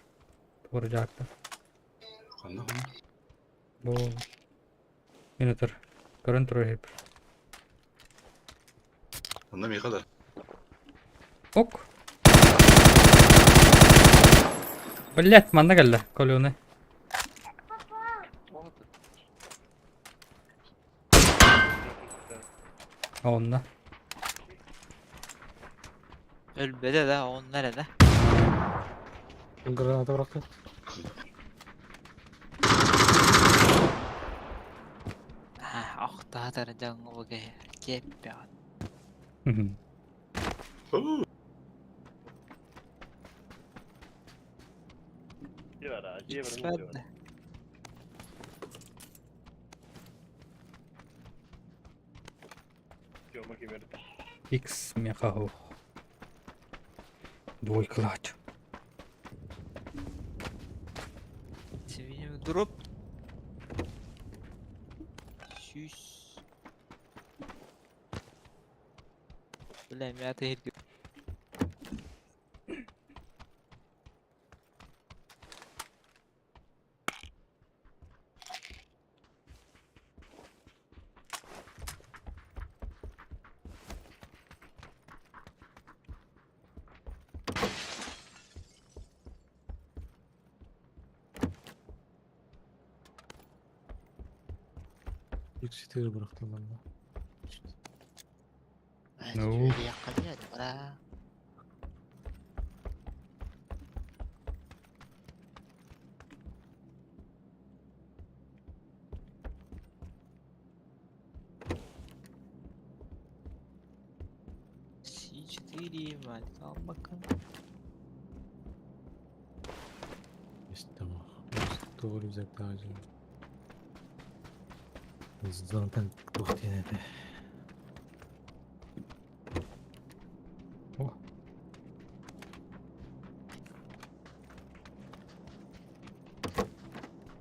Doğru cevapta. Қандай Bu. Minotaur. Görün duruyor hep. Қандай миқада? Ok. Блять, манда geldi. Kolyoны. Onunla. Ölbede de on nerede? Granatı bıraktı. Ha, ah daha da canı o ge. Gep ya. Ben X мехаho. Двой клатч. Seviyemi durup Süs. Bilmem ya tehir gibi. Yükseltiyor bıraktı bana. No. Yakın ya bura. 4 Malik al bakalım. İşte o. Doğru uzakta acaba. Zaten tuhti ne de. Oh.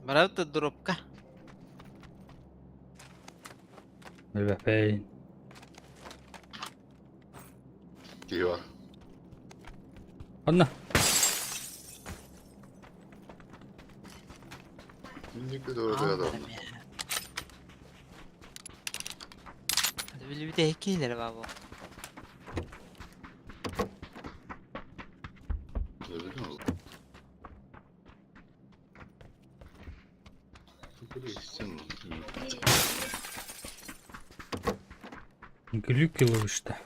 Berapa drop kah? Bebeğin. Kiva. Anna. Minik doğru bir adam. Anladım ya. Hadi böyle bir de hikayeleri var bu. Öyle mi oldu? Böyle isim. Glük yılı işte.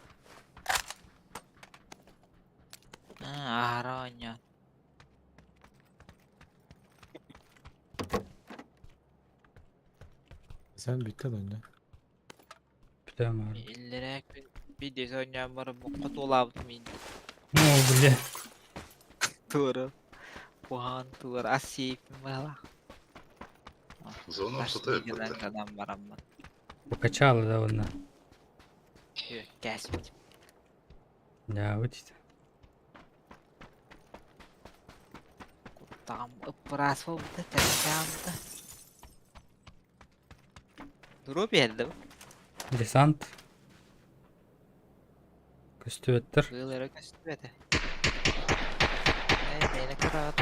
Ahara oynuyor. Sen bitti lan ya. Bir daha mı? İllere bir de oynayan var bu kutu olabdım indi. Ne oldu ya? Doğru. Buhan doğru asif malah. Zona Başka tutu bir yapıldı. adam var ama. Bu kaçalı da ondan. Yok gelsin. Ya bu işte. Tam ıpras oldu tercihimde. Drop yerde bu. Desant. Küstüvettir. Böyle gösterdi. Ne kadar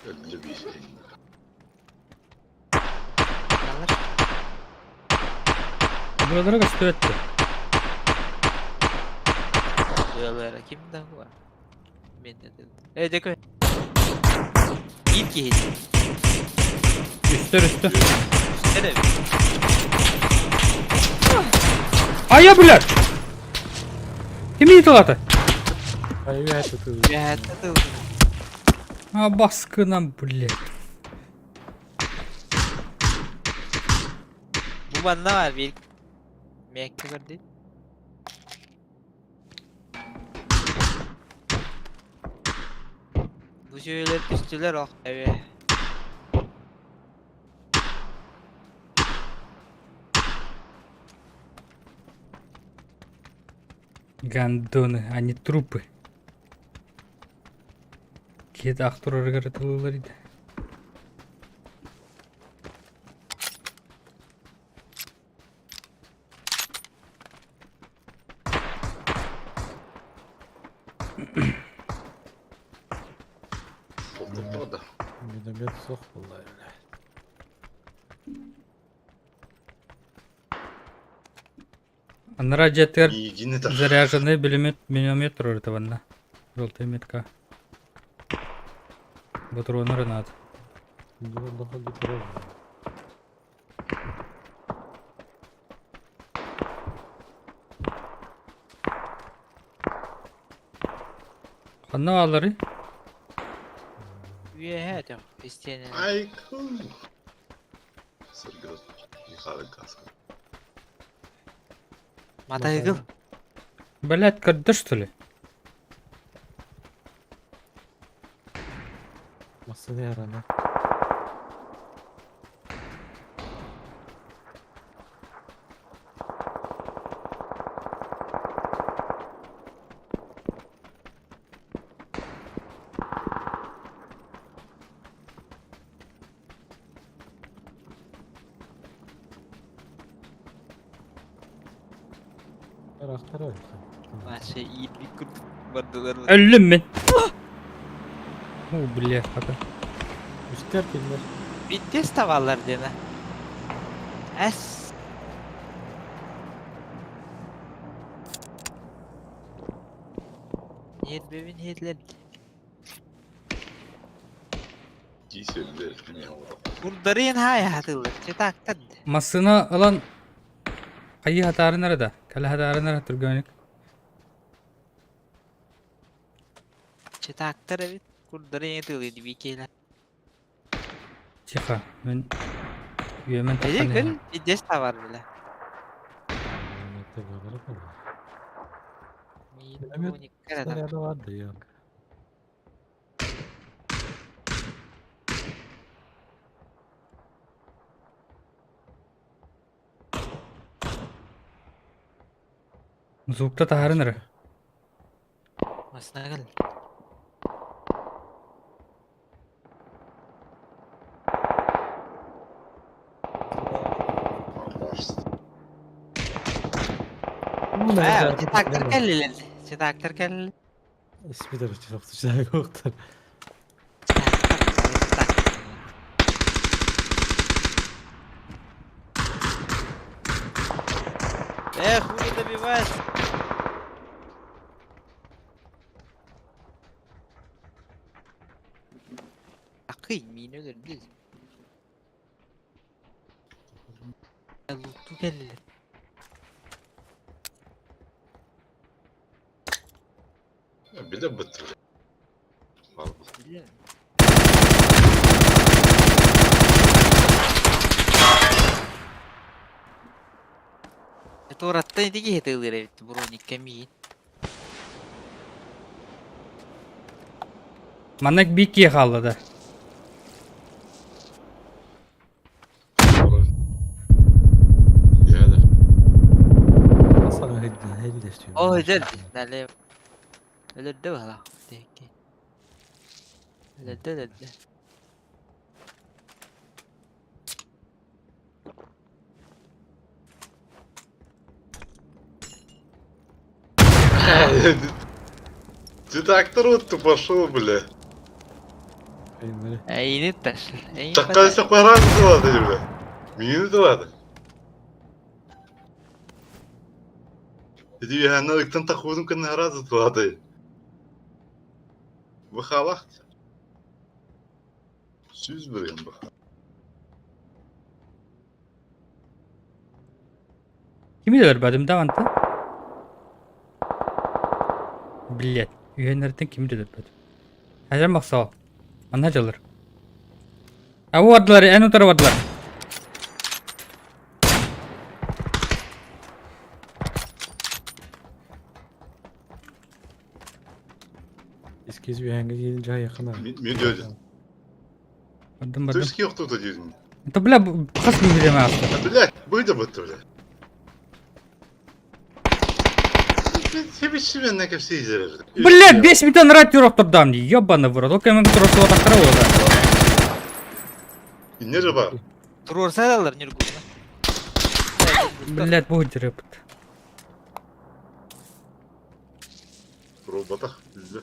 50 bir şey. alır. Buralara küstüvetti. Böyle kimde bu? Ben de dedim. Evet koy. İlk hit. Üstür. Nerede? Ay ya bular. Kimi yıtıladı? Ay ya tutuldu. Ya tadı. Ha baskına bulle. Bu banda var bir. Mektup değil. Bu şöyle üstüler oh evet. Гандоны, они трупы. Кет актор ыргыртылылар иде. Topladı. Bir de bir sok vallahi öyle. На радиатор İyicini de. заряженный минометр этого на. Желтая метка. Патронеры надо. Bunu daha götüremem. Kanı alırı. Üye hadi isteyen. Ay cool. Sırgı. Yıkarın kaskı. Matayıgıl. Блять, когда что ли? Nasıl yarana? Aktar öyle. Başka iyi bir kurt bandılar. Öldüm ben. Oh блять, hadi. Üstler kimler? Bir test tavallar dene. Es. Yedbevin hedledi. Giyseli ne oldu? Kurdarıyın hayatılır. Çetaktad. Masına alan ayı hatarı nerede? Kale hatarı nerede Turganik? Çetaktad evet. Kurdarıyın yedildi bir kere. Tихо. Ben üyemen Ece takan ya. bir test var bile. olarak ama. Mini Bilemedim. Bruni kereden. Снаряда vardı yok. Звукта тахарыныры. Masına gel. Cetaklar kelliler. Cetaklar kelliler. İsmi de çok sıcak yoktur. Хуй добиваешь. Akıy mini ölür biz. Luttu kelliler. Bir de bitir. Vallahi. Biliyor musun? Это ураттай диги хетелер бит броник камин. Манак бикке қалды. Yani. Sana hediye istiyorum. О, öldür. Dale. Öldürdü valla. Deki. Öldürdü. Ты так трудно пошел, бля. Benim Eyni taş. Eyni Çakalsa paran tıladı bile. Mini tıladı. Dedi ya ne ıktan takudum ki ne razı tıladı. Bu halak. Süz bir bu. Kimi diyor benim davantı? Billet. Üyelerden kimi diyor benim? Hacer maksa. Anlaşılır. Avu vardılar, en utarı vardılar. eskiz bir hangi gelince yakın abi. Mini diyordu. Vardım. Tüski yoktu da diyorsun. Это, бля, kas bir deme aslında. Блядь, быда быта, бля. Тебе себе на ко все изережды. Блядь, 5 минут радио Роттердам, ебаный в рот. Только ему который что так травода. И не же бар. Turur sadalar nirguna. Блядь, будет репот. В роботах, пизда.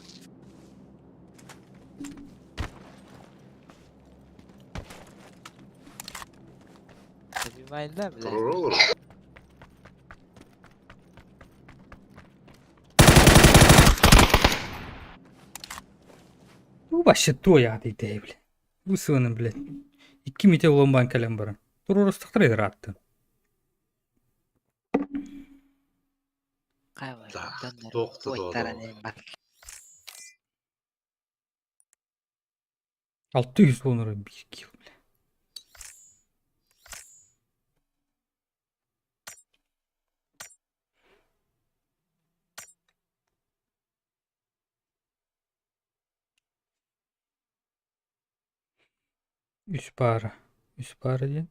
Добивайlar bile. Пророллер. Bu başı to ya deydi bile. Bu sığının bile. 2 mite olan bankalem barın. Turur ıstıktır eder attı. Kayvar. Da, doktor da Boytara o. ne bak. 600 onur bir kill bile. Üst para. Üst para diye.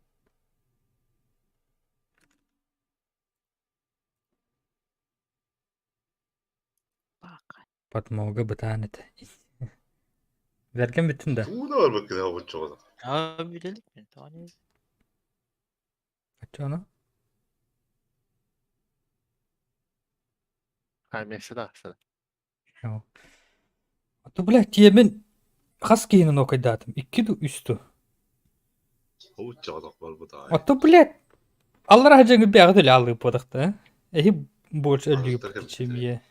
Bak. Patmavga bıtanete. Vergen bütün de. Bu da var bakın ha bu çoğu. Abi bilelim mi? Tane. Kaç onu? Kaymekse de. Ya. Ata bile diye ben kas giyinin okuydadım. 2 de üstü. Bu çoğu var bu da. Ata bile Allah rahacını bir ağdıl alıp odakta. Ehi borç ölüyüp Ağızlar içimiye.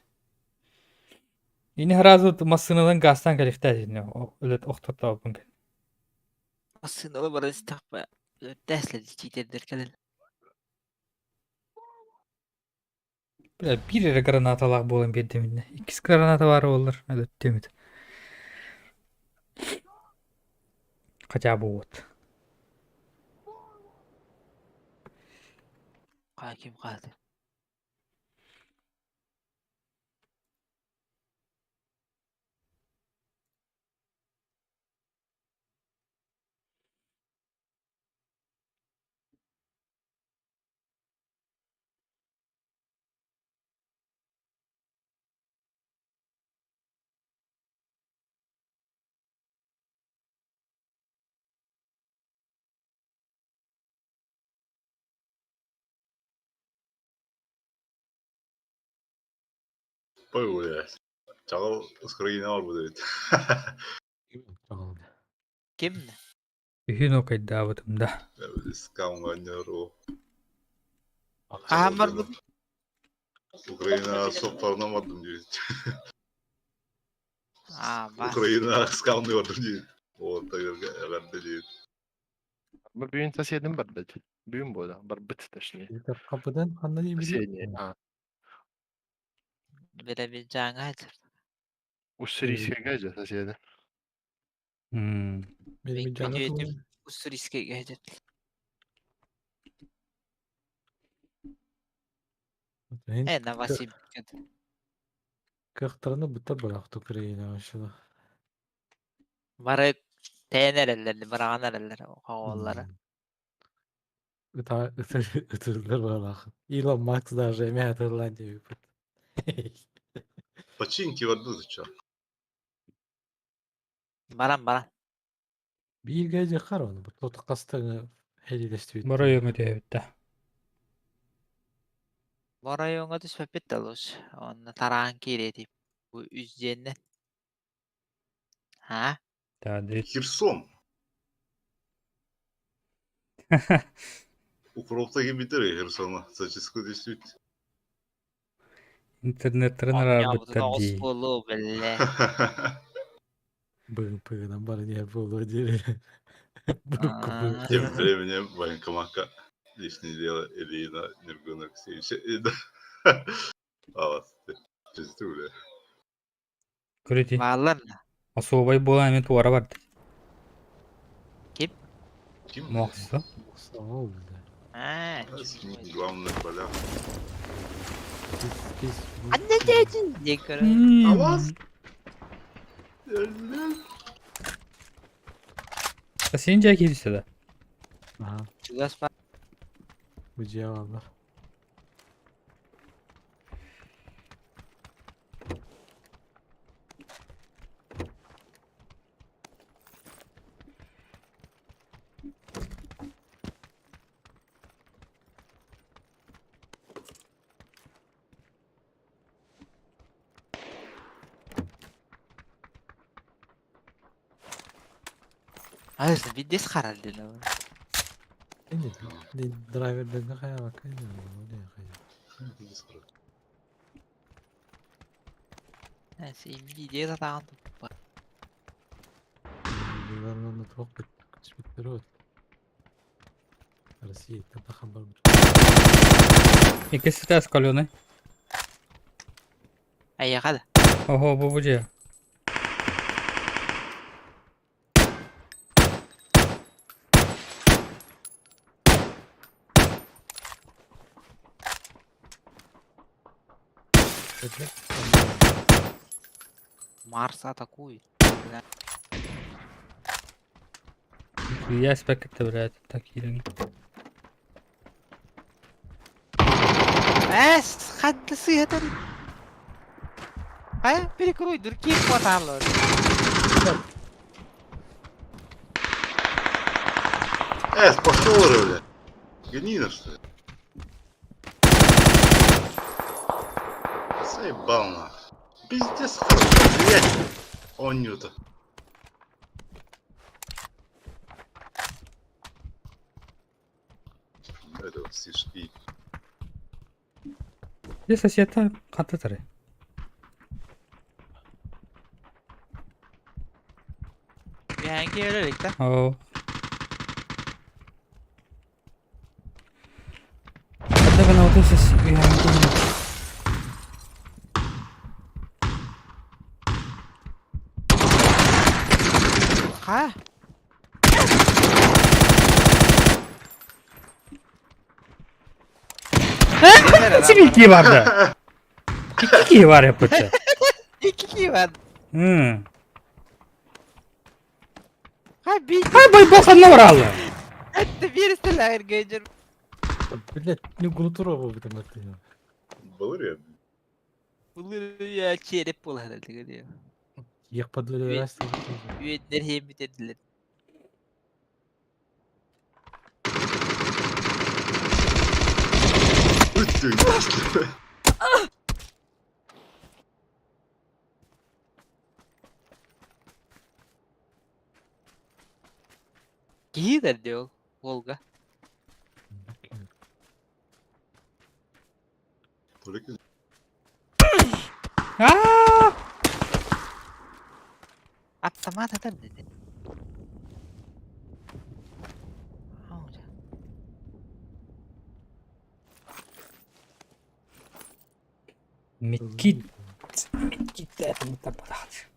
Yine harazı masınıdan gastan kalıkta edin. Öyle okta bunga. Aslında o bana istakba. Dersle çiğderler kalın. Bile bir yere granatalar boğun bir deminde. 2 granata var olur. Hadi demedi. Kaça bu ot. Hakim kaldı. Ой, блядь. Чагал Украина var bu dedi. Чоғыл. Kim? Ühün o kaydı avıtımda. Скам ганнеру. Hamar bu. Ukraina sopparlamadım diyor. Bak. Ukraina скамлıyordum diyor. O da diyor. Büyün соседім бір бит. Büyün болды. Бір бит точнее. Елдер қапыдан қандай емелі? Соседний. Bilebileceğin hazır. Уссурийскийге же соседи. Hmm. Benim canı Peki, kılın. Ussuriske gelecek. Ne vasip. Kıhtırını bıta bıraktı Ukrayna aşılı. Barı tener ellerini, bırakan elleri, o kavalları. Itırdılar bırak. Elon Musk даже имеет Ирландию. Починки vardı uçak. Baran. Bir gece kar onu. Bu totu kastığını helileşti. Buraya mı devette? Bora yonga düşüp bitti oluz. Onu tarağın kiredi. Bu üzerine. Ha? Tadrit. Херсон. Укропта gibidir ya Херсон'a. Зачистку действительно. İnternetlerin Ya bu da arabıtlar değil. ospulu belle. Bığdan bana niye buldu diye. Buruk Aa. Тем временем военкоматка лишнее дело Ильина Нергун Алексеевича. Чистую, бля. Kriti. Varlar mı? Asubay bola hemen tuvara vardı. Ким? Muhafızı. Sağ ol. Ha. Главное поля. Anne dedin. Ne kadar? Аваз! Senin kimse de. Aha. Çıgas var. Bu cevaplar. Hayır, bir des kararlı lan. Ne driver'dan kaya bak. Ne kaya. Neyse, İngilizce de dağındım. Yıllarla çok bitmiş o. Россия это хабар. İkisi de eskalıyor. Ay hadi. Oho bu buca. Mars атакует. Я спекте, блядь, такие. Хадды сыгатан. Перекрой, дурки хватало. Пошел уже, бля. Ганина, что ли? Заебал нахуй. Пиздец, хорошо, блядь. Он нюта. Это вот стишки. Bir sosyetten katı tarı. Bir hangi öylelik lan? Oo. Hatta ben orada ses uyandım. Ha? Nasıl bir iki vardı? İki var yapıtı. İki var. Ha bir. Bay bakanla var Allah. Hatta birisi lahir gecir. Блять, не гултура bu bir de ya. Olur ya. Bulur ya çeyrek bul herhalde geliyor. Yakpadı öyle versin. Üyeler hem dediler. Киїдер діол. Волга. Только Aaaa! Автомат eder dedi. Hocam. Medkit. Medkit dedim de bırak.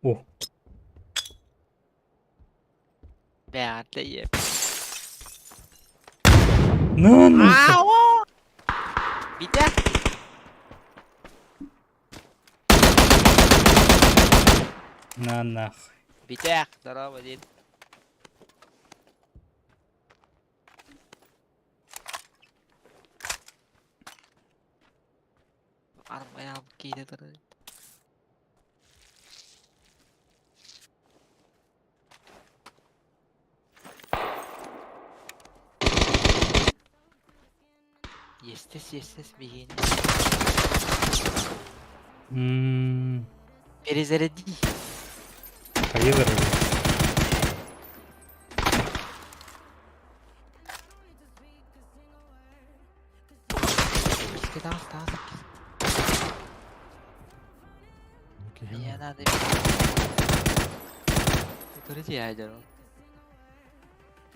Oh. Beat de ye. Lan. Ау! Bir de. На нахуй. Битях, здорово, один. Armaya alıp giydi durur. Yes, bir Hmm. Perizere değil. Hayırdır? İşte daha. Ya da yukarı diye o.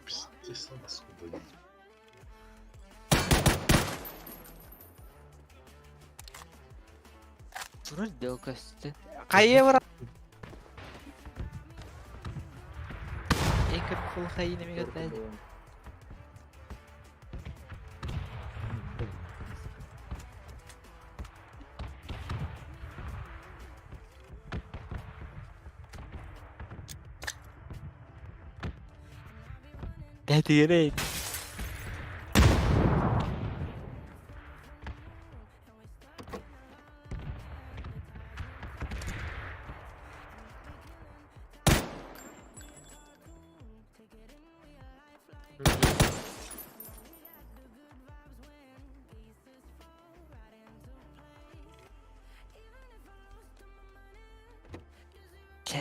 пиздец, насколько. Durur diyor kastı. Kayıya vur. En kötü kolu kayını mı götürdü? Dedi yere.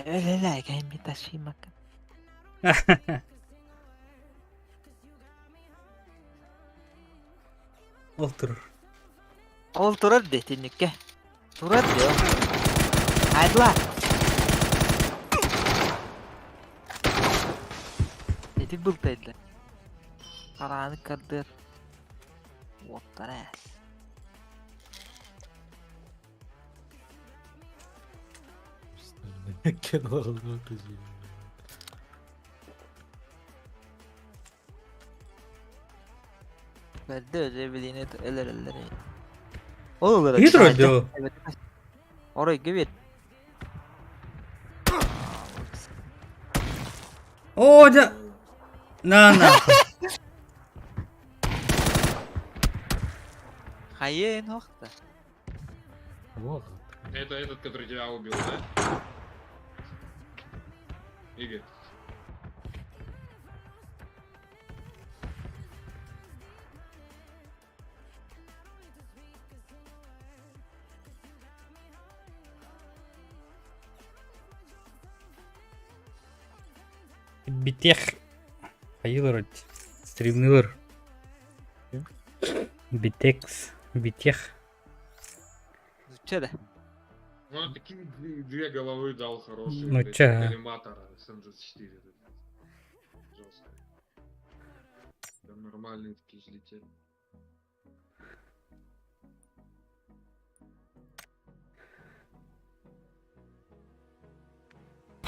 Öyle like bir taşıymak. Otur. Oturur detinlik. Durur diyor. Haydi lan. Dedi bultaydı. Karanlık kaldır. What ass. Kenarına kızıyor. Verdi ödebildiğini eller. Olur. Hidro diyor. Evet. Oraya gibi. O da. На нахуй. Hayır nokta. Вот. Это этот, который тебя убил, да? Игорь. Битех. Hayırdır? Streamler. Bitex. Битех. Türkçe. Ну, такие две головы дал хорошие. Ну, блядь, чё? коллиматора с МЖ4. Жестко. Там нормальные такие же летели.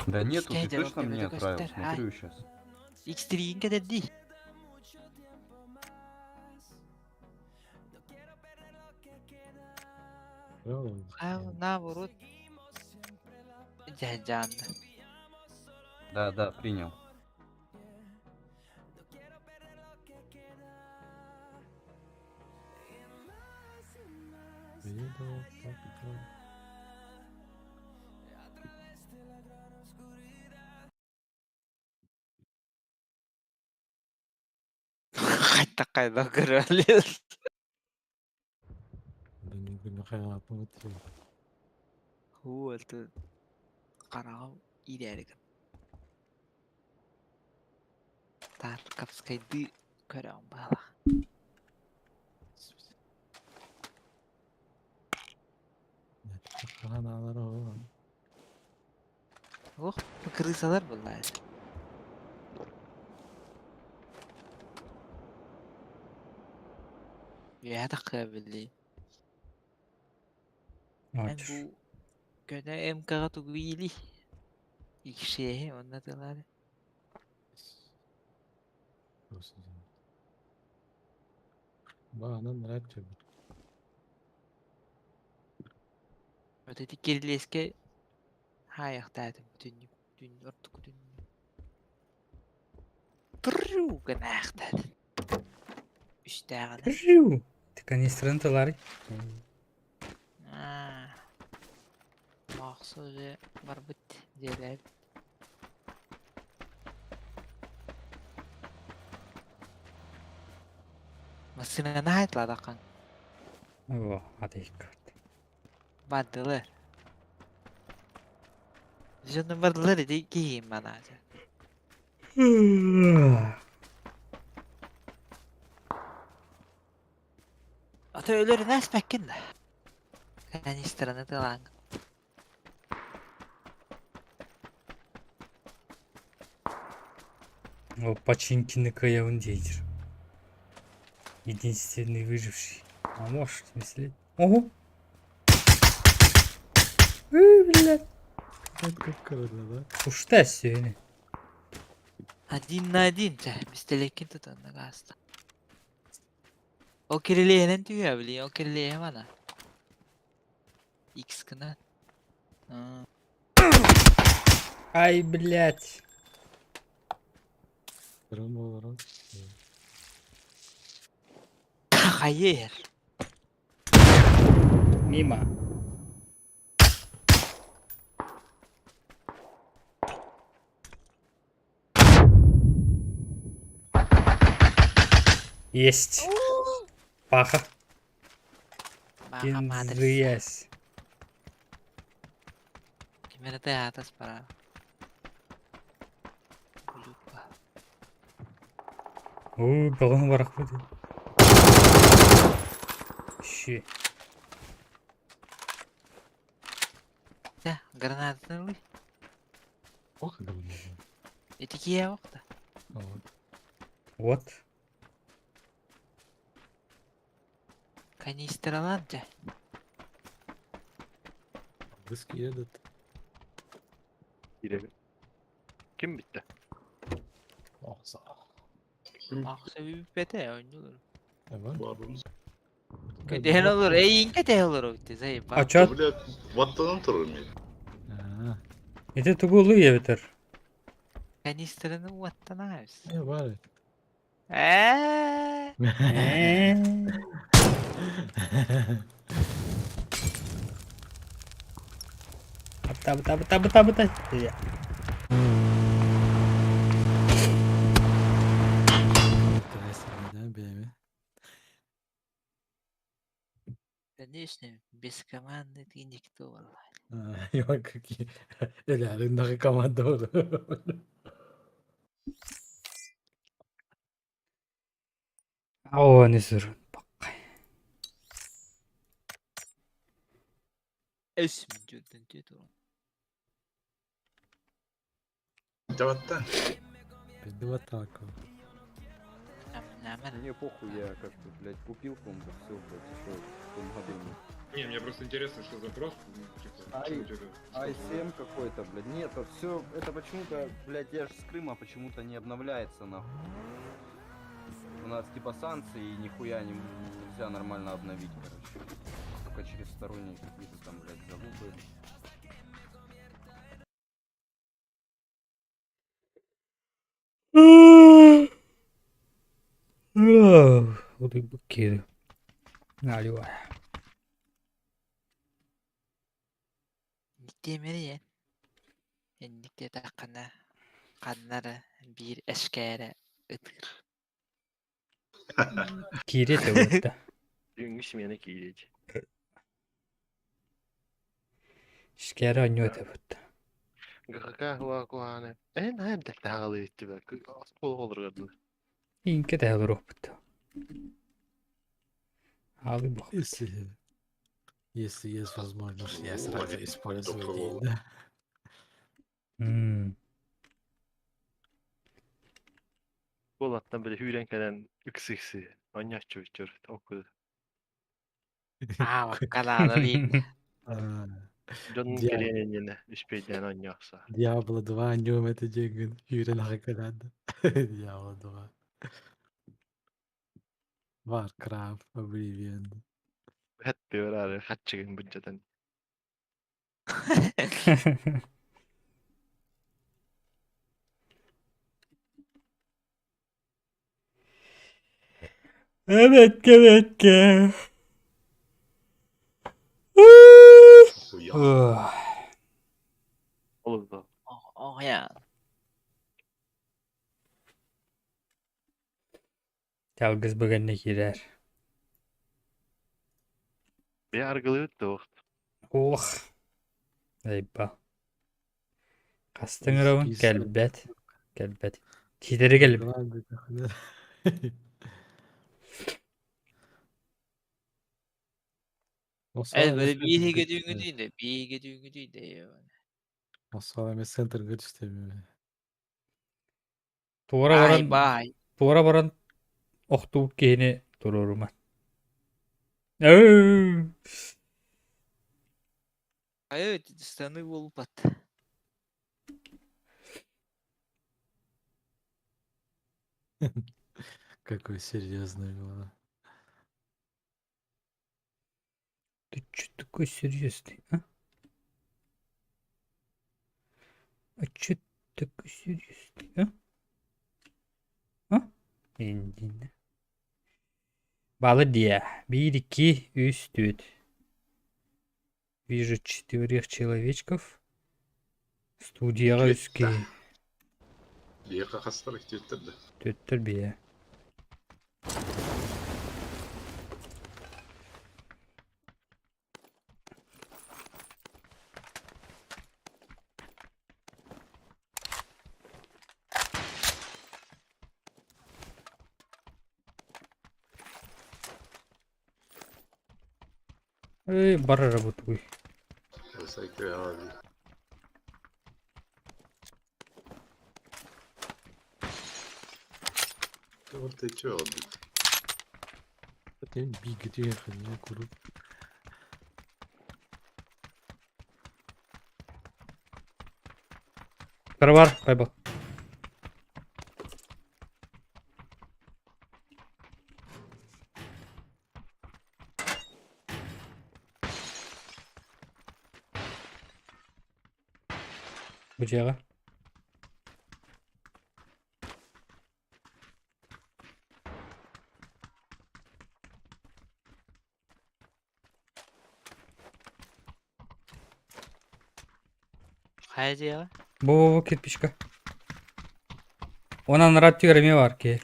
Да нету, ты Дядя, точно вот мне такой отправил? стар, Смотрю сейчас. X3 kadar değil. Ha, наоборот. Canlı. Да, принял. Видел, как Кайта көрөлүс. Benim günü hayatımı bitiriyor. Хуэлтэ карагам ирэрэг. Тарковскайды көрөм бала. Kanalar o. Ох, крысалар булар. Я так билли. Мен Aç. бу көне МКга тугуйли. Икшеhe оннатылар. Bana neler çabuk. Вот эти кириллеске хаяктадым түн ортук түн. Тру гынахтадым. Үстагына. Рю. Ты канистрын тылар. Мақсуды бар бит дерлер. Масына найтла дакан. О, hadi dikkat. Бадылар. Жонун бадылар иди кийин манажа. Ата өлөр näs päkkin. Канистраны тылаң. О, починкины каявын дейдер. Единственный выживший. А может, в смысле? Ого! Блядь. Evet kıpkırmızı da. Ушта сені. 1-1 же. Бистелекин тутанна гаста. O kirliğinin tüyü biliyor. O kirliğe bana. X kına. Ай, блядь. Kırım olarak. Hayır. Мимо. Есть. Паха. Baha madres. Пиздец. Primero te atas para. Lupa. Ой, балон барах буде. Щи. Ya granatını alır. Oh kırmızı. Etikiye bak da. Вот. Канистраланca. Riski yedik. Girelim. Kim bitti? Oh sağ ol. Aksa bir pete oynuyor. Evet. Kötühen olur. İyi kötühen olur o bitti. Zayıf. А чё? Блядь, ваттан тұрыр мен. Ha. Это тугулу ебетер. Канистраны уаттан ağız. Ne var? Быта. Интересно, бейми. Конечно, без команды ты никто, валлахи. Yok какие. Ellerindeki komanda olur. О, не сыр. Esmin cüldün cüldün. Даватта. Bizde var tako. Не похуй, я как-то, блядь, купил комбо, все, блядь, еще полгода. Не, мне просто интересно, что запрос. Типа, что у тебя? i7 какой-то, блядь. Нет, вот все, это почему-то, блядь, я же с Крыма почему-то не обновляется, нахуй. У нас типа санкции и нихуя нельзя нормально обновить, короче. Только через сторонние какие-то там, блядь, залупы. Буду букири. Наливай. Demiriye. Enlikte takana. Kanları bir eşkere ıtır. Кирет вот. Düğün ismiyene giyecek. Şikayet oynuyor вот. Gaka hava kuhane. En de dağılı etti be. Kol olur kadın. İnke de olur вот. Abi bak. Если есть возможность, я Ну, сразу они использую попробовал. деньги. Polat'tan böyle hüyrenkelen üksüksü. Anyak çocuklar. Okudu. Ah, bacalada linda. А, Canın Diğer- geleyen yine. İşbeyden anyaksa. Diablo 2 нем это gün Hüren Hakan'da. Diablo 2. Warcraft, Oblivion. Hep bir araya kaç çıkın bütçeden. Evet, evet. Uyan. Olur da. Oh ya. Yalgız bugün ne girer? Bir argılı da o. Oh. Eyvah. Kastın ravun Список. gelbet. Gelbet. Tideri gelip. Ладно, как- Evet, böyle bir iyi gidiyor değil de. Bir iyi gidiyor değil de. Yani. Osvaldo Center göstermiyor. Tuğra Ay baran. bay. Tuğra baran. Oktuğuk giyini dururum ben. Evet, страны Волпат. Какой серьезный было. Ты чё такой серьезный, а? А чё такой серьезный, а? А? Индine. Balı diye. 1, 2, 3, 4. Вижу 4 человечков. Студияға үске. Bir kakaslar ihtiyaçtır da. Töттір бе. Эй, бара работай. Özellikle abi. Ortaya çöğü oldu. Потом бегать ехать, я куру. Var, kaybol. Bıçağı. Haydi ya. Bu кирпичка. Ona над тиграми var ki.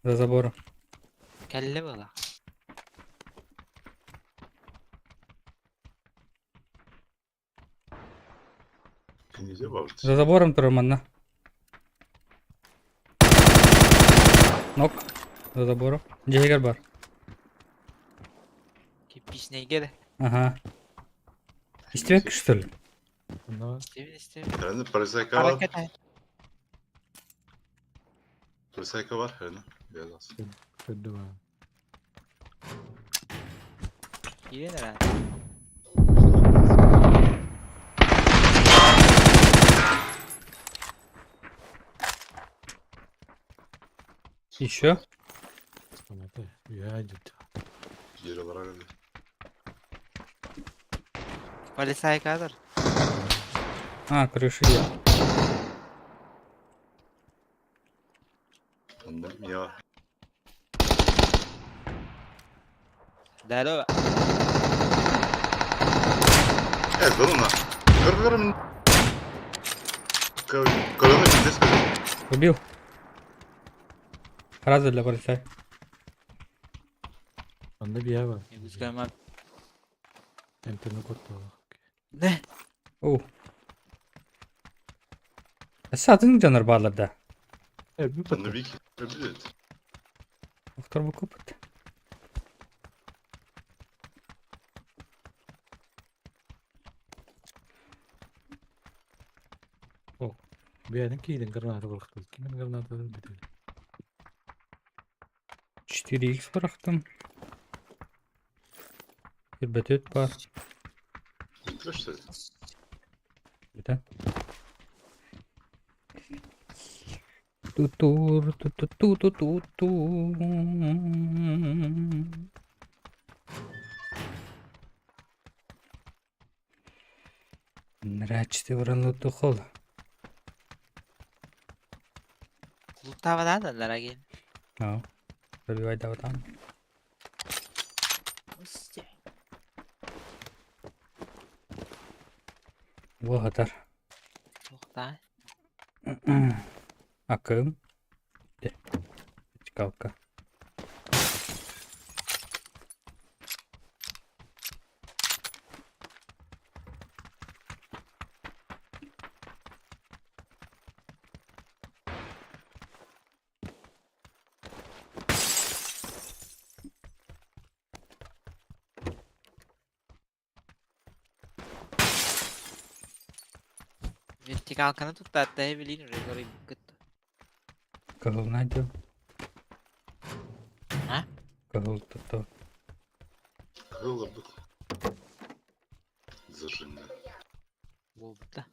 За забором. Kelle bala. İngilizce var. За забором тұрмын ана. Нок. За забором. Джейгер бар. Kipişine gel. Ага. İstemek что ли? Но İstevin. Herhalde Parisayka var. Hareket et. Parisayka var herhalde. Biraz az. два. Girin herhalde. Еще? Там это ядет. Yer olarak öyle. Polisay kadar. А, крыша есть. Ondan ya. Здорово. Evet onunla. Kırgırım. Колонны здесь. Убил. Раза для полицая. Onda bir yer var. Gözükemem. Enter'ını kurtar. Ne? Oh. Satın canır bağladı. Evet bir On patı. the week, öbür it. Doktor bu kapat. Bir yerin kiydin granatı bıraktı. Kimin granatı bir de. 4x bıraktım. Bir betet var. Bitme что ли? Bir de. Tutur tu. Нрачты врануту хол. Lutava da lagi. No. Пробивай да там. Bu kadar. Toxta. Akım. De. Kalka. Vertikal kanı tut da hatta bilin orayı gıt. Kahıl nerede? Ha? Kahıl tuttu. Голубых. Зажимно. Bu da.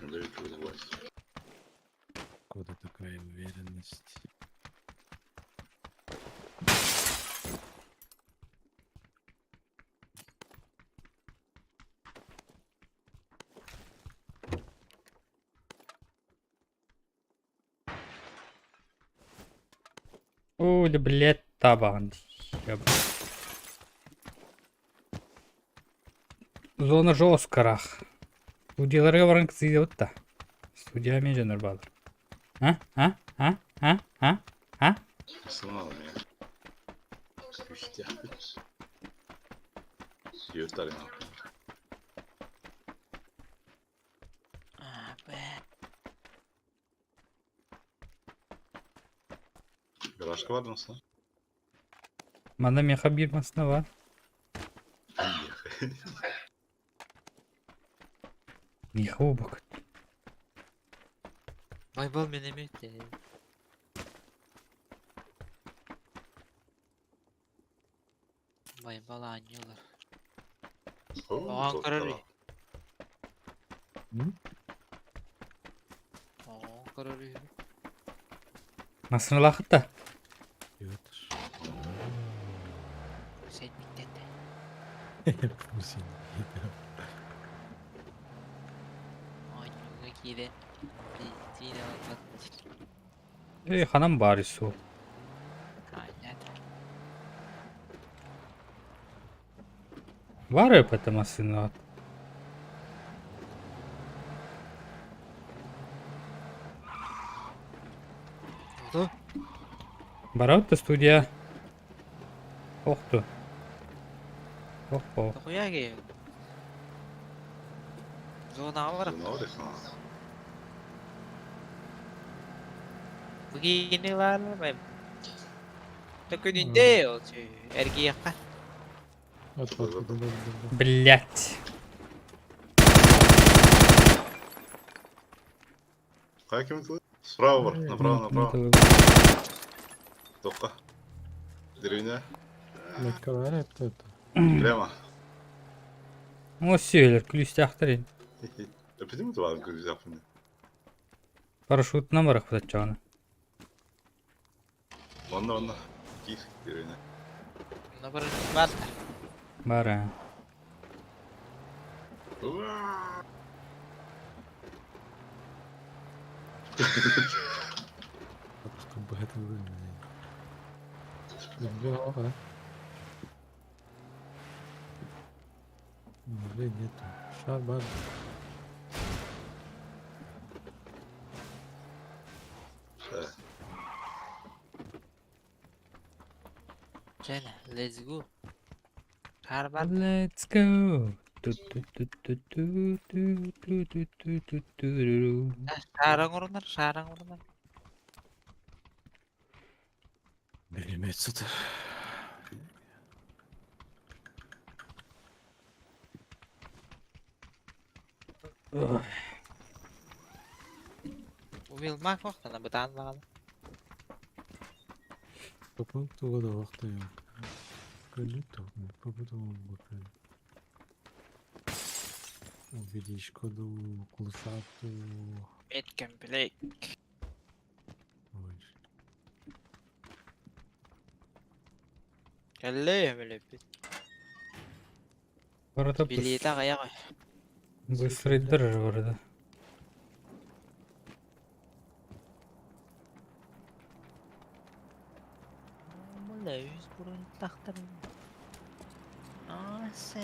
Дают удовольствие. Откуда такая уверенность? Ой, да блядь, табан. Zona жесткарах. Студияларга барган кыз үйде да. Студия мен жанар баалар. Сломал меня. Пиздец. Yırtarım. Abi. Garajka var mı sana? Manda meha bir masna var. Meha bak. Vay bol menemete. Vay bal anıyorlar. O Ankara Rüy. Hı? O Ankara Rüy. Masna lakıt da. Yatır. Sen bitten de. Pusin. Anyoga giden. Bizine bak. Hanım bari su. Aynen. Var ya pata masna. Oldu. Бараут студия. Охту. Охо. Dokuya ki. Zona var. Ne oluyor sana? Begini var mı? Takudinde o şey. Ergi yakar. At bak. Блять. Какая кем-то? Справа var. Направо. Топка. Деревня. Metka var hep de. Прямо. O söyler külüstahtarın. Öpüdü mü duvarın kız yapını? Парашютuna барах атачаганы. Onunla. Gir dеревня. Ne var? Var. Бара. Просто багато винні. Ага. Блин, нету. Шар бар. Let's go. Şar var. Let's go. Tu. Şarın orunlar, şarın orunlar. Millimeter. Uyulmak vaktinde bir tane bakalım. Kapak tuğla da vakti yok. Калит побудовал bakıyor. Увидишь коду кулсату. Mid complete. Ой. Kelli böyle bir. Bu arada Bileği de kaya koy. bыстро индырır bu arada. Mulla yüz burun taktırın. Nasıl?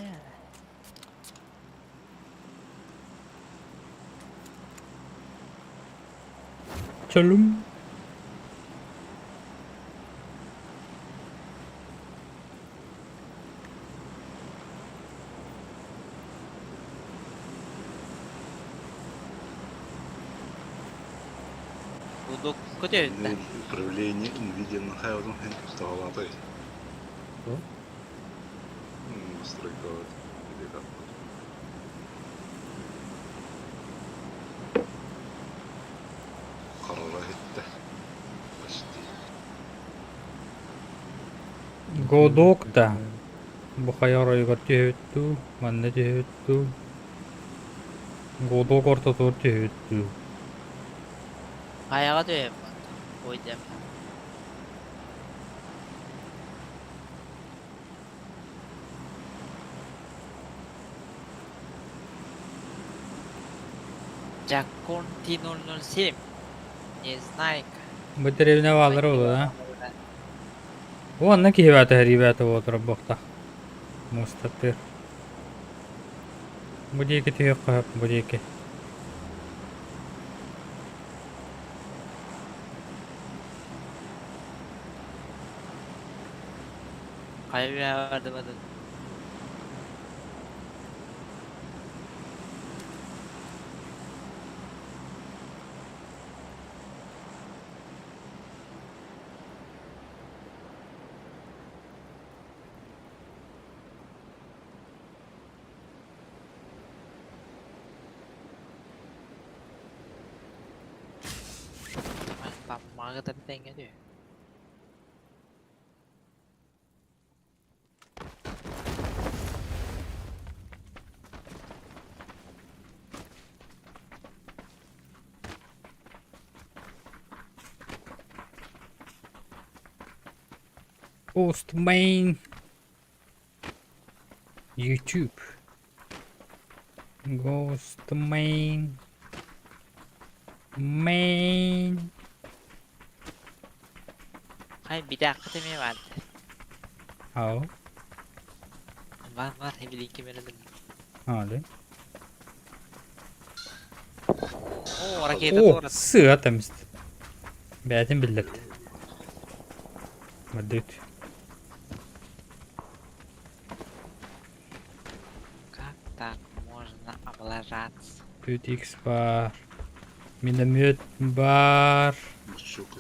Çalım. Buduk kötü. Управление NVIDIA на хайвадом сталата. Что? Настройка или как? Karara gitti. Почти. Godok da. Bu hayarayı tühtü. Manne tühtü. Godok orta tur tühtü. Ayağa döveyim. Koydum. Jack Conti 007. Незнайка. Bu derevine varları olur ha. Bu anna ki hivata herivata oturup bakta. Mustatir. Bu diki tüyük kahap bu diki. Kaybına vardı mı? Bak mağazadan dengeliyor. Post main. YouTube. Ghost main. Main. Hayır bir dakika demeye vardı. How? Var hem linki verelim. Hadi. Oo rakete Oh, doğru. sığ temiz. Beğendim billet. Madrid. Как так можно облажаться? Тут X бар. Миномет бар. Щука.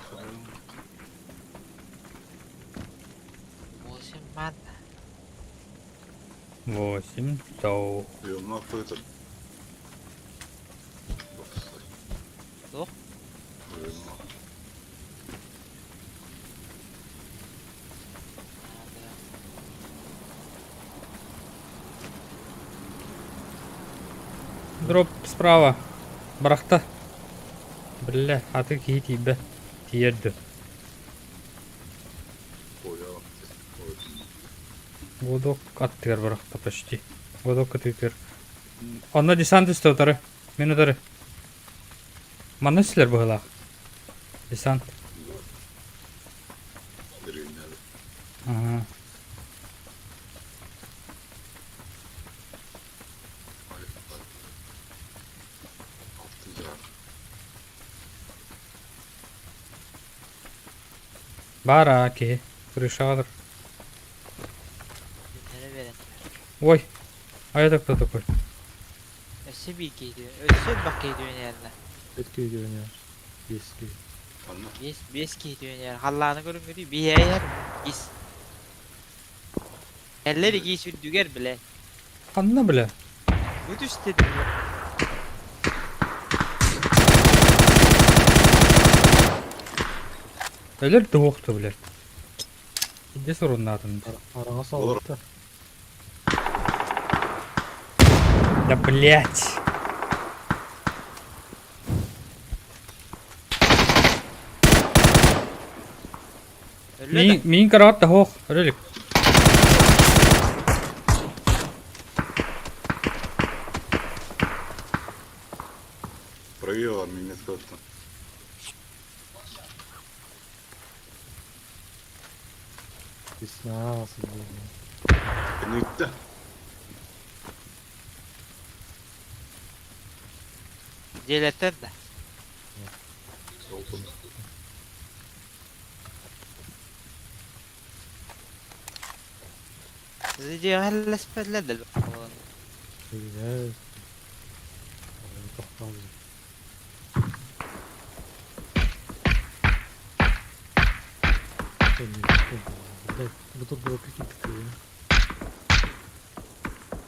8 мат. 8 соу. Yoluna koydum. Yok. Дроп справа. Брахта. Бля, а ты какие тебя? Тьеду. Годок аттыр брахта почти. Годок аттыр. Онна десант üstü оторы. Мен оторы. Мана силер бұғылақ. Десант. Ага. Бар аки. Крышалыр. Ой. Hayata кто такой? Öse bir gidiyor. Öse bak gidiyor yerine. Etki ediyor ya. Eski. Anla. Bes gidiyor yer. Hallağını görün görüyor. Bir yer. Gis. Elleri giys düger bile. Anla bile. Bu düş dedim ya. Ölür de oktu bile. Ne sorun atın? Arana sağlık da. Да блять. Öyle de. Min karat da hoch. Ölürük. Правее армии как-то. İsmail nasıl diyor. Нигде. Celetten de. Zici helle spelle de. Güzel. Çok fazla. Bu da bırakıp gitti.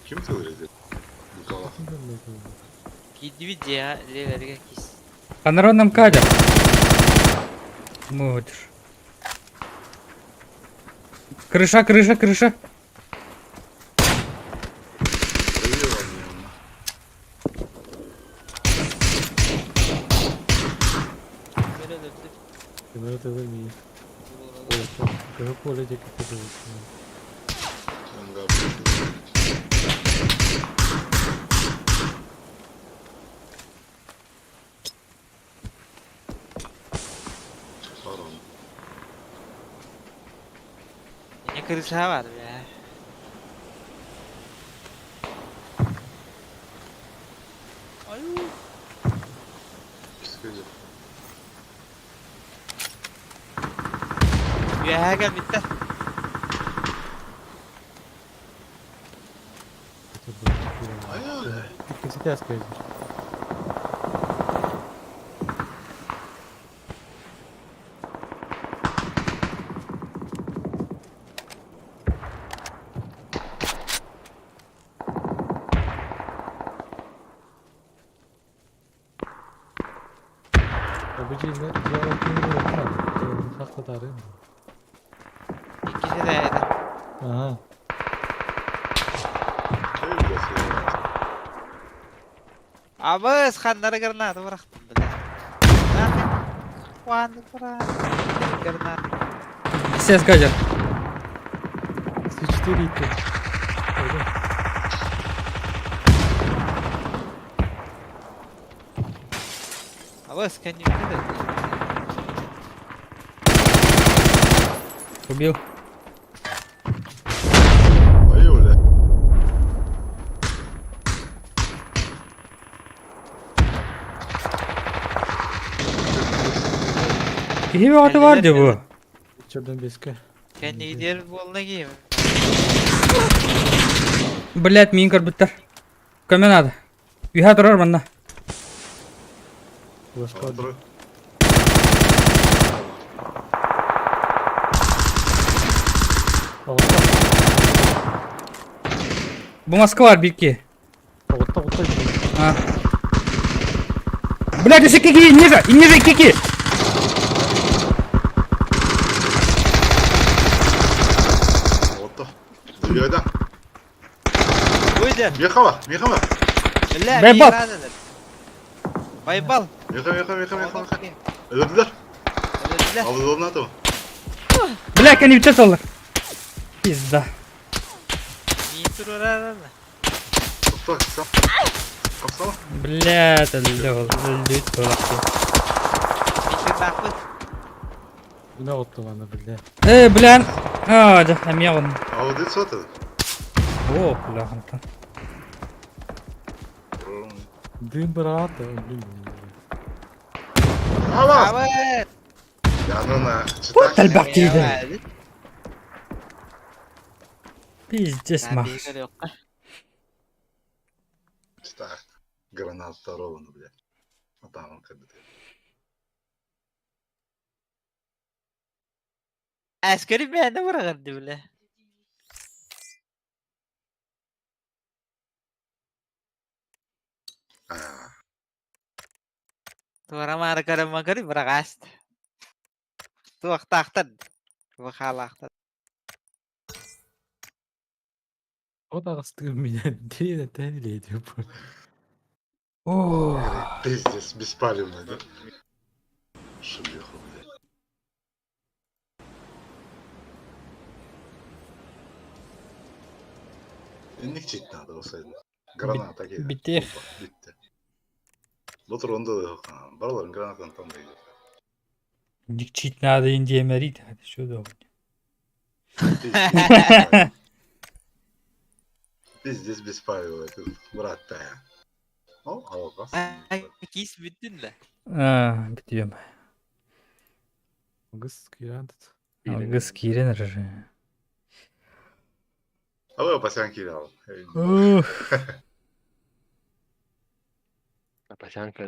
Kim söyledi? Никола. Gidiyor ya. Zelerge gis. По народным кадям. Мудр. Крыша, крыша, крыша. Правее армии. Böyle döndü. Kemer tezemiyor. Köpek olacak gibi. Пардон. Ne kırışa var ya. Ay. Пискади. Ya gel bitti. Ayağım. İkisi ters geldi. Öbürcüğünde cevap kimde yok lan? Haklı tarih mi? İkisi de yedi. Aha. Şey biliyorsun ya. Abi skandara granatı bıraktım bile. Ne yapayım? Kuandı bırak. Granat. Ses гаджет. Sıçtı gitti. Öyle. Abi skandara de. Убил. Ayı öyle. İyi bir atı vardı bu. İçeriden beske. Kendi gidiyor boluna giyeyim. Блять, минкар биттер. Көме надо. Үйге тұрар мында. Başka Kontrol. Ağutta. Bu Москва var Бикки. Ağutta gitti. А. Блять, еще кики, ниже, и ниже кики. Вот то. Дверда. Buydu. Мехова, Мехова. Öyle Baybal. Baybal. Меха. Öldürdüler. Öyle. Avuzolun atı. Блять, они битет олар. Пизда. İyi tur orada. Kapsa, kapsa. Kapsana. Блять, öldü толақты. Bir dakika. Ne ottu bana bildi. Блин. А, да, намел. Avuzit satı. О, бляха. Dün bıraktı. Öldüm. Avaz. Abi. Yanına. Вот Çıtak. бак дейді. Geldi. Пиздец, Ben мах. bir yok. Так, гранат второго, блядь. А там он как бы... Askeri beğendi bırakırdı bile. А, Tuara markara magari berakast. Tuak taktan. Bakalaktan. O da astığım millet diye de tehlikeli ediyor bu. О, пиздец, беспалевный, да? Шубиху, блядь. Никчить надо olsaydı. Granata geldi. bitti. Hoppa, bitti. Bu tur onda da yok ha. Baraların granatını tam değil. Дикчить надо Индия Мерит. Это что удобно. Пиздец беспалевый. Ты, брат, да. О, алгас. Kis bittin de. Bitiyorum. O kız kıyamet. Kız kiren rıжы. А вы опасян кидал. Ух. Напасянка